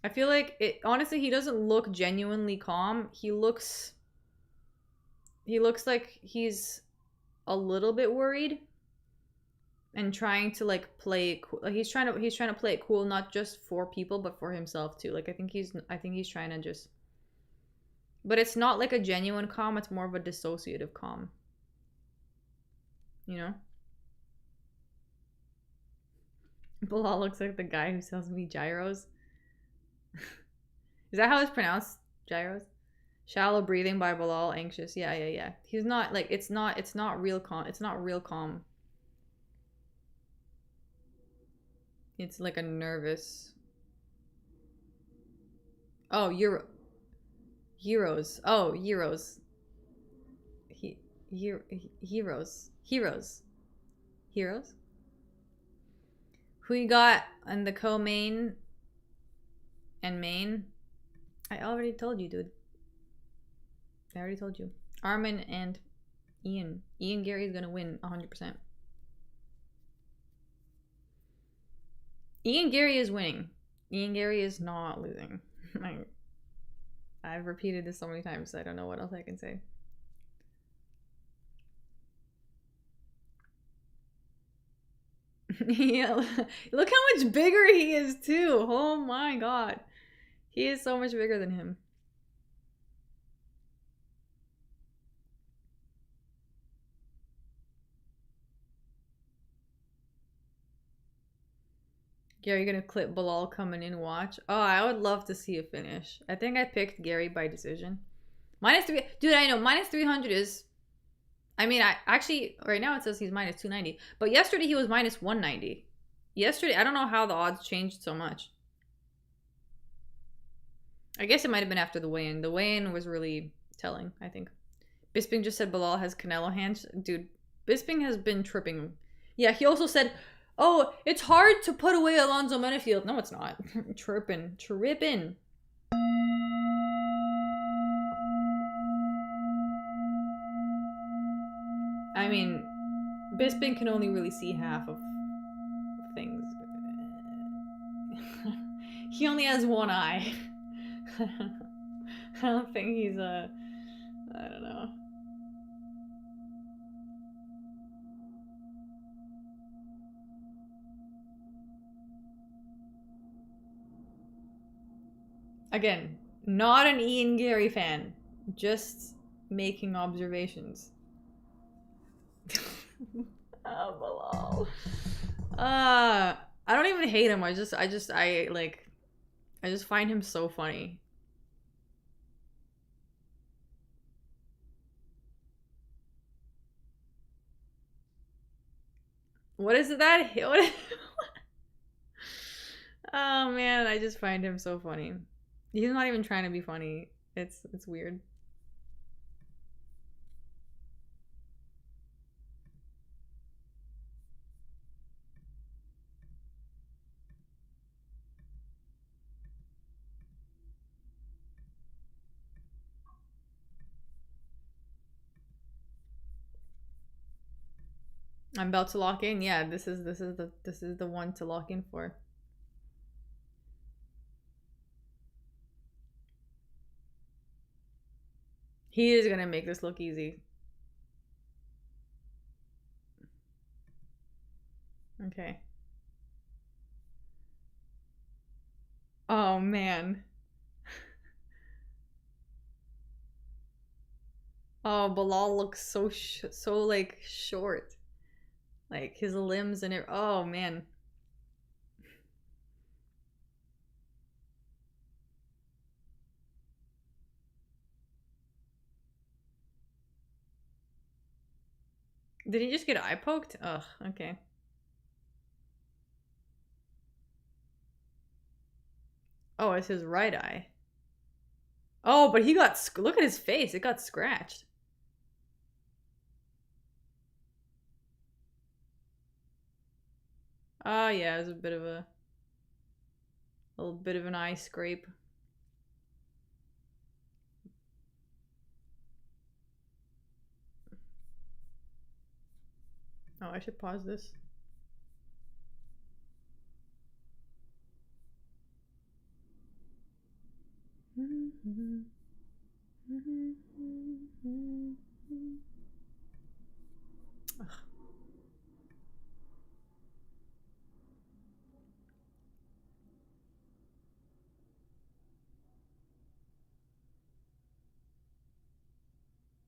I feel like, honestly, he doesn't look genuinely calm. He looks like he's a little bit worried and trying to like play it cool. Like he's trying to play it cool, not just for people, but for himself too. Like I think he's trying to just, but it's not like a genuine calm. It's more of a dissociative calm. You know? Bilal looks like the guy who sells me gyros. Is that how it's pronounced? Gyros? Shallow breathing by Bilal, anxious. Yeah. He's not like it's not real calm. It's not real calm. It's like a nervous. Oh, Heroes. Oh, Heroes. Heroes. Who you got in the co-main and main? I already told you, dude. I already told you. Armin and Ian. Ian Gary is gonna win 100%. Ian Gary is winning. Ian Gary is not losing. I've repeated this so many times, so I don't know what else I can say. Yeah, look how much bigger he is too. Oh my god. He is so much bigger than him. Gary gonna clip Bilal coming in, watch. Oh, I would love to see a finish. I think I picked Gary by decision. -3, dude, I know, -300 is, I mean, I actually, right now it says he's -290, but yesterday he was -190. Yesterday, I don't know how the odds changed so much. I guess it might have been after the weigh-in. The weigh-in was really telling, I think. Bisping just said Bilal has Canelo hands. Dude, Bisping has been tripping. Yeah, he also said, oh, it's hard to put away Alonzo Menifield. No, it's not. Tripping. I mean, Bisping can only really see half of things. He only has one eye. I don't think he's I don't know. Again, not an Ian Gary fan. Just making observations. Oh, Bilal. I don't even hate him. I just find him so funny. What is it that? What? Oh man, I just find him so funny. He's not even trying to be funny. It's weird. I'm about to lock in. Yeah, this is the one to lock in for. He is gonna make this look easy. Okay. Oh man. Oh, Bilal looks so like short. Like his limbs and it. Oh man. Did he just get eye poked? Ugh, okay. Oh, it's his right eye. Oh, but he got, look at his face. It got scratched. Oh, yeah, it was a little bit of an eye scrape. Oh, I should pause this. Ugh.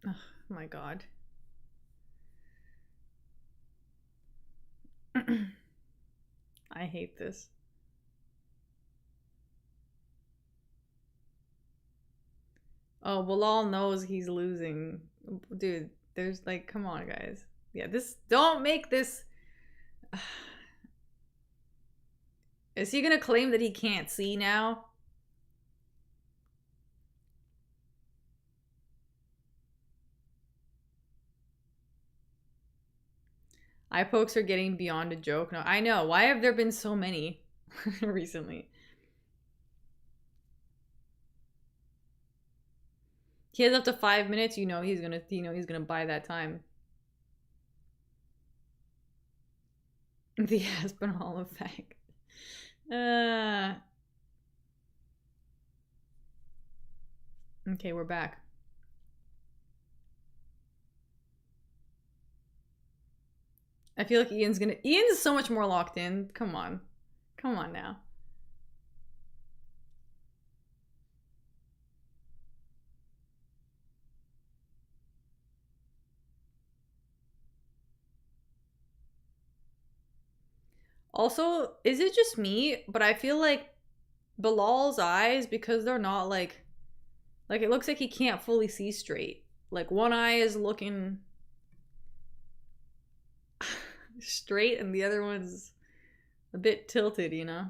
Oh my god. I hate this. Oh, Bilal knows he's losing. Dude, there's like, come on, guys. Yeah, don't make this. Is he gonna claim that he can't see now? Eye pokes are getting beyond a joke. No, I know. Why have there been so many recently? He has up to 5 minutes. You know he's gonna buy that time. The Aspinall effect. Okay, we're back. I feel like Ian's so much more locked in. Come on. Come on now. Also, is it just me? But I feel like Bilal's eyes, because they're not like it looks like he can't fully see straight. Like one eye is looking straight and the other one's a bit tilted, you know?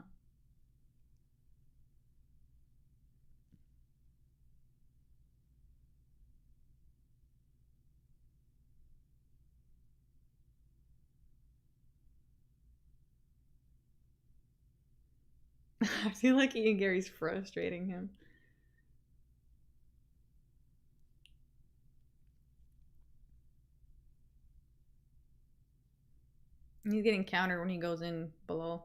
I feel like Ian Gary's frustrating him. He's getting countered when he goes in below.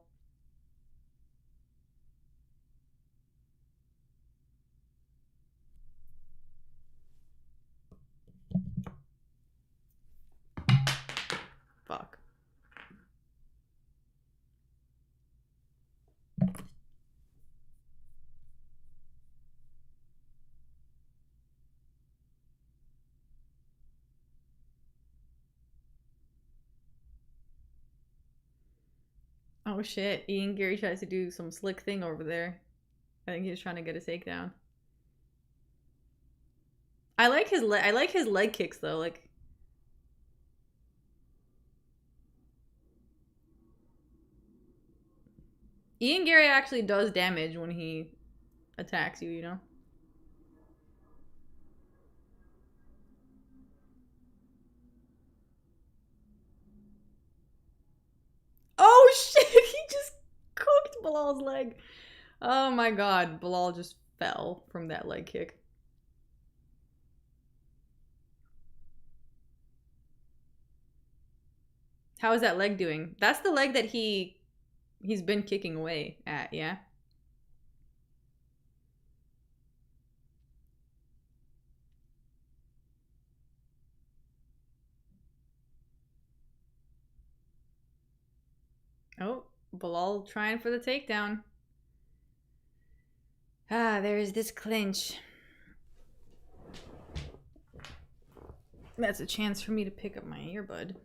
Fuck. Oh shit, Ian Gary tries to do some slick thing over there. I think he's trying to get a takedown. I like his leg kicks though, like Ian Gary actually does damage when he attacks you, you know? Oh shit, he just cooked Bilal's leg. Oh my god, Bilal just fell from that leg kick. How is that leg doing? That's the leg that he's been kicking away at, yeah? Oh, Bilal trying for the takedown. Ah, there's this clinch. That's a chance for me to pick up my earbud.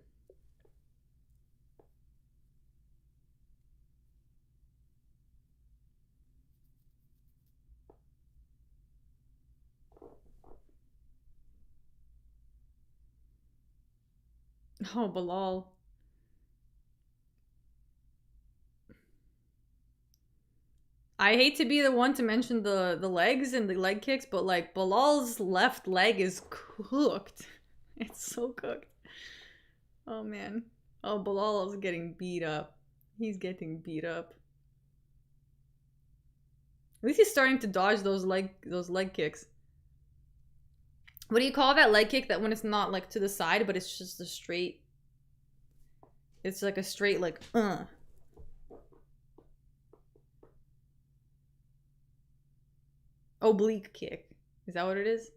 Oh, Bilal. I hate to be the one to mention the legs and the leg kicks, but like Bilal's left leg is cooked. It's so cooked. Oh man. Oh, Bilal's getting beat up. He's getting beat up. At least he's starting to dodge those leg kicks. What do you call that leg kick that when it's not like to the side, but it's just a straight? It's like a straight like oblique kick. Is that what it is?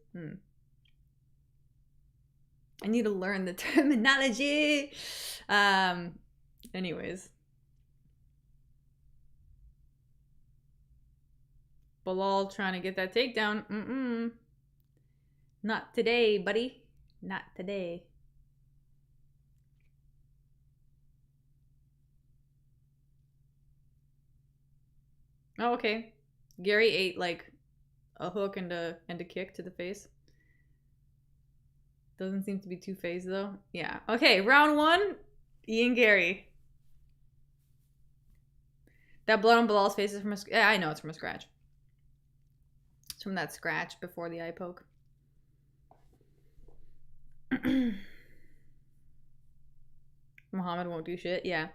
I need to learn the terminology. Anyways. Bilal trying to get that takedown. Not today, buddy. Not today. Oh, okay. Gary ate like a hook and a kick to the face. Doesn't seem to be too phased though. Yeah. Okay, round 1. Ian Gary. That blood on Bilal's face is from a... Yeah, I know it's from a scratch. It's from that scratch before the eye poke. Muhammad won't do shit. Yeah.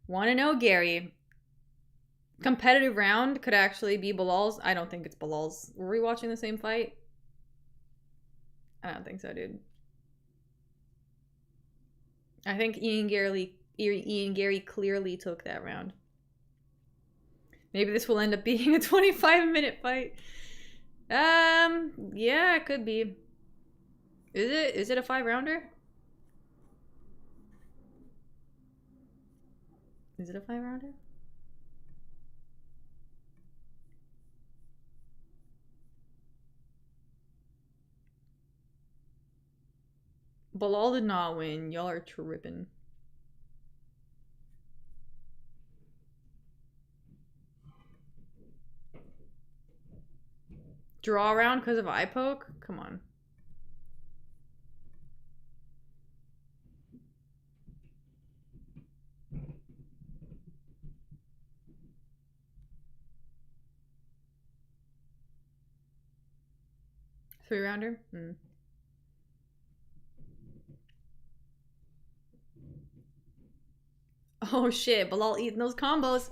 Want to know, Gary? Competitive round could actually be Bilal's. I don't think it's Bilal's. Were we watching the same fight? I don't think so, dude. I think Ian Gary clearly took that round. Maybe this will end up being a 25-minute fight. Yeah, it could be. Is it a 5-rounder? Is it a 5-rounder? Bilal did not win. Y'all are tripping. Draw round because of eye poke? Come on. Three-rounder? Oh shit, Bilal eating those combos.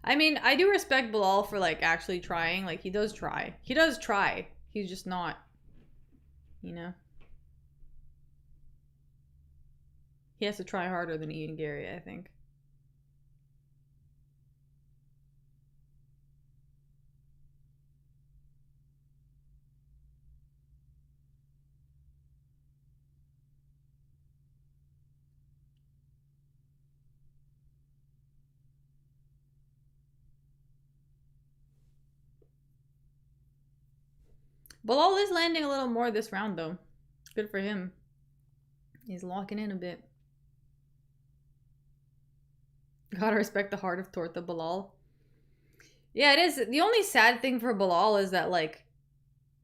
I mean, I do respect Bilal for like actually trying. Like he does try. He does try. He's just not, you know. He has to try harder than Ian Gary, I think. Bilal is landing a little more this round, though. Good for him. He's locking in a bit. Gotta respect the heart of Torta Bilal. Yeah, it is. The only sad thing for Bilal is that, like,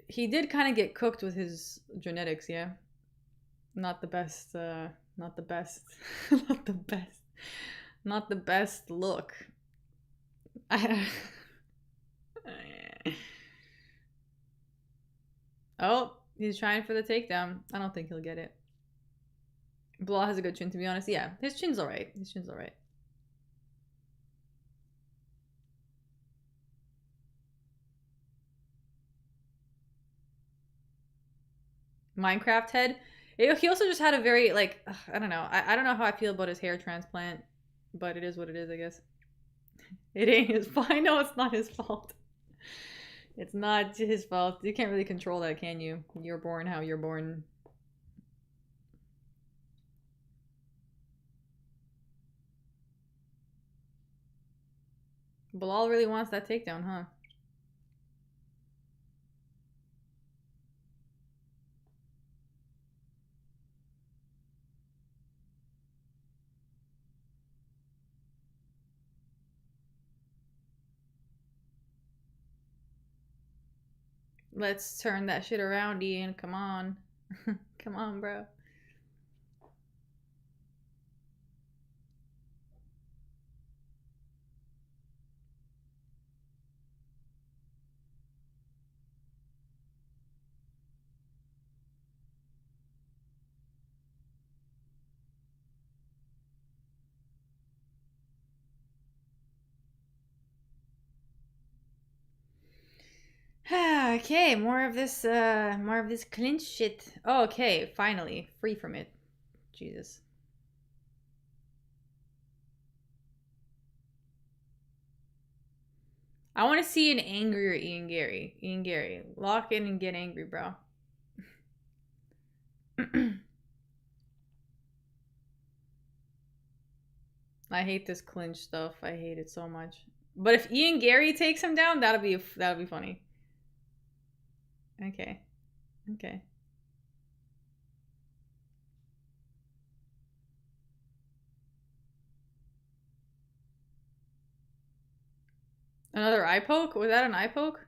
he did kind of get cooked with his genetics, yeah? Not the best, not the best. Not the best. Not the best look. Oh, he's trying for the takedown. I don't think he'll get it. Bilal has a good chin, to be honest. Yeah, his chin's alright. His chin's alright. Minecraft head. He also just had a very, like, I don't know. I don't know how I feel about his hair transplant, but it is what it is, I guess. It ain't his fault. I know it's not his fault. It's not his fault. You can't really control that, can you? You're born how you're born. Bilal really wants that takedown, huh? Let's turn that shit around, Ian. Come on. Come on, bro. Okay, more of this clinch shit. Oh, okay, finally, free from it. Jesus. I want to see an angrier Ian Gary. Ian Gary, lock in and get angry, bro. I hate this clinch stuff. I hate it so much. But if Ian Gary takes him down, that'll be funny. Okay. Okay. Another eye poke? Was that an eye poke?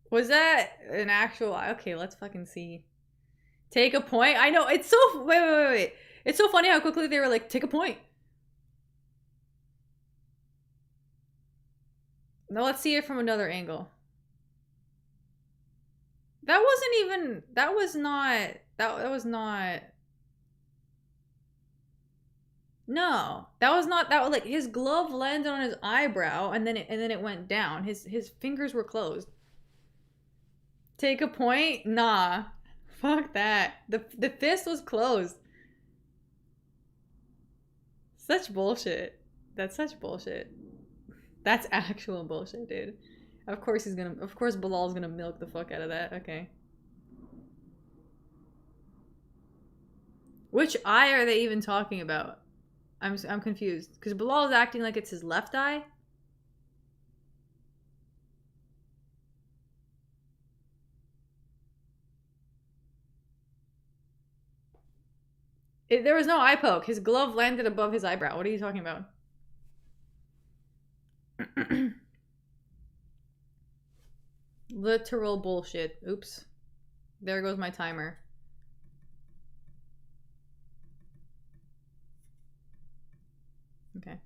Was that an actual... Okay, let's fucking see. Take a point? I know, it's so... Wait. It's so funny how quickly they were like, take a point. Now let's see it from another angle. That wasn't even... That was not... That was not... No, that was not that. Like his glove landed on his eyebrow, and then it went down. His fingers were closed. Take a point? Nah, fuck that. The fist was closed. Such bullshit. That's such bullshit. That's actual bullshit, dude. Of course he's gonna. Of course Bilal's gonna milk the fuck out of that. Okay. Which eye are they even talking about? I'm confused because Bilal is acting like it's his left eye. There was no eye poke. His glove landed above his eyebrow. What are you talking about? Literal bullshit. Oops. There goes my timer. Okay.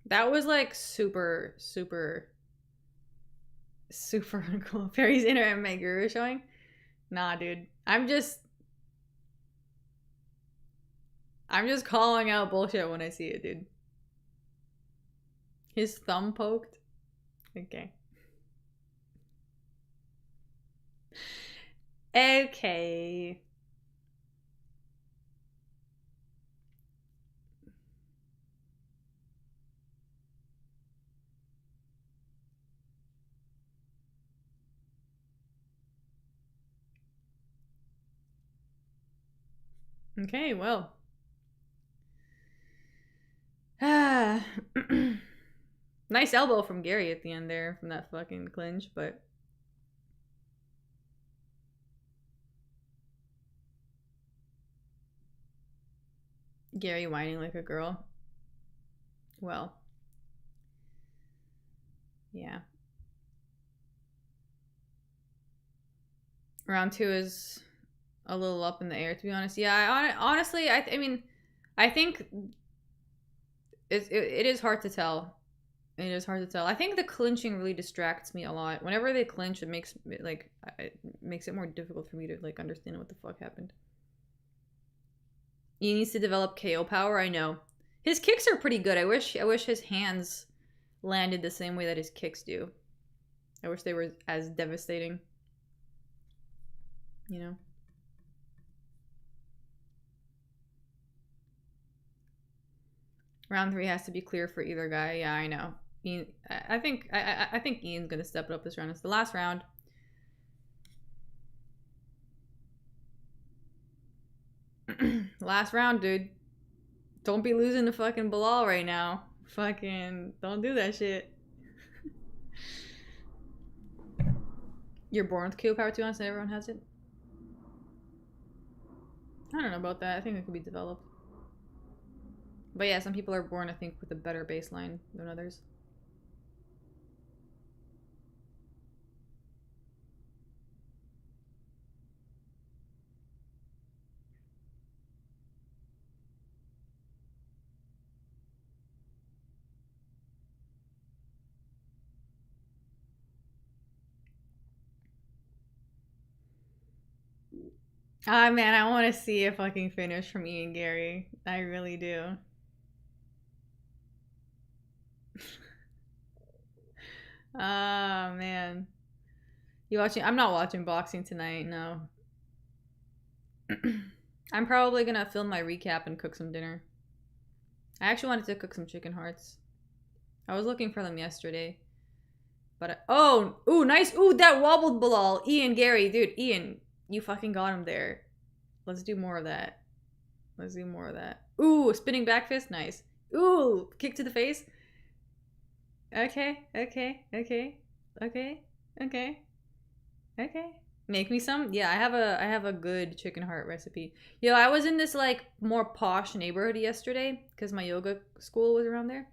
That was like super uncool. Perry's internet my guru showing? Nah, dude. I'm just calling out bullshit when I see it, dude. His thumb poked? Okay. Okay. Okay, well. Nice elbow from Gary at the end there from that fucking clinch, but Gary whining like a girl. Well. Yeah. Round 2 is a little up in the air, to be honest. Yeah, honestly, I mean, I think it is hard to tell. It is hard to tell. I think the clinching really distracts me a lot. Whenever they clinch, it makes it more difficult for me to like understand what the fuck happened. He needs to develop KO power, I know. His kicks are pretty good. I wish his hands landed the same way that his kicks do. I wish they were as devastating. You know? Round 3 has to be clear for either guy. Yeah, I know. Ian, I think Ian's gonna step it up this round. It's the last round. Last round, dude. Don't be losing to fucking Bilal right now. Fucking don't do that shit. You're born with KO power 2 ounce and everyone has it? I don't know about that. I think it could be developed. But yeah, some people are born, I think, with a better baseline than others. Ah, man, I want to see a fucking finish from Ian Gary. I really do. Ah, man. You watching? I'm not watching boxing tonight, no. I'm probably gonna film my recap and cook some dinner. I actually wanted to cook some chicken hearts. I was looking for them yesterday. But ooh, nice. Ooh, that wobbled Bilal. Ian Gary, dude. Ian, you fucking got him there. Let's do more of that. Let's do more of that. Ooh, spinning back fist. Nice. Ooh, kick to the face. Okay. Make me some. Yeah, I have a good chicken heart recipe. Yo, I was in this like more posh neighborhood yesterday because my yoga school was around there.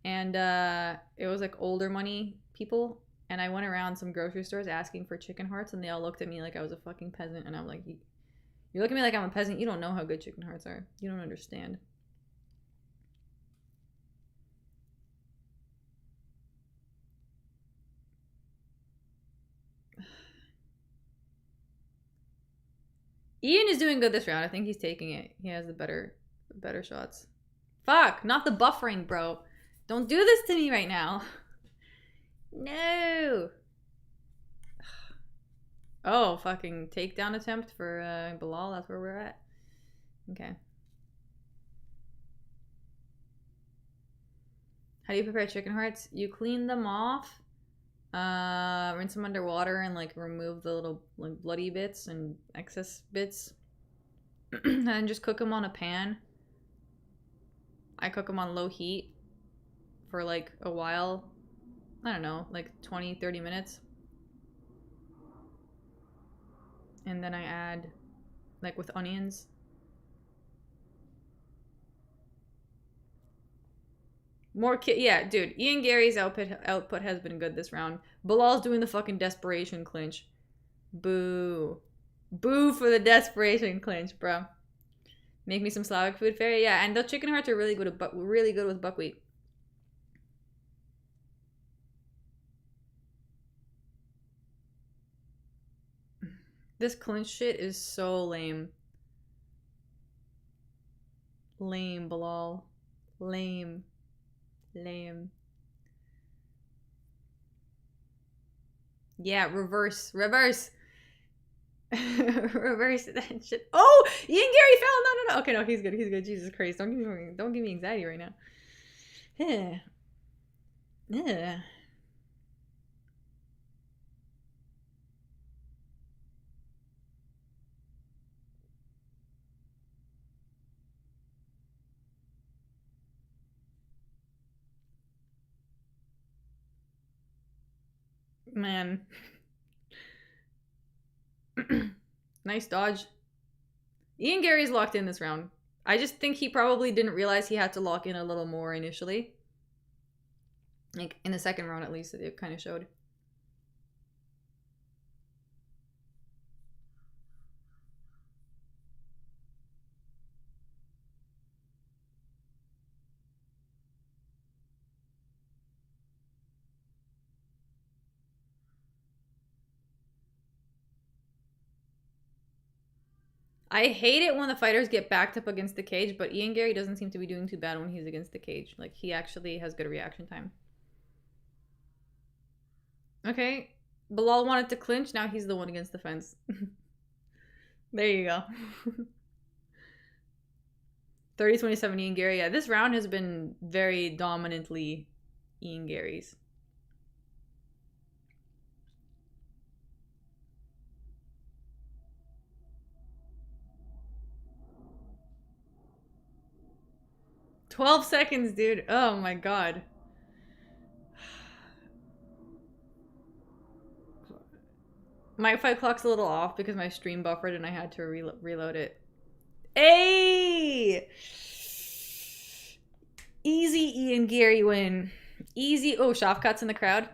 And it was like older money people. And I went around some grocery stores asking for chicken hearts, and they all looked at me like I was a fucking peasant. And I'm like, you're looking at me like I'm a peasant. You don't know how good chicken hearts are. You don't understand. Ian is doing good this round. I think he's taking it. He has the better shots. Fuck, not the buffering, bro. Don't do this to me right now. No. Oh, fucking takedown attempt for Bilal. That's where we're at. Okay. How do you prepare chicken hearts? You clean them off, rinse them under water, and like remove the little like bloody bits and excess bits, and then just cook them on a pan. I cook them on low heat for like a while. I don't know, like 20-30 minutes. And then I add, like with onions. Yeah, dude. Ian Gary's output has been good this round. Bilal's doing the fucking desperation clinch. Boo. Boo for the desperation clinch, bro. Make me some Slavic food fairy. Yeah, and the chicken hearts are really good with buckwheat. This clinch shit is so lame. Lame, Bilal. Lame. Lame. Yeah, reverse. Reverse that shit. Oh, Ian Gary fell. No. Okay, no, he's good. He's good. Jesus Christ, don't give me anxiety right now. Yeah. Man. Nice dodge. Ian Gary's locked in this round. I just think he probably didn't realize he had to lock in a little more initially. Like, in the second round at least, it kind of showed. I hate it when the fighters get backed up against the cage, but Ian Gary doesn't seem to be doing too bad when he's against the cage. Like, he actually has good reaction time. Okay. Bilal wanted to clinch, now he's the one against the fence. There you go. 30-27 Ian Gary. Yeah, this round has been very dominantly Ian Gary's. "12 seconds, dude. Oh my god. My fight clock's a little off because my stream buffered and I had to reload it. Hey! Easy Ian Gary win. Easy. Oh, Shafkat's in the crowd.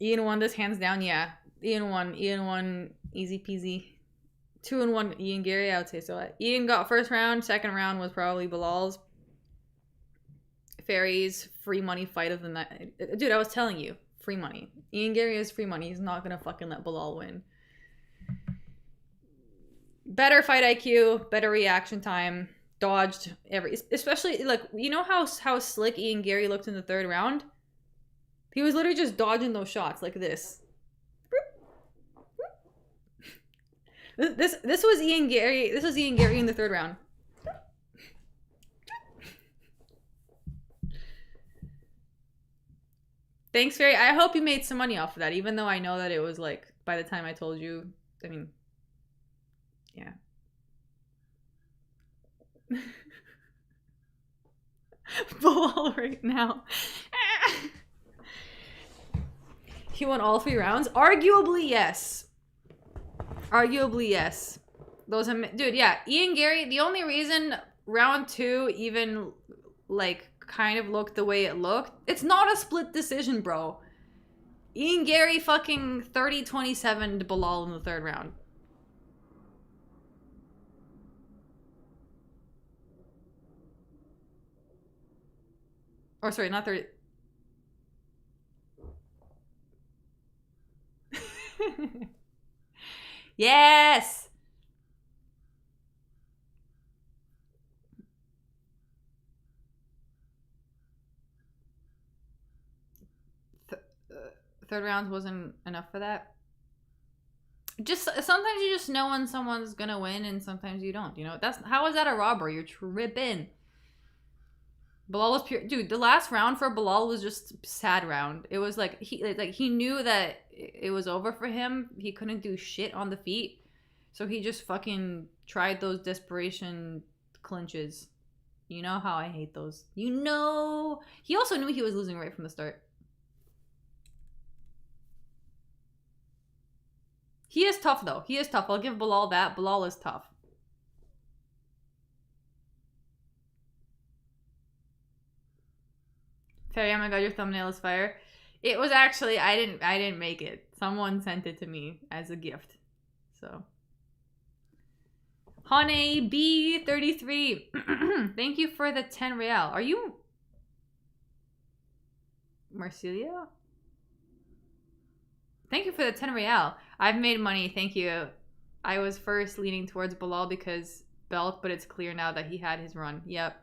Ian won this hands down. Yeah. Ian won. Ian won. Easy peasy. 2-1 Ian Gary, I would say so. Ian got first round. Second round was probably Bilal's. Fairies, free money fight of the night. Dude, I was telling you. Free money. Ian Gary is free money. He's not gonna fucking let Bilal win. Better fight IQ, better reaction time, dodged especially, like, you know how slick Ian Gary looked in the third round? He was literally just dodging those shots like this. This was Ian Gary. This was Ian Gary in the third round. Thanks, Fairy. I hope you made some money off of that, even though I know that it was like, by the time I told you, I mean, yeah. Bilal right now. He won all 3 rounds? Arguably, yes. Arguably, yes. Dude, yeah. Ian Gary, the only reason round 2 even, like, kind of looked the way it looked, it's not a split decision, bro. Ian Gary fucking 30-27 to Bilal in the third round. Or sorry, not 30. Yes! Third round wasn't enough for that. Just sometimes you just know when someone's gonna win and sometimes you don't, you know? How is that a robbery? You're tripping. Bilal was pure, dude. The last round for Bilal was just sad round. It was like he knew that it was over for him. He couldn't do shit on the feet, so he just fucking tried those desperation clinches. You know how I hate those. You know, he also knew he was losing right from the start. He is tough though. He is tough. I'll give Bilal that. Bilal is tough. Terry, oh my god, your thumbnail is fire. It was actually, I didn't make it. Someone sent it to me as a gift. So. Honey B33. Thank you for the 10 real. Are you Marsilia? Thank you for the 10 real. I've made money, thank you. I was first leaning towards Bilal because belt, but it's clear now that he had his run. Yep.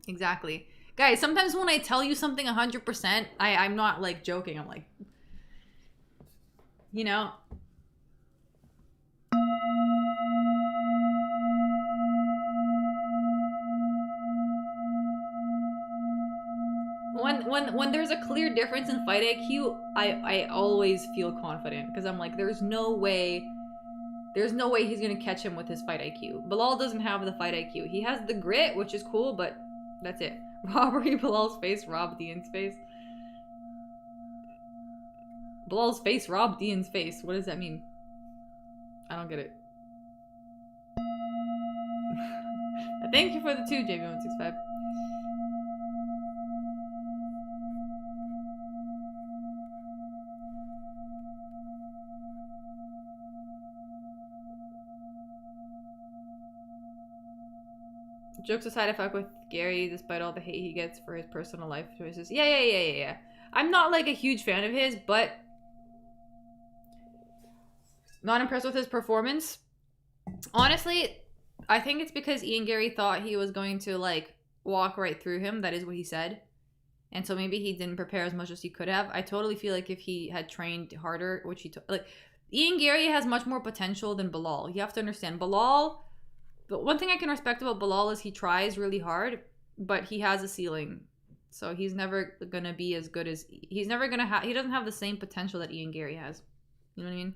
Exactly. Guys, sometimes when I tell you something 100%, I'm not like joking. I'm like, you know. When there's a clear difference in fight IQ, I always feel confident because I'm like, there's no way he's gonna catch him with his fight IQ. Bilal doesn't have the fight IQ. He has the grit, which is cool, but that's it. Robbery, Bilal's face robbed Ian's face. Bilal's face robbed Ian's face. What does that mean? I don't get it. Thank you for the 2, JB165. Jokes aside, I fuck with Gary despite all the hate he gets for his personal life choices. Yeah. I'm not like a huge fan of his, but Not impressed with his performance. Honestly, I think it's because Ian Gary thought he was going to like walk right through him. That is what he said. And so maybe he didn't prepare as much as he could have. I totally feel like if he had trained harder, which he like, Ian Gary has much more potential than Bilal. You have to understand Bilal. But one thing I can respect about Bilal is he tries really hard, but he has a ceiling. So he's never gonna be as good as he's never gonna have. He doesn't have the same potential that Ian Gary has. You know what I mean?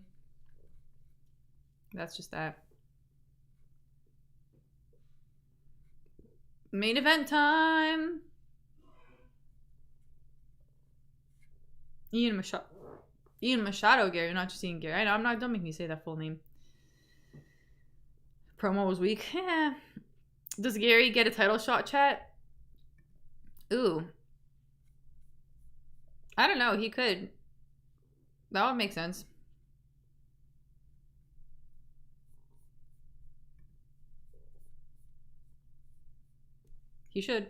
That's just that. Main event time. Ian Machado Gary, not just Ian Gary. I know, I'm not. Don't make me say that full name. Promo was weak. Yeah. Does Gary get a title shot, chat? Ooh. I don't know. He could. That would make sense. He should.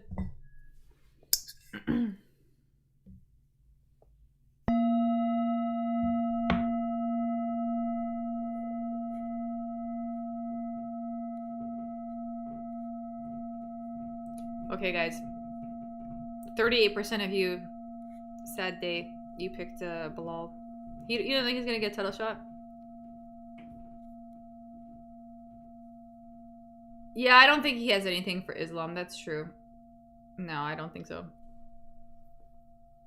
Okay, guys. 38% of you, sad day, you picked Bilal. You don't think he's gonna get a title shot? Yeah, I don't think he has anything for Islam. That's true. No, I don't think so.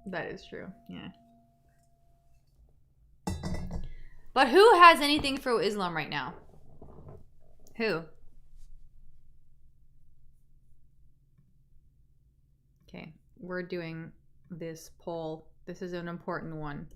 That is true. Yeah. But who has anything for Islam right now? Who? Okay, we're doing this poll. This is an important one.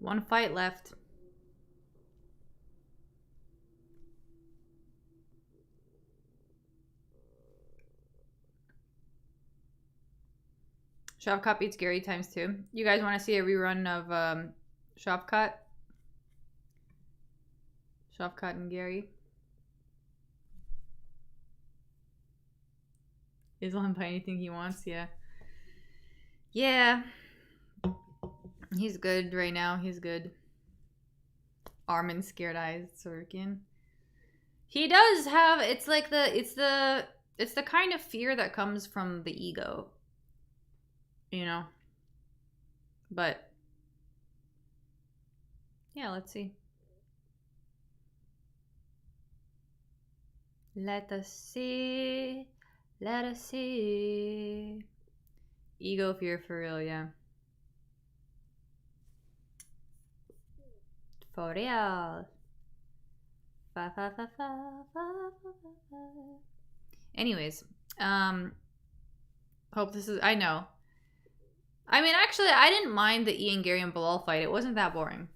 One fight left. Shavkat beats Gary ×2. You guys want to see a rerun of Shavkat? Shavkat and Gary. Islam buy anything he wants, yeah. Yeah. He's good right now. He's good. Armin scared eyes, Tsarukyan. He does have it's the kind of fear that comes from the ego. You know. But yeah, let's see. Let us see. Let us see. Ego fear for real, yeah. For real. Fa, fa, fa, fa, fa, fa, fa. Anyways, hope this is, I know. I mean, actually, I didn't mind the Ian Gary and Bilal fight. It wasn't that boring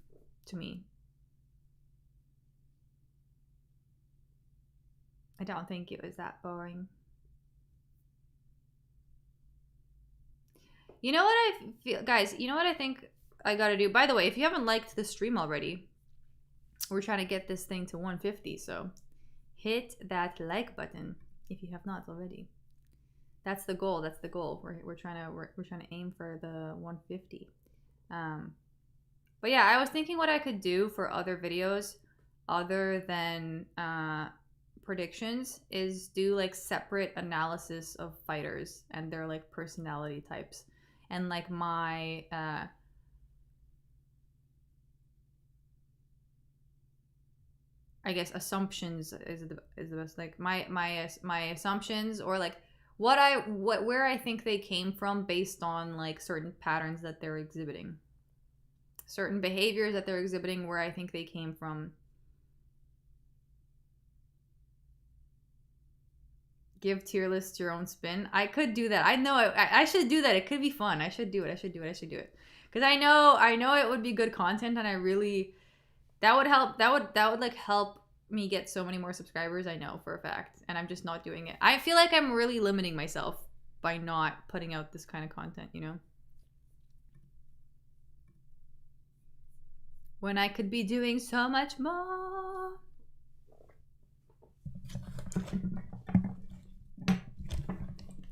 to me. I don't think it was that boring. You know what I feel, guys, you know what I think I gotta do? By the way, if you haven't liked the stream already, we're trying to get this thing to 150, so hit that like button if you have not already. That's the goal. That's the goal. We're trying to aim for the 150. But yeah, I was thinking what I could do for other videos other than predictions is do like separate analysis of fighters and their like personality types and like my I guess assumptions is the best, like my assumptions, or like where I think they came from based on like certain patterns that they're exhibiting, certain behaviors that they're exhibiting, where I think they came from. Give tier list your own spin. I could do that. I know I should do that. It could be fun. I should do it. Because I know it would be good content, and I really that would help. That would like help me get so many more subscribers. I know for a fact, and I'm just not doing it. I feel like I'm really limiting myself. by not putting out this kind of content, you know? When I could be doing so much more.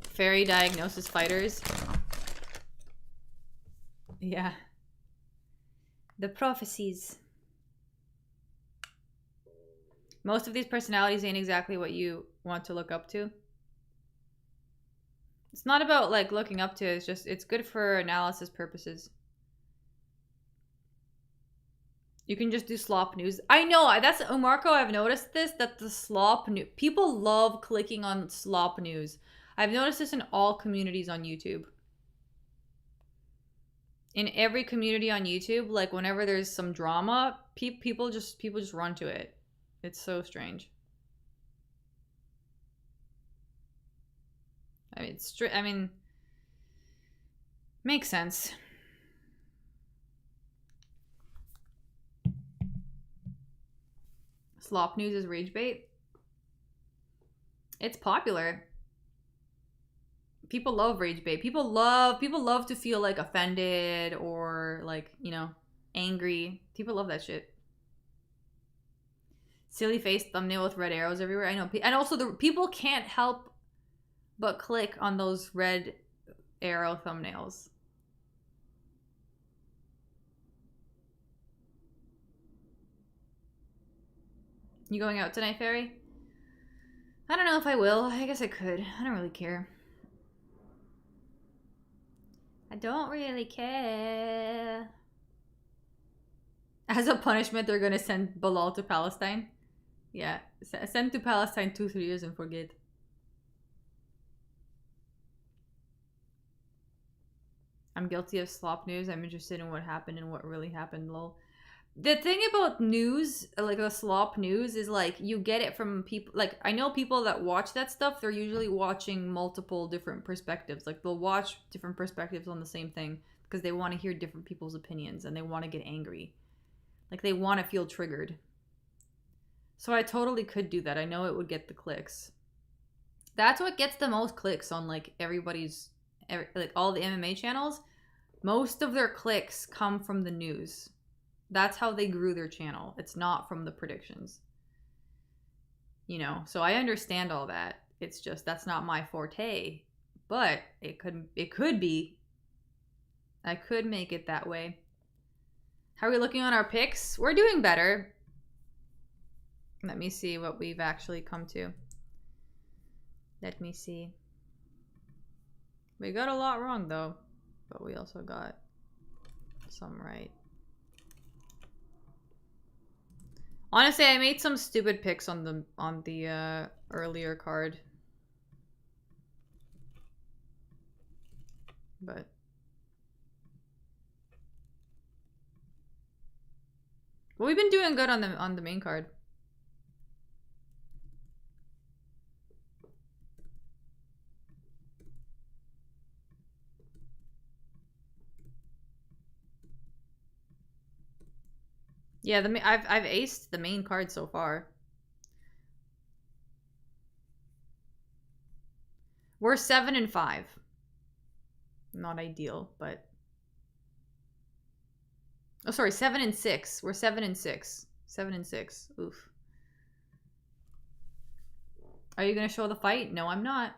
Fairy diagnosis fighters. Yeah. The prophecies. Most of these personalities ain't exactly what you want to look up to. It's not about like looking up to, it's just, it's good for analysis purposes. You can just do slop news. I know, that's, Marco, I've noticed this, that the slop news, people love clicking on slop news. I've noticed this in all communities on YouTube. In every community on YouTube, like whenever there's some drama, people just run to it. It's so strange. I mean, makes sense. Slop news is rage bait. It's popular. People love rage bait. People love to feel like offended or like, you know, angry. People love that shit. Silly face thumbnail with red arrows everywhere. I know. And also the people can't help but click on those red arrow thumbnails. You going out tonight, Fairy? I don't know if I will. I guess I could. I don't really care. I don't really care. As a punishment, they're gonna send Bilal to Palestine. Yeah, send to Palestine 2-3 years and forget. I'm guilty of slop news. I'm interested in what happened and what really happened, lol. The thing about news, like the slop news, is like you get it from people. Like I know people that watch that stuff. They're usually watching multiple different perspectives. Like they'll watch different perspectives on the same thing because they want to hear different people's opinions and they want to get angry. Like they want to feel triggered. So I totally could do that. I know it would get the clicks. That's what gets the most clicks on like everybody's, like all the MMA channels. Most of their clicks come from the news. That's how they grew their channel. It's not from the predictions. You know, so I understand all that. It's just that's not my forte, but it could be. I could make it that way. How are we looking on our picks? We're doing better. Let me see what we've actually come to. Let me see. We got a lot wrong though, but we also got some right. Honestly, I made some stupid picks on the earlier card. But we've been doing good on the main card. Yeah, I've aced the main card so far. We're 7-5. Not ideal, but oh, sorry, 7-6. We're 7-6. 7-6. Oof. Are you gonna show the fight? No, I'm not.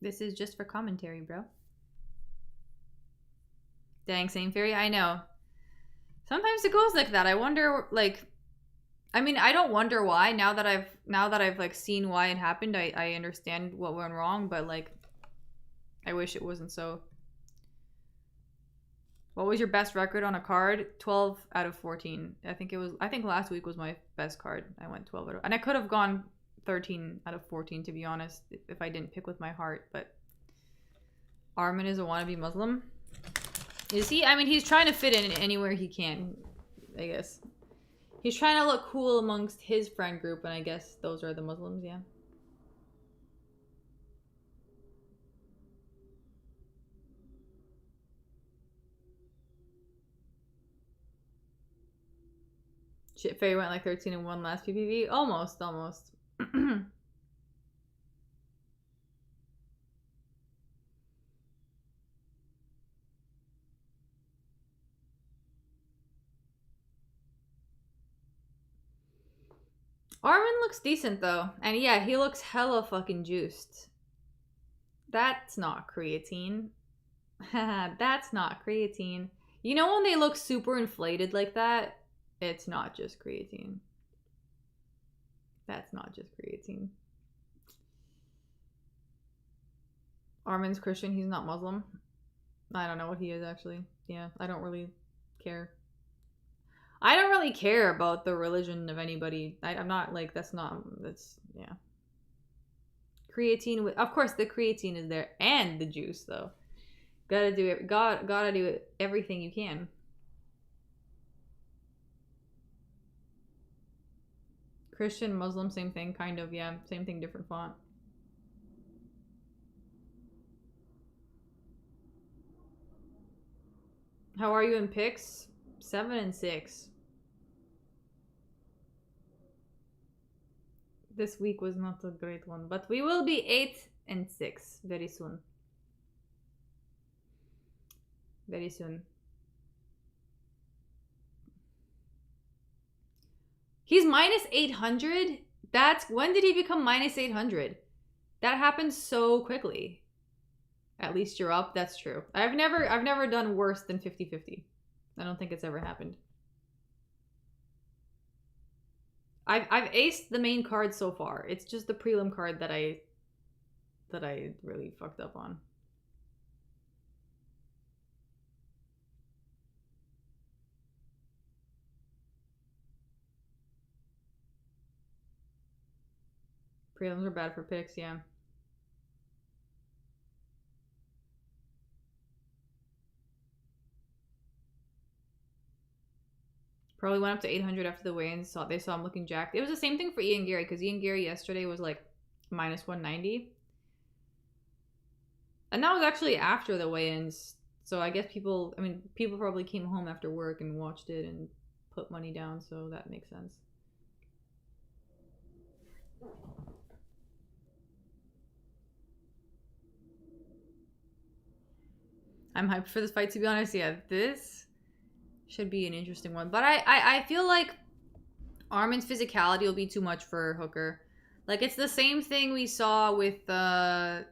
This is just for commentary, bro. Dang, same Fury. I know. Sometimes it goes like that. I wonder, like, I mean, I don't wonder why. Now that I've like seen why it happened, I understand what went wrong. But like, I wish it wasn't so. What was your best record on a card? 12 out of 14. I think last week was my best card. I went 12 out of, and I could have gone 13 out of 14 to be honest, if I didn't pick with my heart. But Armin is a wannabe Muslim. Is he? I mean, he's trying to fit in anywhere he can, I guess. He's trying to look cool amongst his friend group, and I guess those are the Muslims, yeah. Shit, Faye went like 13-1 last PPV? Almost. Armin looks decent though. And yeah, he looks hella fucking juiced. That's not creatine. That's not creatine. You know when they look super inflated like that? It's not just creatine. That's not just creatine. Armin's Christian, he's not Muslim. I don't know what he is actually. Yeah, I don't really care. I don't really care about the religion of anybody. I'm not like, that's, yeah. Creatine, of course the creatine is there, and the juice though. Gotta do it, gotta do it, everything you can. Christian, Muslim, same thing, kind of, yeah. Same thing, different font. How are you in picks? 7 and 6. This week was not a great one, but we will be 8 and 6 very soon. Very soon. He's minus 800? That's, when did he become minus 800? That happened so quickly. At least you're up, that's true. I've never done worse than 50-50. I don't think it's ever happened. I've aced the main card so far. It's just the prelim card that I really fucked up on. Prelims are bad for picks, yeah. Probably went up to 800 after the weigh-ins. They saw him looking jacked. It was the same thing for Ian Gary, because Ian Gary yesterday was like minus 190. And that was actually after the weigh-ins. So I guess people probably came home after work and watched it and put money down, so that makes sense. I'm hyped for this fight, to be honest. Yeah, this should be an interesting one. But I feel like Armin's physicality will be too much for Hooker. Like, it's the same thing we saw with the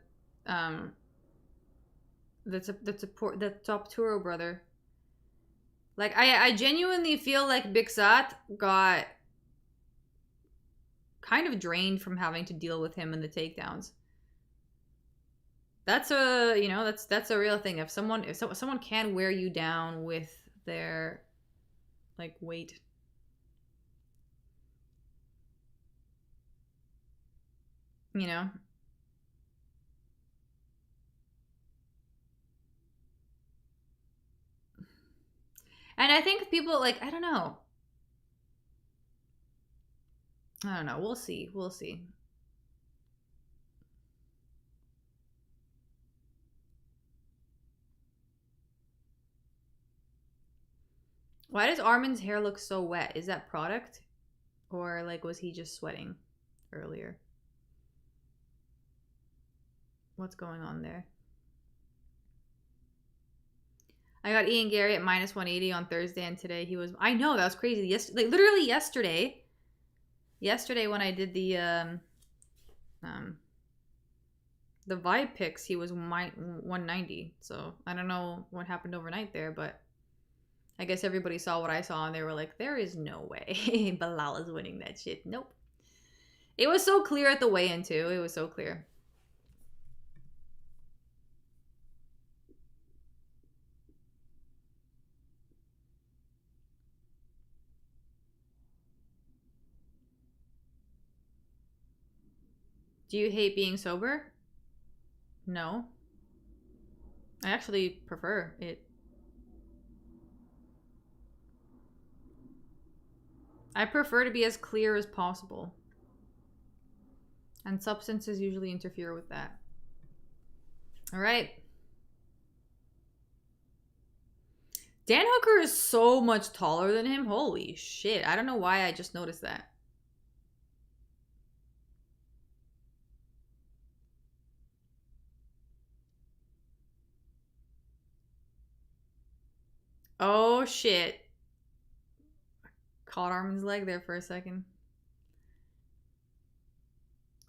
Top Turo brother. Like, I genuinely feel like Biksat got kind of drained from having to deal with him in the takedowns. That's a, you know, that's a real thing. If someone can wear you down with their like weight, you know. And I think people like, I don't know. We'll see. Why does Armin's hair look so wet? Is that product? Or like, was he just sweating earlier? What's going on there? I got Ian Gary at minus 180 on Thursday, and today he was, I know, that was crazy. Like, literally yesterday when I did the vibe picks, he was 190. So I don't know what happened overnight there, but I guess everybody saw what I saw and they were like, there is no way Bilal is winning that shit. Nope. It was so clear at the weigh-in too. It was so clear. Do you hate being sober? No. I actually prefer it. I prefer to be as clear as possible. And substances usually interfere with that. All right. Dan Hooker is so much taller than him. Holy shit. I don't know why I just noticed that. Oh shit. Caught Armin's leg there for a second.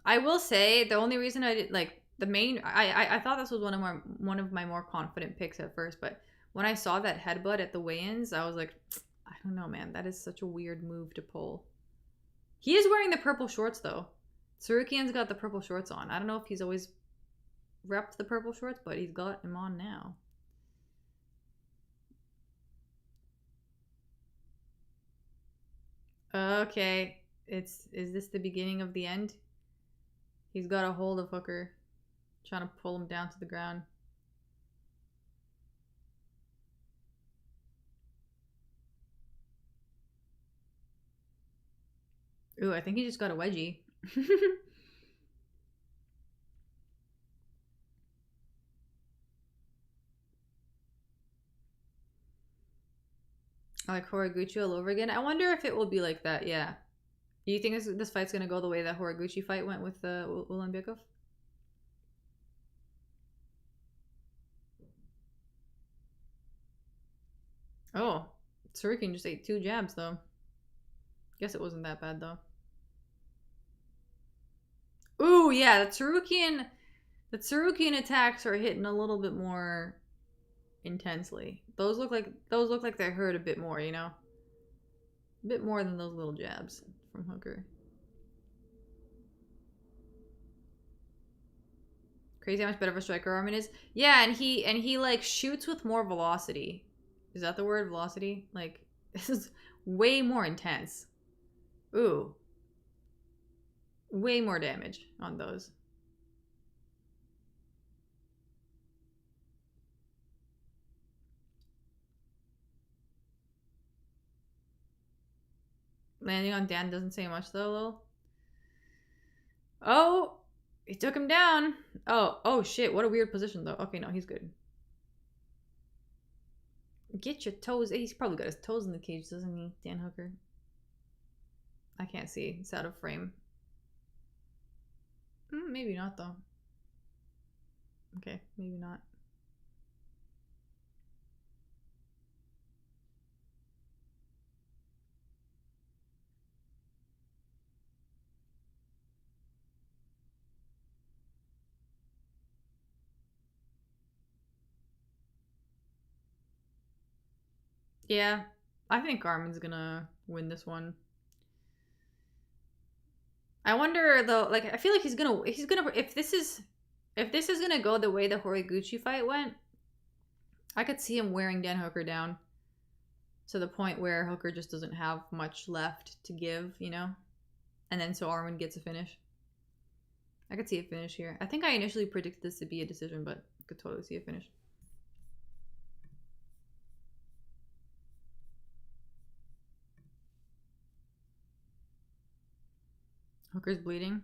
I will say the only reason I did like the main I thought this was one of my more confident picks at first, but when I saw that headbutt at the weigh-ins, I was like, I don't know, man. That is such a weird move to pull. He is wearing the purple shorts though. Tsarukyan's got the purple shorts on. I don't know if he's always repped the purple shorts, but he's got him on now. Okay. Is this the beginning of the end? He's got a hold of Hooker, trying to pull him down to the ground. Ooh, I think he just got a wedgie. I like Horiguchi all over again. I wonder if it will be like that, yeah. Do you think this fight's going to go the way that Horiguchi fight went with Ulanbekov? Oh, Tsarukyan just ate 2 jabs, though. Guess it wasn't that bad, though. Ooh, yeah, the Tsarukyan attacks are hitting a little bit more intensely. Those look like they hurt a bit more, you know? A bit more than those little jabs from Hooker. Crazy how much better of a striker Armin is. Yeah, and he like shoots with more velocity. Is that the word, velocity? Like, this is way more intense. Ooh. Way more damage on those. Landing on Dan doesn't say much though, Lil. Oh, he took him down. Oh shit, what a weird position though. Okay, no, he's good. Get your toes. He's probably got his toes in the cage, doesn't he, Dan Hooker? I can't see. It's out of frame. Maybe not though. Okay, maybe not. Yeah, I think Garmin's gonna win this one. I wonder though, like I feel like he's gonna if this is gonna go the way the Horiguchi fight went, I could see him wearing Dan Hooker down to the point where Hooker just doesn't have much left to give, you know? And then so Armin gets a finish. I could see a finish here. I think I initially predicted this to be a decision, but I could totally see a finish. Hooker's bleeding.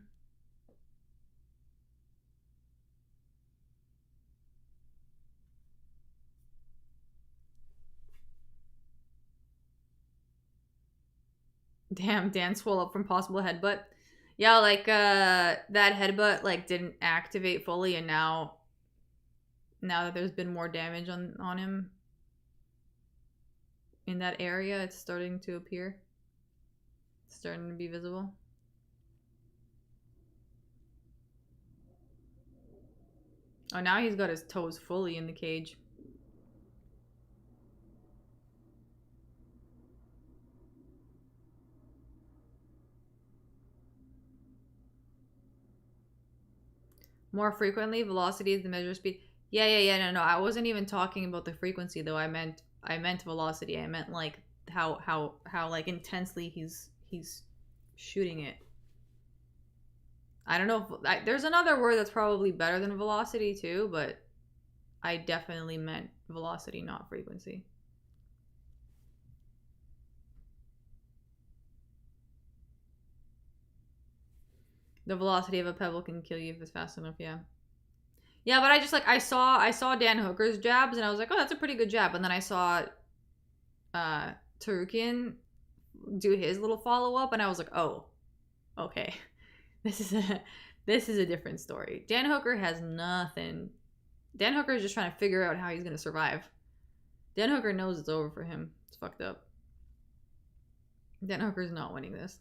Damn, Dan swole up from possible headbutt. Yeah, like that headbutt like didn't activate fully, and now that there's been more damage on him in that area, it's starting to appear. It's starting to be visible. Oh, now he's got his toes fully in the cage. More frequently, velocity is the measure of speed. Yeah. No. I wasn't even talking about the frequency though. I meant velocity. I meant like how like intensely he's shooting it. I don't know if there's another word that's probably better than velocity too, but I definitely meant velocity, not frequency. The velocity of a pebble can kill you if it's fast enough, yeah. Yeah, but I just like I saw Dan Hooker's jabs and I was like, oh, that's a pretty good jab. And then I saw Tsarukyan do his little follow up, and I was like, oh, okay, this is a different story. Dan Hooker has nothing. Dan Hooker is just trying to figure out how he's gonna survive. Dan Hooker knows it's over for him. It's fucked up. Dan Hooker's not winning this.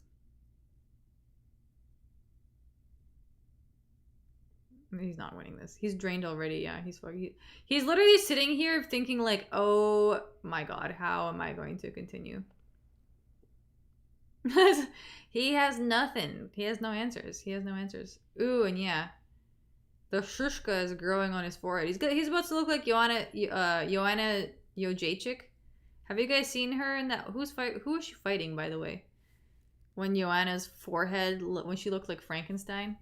He's not winning this. He's drained already. Yeah, he's literally sitting here thinking like, oh my god, how am I going to continue? He has nothing. He has no answers. He has no answers. Ooh, and yeah, the shushka is growing on his forehead. He's about to look like Joanna Jędrzejczyk. Have you guys seen her in that? Who is she fighting, by the way? When Joanna's forehead, when she looked like Frankenstein.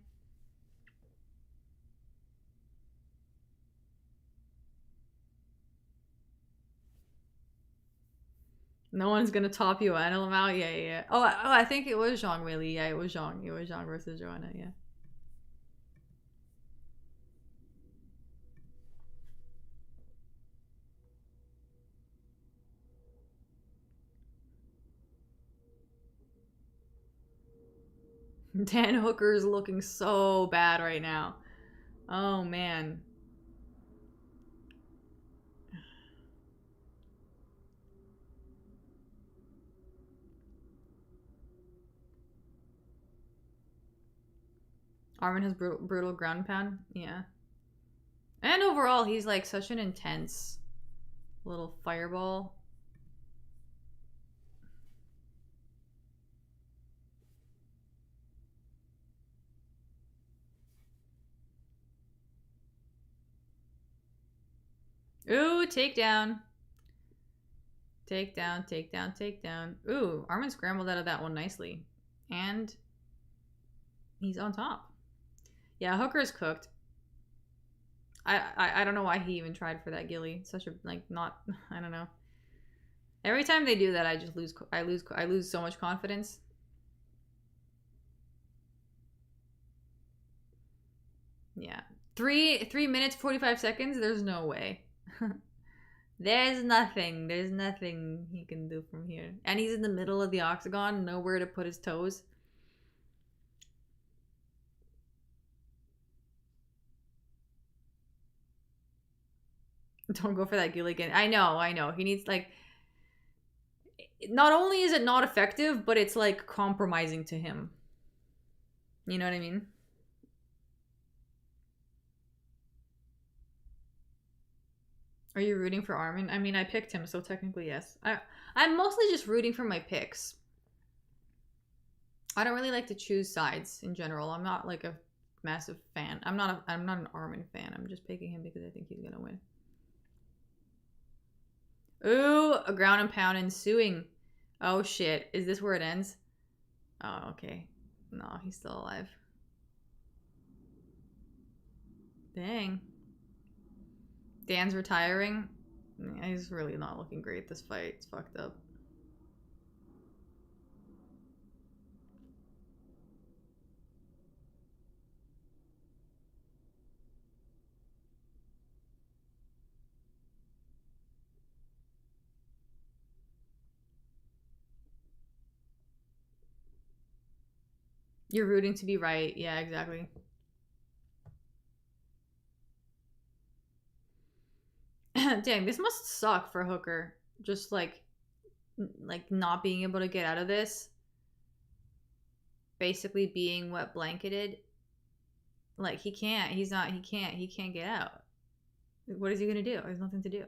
No one's gonna top Joanna Lamau. Yeah. Oh, I think it was Zhang Weili. Yeah, it was Zhang. It was Zhang versus Joanna. Yeah. Dan Hooker's looking so bad right now. Oh man. Armin has brutal ground pound. Yeah. And overall, he's like such an intense little fireball. Ooh, takedown. Takedown. Ooh, Armin scrambled out of that one nicely. And he's on top. Yeah, Hooker's cooked. I don't know why he even tried for that gilly. Such a not I don't know. Every time they do that, I just lose. I lose so much confidence. Yeah, 3 minutes 45 seconds. There's no way. There's nothing he can do from here. And he's in the middle of the octagon, nowhere to put his toes. Don't go for that Gilligan. I know. He needs like... Not only is it not effective, but it's like compromising to him. You know what I mean? Are you rooting for Armin? I mean, I picked him, so technically yes. I'm mostly just rooting for my picks. I don't really like to choose sides in general. I'm not like a massive fan. I'm not an Armin fan. I'm just picking him because I think he's gonna win. Ooh, a ground and pound ensuing. Oh shit. Is this where it ends? Oh, okay. No, he's still alive. Dang. Dan's retiring. Yeah, he's really not looking great this fight. It's fucked up. You're rooting to be right. Yeah, exactly. Dang, this must suck for Hooker. Just like not being able to get out of this. Basically being wet blanketed. Like he can't get out. What is he gonna do? There's nothing to do.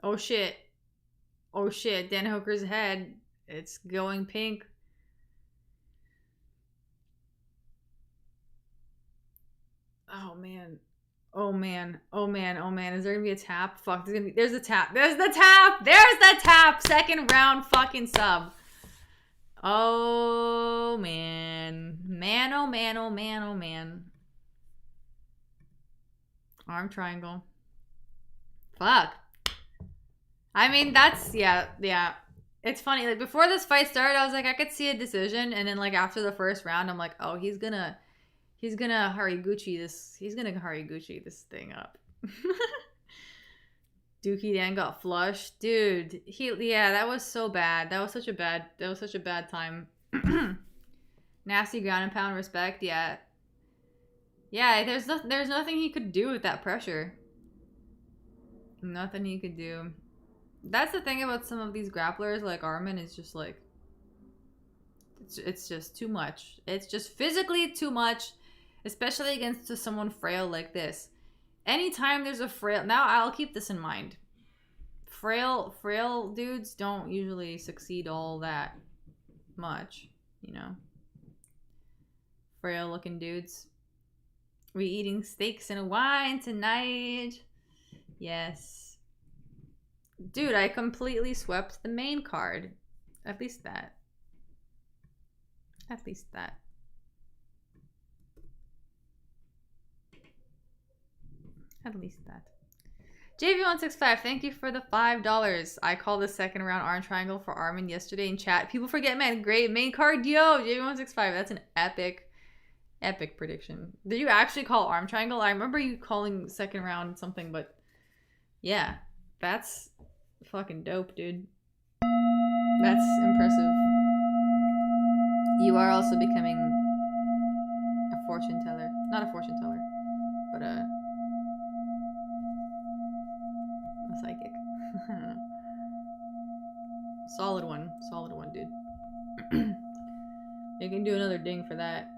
Oh shit. Oh shit, Dan Hooker's head. It's going pink. Oh man. Oh man. Is there gonna be a tap? Fuck, there's a tap. There's the tap! Second round fucking sub. Oh man. Oh man. Arm triangle. Fuck. I mean, that's, yeah. It's funny, like, before this fight started, I was like, I could see a decision, and then, like, after the first round, I'm like, oh, he's gonna Hariguchi this thing up. Dookie Dan got flushed. Dude, that was so bad. That was such a bad time. Nasty ground and pound respect, yeah. Yeah, there's nothing he could do with that pressure. Nothing he could do. That's the thing about some of these grapplers, like Armin, is just like it's just too much. It's just physically too much, especially against someone frail like this. Anytime there's a frail, now I'll keep this in mind. Frail dudes don't usually succeed all that much, you know. Frail looking dudes. We eating steaks and wine tonight. Yes. Dude, I completely swept the main card. At least that. At least that. At least that. JV165, thank you for the $5. I called the second round arm triangle for Armin yesterday in chat. People forget, man. Great main card. Yo, JV165. That's an epic prediction. Did you actually call arm triangle? I remember you calling second round something, but yeah, that's fucking dope, dude. That's impressive. You are also becoming a fortune teller. Not a fortune teller, but a psychic. I don't know. Solid one, dude. You can do another ding for that.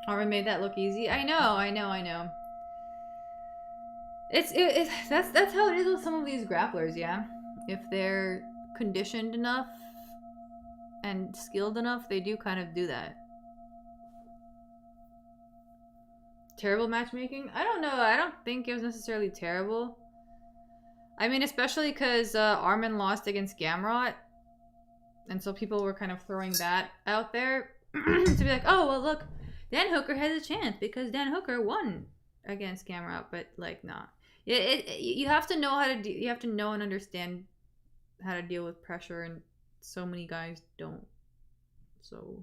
Armin made that look easy. I know. That's how it is with some of these grapplers, yeah. If they're conditioned enough and skilled enough, they do kind of do that. Terrible matchmaking? I don't know. I don't think it was necessarily terrible. I mean, especially because Armin lost against Gamrot, and so people were kind of throwing that out there to be like, oh, well, look, Dan Hooker has a chance because Dan Hooker won against Gamrot, but like, nah. You have to know how to you have to know and understand how to deal with pressure, and so many guys don't. So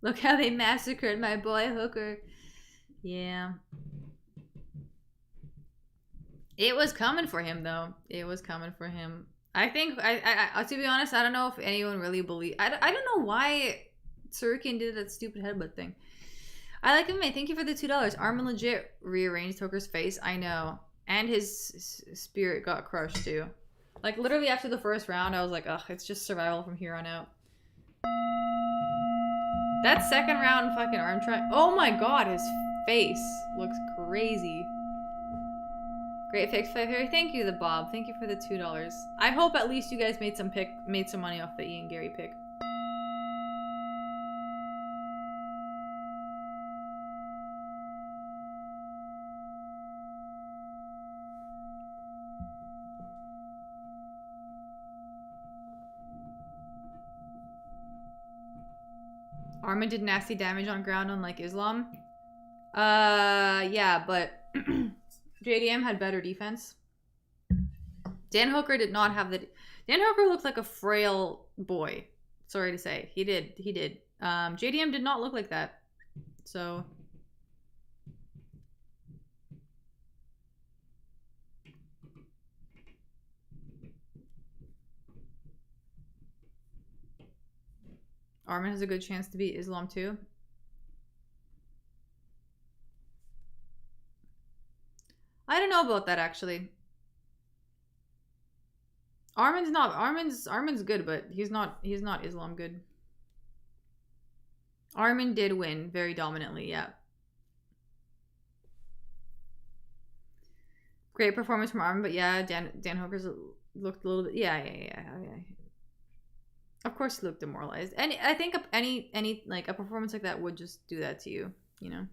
look how they massacred my boy Hooker. Yeah. It was coming for him, though. It was coming for him. I think, I to be honest, I don't know if anyone really believe. I don't know why Tsarukyan did that stupid headbutt thing. I like him, mate. Thank you for the $2. Armin legit rearranged Hooker's face. I know. And his spirit got crushed, too. Like, literally after the first round, I was like, ugh, it's just survival from here on out. That second round fucking arm try. Oh my god, his face looks crazy. Great fix, Fairy. Thank you, the Bob. Thank you for the $2. I hope at least you guys made some money off the Ian Gary pick. Armin did nasty damage on ground unlike Islam. Yeah, but JDM had better defense. Dan Hooker did not have the... Dan Hooker looked like a frail boy. Sorry to say. He did. JDM did not look like that. So... Armin has a good chance to beat Islam too. I don't know about that actually. Armin's good, but he's not Islam good. Armin did win very dominantly, yeah. Great performance from Armin, but yeah, Dan Hooker's looked a little bit, yeah. Of course he looked demoralized. And I think any like a performance like that would just do that to you, you know?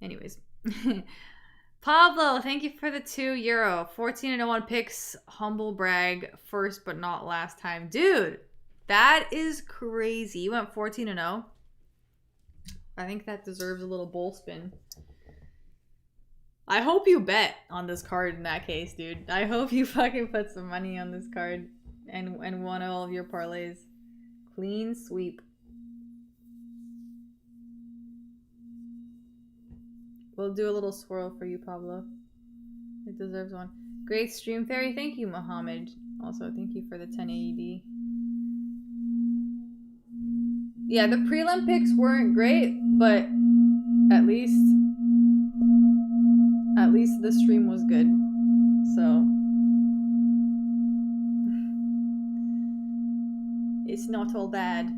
Anyways. Pablo, thank you for the €2. 14-1 picks, humble brag, first but not last time. Dude, that is crazy. You went 14-0. I think that deserves a little bowl spin. I hope you bet on this card in that case, dude. I hope you fucking put some money on this card and won all of your parlays. Clean sweep. We'll do a little swirl for you, Pablo. It deserves one. Great stream, Fairy. Thank you, Mohammed. Also, thank you for the 10 AED. Yeah, the prelim picks weren't great, but at least the stream was good. So it's not all bad.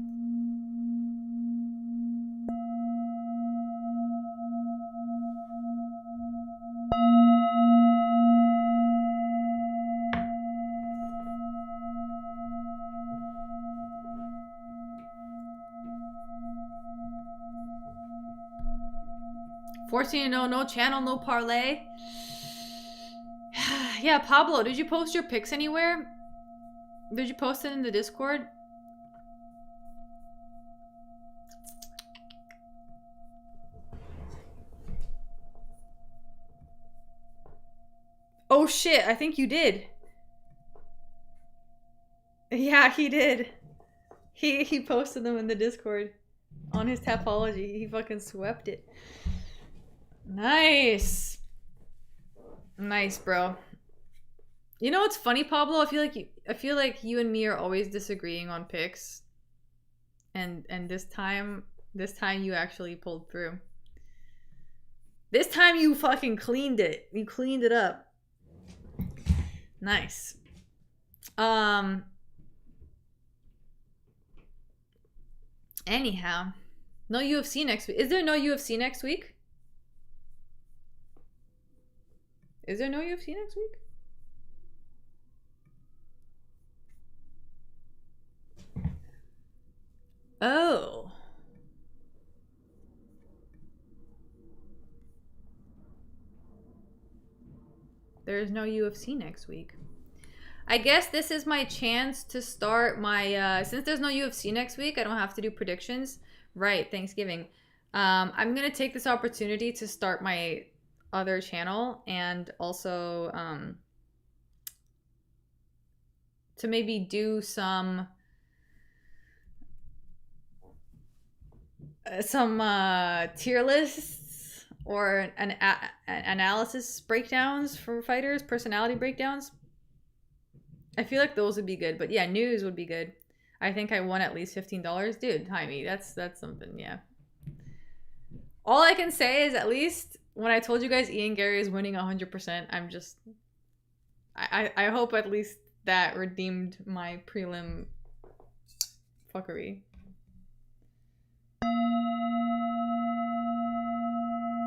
No channel, no parlay. Yeah, Pablo, did you post your picks anywhere? Did you post it in the Discord? Oh shit, I think you did. Yeah, he did. He posted them in the Discord on his Tapology. He fucking swept it. Nice. Nice, bro. You know what's funny, Pablo? I feel like you and me are always disagreeing on picks. And this time you actually pulled through. This time you fucking cleaned it. You cleaned it up. Nice. Anyhow, no UFC next week. Is there no UFC next week? Is there no UFC next week? Oh. There's no UFC next week. I guess this is my chance to start my, since there's no UFC next week, I don't have to do predictions. Right, Thanksgiving. I'm going to take this opportunity to start my other channel and also to maybe do some tier lists or an analysis breakdowns for fighters, personality breakdowns. I feel like those would be good, but yeah, news would be good. I think I won at least $15. Dude, Jaime, that's something, yeah. All I can say is at least when I told you guys Ian Gary is winning 100%, I'm just... I hope at least that redeemed my prelim fuckery.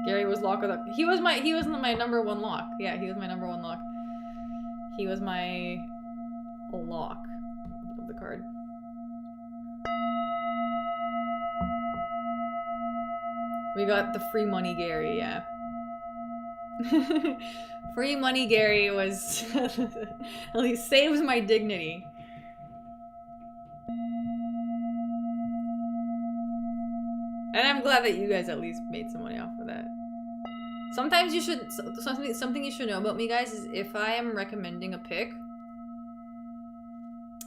Gary was lock of the... He was my number one lock. Yeah, he was my number one lock. He was my lock of the card. We got the free money Gary, yeah. Free money Gary was at least saves my dignity. And I'm glad that you guys at least made some money off of that. Sometimes you should, something you should know about me, guys, is if I am recommending a pick,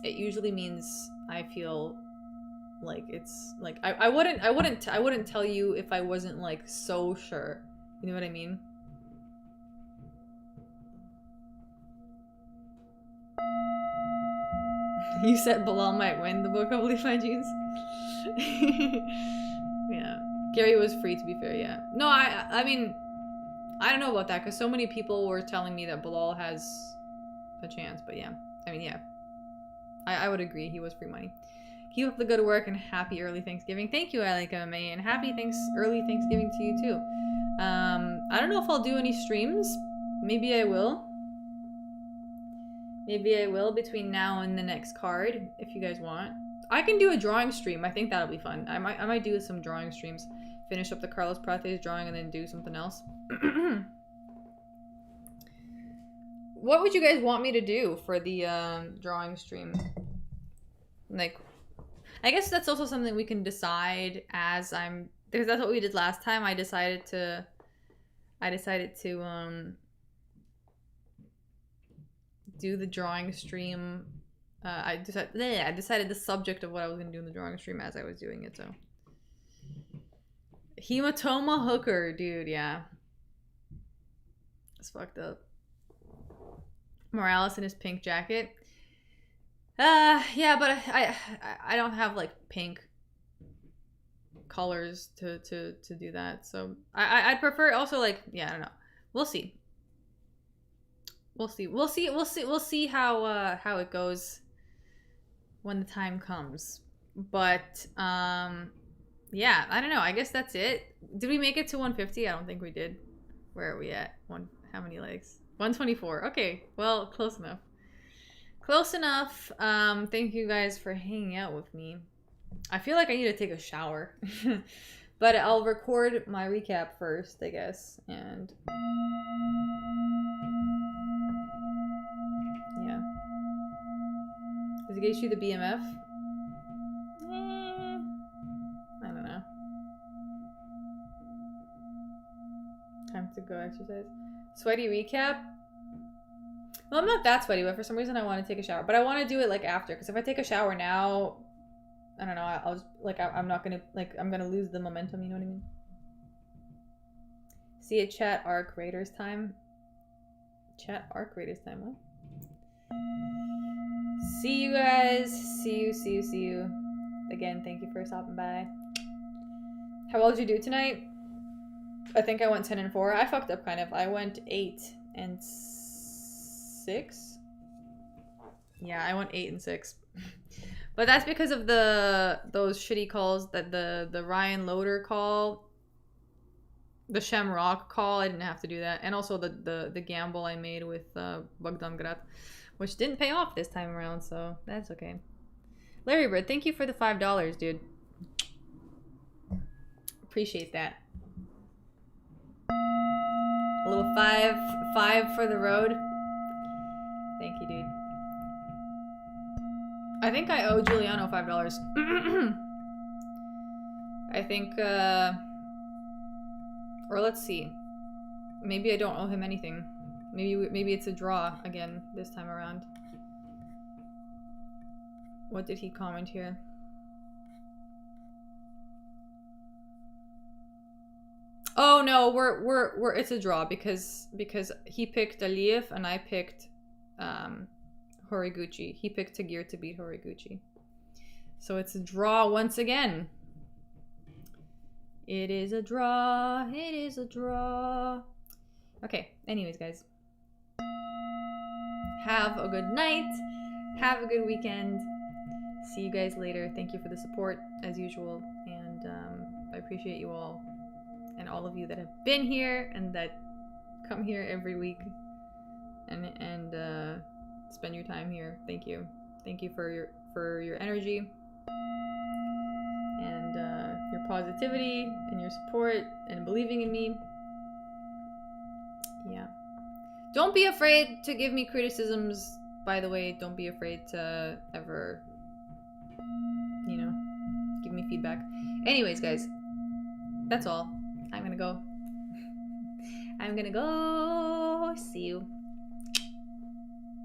it usually means I feel like it's like I wouldn't tell you if I wasn't like so sure. You know what I mean? You said Bilal might win the book of Levi Jeans. Yeah, Gary was free, to be fair. Yeah, no, I mean, I don't know about that because so many people were telling me that Bilal has a chance, but yeah, I mean, yeah, I would agree he was free money. Keep up the good work and happy early Thanksgiving. Thank you, Alika May, and happy early Thanksgiving to you too. I don't know if I'll do any streams. Maybe I will. Maybe I will between now and the next card, if you guys want. I can do a drawing stream. I think that'll be fun. I might do some drawing streams. Finish up the Carlos Prates drawing and then do something else. What would you guys want me to do for the drawing stream? Like, I guess that's also something we can decide as because that's what we did last time. I decided to do the drawing stream. I decided the subject of what I was gonna do in the drawing stream as I was doing it. So hematoma hooker, dude, yeah. It's fucked up. Morales in his pink jacket. Yeah, but I don't have like pink colors to do that. So I'd prefer also like, yeah, I don't know. We'll see. We'll see how it goes when the time comes. But yeah, I don't know. I guess that's it. Did we make it to 150? I don't think we did. Where are we at? How many legs? 124. Okay, well, close enough. Close enough. Thank you guys for hanging out with me. I feel like I need to take a shower. But I'll record my recap first, I guess. And yeah. Does it get you the BMF? I don't know. Time to go exercise. Sweaty recap? Well, I'm not that sweaty, but for some reason I want to take a shower. But I want to do it like after, because if I take a shower now, I don't know, I'll just, like, I'm not gonna, like, I'm gonna lose the momentum, you know what I mean? See it, chat, arc, Raiders time. Chat, arc, Raiders time, what? See you guys. See you. Again, thank you for stopping by. How well did you do tonight? I think I went 10 and 4. I fucked up kind of. I went 8 and 6. Yeah, I went 8 and 6. But that's because of those shitty calls, that the Ryan Loader call, the Shamrock call. I didn't have to do that, and also the gamble I made with Bogdan, which didn't pay off this time around, so that's okay. Larry Bird, thank you for the $5, dude. Appreciate that. A little five for the road. Thank you, dude. I think I owe Giuliano $5. I think, or let's see. Maybe I don't owe him anything. Maybe it's a draw again this time around. What did he comment here? Oh no, we're it's a draw because he picked Aliyev and I picked Horiguchi. He picked Tagir to beat Horiguchi. So it's a draw once again. It is a draw. It is a draw. Okay, anyways, guys. Have a good night. Have a good weekend. See you guys later. Thank you for the support, as usual. And I appreciate you all. And all of you that have been here and that come here every week. And spend your time here. Thank you. Thank you for your energy. And your positivity and your support and believing in me. Yeah. Don't be afraid to give me criticisms, by the way. Don't be afraid to ever, you know, give me feedback. Anyways, guys, that's all. I'm gonna go. See you.